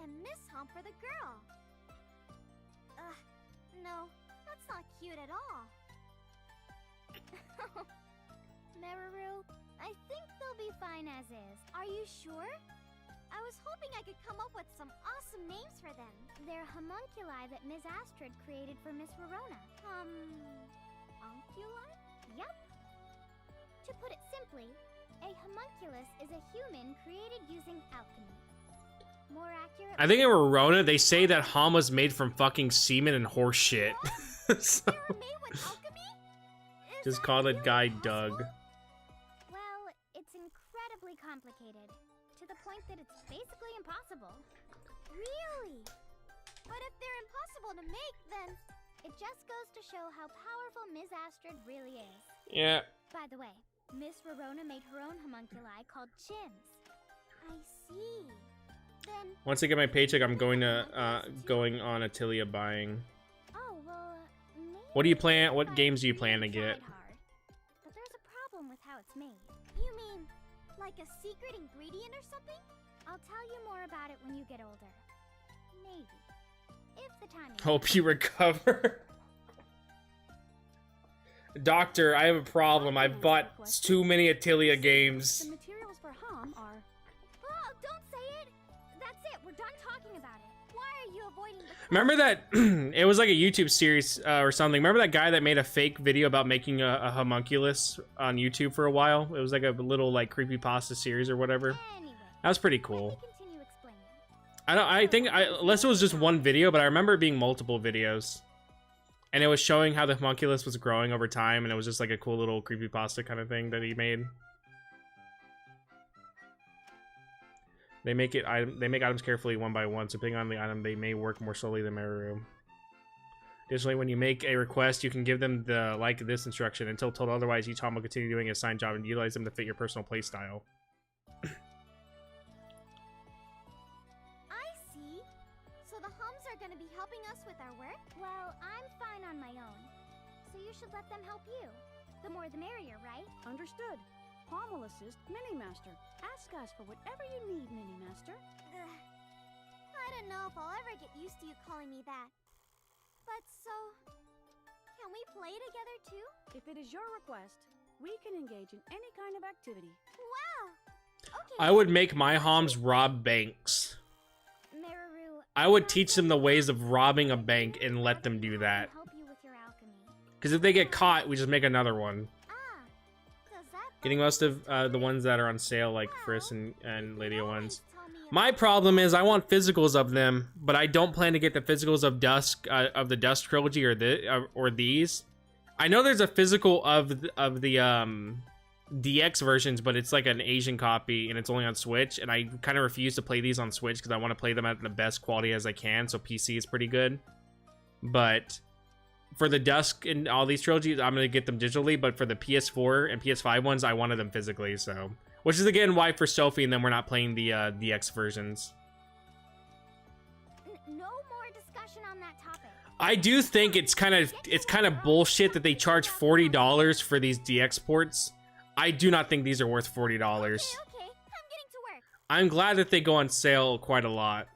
and Miss Hom for the girl? No, that's not cute at all. Meruru, I think they'll be fine as is. Are you sure? I was hoping I could come up with some awesome names for them. They're homunculi that Ms. Astrid created for Miss Verona. Homunculi? Yep. To put it simply, a homunculus is a human created using alchemy. More accurate. I think in Verona they say that Hom was made from fucking semen and horse shit. So, They were made with alchemy? just call the guy Doug. Well, it's incredibly complicated. To the point that it's basically impossible. Really? But if they're impossible to make, then it just goes to show how powerful Ms. Astrid really is. Yeah. By the way, Miss Verona made her own homunculi called chins. I see. Then Once I get my paycheck, I'm going on Atelier buying. oh well, maybe What do you plan? What if I games do you plan to really get? tried hard. But there's a problem with how it's made. You mean like a secret ingredient or something? I'll tell you more about it when you get older. Maybe. If the time is Hope you recover. Doctor, I have a problem. I've bought too many Atelier games. The materials for Hom are... Oh, don't say it! That's it, we're done talking about it. Why are you avoiding the Remember that it was like a YouTube series or something. Remember that guy that made a fake video about making a homunculus on YouTube for a while? It was like a little like creepypasta series or whatever. Anyway, That was pretty let cool. me continue explaining. I think unless it was just one video, but I remember it being multiple videos. And it was showing how the homunculus was growing over time, and it was just like a cool little creepypasta kind of thing that he made. They make items carefully one by one, so depending on the item, they may work more slowly than Meruru. Additionally, when you make a request, you can give them the like this instruction. Until told otherwise, each Hom will continue doing a assigned job and utilize them to fit your personal playstyle. I see. So the Hums are gonna be helping us with our work? Well, I'm fine on my own. So you should let them help you. The more the merrier, right? Understood. Hom will assist Mini-Master. Ask us for whatever you need, Mini-Master. I don't know if I'll ever get used to you calling me that. But so, can we play together too? If it is your request, we can engage in any kind of activity. Wow! Okay. I would make my Homs rob banks. Meruru, I would teach them the ways of robbing a bank and let them do that. Help you with your alchemy. Because if they get caught, we just make another one. Ah, does that Getting most of the ones that are on sale, like Friss and Lydia ones. tell me My problem is I want physicals of them, but I don't plan to get the physicals of Dusk of the Dusk trilogy or these. I know there's a physical of the DX versions, but it's like an Asian copy and it's only on Switch, and I kind of refuse to play these on Switch because I want to play them at the best quality as I can, so PC is pretty good. But for the Dusk and all these trilogies, I'm gonna get them digitally, but for the PS4 and PS5 ones, I wanted them physically, so. Which is again why for Sophie and them we're not playing the DX versions. no more discussion on that topic. I do think it's kind of bullshit that they charge $40 for these DX ports. I do not think these are worth $40. Okay, I'm getting to work. I'm glad that they go on sale quite a lot.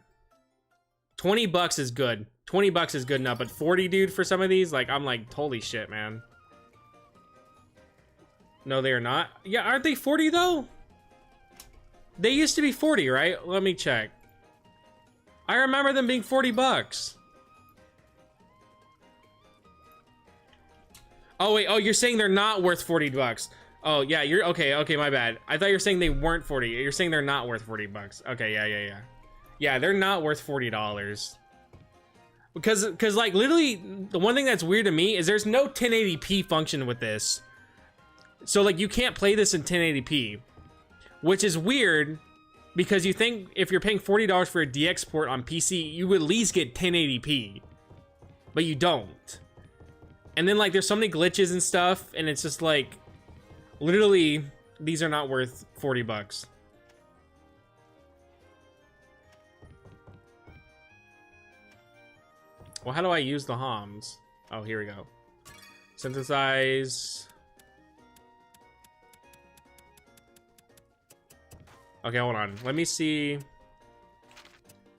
20 bucks is good. 20 bucks is good enough, but 40, dude, for some of these, like, I'm like, holy shit, man. No, they are not. Yeah, aren't they 40 though? They used to be 40, right? Let me check. I remember them being 40 bucks. Oh wait, oh, you're saying they're not worth 40 bucks. Oh yeah, you're okay, my bad. I thought you were saying they weren't 40. You're saying they're not worth 40 bucks. Okay, yeah. Yeah, they're not worth $40. Because like literally the one thing that's weird to me is there's no 1080p function with this. So like you can't play this in 1080p, which is weird because you think if you're paying $40 for a DX port on PC, you would at least get 1080p, but you don't. And then like there's so many glitches and stuff, and it's just like literally these are not worth 40 bucks. Well, how do I use the Homs? Oh, here we go. Synthesize. Okay, hold on. Let me see.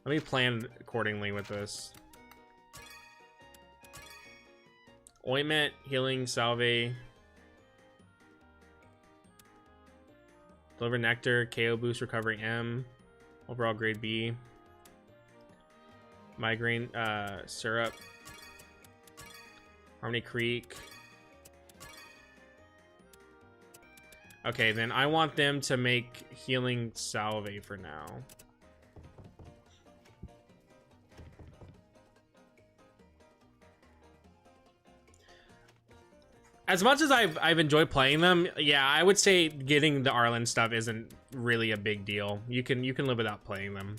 Let me plan accordingly with this. Ointment, healing, salve. Deliver nectar, KO boost, recovery M. Overall grade B. Migraine syrup. Harmony Creek. Okay, then I want them to make healing salve for now. As much as I've enjoyed playing them, yeah, I would say getting the Arlen stuff isn't really a big deal. You can live without playing them.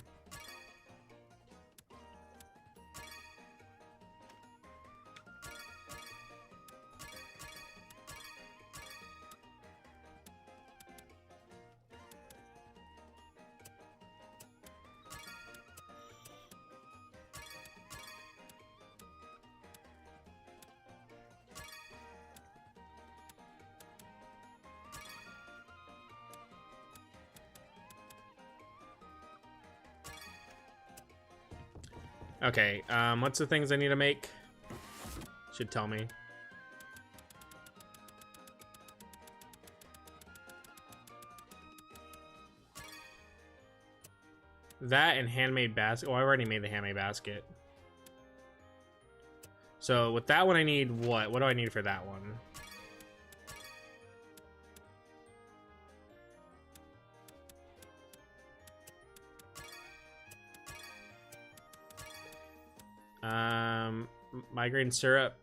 Okay, what's the things I need to make? Should tell me. That and handmade basket. Oh, I already made the handmade basket. So with that one, I need what? What do I need for that one? Migraine syrup,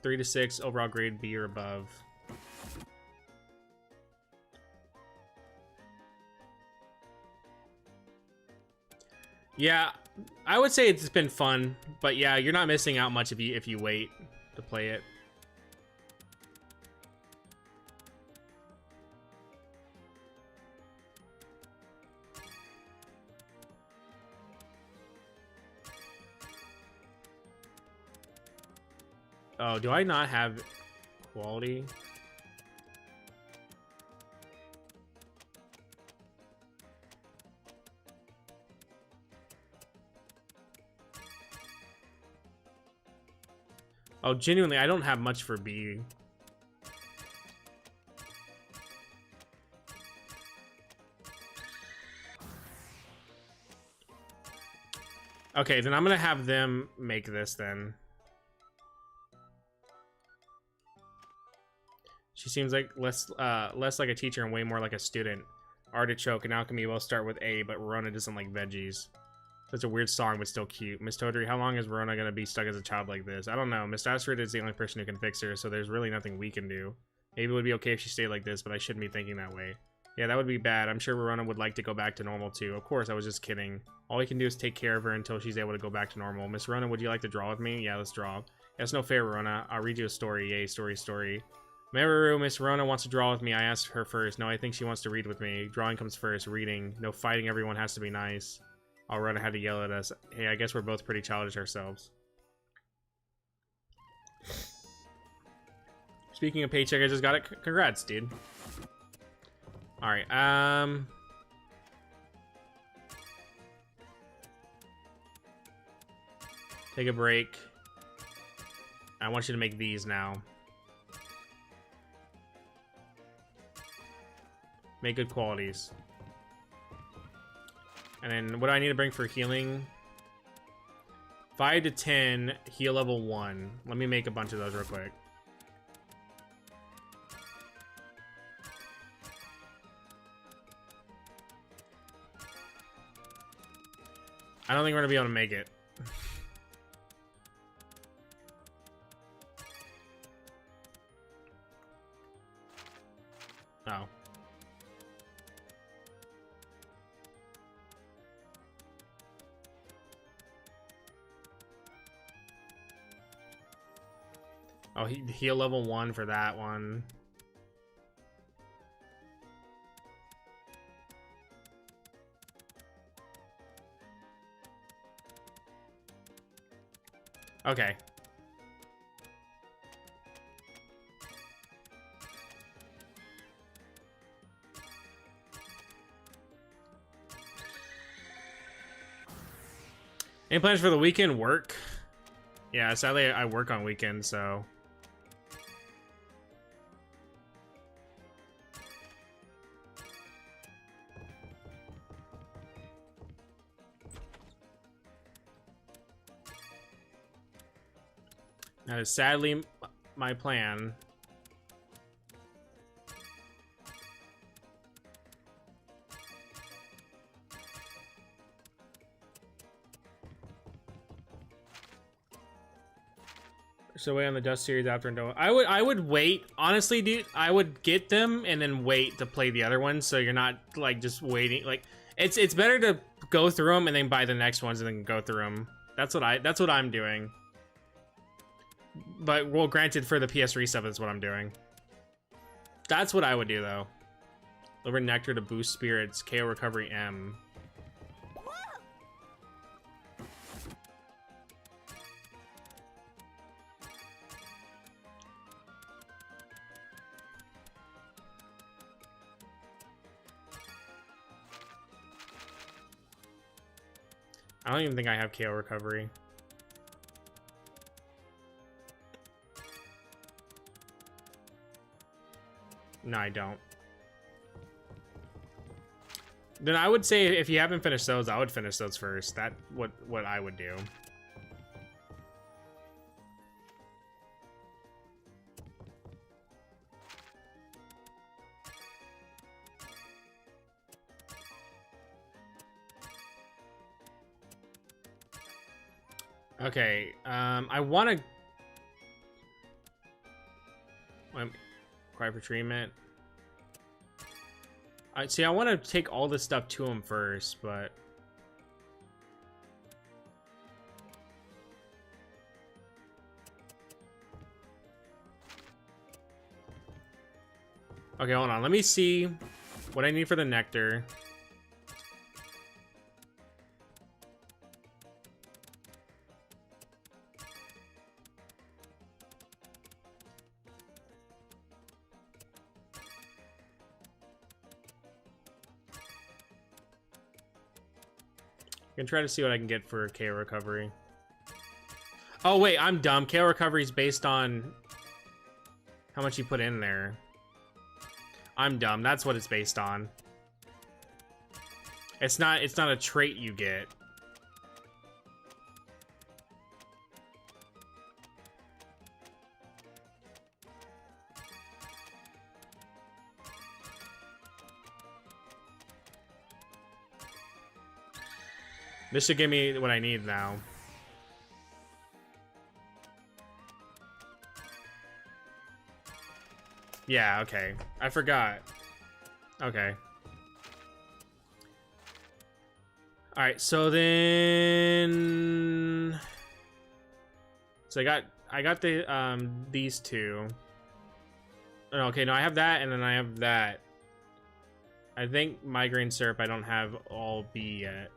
3 to 6, overall grade B or above. Yeah, I would say it's been fun, but yeah, you're not missing out much if you wait to play it. Oh, do I not have quality? Oh, genuinely, I don't have much for B. Okay, then I'm gonna have them make this then. She seems like less like a teacher and way more like a student. Artichoke and alchemy will start with A, but Verona doesn't like veggies. Such a weird song, but still cute. Miss Todry, how long is Verona gonna be stuck as a child like this? I don't know. Miss Astrid is the only person who can fix her, so there's really nothing we can do. Maybe it would be okay if she stayed like this, but I shouldn't be thinking that way. Yeah, that would be bad. I'm sure Verona would like to go back to normal too. Of course, I was just kidding. All we can do is take care of her until she's able to go back to normal. Miss Verona, would you like to draw with me? Yeah, let's draw. That's no fair, Verona. I'll read you a story. Yay, story. Meruru, Miss Verona wants to draw with me. I asked her first. No, I think she wants to read with me. Drawing comes first. Reading. No fighting. Everyone has to be nice. Verona had to yell at us. Hey, I guess we're both pretty childish ourselves. Speaking of paycheck, I just got it. Congrats, dude. Alright, take a break. I want you to make these now. Make good qualities. And then what do I need to bring for healing? 5 to 10, heal level 1. Let me make a bunch of those real quick. I don't think we're gonna be able to make it. Oh. Oh, heal level 1 for that one. Okay. Any plans for the weekend? Work? Yeah, sadly I work on weekends, so... That is sadly my plan. So wait on the Dust series after and don't. I would wait. Honestly, dude, I would get them and then wait to play the other ones, so you're not like just waiting. Like it's better to go through them and then buy the next ones and then go through them. That's what I'm doing. But well, granted, for the PS3 stuff, that's what I'm doing. That's what I would do though. Deliver nectar to boost spirits. KO recovery M. I don't even think I have KO recovery. No, I don't. Then I would say if you haven't finished those, I would finish those first. That what I would do. Okay, I want to cry for treatment. See, I want to take all this stuff to him first, but okay, hold on. Let me see what I need for the nectar. I can try to see what I can get for KO recovery. Oh wait, I'm dumb. KO recovery is based on how much you put in there. I'm dumb. That's what it's based on. It's not a trait you get. This should give me what I need now. Yeah, okay. I forgot. Okay. Alright, so then... So I got the these two. Okay, no, I have that and then I have that. I think migraine syrup I don't have all B yet.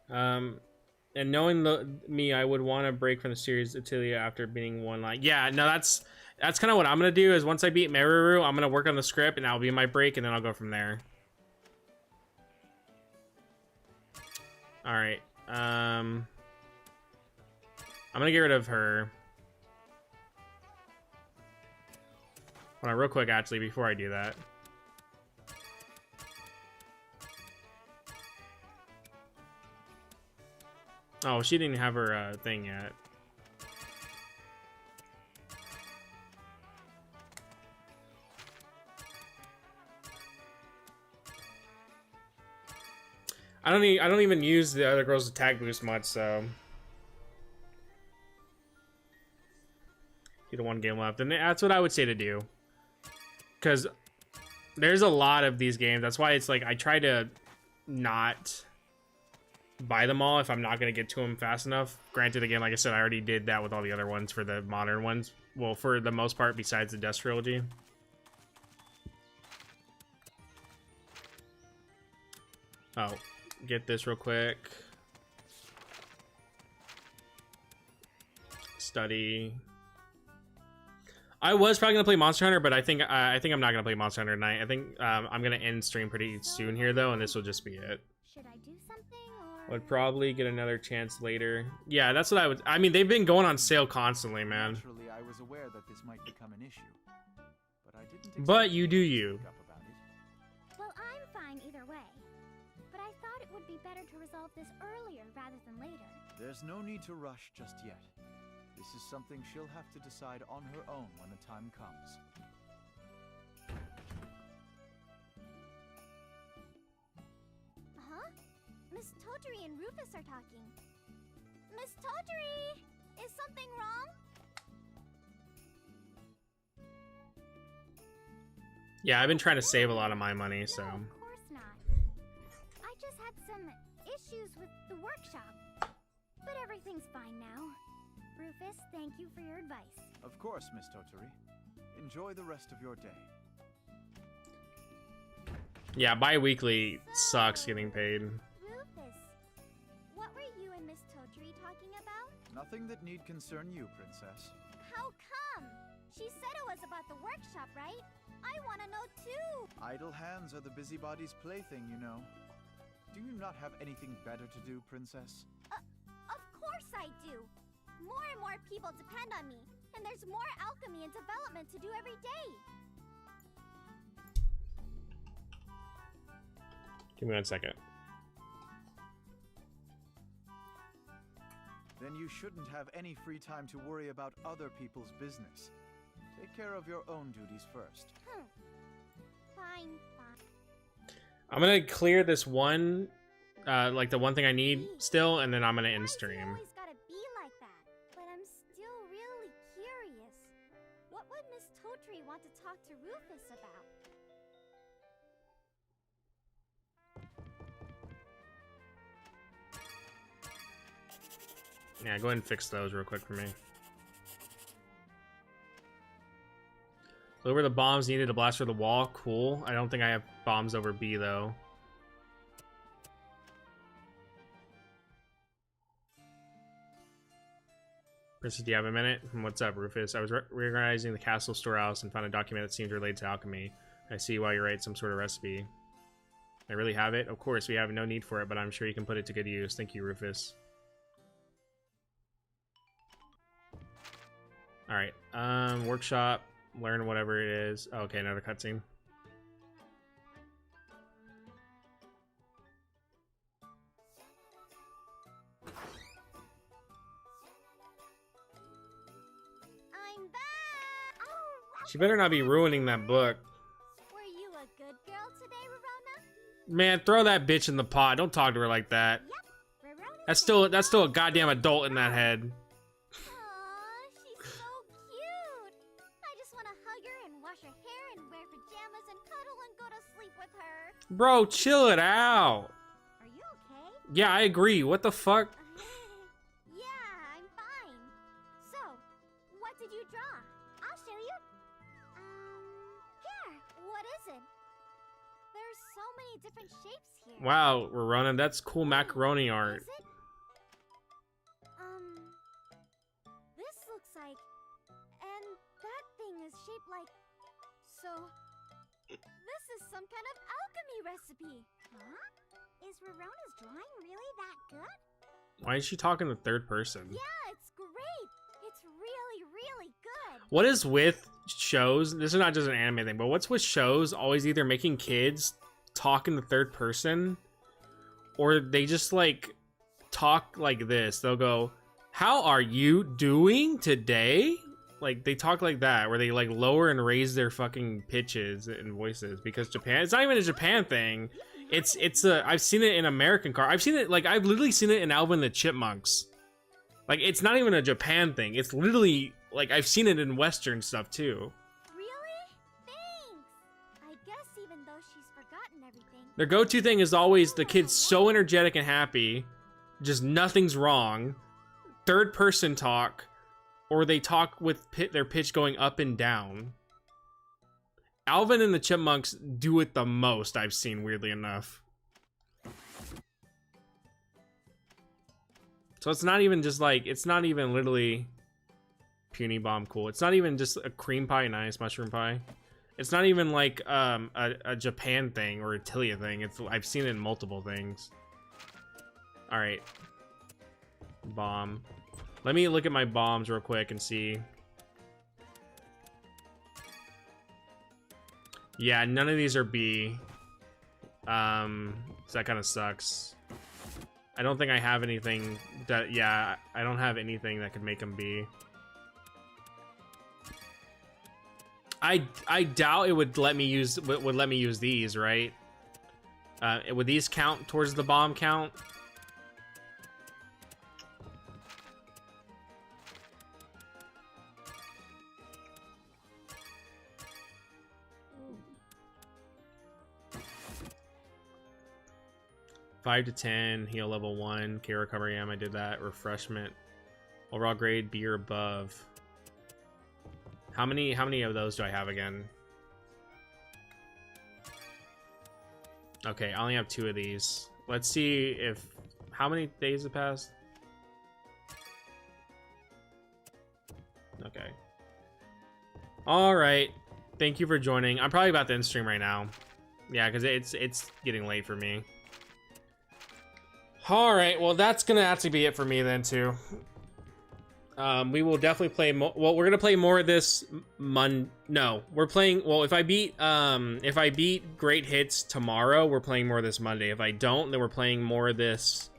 And knowing me, I would want to break from the series Atelier after beating one line. Yeah, no, that's kind of what I'm gonna do. Is once I beat Meruru, I'm gonna work on the script, and that'll be my break, and then I'll go from there. All right. I'm gonna get rid of her. Hold on, real quick, actually, before I do that. Oh, she didn't have her thing yet. I don't even use the other girl's attack boost much, so get a 1 game left, and that's what I would say to do. Because there's a lot of these games. That's why it's like I try to not buy them all if I'm not going to get to them fast enough. Granted, again, like I said, I already did that with all the other ones for the modern ones. Well, for the most part, besides the Dust trilogy. Oh, get this real quick. Study. I was probably gonna play Monster Hunter, but I think I'm not gonna play Monster Hunter tonight. I think I'm gonna end stream pretty soon here though, and this will just be it. Should I do something or? Would probably get another chance later. Yeah, that's what I would. I mean, they've been going on sale constantly, man. Naturally, I was aware that this might become an issue, but I didn't. But you do you. Well, I'm fine either way. but I thought it would be better to resolve this earlier rather than later. There's no need to rush just yet. This is something she'll have to decide on her own when the time comes. Huh? Miss Toturi and Rufus are talking. Miss Toturi! Is something wrong? Yeah, I've been trying to save a lot of my money, so. No, of course not. I just had some issues with the workshop. But everything's fine now. Rufus, thank you for your advice. Of course, Miss Toturi. Enjoy the rest of your day. Yeah, bi-weekly sucks getting paid. Rufus, what were you and Miss Toturi talking about? Nothing that need concern you, Princess. How come? She said it was about the workshop, right? I want to know too! Idle hands are the busybody's plaything, you know. Do you not have anything better to do, Princess? Of course I do! More and more people depend on me, and there's more alchemy and development to do every day! Give me 1 second. Then you shouldn't have any free time to worry about other people's business. Take care of your own duties first. Fine. I'm gonna clear this one, like the one thing I need still, and then I'm gonna end stream. Always gotta be like that, but I'm still really curious. What would Miss Toturi want to talk to Rufus about? Yeah, go ahead and fix those real quick for me. Lower the bombs needed to blast through the wall. Cool. I don't think I have bombs over B, though. Princess, do you have a minute? What's up, Rufus? I was reorganizing the castle storehouse and found a document that seems related to alchemy. I see why you write some sort of recipe. I really have it? Of course, we have no need for it, but I'm sure you can put it to good use. Thank you, Rufus. Alright, workshop, learn whatever it is. Oh, okay, another cutscene. I'm back! Oh, She better not be ruining that book. were you a good girl today, Rorona? Man, throw that bitch in the pot. Don't talk to her like that. Yep, Rorona's That's still a goddamn adult in that head. Aw, she's so cute! I just want to hug her and wash her hair and wear pajamas and cuddle and go to sleep with her. Bro, chill it out. Are you okay? Yeah, I agree. What the fuck? Yeah, I'm fine. So, what did you draw? I'll show you. Here. What is it? There's so many different shapes here. Wow, Rorona, that's cool macaroni art. Is it? This looks like, and that thing is shaped like. So, this is some kind of alchemy recipe. Huh? Is Rorona's drawing really that good? Why is she talking the third person? Yeah, it's great. It's really, really good. What is with shows? This is not just an anime thing, but what's with shows always either making kids talk in the third person, or they just like talk like this. They'll go, "How are you doing today?" Like they talk like that, where they like lower and raise their fucking pitches and voices. Because Japan, it's not even a Japan thing. It's a. I've seen it in American car. I've seen it like I've literally seen it in Alvin and the Chipmunks. Like it's not even a Japan thing. It's literally like I've seen it in Western stuff too. Really? Thanks. I guess even though she's forgotten everything. Their go-to thing is always the kid's so energetic and happy, just nothing's wrong. Third person talk, or they talk with their pitch going up and down. Alvin and the Chipmunks do it the most I've seen, weirdly enough. So it's not even just like, it's not even literally puny bomb cool. It's not even just a cream pie nice, mushroom pie. It's not even like a Japan thing or a Atelier thing. I've seen it in multiple things. All right, bomb. Let me look at my bombs real quick and see. Yeah, none of these are B. So that kind of sucks. I don't think I have anything that, yeah, I don't have anything that could make him be. I doubt it would let me use these, right? Would these count towards the bomb count? Five to 10, heal level 1, K recovery I did that. Refreshment. Overall grade B or above. How many of those do I have again? Okay, I only have 2 of these. Let's see if... How many days have passed? Okay. Alright. Thank you for joining. I'm probably about to end stream right now. Yeah, because it's getting late for me. Alright, well that's gonna actually be it for me then too. We will definitely play more. Well, we're gonna play more of this No, we're playing. Well, if I beat Great Hits tomorrow, we're playing more of this Monday. If I don't, then we're playing more of this.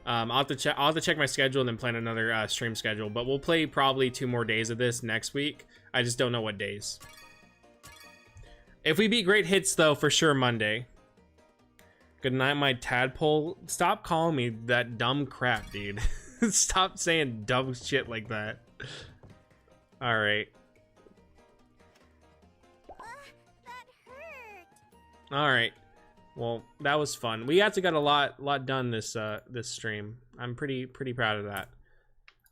I'll have to check my schedule and then plan another stream schedule. But we'll play probably 2 more days of this next week. I just don't know what days. If we beat Great Hits though, for sure Monday. Good night, my tadpole. Stop calling me that dumb crap, dude. Stop saying dumb shit like that. Alright. That hurt. Alright. Well, that was fun. We actually got a lot done this stream. I'm pretty proud of that.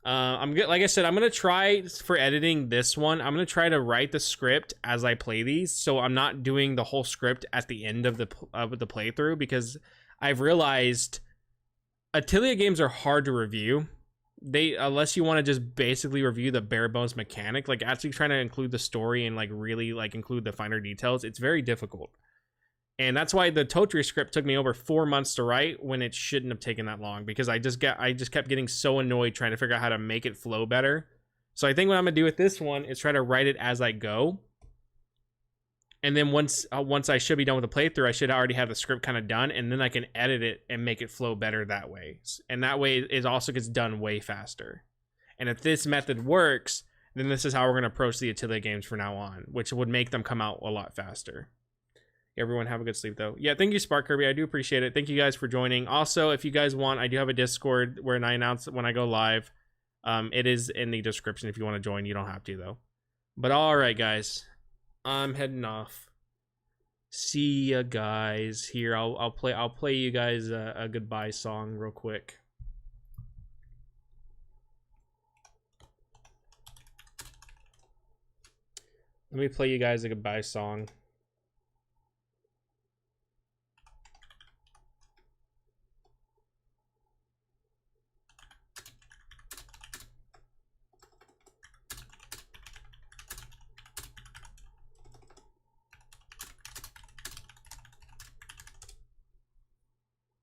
I'm good. Like I said, I'm gonna try for editing this one. I'm gonna try to write the script as I play these, so I'm not doing the whole script at the end of the playthrough, because I've realized Atelier games are hard to review. Unless you want to just basically review the bare bones mechanic, like actually trying to include the story and like really like include the finer details, it's very difficult. And that's why the Totri script took me over 4 months to write, when it shouldn't have taken that long, because I just kept getting so annoyed trying to figure out how to make it flow better. So I think what I'm gonna do with this one is try to write it as I go. And then once I should be done with the playthrough, I should already have the script kind of done, and then I can edit it and make it flow better that way. And that way it also gets done way faster. And if this method works, then this is how we're gonna approach the Atelier games from now on, which would make them come out a lot faster. Everyone have a good sleep though. Yeah, thank you, Spark Kirby. I do appreciate it. Thank you guys for joining. Also, if you guys want, I do have a Discord where I announce when I go live. It is in the description if you want to join. You don't have to though. But all right, guys, I'm heading off. See ya, guys. Here, I'll play you guys a goodbye song real quick. Let me play you guys a goodbye song.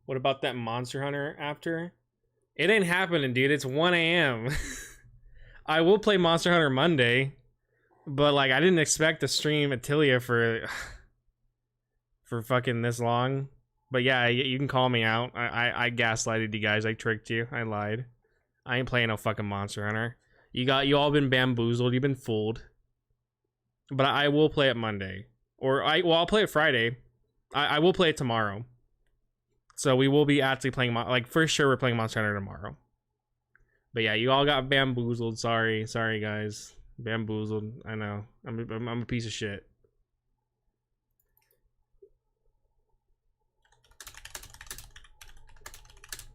What about that Monster Hunter after? It ain't happening, dude. It's 1 a.m. I will play Monster Hunter Monday, but like I didn't expect to stream Atelier for fucking this long. But yeah, you can call me out. I gaslighted you guys. I tricked you. I lied. I ain't playing no fucking Monster Hunter. You all been bamboozled. You've been fooled. But I will play it Monday, or I'll play it Friday. I will play it tomorrow. So we will be actually playing, like, for sure we're playing Monster Hunter tomorrow. But yeah, you all got bamboozled. Sorry guys. Bamboozled. I know. I'm a piece of shit.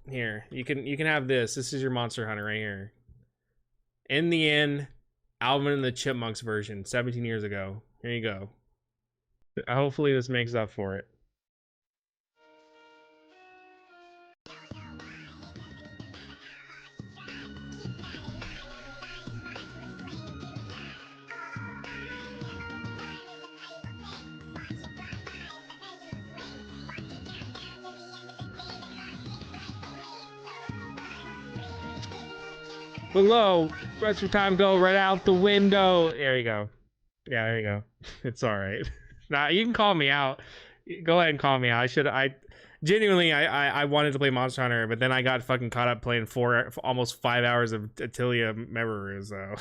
Here, you can have this. This is your Monster Hunter right here. In the End, Alvin and the Chipmunks version, 17 years ago. Here you go. Hopefully this makes up for it. Below, rest of time go right out the window. There you go. Yeah, there you go. It's all right. Nah, you can call me out. Go ahead and call me out. I genuinely I wanted to play Monster Hunter, but then I got fucking caught up playing almost 5 hours of Atelier Meruru, so.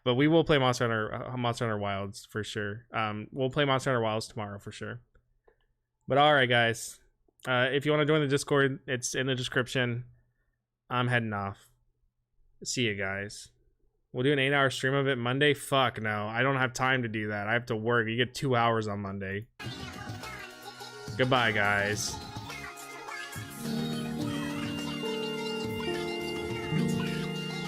But we will play Monster Hunter Wilds for sure. We'll play Monster Hunter Wilds tomorrow for sure. But all right, guys. If you want to join the Discord, it's in the description. I'm heading off. See you guys. We'll do an 8-hour stream of it Monday. Fuck no, I don't have time to do that. I have to work. You get 2 hours on Monday. Goodbye, guys.